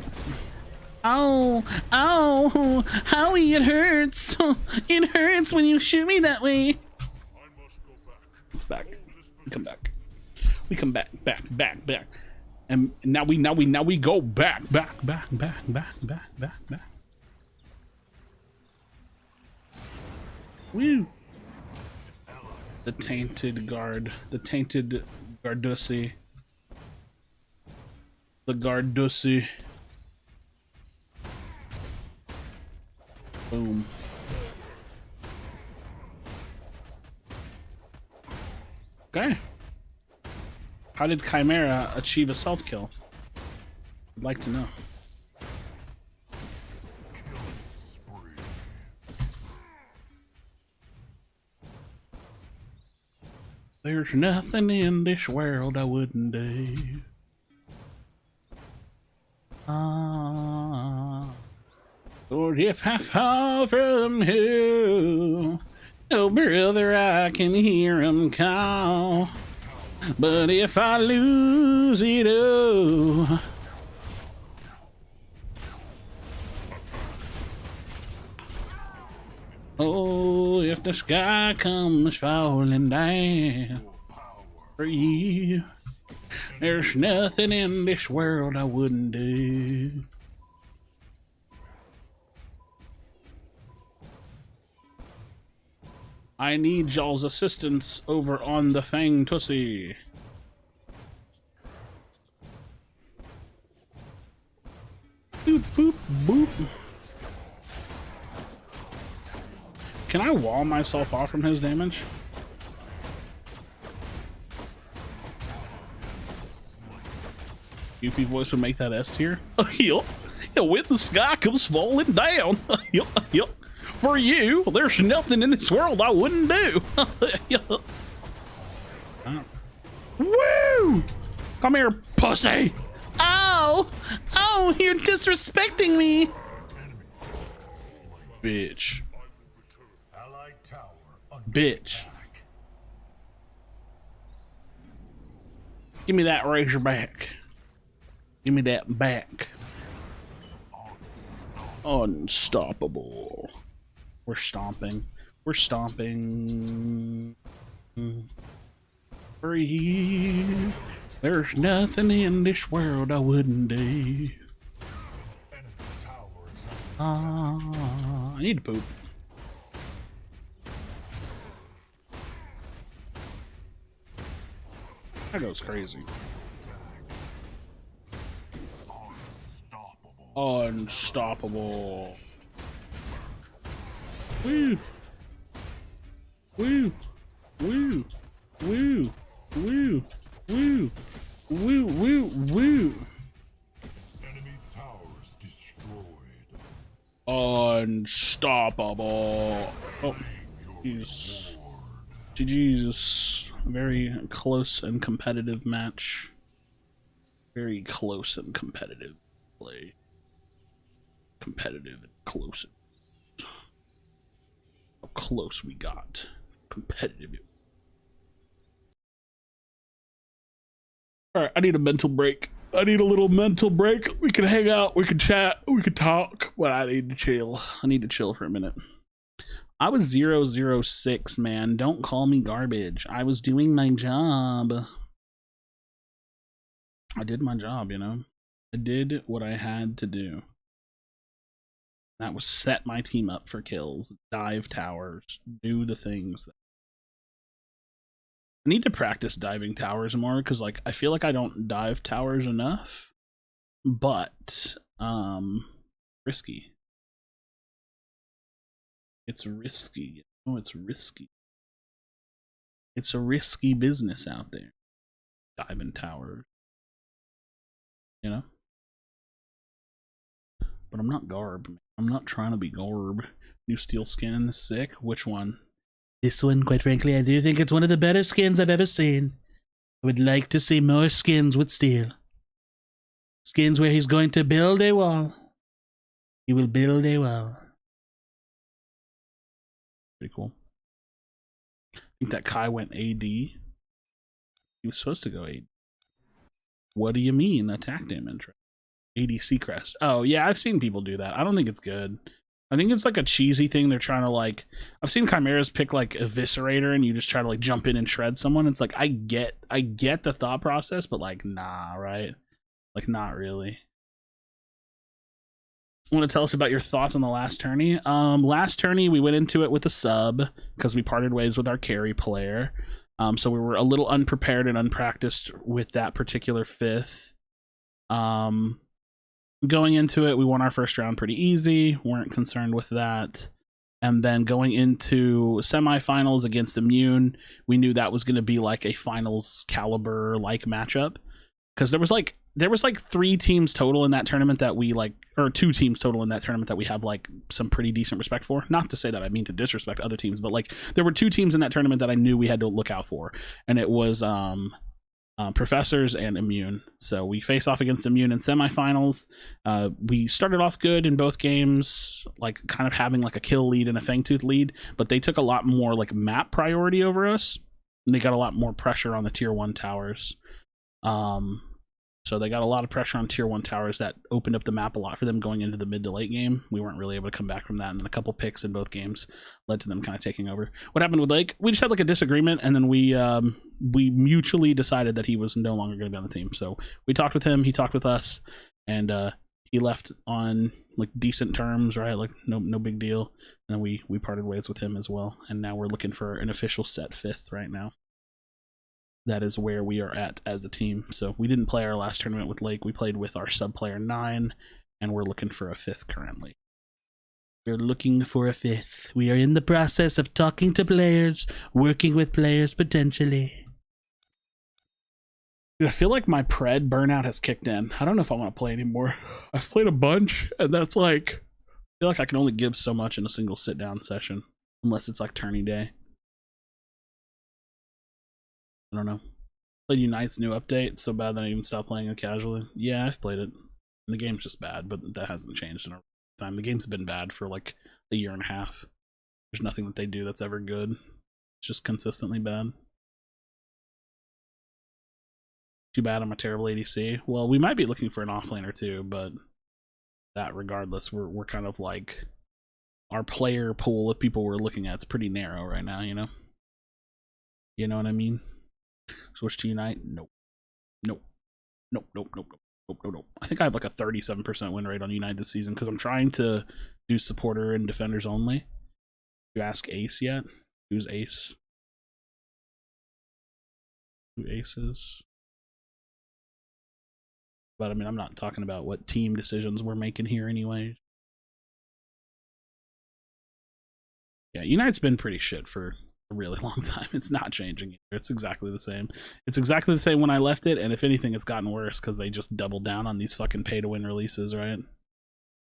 Ow, ow, Howie, it hurts. It hurts when you shoot me that way. It's back. We come back. We come back, back. And now we go back. Woo. The tainted guard. The tainted Gardussy. The Gardussy. Boom. Okay. How did Chimera achieve a self-kill? I'd like to know. There's nothing in this world I wouldn't do. Lord, if I fall from you, oh brother, I can hear him call. But if I lose it, oh, if the sky comes falling down for you, there's nothing in this world I wouldn't do. I need y'all's assistance over on the Fang Tussie. Boop, boop, boop. Can I wall myself off from his damage? Goofy voice would make that S tier. Yup. When the sky comes falling down. Yup. For you, there's nothing in this world I wouldn't do. Woo! Come here, pussy. Oh, you're disrespecting me. Bitch. Allied tower under Bitch. Give me that razorback. Give me that back. Unstoppable. We're stomping. We're stomping. Free. There's nothing in this world I wouldn't do. enemy tower is under I need to poop. That goes crazy. Unstoppable. Woo. Woo. Woo. Woo. Woo. Woo. Woo. Woo. Woo. enemy towers destroyed. Unstoppable. Oh, jeez. GG's. Very close and competitive match. Very close and competitive play. Competitive and close. How close we got. Competitive. Alright, I need a mental break. I need a little mental break. We can hang out, we can chat, we can talk, but I need to chill. I need to chill for a minute. I was 006, man. Don't call me garbage. I was doing my job. I did my job, you know. I did what I had to do. That was set my team up for kills, dive towers, do the things. I need to practice diving towers more because, like, I feel like I don't dive towers enough. But, risky. It's risky. Oh, it's risky. It's a risky business out there. Diving towers. You know? But I'm not Garb. I'm not trying to be Garb. New steel skin, sick. Which one? This one, quite frankly, I do think it's one of the better skins I've ever seen. I would like to see more skins with steel. Skins where he's going to build a wall. He will build a wall. Pretty cool. I think that Kai went AD. He was supposed to go AD. What do you mean, attack damage? ADC crest. Oh, yeah, I've seen people do that. I don't think it's good. I think it's like a cheesy thing. They're trying to, like, I've seen chimeras pick like Eviscerator and you just try to like jump in and shred someone. It's like I get the thought process, but like nah, right? Like not really. Want to tell us about your thoughts on the last tourney? Last tourney we went into it with a sub because we parted ways with our carry player. So we were a little unprepared and unpracticed with that particular fifth. Going into it, we won our first round pretty easy. Weren't concerned with that. And then going into semifinals against Immune, we knew that was going to be like a finals caliber like matchup because there was like 3 teams total in that tournament that we like, or 2 teams total in that tournament that we have like some pretty decent respect for. Not to say that I mean to disrespect other teams, but like there were 2 teams in that tournament that I knew we had to look out for, and it was Professors and Immune. So we face off against Immune in semifinals. We started off good in both games, like kind of having like a kill lead and a Fangtooth lead, but they took a lot more like map priority over us, and they got a lot more pressure on the tier 1 towers. So they got a lot of pressure on tier 1 towers that opened up the map a lot for them going into the mid to late game. We weren't really able to come back from that, and then a couple picks in both games led to them kind of taking over. What happened with Lake? We just had like a disagreement, and then we mutually decided that he was no longer going to be on the team. So we talked with him, he talked with us, and he left on like decent terms, right? Like no big deal. And we parted ways with him as well. And now we're looking for an official set 5th right now. That is where we are at as a team. So we didn't play our last tournament with Lake. We played with our sub player 9, and we're looking for a 5th currently. We're looking for a 5th. We are in the process of talking to players, working with players potentially. I feel like my pred burnout has kicked in. I don't know if I want to play anymore. I've played a bunch, and that's like, I feel like I can only give so much in a single sit-down session, unless it's like tourney day. I don't know. Played Unite's new update. It's so bad that I even stopped playing it casually. Yeah, I've played it. The game's just bad, but that hasn't changed in a time. The game's been bad for like a year and a half. There's nothing that they do that's ever good. It's just consistently bad. Too bad I'm a terrible ADC. Well, we might be looking for an offlaner too, but that regardless, we're kind of like, our player pool of people we're looking at is pretty narrow right now, you know? You know what I mean? Switch to Unite? Nope. Nope. Nope, nope, nope, nope. Nope, nope, nope. I think I have like a 37% win rate on Unite this season because I'm trying to do supporter and defenders only. You ask Ace yet? Who's Ace? Who Ace is? But I mean, I'm not talking about what team decisions we're making here anyway. Yeah, Unite's been pretty shit for a really long time. It's not changing either. It's exactly the same. It's exactly the same when I left it, and if anything, it's gotten worse because they just doubled down on these fucking pay-to-win releases, right?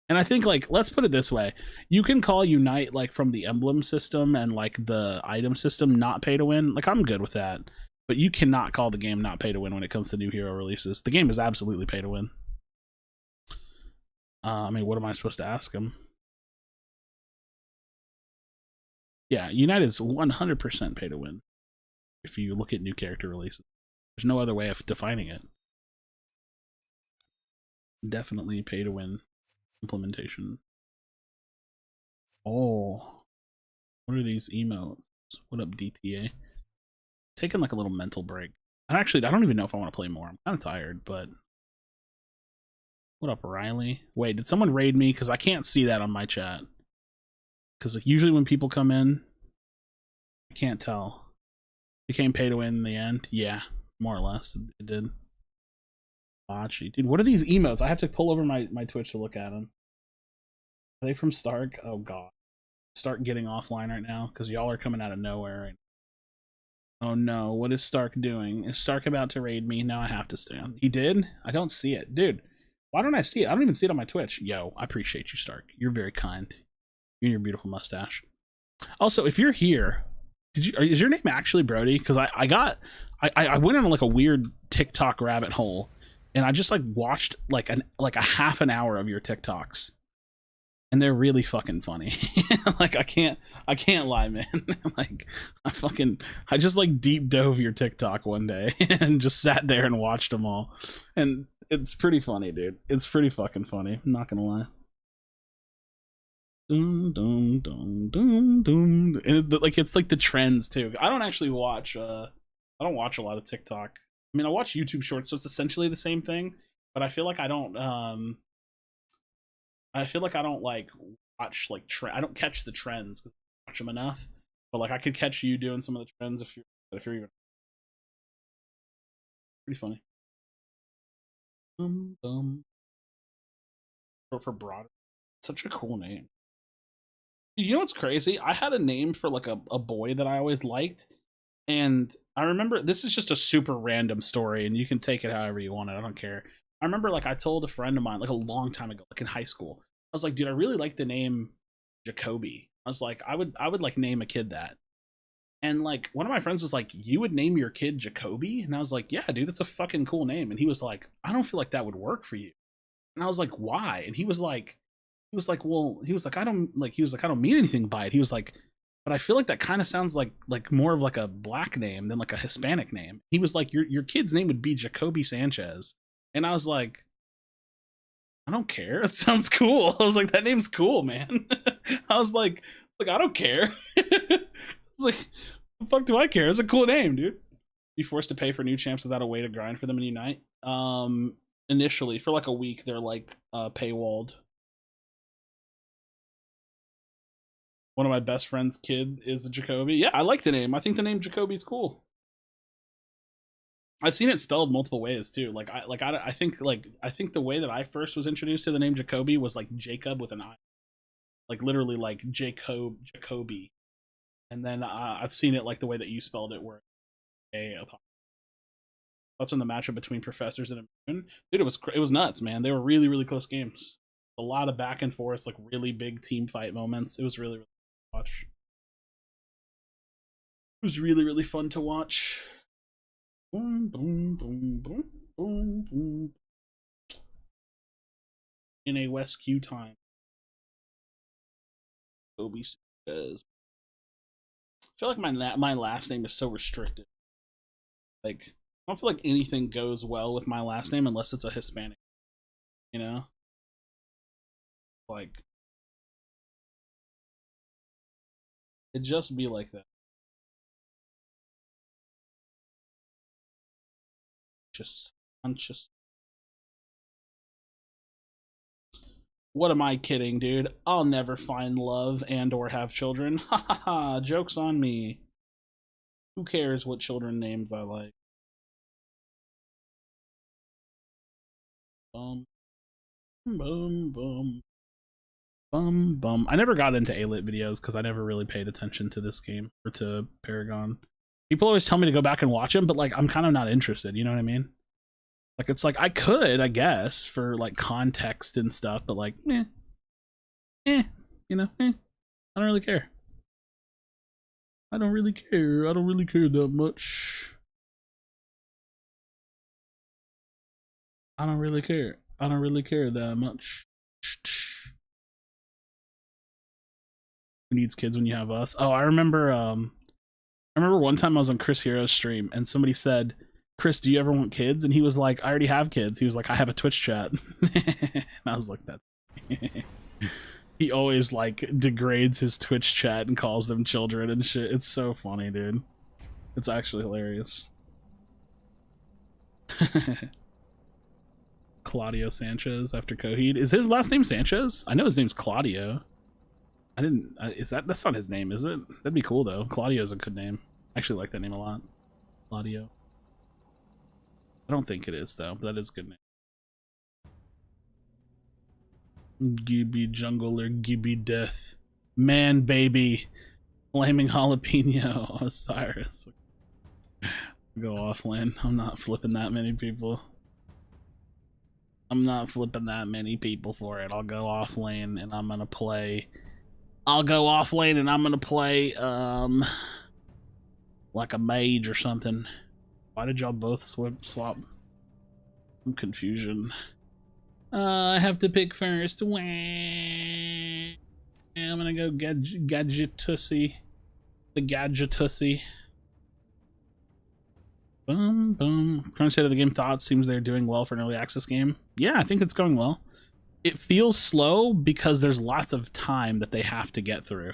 And I think, like, let's put it this way. You can call Unite, like, from the emblem system and, like, the item system not pay-to-win. Like, I'm good with that. But you cannot call the game not pay-to-win when it comes to new hero releases. The game is absolutely pay-to-win. I mean, what am I supposed to ask him? Yeah, Unite is 100% pay-to-win if you look at new character releases. There's no other way of defining it. Definitely pay-to-win implementation. Oh, what are these emotes? What up, DTA? Taking like a little mental break. I don't even know if I want to play more. I'm kind of tired, but what up, Riley? Wait, did someone raid me? Because I can't see that on my chat. Because like, usually when people come in, I can't tell. Became pay to win in the end. Yeah, more or less, it did. Bocce. Dude, what are these emotes? I have to pull over my Twitch to look at them. Are they from Stark? Oh god. Stark getting offline right now because y'all are coming out of nowhere right now. Oh no, what is Stark doing? Is Stark about to raid me? Now I have to stay on. He did? I don't see it. Dude, why don't I see it? I don't even see it on my Twitch. Yo, I appreciate you, Stark. You're very kind. You and your beautiful mustache. Also, if you're here, is your name actually Brody? Because I went on like a weird TikTok rabbit hole, and I just like watched like a half an hour of your TikToks. And they're really fucking funny. Like I can't lie, man. Like I just like deep dove your TikTok one day and just sat there and watched them all. And it's pretty funny, dude. It's pretty fucking funny. I'm not gonna lie. Dum dum dum dum dum. And it's like the trends too. I don't actually watch I don't watch a lot of TikTok. I mean, I watch YouTube shorts, so it's essentially the same thing, but I feel like I don't like watch like I don't catch the trends because I watch them enough. But like I could catch you doing some of the trends if you're even pretty funny. Short for broader. Such a cool name. You know what's crazy? I had a name for like a boy that I always liked, and I remember this is just a super random story, and you can take it however you want it. I don't care. I remember like I told a friend of mine like a long time ago, like in high school. I was like, dude, I really like the name Jacoby. I was like, I would like name a kid that. And like one of my friends was like, you would name your kid Jacoby? And I was like, yeah, dude, that's a fucking cool name. And he was like, I don't feel like that would work for you. And I was like, why? And he was like, I don't mean anything by it. He was like, but I feel like that kind of sounds like more of like a black name than like a Hispanic name. He was like, your kid's name would be Jacoby Sanchez. And I was like, I don't care. That sounds cool. I was like, that name's cool, man. I was like, I don't care. I was like, the fuck do I care? It's a cool name, dude. Be forced to pay for new champs without a way to grind for them in Unite. Initially, for like a week, they're like paywalled. One of my best friend's kid is a Jacoby. Yeah, I like the name. I think the name Jacoby's cool. I've seen it spelled multiple ways too. I think the way that I first was introduced to the name Jacoby was like Jacob with an I, like literally like Jacoby, and then I've seen it like the way that you spelled it, where that's when the matchup between Professors and Immune, dude, it was nuts, man. They were really really close games. A lot of back and forth, like really big team fight moments. It was really really fun to watch. It was really really fun to watch. Boom, boom, boom, boom, boom, boom. In a West Q time. Obi says, I feel like my last name is so restricted. Like, I don't feel like anything goes well with my last name unless it's a Hispanic. You know? Like, it just be like that. Just conscious. What am I kidding, dude? I'll never find love and or have children. Ha ha ha, joke's on me. Who cares what children names I like? Bum bum bum bum bum. I never got into A-Lit videos because I never really paid attention to this game or to Paragon. People always tell me to go back and watch them, but like I'm kind of not interested, you know what I mean? Like it's like I could, I guess, for like context and stuff, but like you know, I don't really care. I don't really care. I don't really care that much. I don't really care. I don't really care that much. Who needs kids when you have us? Oh, I remember one time I was on Chris Hero's stream and somebody said, Chris, do you ever want kids? And he was like, I already have kids. He was like, I have a Twitch chat. And I was like, that. He always like degrades his Twitch chat and calls them children and shit. It's so funny, dude. It's actually hilarious. Claudio Sanchez after Coheed. Is his last name Sanchez? I know his name's Claudio. I didn't. That's not his name, is it? That'd be cool though. Claudio's a good name. I actually like that name a lot. Claudio. I don't think it is though, but that is a good name. Gibby Jungle or Gibby Death. Man baby. Flaming Jalapeno. Osiris. Go offline. I'm not flipping that many people. I'm not flipping that many people for it. I'll go off lane and I'm gonna play. I'll go off lane and I'm gonna play like a mage or something. Why did y'all both swap? I'm confusion. I have to pick first. Wah. I'm gonna go Gadgetussy. The Gadgetussy. Boom, boom. Current state of the game thoughts. Seems they're doing well for an early access game. Yeah, I think it's going well. It feels slow because there's lots of time that they have to get through.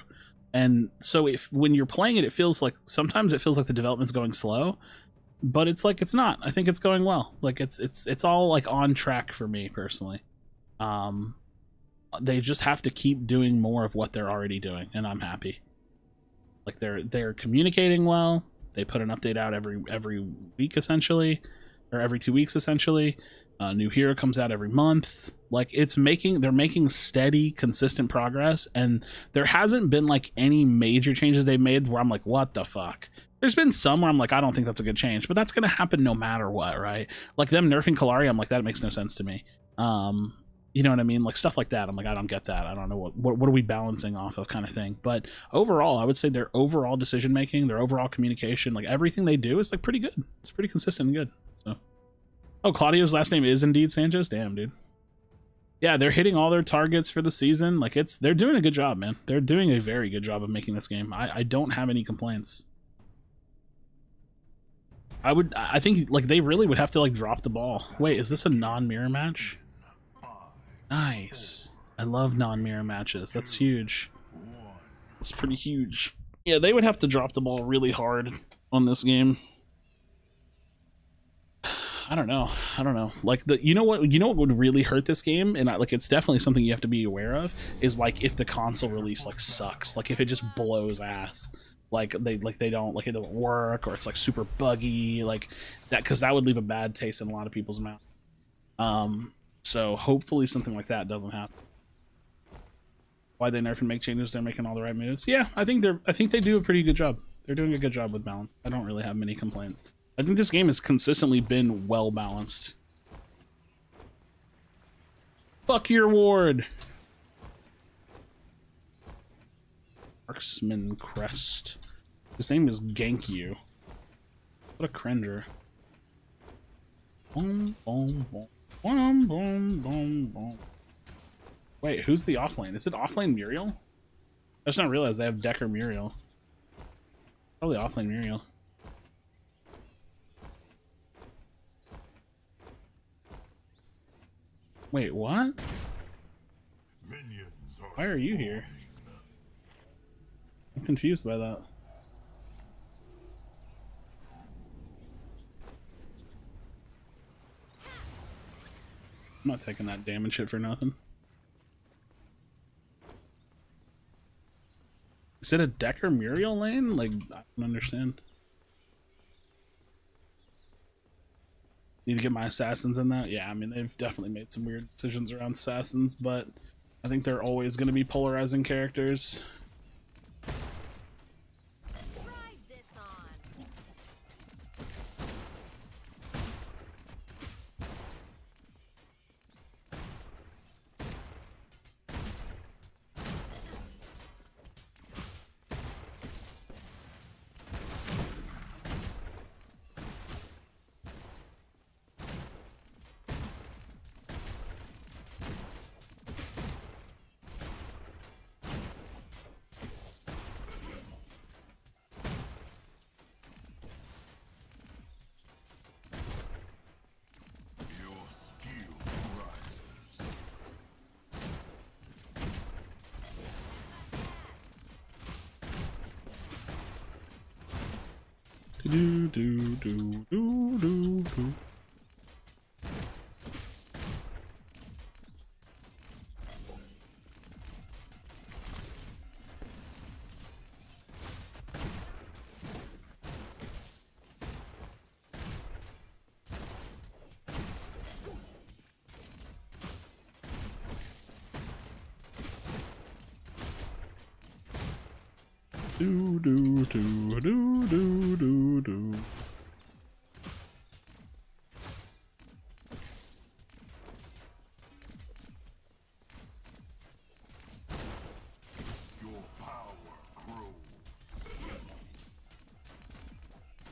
And so when you're playing it, it feels like sometimes it feels like the development's going slow, but it's like it's not. I think it's going well. Like it's all like on track for me personally. They just have to keep doing more of what they're already doing, and I'm happy. Like they're communicating well. They put an update out every week essentially, or every 2 weeks essentially. New hero comes out every month. Like they're making steady, consistent progress, and there hasn't been like any major changes they've made where I'm like, what the fuck? There's been some where I'm like, I don't think that's a good change, but that's gonna happen no matter what, right? Like them nerfing Kallari, I'm like, that makes no sense to me. You know what I mean? Like stuff like that. I'm like, I don't get that. I don't know what are we balancing off of kind of thing. But overall, I would say their overall decision making, their overall communication, like everything they do is like pretty good. It's pretty consistent and good. So, oh, Claudio's last name is indeed Sanchez. Damn, dude. Yeah, they're hitting all their targets for the season. Like they're doing a good job, man. They're doing a very good job of making this game. I don't have any complaints. I think like they really would have to like drop the ball. Wait, is this a non-mirror match? Nice. I love non-mirror matches. That's huge. It's pretty huge. Yeah, they would have to drop the ball really hard on this game. I don't know. I don't know. Like you know what would really hurt this game, and like it's definitely something you have to be aware of, is like if the console release like sucks, like if it just blows ass, like they don't like it doesn't work, or it's like super buggy, like that, because that would leave a bad taste in a lot of people's mouth. So hopefully something like that doesn't happen. Why they nerf and make changes? They're making all the right moves. Yeah, I think they do a pretty good job. They're doing a good job with balance. I don't really have many complaints. I think this game has consistently been well balanced. Fuck your ward. Marksman Crest. His name is Gankyu. What a cringer. Boom, boom, boom. Boom, boom, boom, boom. Wait, who's the offlane? Is it offlane Muriel? I just not realize they have Decker Muriel. Probably offlane Muriel. Wait, what? Why are you here? I'm confused by that. I'm not taking that damage hit for nothing. Is it a Decker Muriel lane? Like, I don't understand. Need to get my assassins in that? Yeah, I mean, they've definitely made some weird decisions around assassins, but I think they're always going to be polarizing characters. Ride this on. Do do do do do do. Do do do do do do do.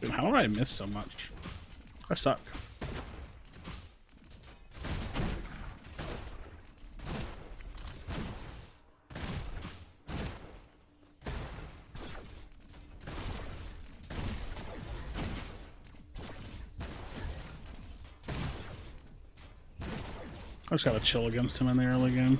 Dude, how did I miss so much? I suck. I just gotta chill against him in the early game.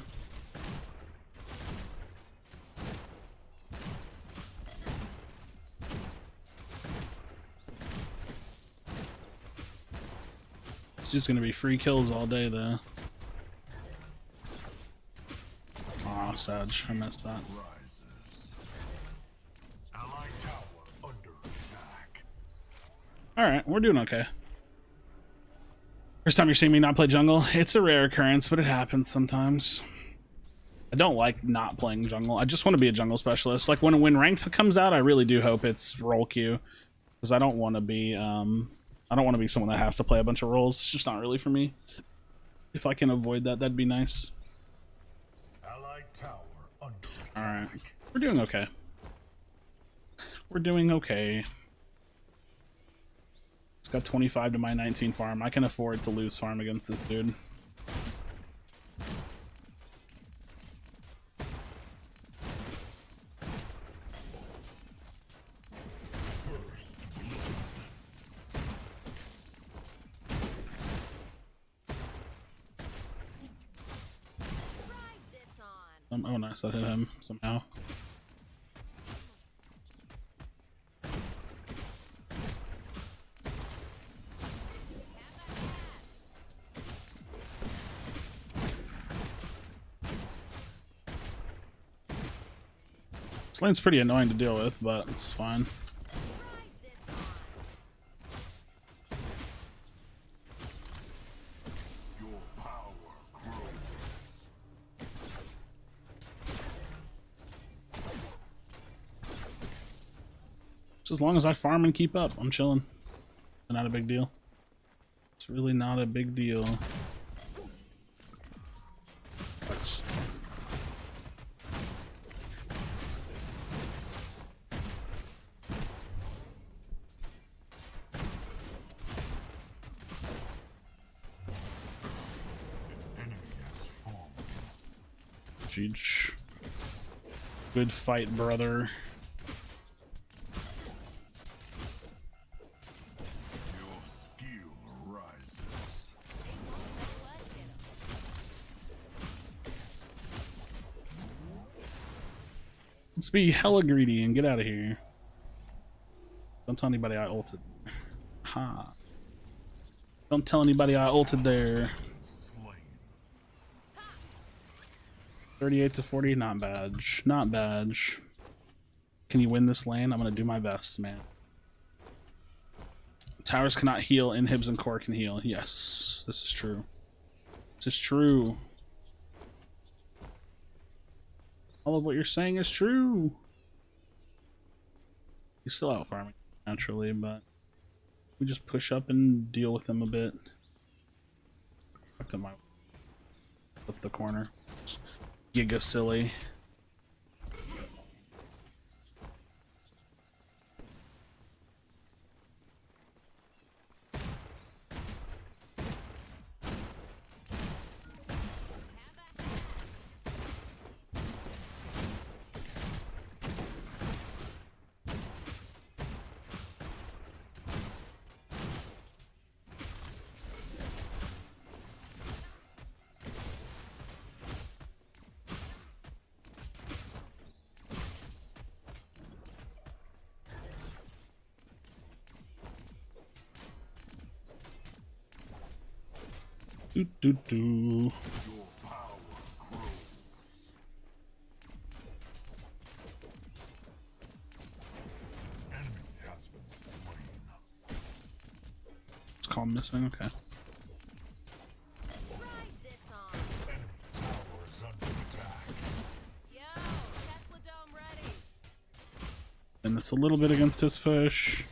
It's just gonna be free kills all day though. Aw, Sag, I missed that. Alright, we're doing okay. First time you're seeing me not play jungle, it's a rare occurrence, but it happens sometimes. I don't like not playing jungle. I just want to be a jungle specialist. Like when ranked comes out, I really do hope it's role queue, because I don't want to be someone that has to play a bunch of roles. It's just not really for me. If I can avoid that, that'd be nice. All right, we're doing okay. We're doing okay. It's got 25 to my 19 farm. I can afford to lose farm against this dude. Oh nice, I hit him somehow. This lane's pretty annoying to deal with, but it's fine. Ride this on. Your power grows. Just as long as I farm and keep up, I'm chilling. Not a big deal. It's really not a big deal. Flex. Enemy has fallen. Jeez. Good fight, brother. Your skill rises. Let's be hella greedy and get out of here. Don't tell anybody I ulted. Ha. Don't tell anybody I ulted there. Slain. 38 to 40, not bad. Not bad. Can you win this lane? I'm gonna do my best, man. Towers cannot heal, inhibs and core can heal. Yes, this is true. This is true. All of what you're saying is true. He's still out farming naturally, but we just push up and deal with him a bit. Fucked up my flip the corner. It's giga silly. Do do do. Your power grows. Enemy has been slain. It's called missing. Okay. Ride this on. Enemy tower is under attack. Yo, Tesla Dome ready. And that's a little bit against his push.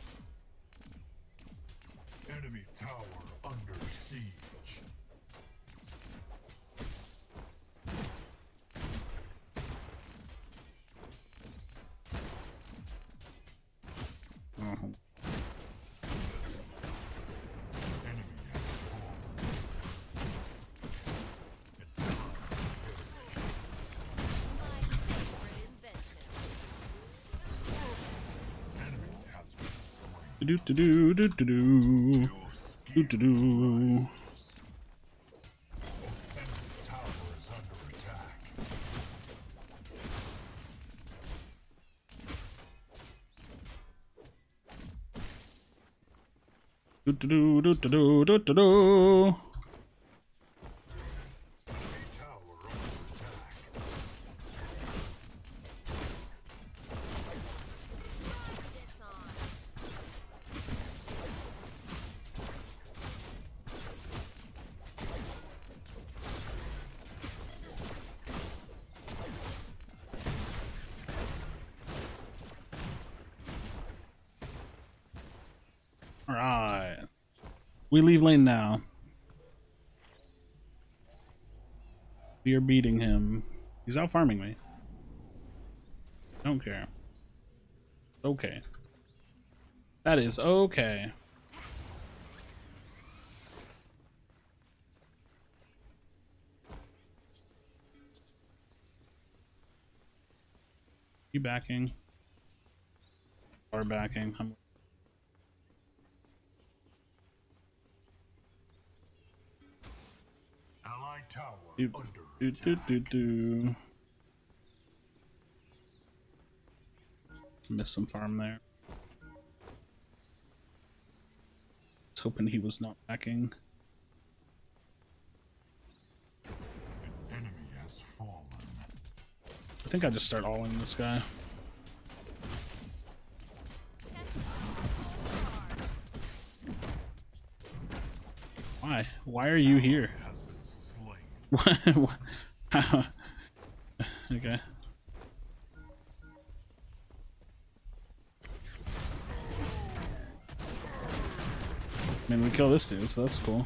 Enemy tower under siege. Oh. Enemy has fallen. My favorite invention. Enemy has been slain. Do do do do do do. Your Do do skill do. Enemy tower is under attack. Do do do do do do do do. Enemy tower under attack. Ride this on. All right. We leave lane now. We are beating him. He's out farming me. Don't care. Okay. That is okay. You backing? Or backing? I'm Allied tower do under do do attack. do do. Missed some farm there. Was hoping he was not backing. An enemy has fallen. I think I just start all-in this guy. Why? Why are you here? Has been slain. Okay. I mean, we kill this dude, so that's cool.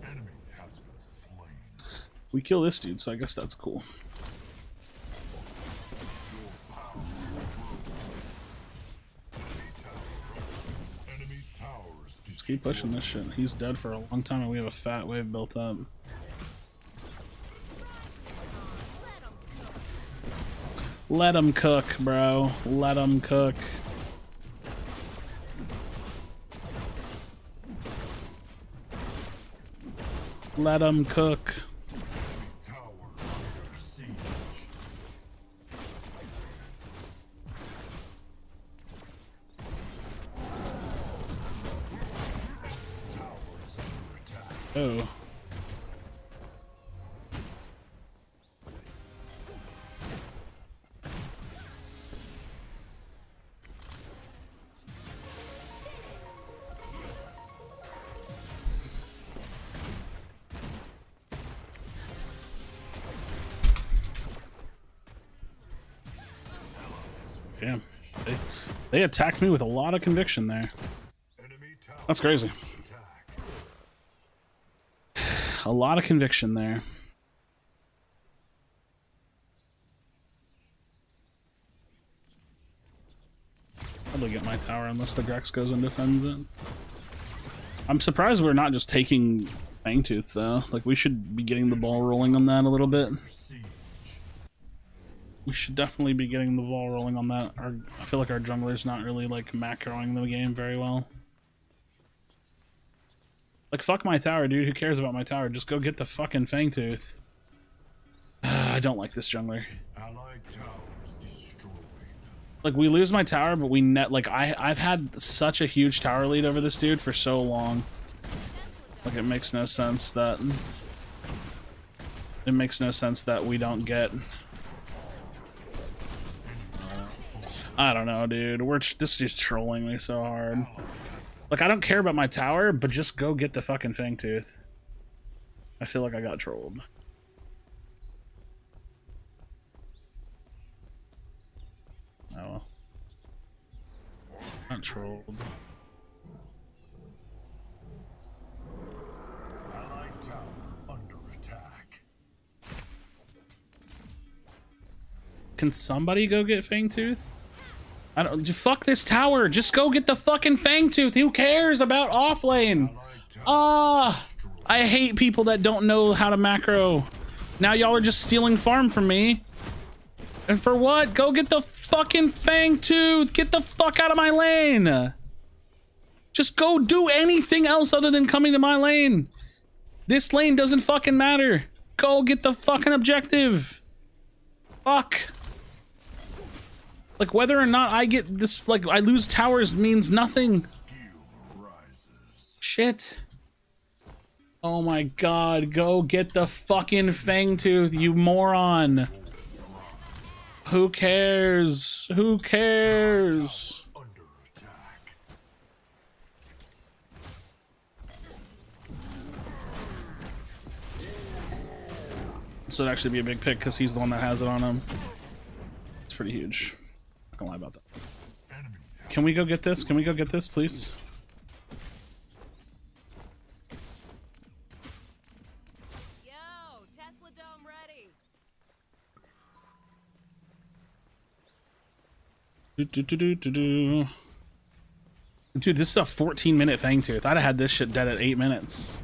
Enemy has been slain. We kill this dude, so I guess that's cool. Enemy towers Let's keep pushing this shit. He's dead for a long time, and we have a fat wave built up. Let him cook, bro. Let him cook. Let him cook. tower under siege. Towers under attack. Oh. Damn. They attacked me with a lot of conviction there. Enemy tower That's crazy. attack. A lot of conviction there. Probably get my tower unless the Grex goes and defends it. I'm surprised we're not just taking Fangtooth though. Like, we should be getting the ball rolling on that a little bit. Siege. We should definitely be getting the ball rolling on that. I feel like our jungler's not really like macroing the game very well. Like, fuck my tower, dude. Who cares about my tower? Just go get the fucking Fangtooth. I don't like this jungler. Allied towers destroyed. Like, we lose my tower, but we net like I've had such a huge tower lead over this dude for so long. Like, it makes no sense that we don't get. I don't know, dude. This is trolling me so hard. Like, I don't care about my tower, but just go get the fucking Fangtooth. I feel like I got trolled. Oh well. Not trolled. Allied tower under attack. Can somebody go get Fangtooth? I don't. Fuck this tower. Just go get the fucking Fangtooth. Who cares about off lane? Ah, I hate people that don't know how to macro. Now y'all are just stealing farm from me. And for what? Go get the fucking Fangtooth. Get the fuck out of my lane. Just go do anything else other than coming to my lane. This lane doesn't fucking matter. Go get the fucking objective. Fuck. Like, whether or not I get this, like, I lose towers means nothing. Shit. Oh my god, go get the fucking Fangtooth, you moron. Who cares? Who cares? Under attack. This would actually be a big pick because he's the one that has it on him. It's pretty huge. Not gonna lie about that. Enemy Can we go get this? Can we go get this, please? Yo, Tesla Dome ready. Do. Dude, this is a 14-minute Fangtooth. I'd have had this shit dead at 8 minutes.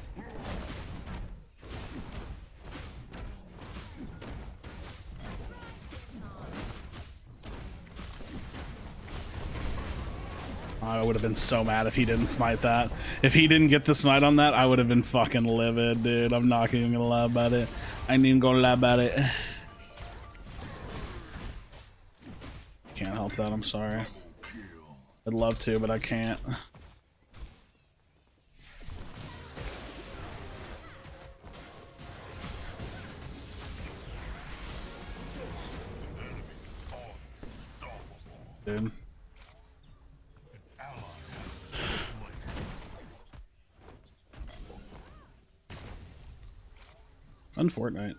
I would have been so mad if he didn't smite that. If he didn't get the smite on that, I would have been fucking livid, dude. I'm not even gonna lie about it. I ain't even gonna lie about it. Can't help that, I'm sorry. I'd love to, but I can't. Dude. On Fortnite.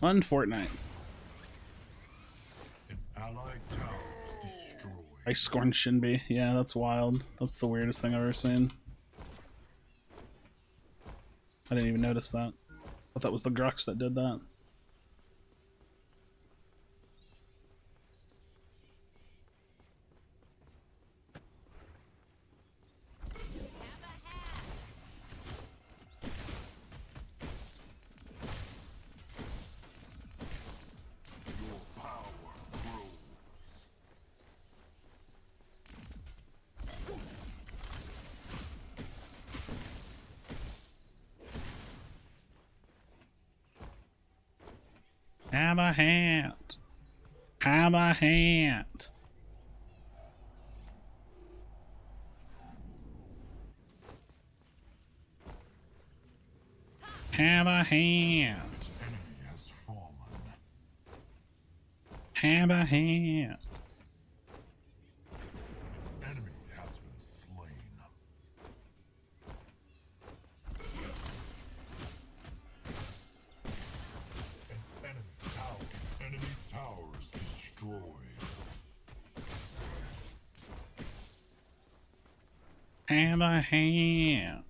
On Fortnite. An allied tower is destroyed. Ice Scorn Shinbi. Yeah, that's wild. That's the weirdest thing I've ever seen. I didn't even notice that. I thought that was the Grux that did that. Your power grows. Have a hat. Have a hat. Have a hat. Enemy has fallen. Have a hat. Enemy has been slain. An enemy towers destroyed. Have a hat.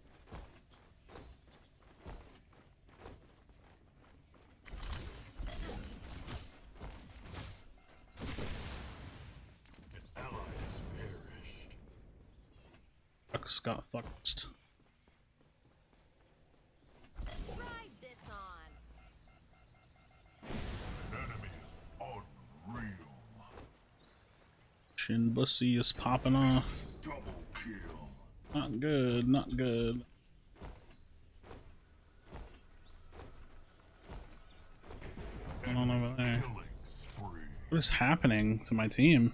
An ally has perished. Grux got fucked. Ride this on. An enemy is unreal. Shin Bussy is popping off. Double kill. Not good, not good. What's going on over there? Killing spree. What is happening to my team?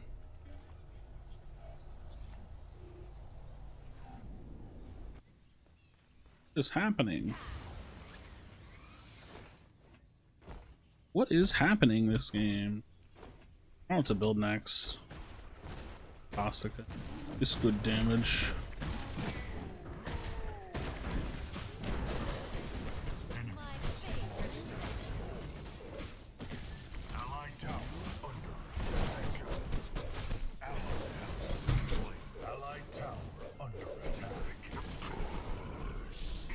What is happening? What is happening this game? I want to build next. Caustic. It's good damage. My favorite. Allied tower under attack. Allied has been slain. Allied tower under attack.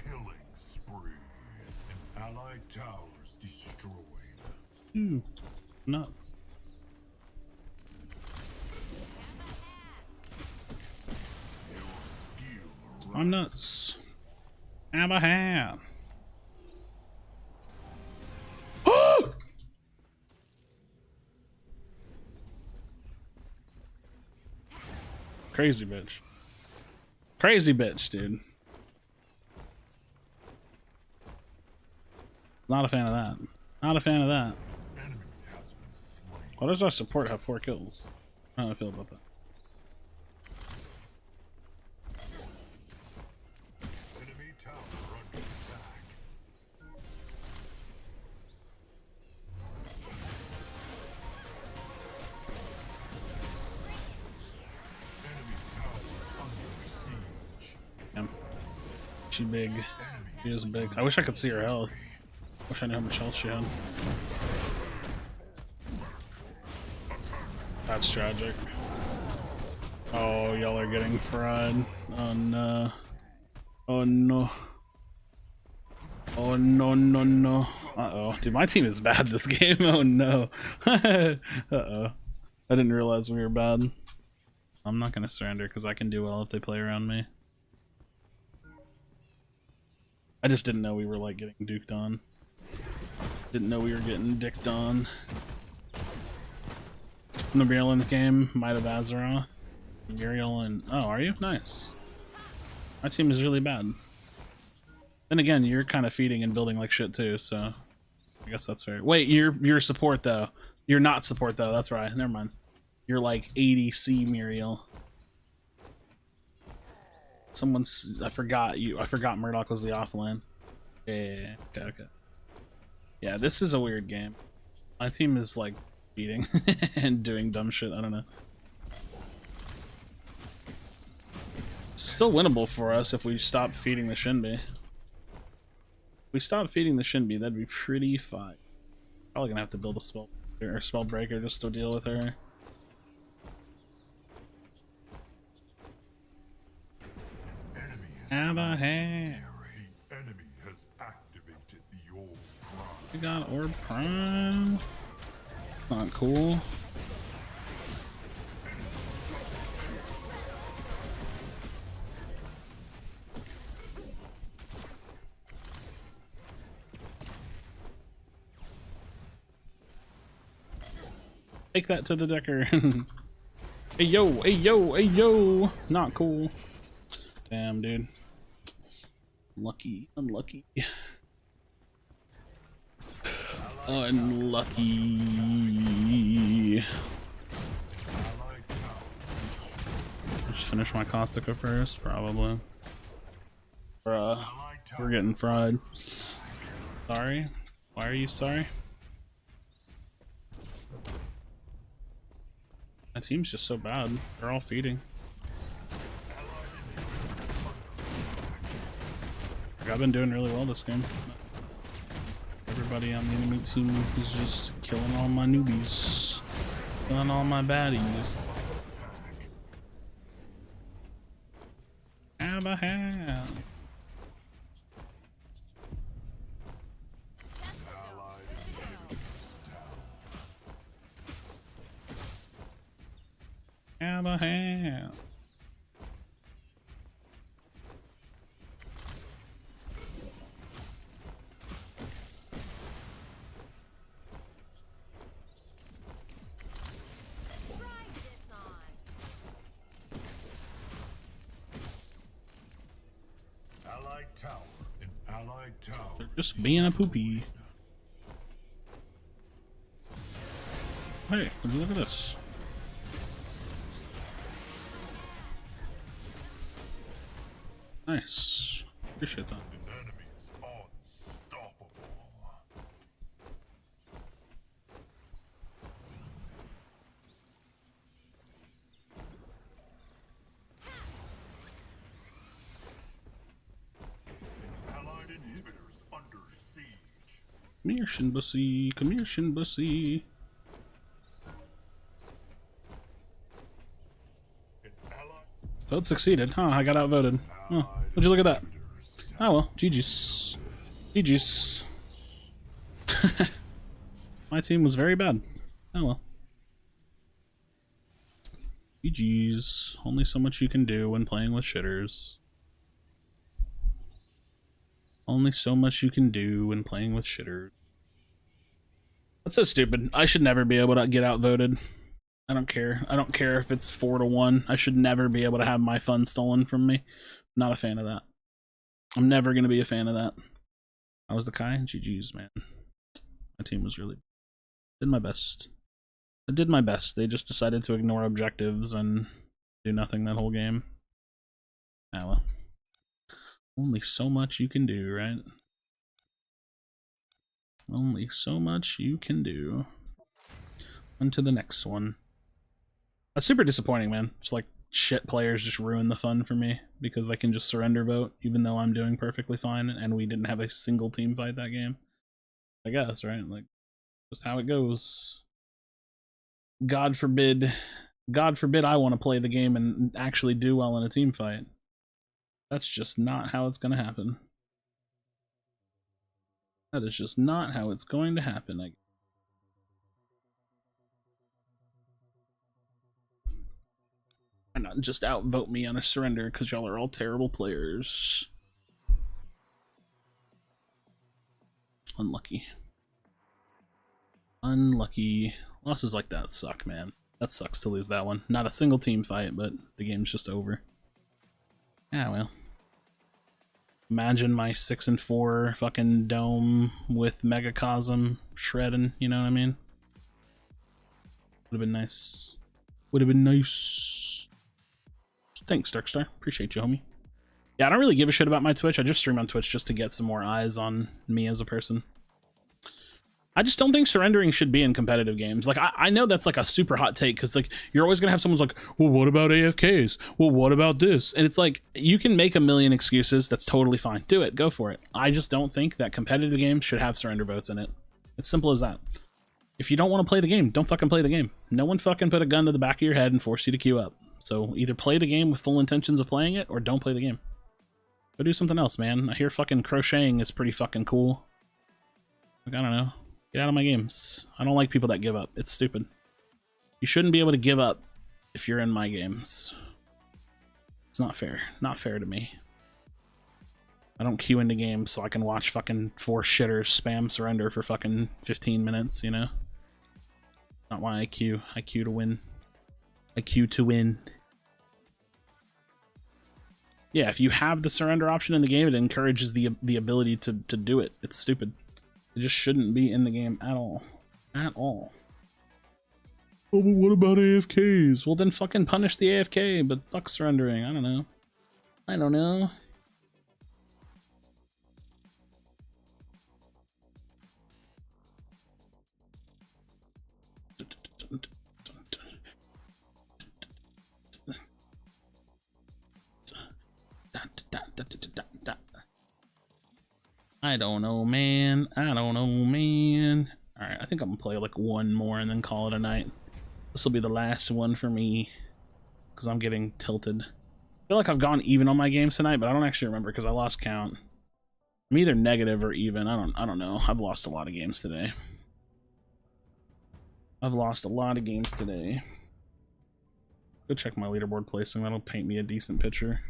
Killing spree. An allied towers destroyed. Ooh, nuts. Skill I'm nuts. Have a hat. Crazy bitch. Crazy bitch, dude. Not a fan of that. Not a fan of that. enemy has been slain. Why does our support have 4 kills? How do I feel about that? Enemy tower under attack. Enemy tower under siege. Damn. She big. She is big. I wish I could see her health. Wish I knew how much health she had. That's tragic. Oh, y'all are getting fried. Oh no. Oh no. Oh no, no, no. Uh-oh. Dude, my team is bad this game. Oh no. Uh-oh. I didn't realize we were bad. I'm not gonna surrender because I can do well if they play around me. I just didn't know we were like getting duked on. Didn't know we were getting dicked on. In the Muriel's game, Might of Azeroth. Muriel and... Oh, are you? Nice. My team is really bad. Then again, you're kind of feeding and building like shit too, so... I guess that's fair. Wait, you're support though. You're not support though, that's right. Never mind. You're like 80C Muriel. Someone's... I forgot you. I forgot Murdoch was the offlane. Yeah, okay. Yeah, this is a weird game. My team is like beating and doing dumb shit. I don't know. still winnable for us if we stop feeding the Shinbi. If we stop feeding the Shinbi, that'd be pretty fine. Probably gonna have to build a spell breaker just to deal with her. Have a hand. The enemy has activated the Orb Prime. We got Orb Prime. Not cool. Take that to the decker. Hey yo, hey yo, hey yo. Not cool. Damn, dude. Unlucky, unlucky. Unlucky. Just finish my Caustica first, probably. Bruh, we're getting fried. Sorry? Why are you sorry? My team's just so bad. They're all feeding. I've been doing really well this game. Everybody on the enemy team is just killing all my newbies. Killing all my baddies. Have a hand. Have a hand. Just being a poopy. Hey, would you look at this? Nice. Appreciate that. An enemy is unstoppable. Allied inhibitors under siege. Come here, Shinbussy. Come here, Shinbussy. Vote succeeded. Huh, I got outvoted. Oh, would you look at that? Oh well, GG's. GG's. My team was very bad. Oh well. GG's. Only so much you can do when playing with shitters. Only so much you can do when playing with shitters. That's so stupid. I should never be able to get outvoted. I don't care. I don't care if it's 4-1. I should never be able to have my fun stolen from me. Not a fan of that. I'm never going to be a fan of that. I was the Kai. GG's, man. My team was really... Did my best. I did my best. They just decided to ignore objectives and do nothing that whole game. Ah, well. Only so much you can do, right? Only so much you can do. On to the next one. That's super disappointing, man. It's like shit players just ruin the fun for me because they can just surrender vote even though I'm doing perfectly fine and we didn't have a single team fight that game. I guess, right? Like, just how it goes. God forbid I want to play the game and actually do well in a team fight. That's just not how it's going to happen. That is just not how it's going to happen, I guess. Why not just outvote me on a surrender because y'all are all terrible players. Unlucky. Unlucky. Losses like that suck, man. That sucks to lose that one. Not a single team fight, but the game's just over. Ah, well. Imagine my 6-4 fucking dome with Megacosm shredding, you know what I mean? Would have been nice. Would have been nice. Thanks, Darkstar. Appreciate you, homie. Yeah, I don't really give a shit about my Twitch. I just stream on Twitch just to get some more eyes on me as a person. I just don't think surrendering should be in competitive games. Like, I know that's like a super hot take because like you're always gonna have someone's like, well, what about AFKs? Well, what about this? And it's like you can make a million excuses. That's totally fine. Do it. Go for it. I just don't think that competitive games should have surrender votes in it. It's simple as that. If you don't want to play the game, don't fucking play the game. No one fucking put a gun to the back of your head and forced you to queue up. So either play the game with full intentions of playing it or don't play the game. Go do something else, man. I hear fucking crocheting is pretty fucking cool. Like, I don't know. Get out of my games. I don't like people that give up. It's stupid. You shouldn't be able to give up if you're in my games. It's not fair. Not fair to me. I don't queue into games so I can watch fucking 4 shitters spam surrender for fucking 15 minutes, you know? Not why I queue. I queue to win. I queue to win. Yeah, if you have the surrender option in the game, it encourages the ability to do it. It's stupid. It just shouldn't be in the game at all. At all. Oh, but what about AFKs? Well, then fucking punish the AFK, but fuck surrendering. I don't know. I don't know. I don't know, man. I don't know, man. Alright, I think I'm gonna play like one more and then call it a night. This will be the last one for me because I'm getting tilted. I feel like I've gone even on my games tonight, but I don't actually remember because I lost count. I'm either negative or even. I don't know. I've lost a lot of games today. I've lost a lot of games today. Go check my leaderboard placing. That'll paint me a decent picture.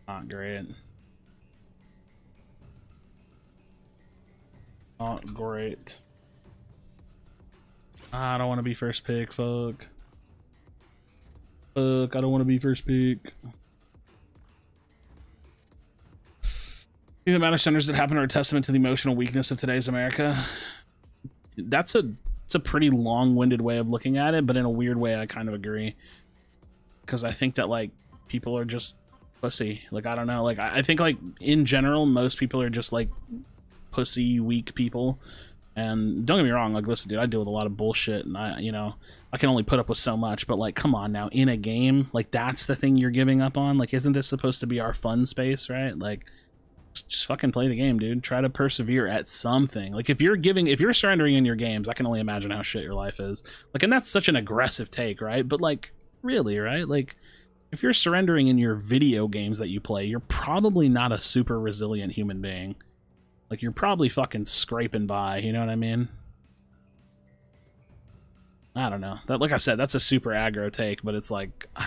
Not great. Not great. I don't want to be first pick, fuck. Fuck, I don't want to be first pick. The amount of centers that happen are a testament to the emotional weakness of today's America. It's a pretty long-winded way of looking at it, but in a weird way I kind of agree. Because I think that like people are just pussy. Like, I don't know, like I think like in general most people are just like pussy, weak people. And don't get me wrong, like, listen, dude, I deal with a lot of bullshit, and I can only put up with so much, but like, come on now, in a game, like, that's the thing you're giving up on? Like, isn't this supposed to be our fun space, right? Like, just fucking play the game, dude. Try to persevere at something. Like, if you're surrendering in your games, I can only imagine how shit your life is. Like, and that's such an aggressive take, right? But like, really, right? Like, if you're surrendering in your video games that you play, you're probably not a super resilient human being. Like, you're probably fucking scraping by, you know what I mean? I don't know. That, like I said, that's a super aggro take, but it's like, I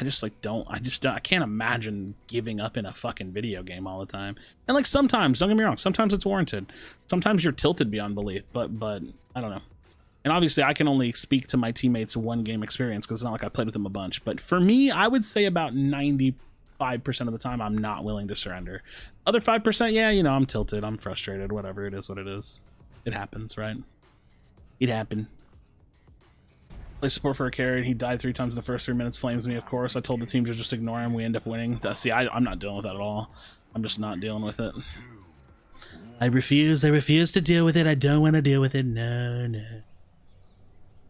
can't imagine giving up in a fucking video game all the time. And like, sometimes, don't get me wrong, sometimes it's warranted. Sometimes you're tilted beyond belief, but I don't know. And obviously I can only speak to my teammates' one game experience because it's not like I played with them a bunch. But for me, I would say about 95% of the time I'm not willing to surrender. Other 5%, yeah, you know, I'm tilted, I'm frustrated, whatever, it is what it is. It happens, right? It happened. Play support for a carry, and he died 3 times in the first 3 minutes, flames me, of course. I told the team to just ignore him, we end up winning. See, I'm not dealing with that at all. I'm just not dealing with it. I refuse to deal with it, I don't want to deal with it, no.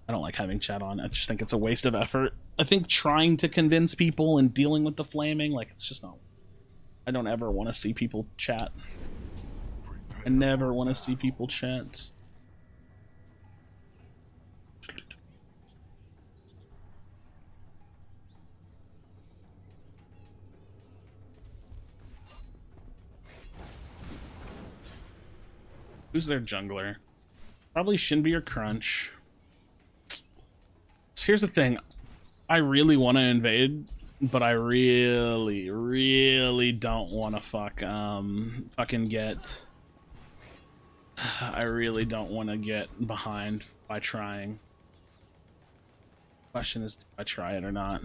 I don't like having chat on. I just think it's a waste of effort. I think trying to convince people and dealing with the flaming, like, it's just not... I don't ever want to see people chat. I never want to see people chat. Who's their jungler? Probably Shinbi or Crunch. So here's the thing. I really want to invade, but I really, really don't want to fucking get... I really don't want to get behind by trying. Question is, do I try it or not?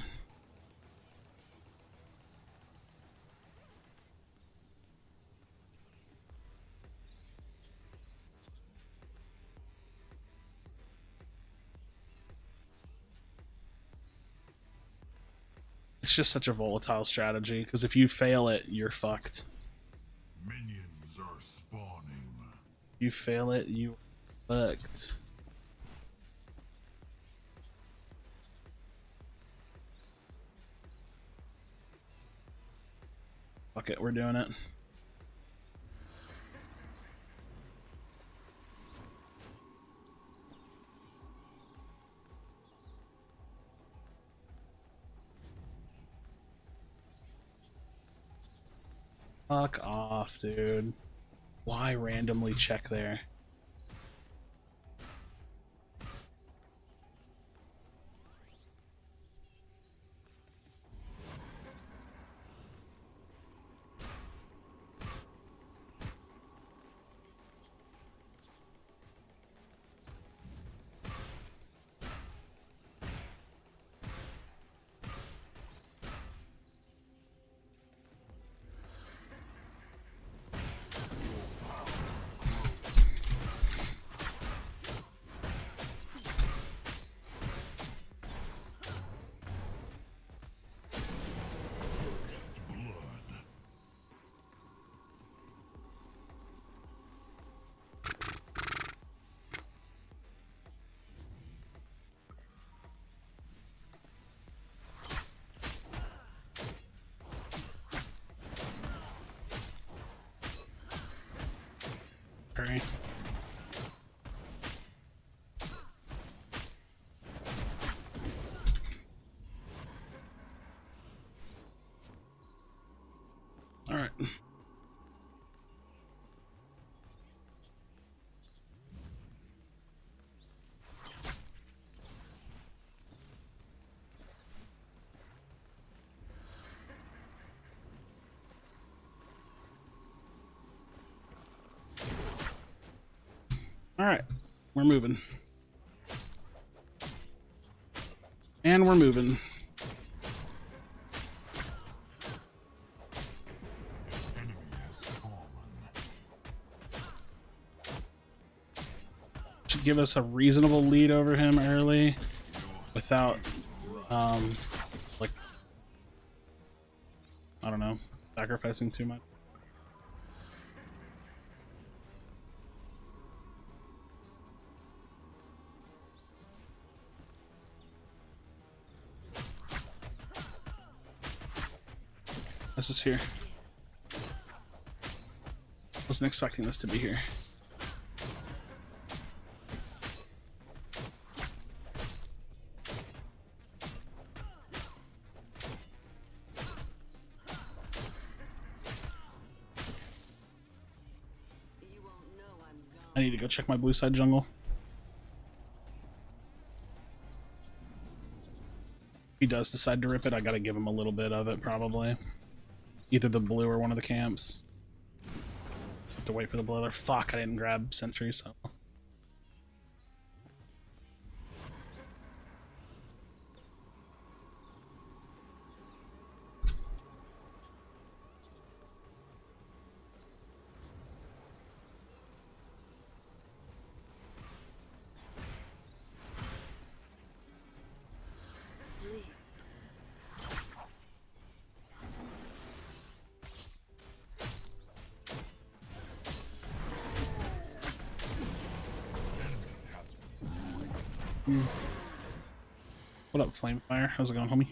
It's just such a volatile strategy, because if you fail it, you're fucked. Minions are spawning. You fail it, you fucked. Fuck it, we're doing it. Fuck off, dude. Why randomly check there? Hurry. All right. All right, we're moving. And we're moving. Enemy has fallen. Should give us a reasonable lead over him early without, like, I don't know, sacrificing too much. This is here. Wasn't expecting this to be here. I need to go check my blue side jungle. If he does decide to rip it, I gotta give him a little bit of it, probably. Either the blue or one of the camps. Have to wait for the boiler. Fuck, I didn't grab sentry, so. What up, Flamefire? How's it going, homie?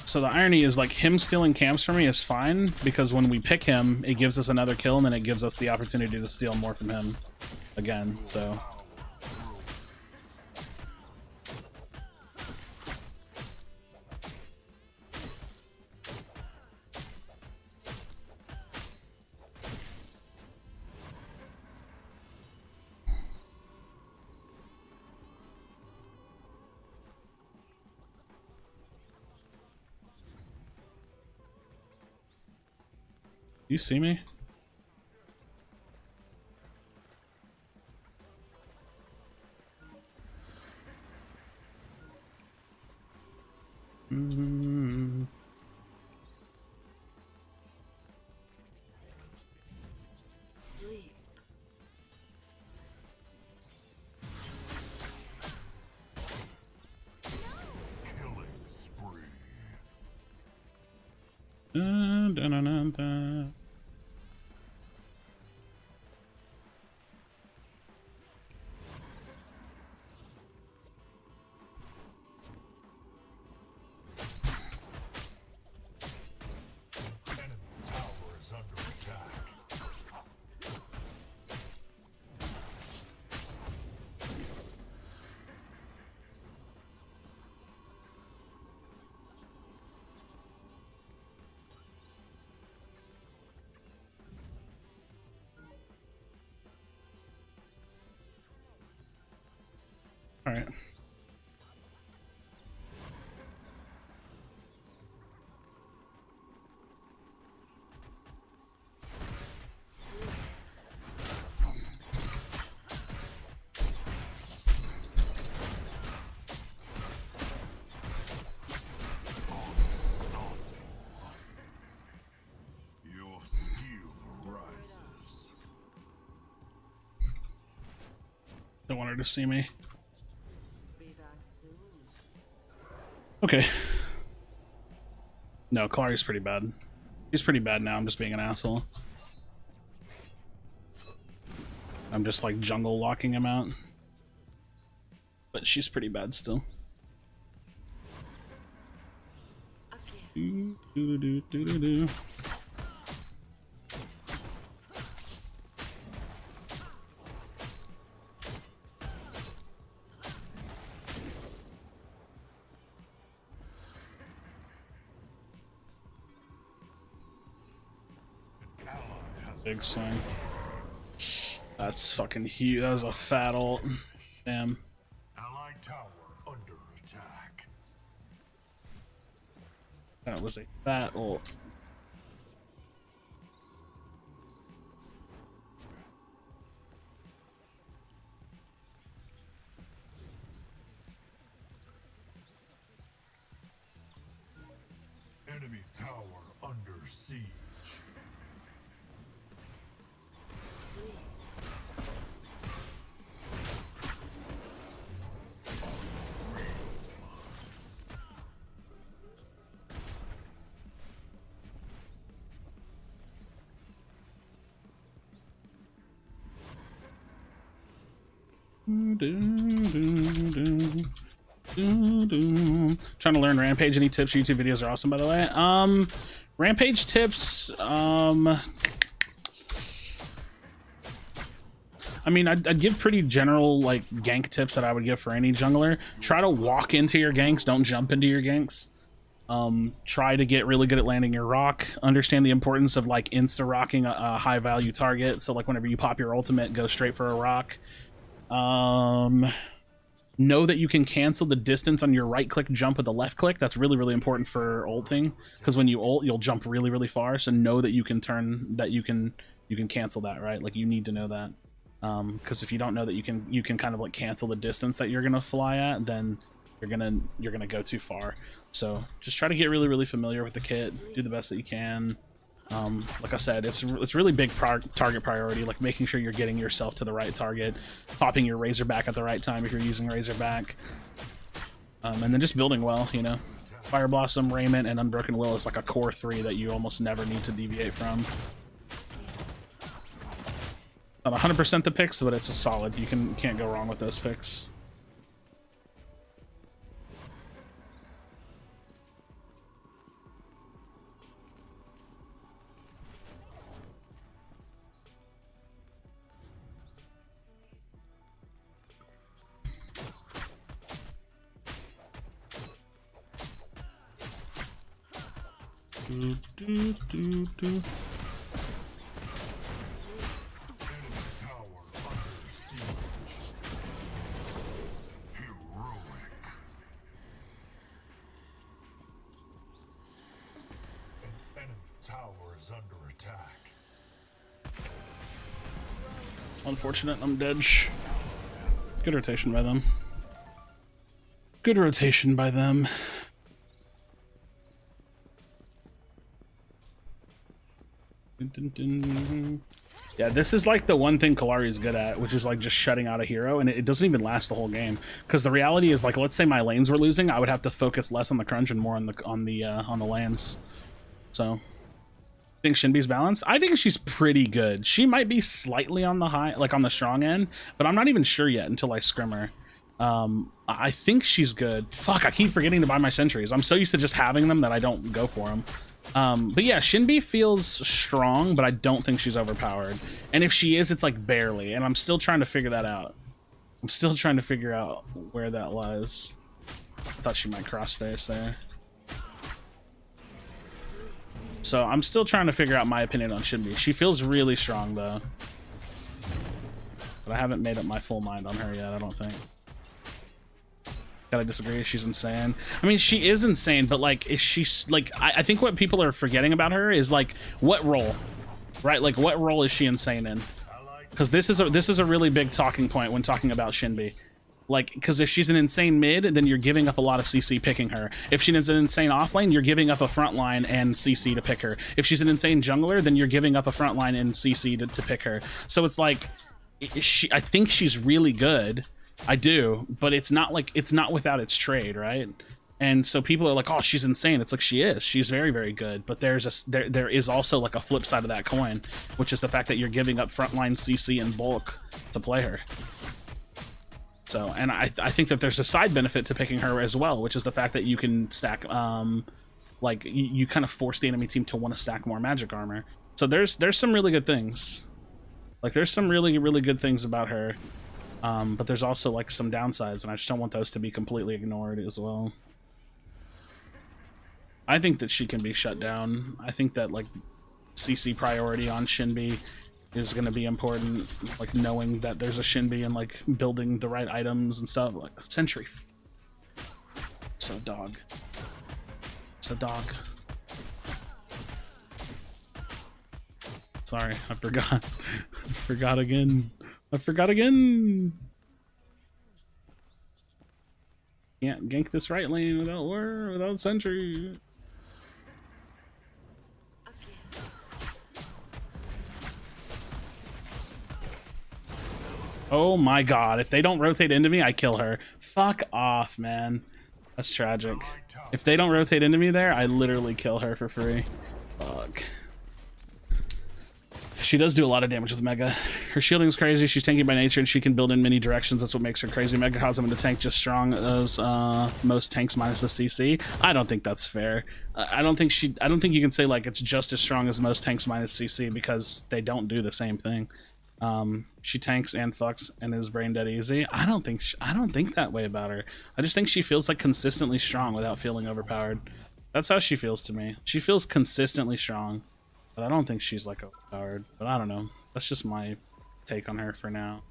So the irony is, like, him stealing camps from me is fine, because when we pick him, it gives us another kill, and then it gives us the opportunity to steal more from him again, so. You see me? dun, dun. Enemy tower is under attack. All right. Your skill rises. Don't want her to see me. Okay. No, Clary's pretty bad. She's pretty bad now. I'm just being an asshole. I'm just like jungle locking him out. But she's pretty bad still. Do, do, do, do, do, do. Big swing. That's fucking huge. That was a fat ult. Damn. Allied tower under attack. That was a fat ult. Enemy tower under siege. Trying to learn Rampage. Any tips? YouTube videos are awesome, by the way. Rampage tips. I mean, I'd give pretty general like gank tips that I would give for any jungler. Try to walk into your ganks. Don't jump into your ganks. Try to get really good at landing your rock. Understand the importance of like insta rocking a high value target. So like whenever you pop your ultimate, go straight for a rock. Know that you can cancel the distance on your right click jump with the left click. That's really, really important for ulting, because when you ult, you'll jump really, really far. So know that you can cancel that, right? Like you need to know that. Because if you don't know that you can kind of like cancel the distance that you're gonna fly at, then you're gonna go too far. So just try to get really, really familiar with the kit. Do the best that you can. Like I said, it's really big target priority, like making sure you're getting yourself to the right target, popping your Razorback at the right time if you're using Razorback, and then just building well, you know. Fire Blossom, Raiment, and Unbroken Will is like a core 3 that you almost never need to deviate from. Not 100% the picks, but it's a solid. You can't go wrong with those picks. Do, do, do, do. Enemy tower under siege. Heroic. An enemy tower is under attack. Unfortunate, I'm dead. Good rotation by them. Good rotation by them. Yeah, this is like the one thing Kalari is good at, which is like just shutting out a hero, and it doesn't even last the whole game. Because the reality is, like, let's say my lanes were losing, I would have to focus less on the crunch and more on the lands. So Think Shinbi's balanced? I think she's pretty good. She might be slightly on the high, like on the strong end, but I'm not even sure yet until I scrim her. I think she's good. Fuck, I keep forgetting to buy my sentries. I'm so used to just having them that I don't go for them. But yeah, Shinbi feels strong, but I don't think she's overpowered. And if she is, it's like barely, and I'm still trying to figure that out. I'm still trying to figure out where that lies. I thought she might crossface there. So I'm still trying to figure out my opinion on Shinbi. She feels really strong though. But I haven't made up my full mind on her yet, I don't think. Gotta disagree, she's insane. I mean, she is insane, but like, is she, like, I think what people are forgetting about her is like, what role? Right, like what role is she insane in? Because this is a really big talking point when talking about Shinbi. Like, because if she's an insane mid, then you're giving up a lot of CC picking her. If she's an insane offlane, you're giving up a front line and CC to pick her. If she's an insane jungler, then you're giving up a front line and CC to pick her. So it's like, I think she's really good. I do, but it's not like, it's not without its trade, right? And so people are like, oh, she's insane. It's like, she is. She's very, very good. But there is also like a flip side of that coin, which is the fact that you're giving up frontline CC in bulk to play her. So, and I think that there's a side benefit to picking her as well, which is the fact that you can stack, like, you kind of force the enemy team to want to stack more magic armor. So there's some really good things. Like, there's some really, really good things about her. But there's also, like, some downsides, and I just don't want those to be completely ignored as well. I think that she can be shut down. I think that, like, CC priority on Shinbi is going to be important, like knowing that there's a Shinbi and like building the right items and stuff. Like Sentry, so dog, sorry, I forgot. I forgot again. Can't gank this right lane without Sentry. Oh my god, if they don't rotate into me, I kill her. Fuck off, man. That's tragic. If they don't rotate into me there, I literally kill her for free. Fuck. She does do a lot of damage with Mega. Her shielding is crazy, she's tanky by nature, and she can build in many directions. That's what makes her crazy. Mega causes them to tank just strong as most tanks minus the CC. I don't think that's fair. I don't think you can say like it's just as strong as most tanks minus CC, because they don't do the same thing. She tanks and fucks and is brain dead easy. I don't think that way about her. I just think she feels like consistently strong without feeling overpowered. That's how she feels to me. She feels consistently strong, but I don't think she's like overpowered. But I don't know. That's just my take on her for now.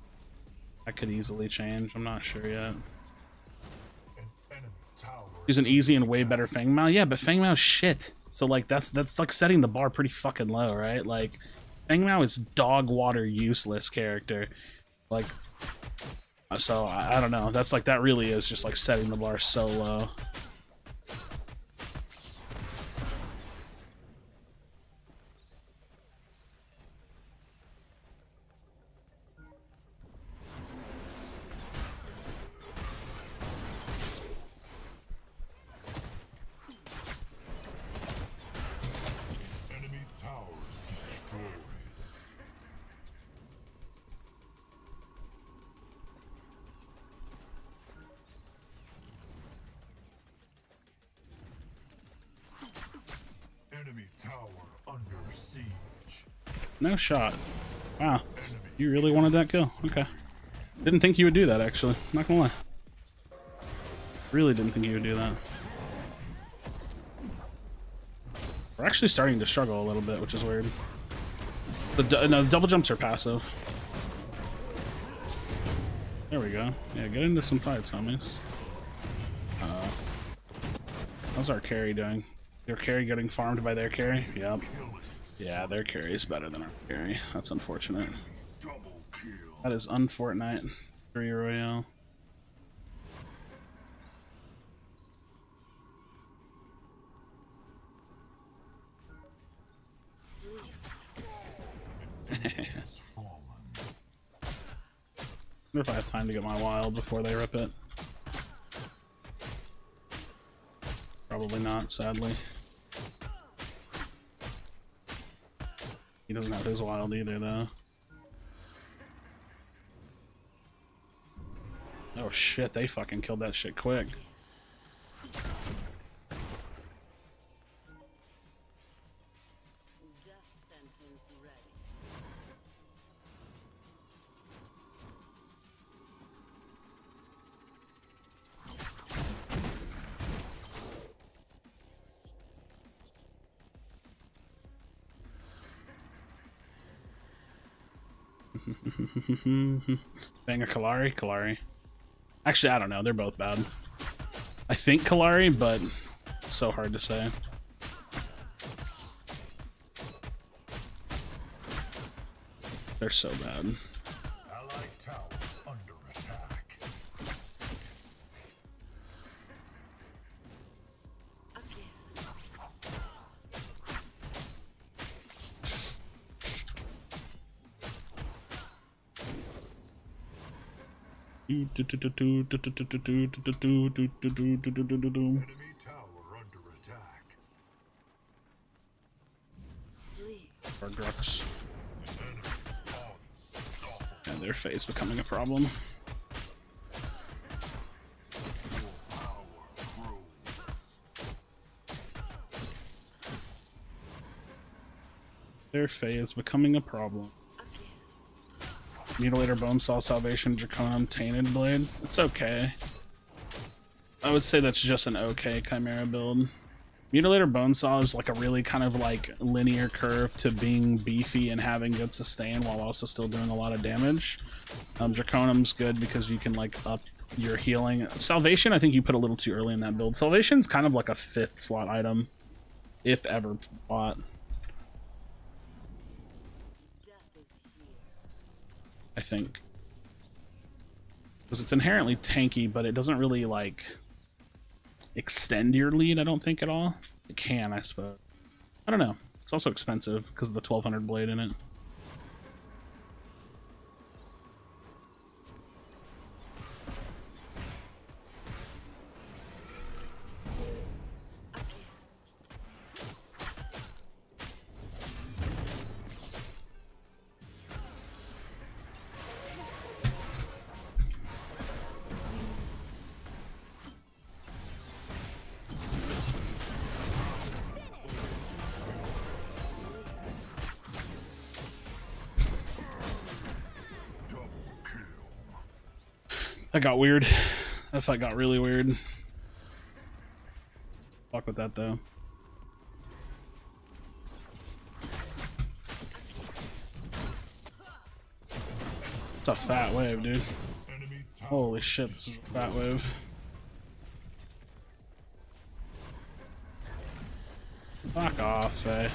That could easily change. I'm not sure yet. She's an easy and way better Fang Mao. Yeah, but Fang Mao's shit. So like that's like setting the bar pretty fucking low, right? Like Fang Mao is dog water useless character. Like, so I don't know. That's like, that really is just like setting the bar so low. No shot. Wow. You really wanted that kill? Okay. Didn't think you would do that, actually. Not gonna lie. Really didn't think you would do that. We're actually starting to struggle a little bit, which is weird. No, the double jumps are passive. There we go. Yeah, get into some fights, homies. How's our carry doing? Your carry getting farmed by their carry? Yep. Yeah, their carry is better than our carry. That's unfortunate. That is unfortunate. 3 Royale. I wonder if I have time to get my wild before they rip it. Probably not, sadly. doesn't have his wild either, though. Oh shit, they fucking killed that shit quick. Bang a Kalari? Actually, I don't know. They're both bad. I think Kalari, but it's so hard to say. They're so bad. Allied tower under attack. Enemy tower under attack. Or Grux. And their phase becoming a problem. Their phase becoming a problem. Mutilator, Bonesaw, Salvation, Draconum, Tainted Blade. It's okay. I would say that's just an okay Chimera build. Mutilator Bonesaw is like a really kind of like linear curve to being beefy and having good sustain while also still doing a lot of damage. Draconum's good because you can like up your healing. Salvation, I think you put a little too early in that build. Salvation's kind of like a 5th slot item, if ever bought. I think. Because it's inherently tanky, but it doesn't really like extend your lead, I don't think, at all. It can, I suppose. I don't know. It's also expensive because of the 1200 blade in it. That got weird. That fight got really weird. Fuck with that though. It's a fat wave, dude. Holy shit, this is a fat wave. Fuck off, Faye.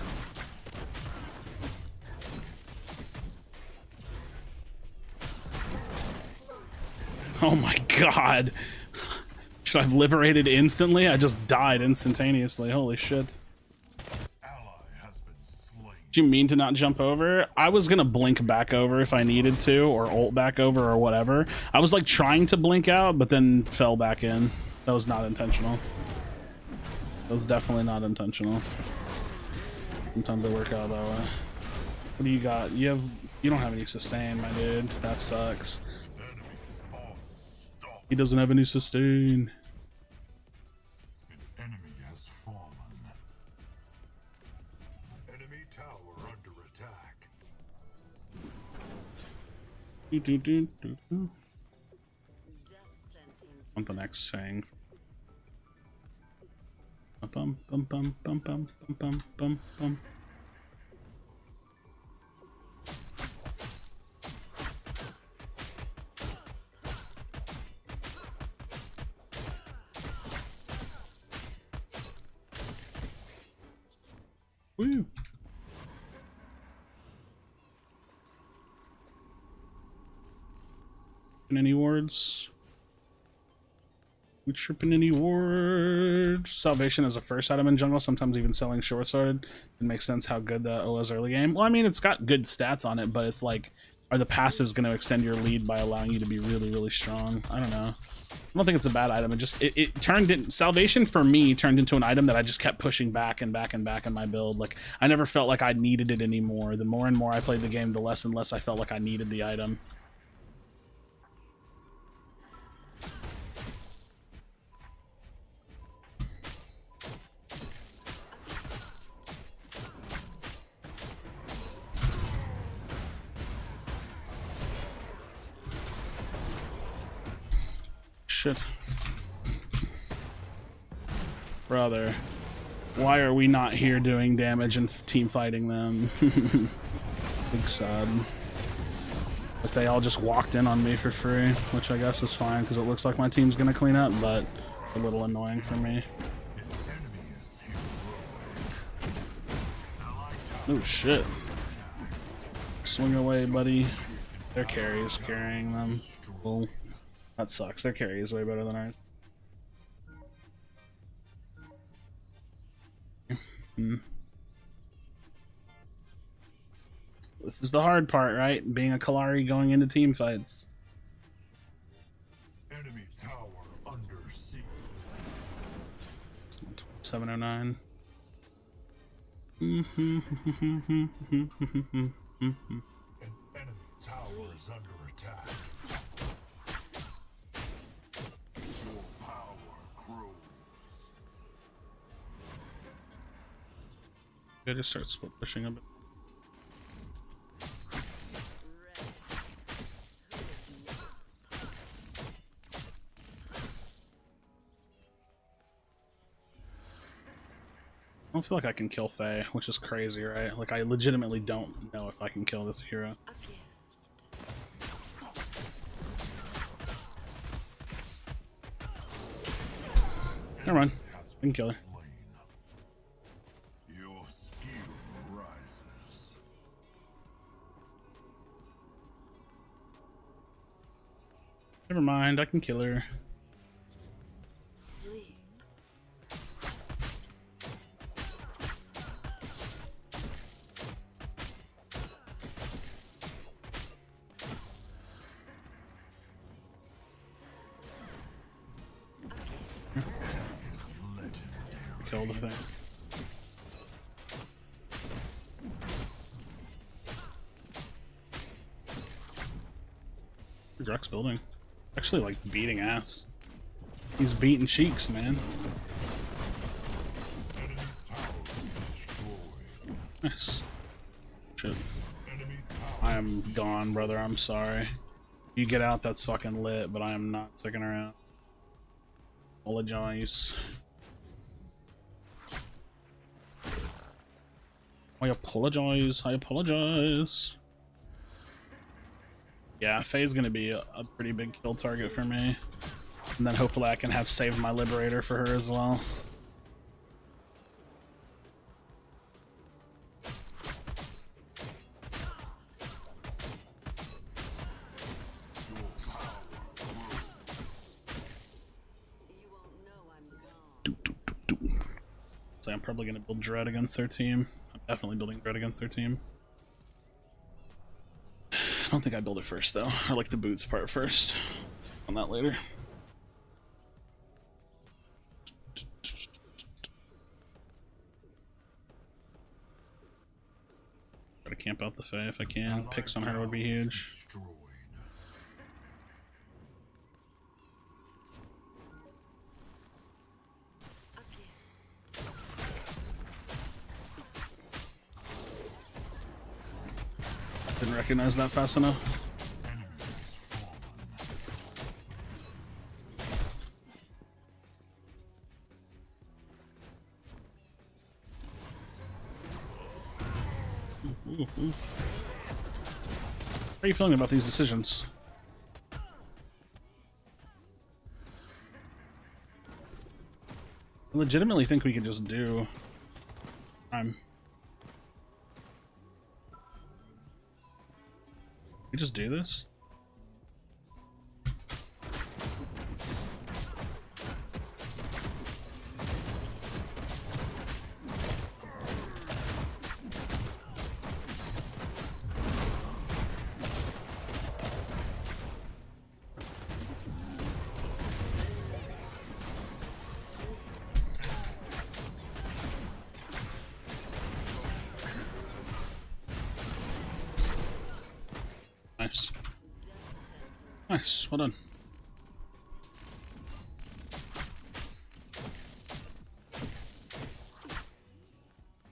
Oh my god. Should I have liberated instantly? I just died instantaneously. Holy shit. Do you mean to not jump over? I was gonna blink back over if I needed to, or ult back over, or whatever. I was like trying to blink out, but then fell back in. That was not intentional. That was definitely not intentional. Sometimes they work out that way. What do you got? You don't have any sustain, my dude. That sucks. He doesn't have any sustain. An enemy has fallen. Enemy tower under attack. Want the next thing. Bum bum bum bum bum bum bum bum. Woo. Any wards? We tripping any wards? Salvation is a first item in jungle, sometimes even selling short sword. It makes sense how good the OS early game. Well, I mean, it's got good stats on it, but it's like are the passives going to extend your lead by allowing you to be really, really strong? I don't know. I don't think it's a bad item. It just it turned in Salvation for me turned into an item that I just kept pushing back and back and back in my build. Like I never felt like I needed it anymore. The more and more I played the game, the less and less I felt like I needed the item. Shit. Brother, why are we not here doing damage and team fighting them? Big sad. But they all just walked in on me for free, which I guess is fine because it looks like my team's gonna clean up, but a little annoying for me. Oh shit. Swing away, buddy. Their carry is carrying them. Cool. That sucks. Their carry is way better than ours. This is the hard part, right? Being a Kalari going into team fights. Enemy tower under siege. 709. An enemy tower is under attack. Your power grows. I just start split pushing a bit. I don't feel like I can kill Faye, which is crazy, right? Like, I legitimately don't know if I can kill this hero. Never mind. I can kill her. Your skill rises. Never mind, I can kill her. Kill the thing. Druck's building. Actually, like, beating ass. He's beating cheeks, man. Nice. Shit. I am gone, brother. I'm sorry. You get out, that's fucking lit, but I am not sticking around. Apologize. I apologize. I apologize. Yeah, Faye's gonna be a pretty big kill target for me. And then hopefully I can have saved my Liberator for her as well. So I'm probably gonna build Dread against their team. I'm definitely building Dread against their team. I don't think I build it first though. I like the boots part first. On that later. Try to camp out the Fae if I can. Picks on her would be huge. Didn't recognize that fast enough. How are you feeling about these decisions? I legitimately think we could just do... We just do this? Nice. Nice. Well done.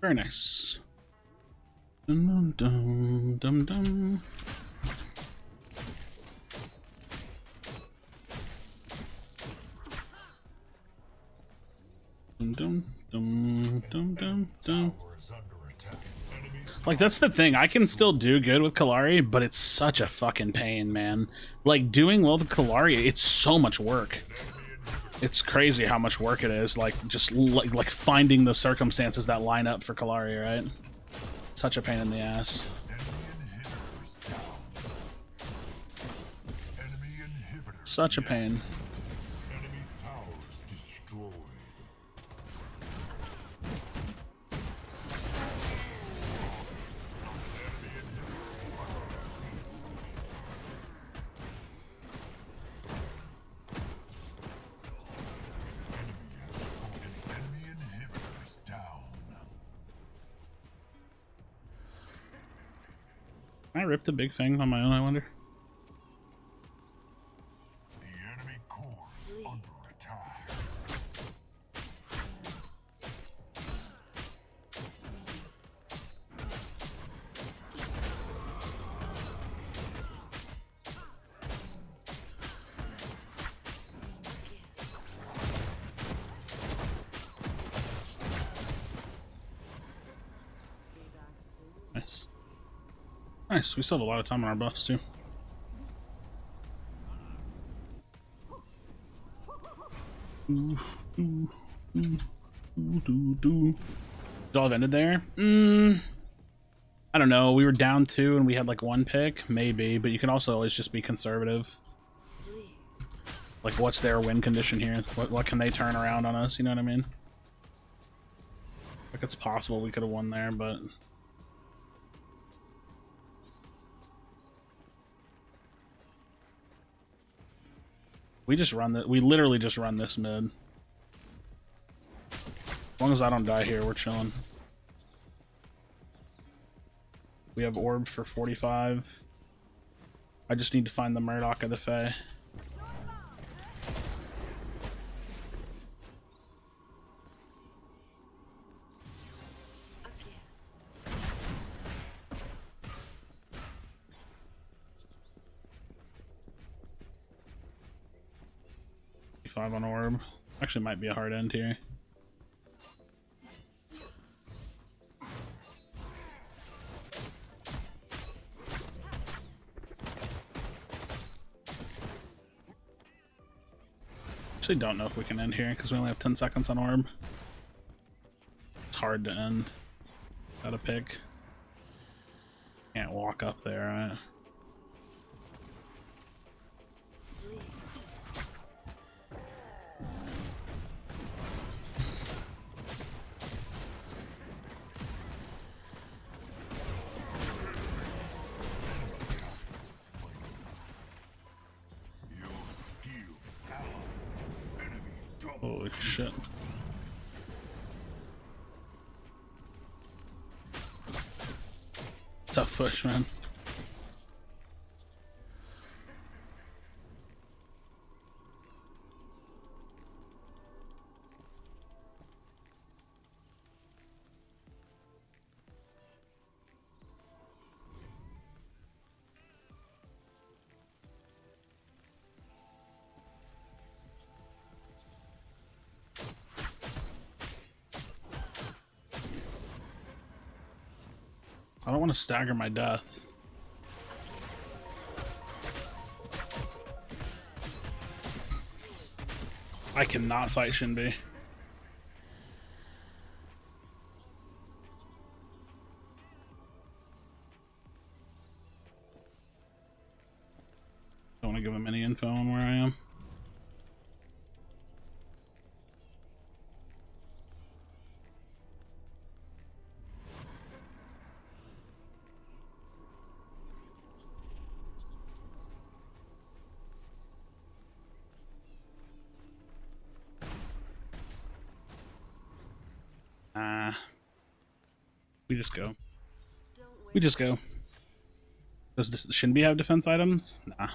Very nice. Dum dum dum dum. Dum dum dum dum dum dum. Like, that's the thing. I can still do good with Kalari, but it's such a fucking pain, man. Like, doing well with Kalari, it's so much work. It's crazy how much work it is. Like, just like finding the circumstances that line up for Kalari, right? Such a pain in the ass. Such a pain. Can I rip the big thing on my own, I wonder? The enemy core is under attack. Nice. Nice, we still have a lot of time on our buffs too. All have ended there? I don't know. We were down 2 and we had like 1 pick, maybe, but you can also always just be conservative. Like, what's their win condition here? What can they turn around on us? You know what I mean? Like, it's possible we could have won there, but we just run that. We literally just run this mid. As long as I don't die here, we're chilling. We have orb for 45. I just need to find the Murdoch of the Fae. On orb. Actually might be a hard end here. Actually don't know if we can end here because we only have 10 seconds on orb. It's hard to end. Gotta pick. Can't walk up there, right? Holy shit. Tough push, man. I don't want to stagger my death. I cannot fight Shinbi. Don't want to give him any info on where I am. We just go. We just go. Does Shinbi have defense items? Nah.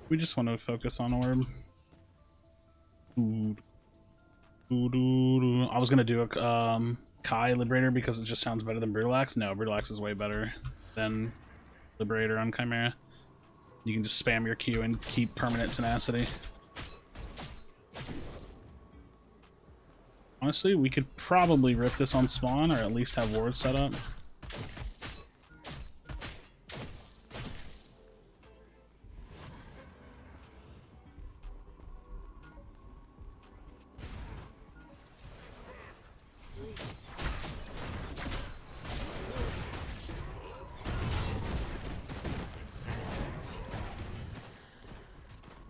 We just want to focus on orb. I was gonna do a Kai Liberator because it just sounds better than Brutalax. No, Brutalax is way better than Liberator on Chimera. You can just spam your Q and keep permanent tenacity. Honestly, we could probably rip this on spawn, or at least have wards set up.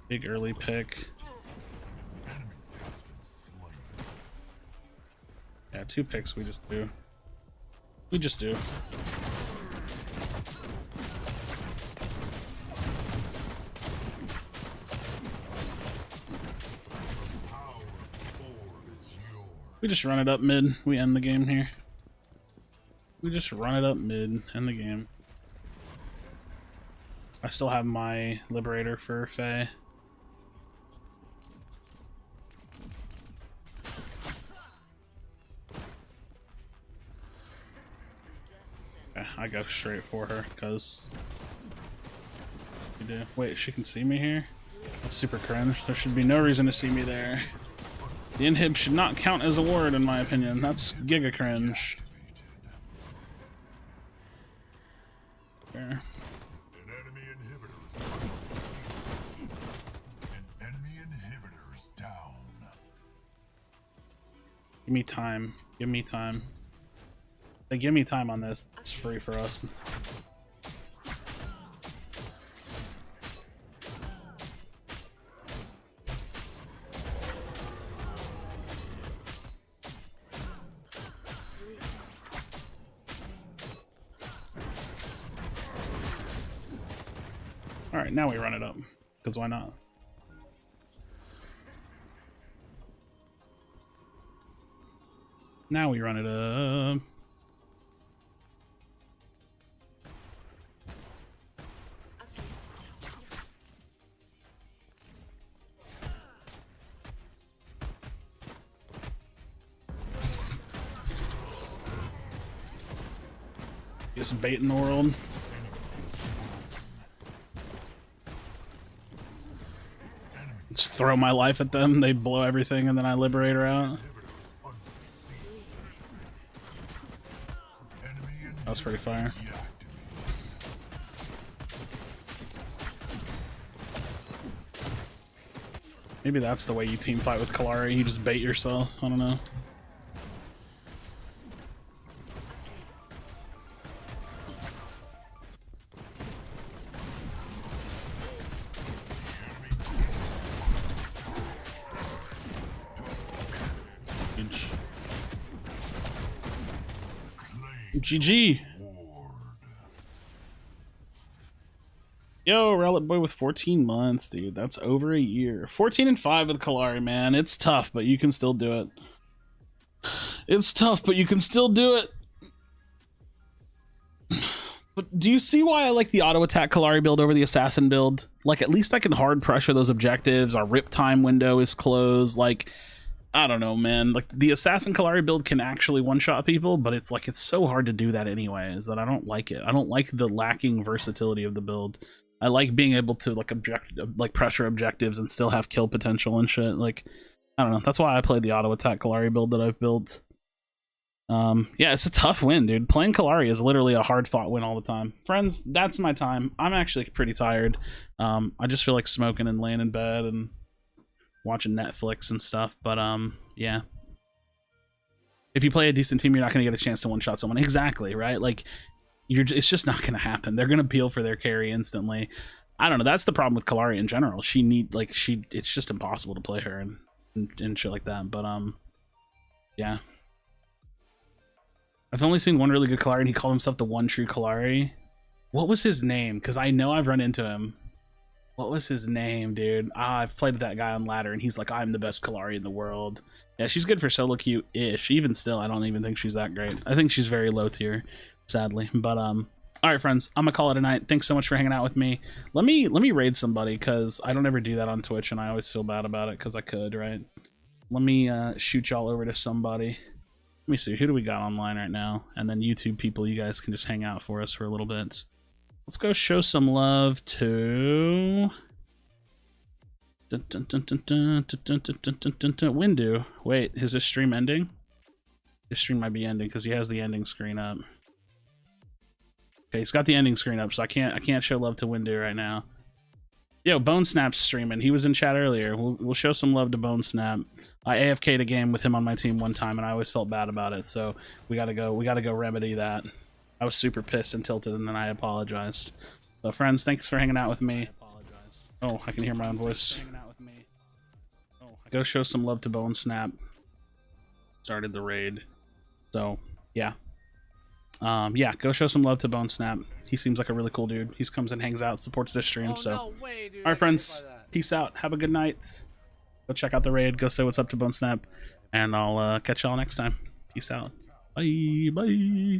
Big early pick. Yeah, 2 picks we just do. We just do. We just run it up mid. We end the game here. We just run it up mid. End the game. I still have my Liberator for Faye. I go straight for her because you do. Wait, she can see me here? That's super cringe. There should be no reason to see me there. The inhib should not count as a ward in my opinion. That's giga cringe. There. An enemy inhibitor's down. Give me time. Give me time. They give me time on this. It's free for us. All right, now we run it up. Because why not? Now we run it up. Get some bait in the world. Just throw my life at them, they blow everything, and then I liberate her out. That was pretty fire. Maybe that's the way you team fight with Kalari, you just bait yourself, I don't know. GG. Yo, Relic Boy with 14 months, dude. That's over a year. 14 and 5 with Kalari, man. It's tough, but you can still do it. It's tough, but you can still do it. But do you see why I like the auto attack Kalari build over the assassin build? Like, at least I can hard pressure those objectives. Our rip time window is closed. Like, I don't know, man. Like, the assassin Kalari build can actually one-shot people, but it's like, it's so hard to do that anyways that I don't like it. I don't like the lacking versatility of the build. I like being able to like pressure objectives and still have kill potential and shit. Like, I don't know. That's why I played the auto attack Kalari build that I've built. Yeah, it's a tough win, dude. Playing Kalari is literally a hard fought win all the time. Friends, that's my time. I'm actually pretty tired. I just feel like smoking and laying in bed and watching Netflix and stuff, but yeah. If you play a decent team, you're not going to get a chance to one-shot someone. Exactly, right? Like, it's just not going to happen. They're going to peel for their carry instantly. I don't know. That's the problem with Kalari in general. It's just impossible to play her and shit like that. But yeah. I've only seen one really good Kalari, and he called himself the one true Kalari. What was his name? Because I know I've run into him. What was his name, dude? I've played with that guy on ladder, and he's like, I'm the best Kalari in the world. Yeah, she's good for solo queue-ish. Even still, I don't even think she's that great. I think she's very low tier, sadly. But all right, friends, I'm gonna call it a night. Thanks so much for hanging out with me. Let me raid somebody, because I don't ever do that on Twitch, and I always feel bad about it, because I could, right? Let me shoot y'all over to somebody. Let me see, who do we got online right now? And then YouTube people, you guys can just hang out for us for a little bit. Let's go show some love to Windu. Wait, is this stream ending? This stream might be ending because he has the ending screen up. Okay, he's got the ending screen up, so I can't show love to Windu right now. Yo, Bone Snap's streaming. He was in chat earlier. We'll show some love to Bone Snap. I AFK'd a game with him on my team one time, and I always felt bad about it. So we gotta go remedy that. I was super pissed and tilted, and then I apologized. So, friends, thanks for hanging out with me. Oh, I can hear my own voice. Go show some love to Bone Snap. Started the raid. So, yeah. Yeah, go show some love to Bone Snap. He seems like a really cool dude. He comes and hangs out, supports this stream. So, all right, friends, peace out. Have a good night. Go check out the raid. Go say what's up to Bone Snap, and I'll catch y'all next time. Peace out. Bye. Bye.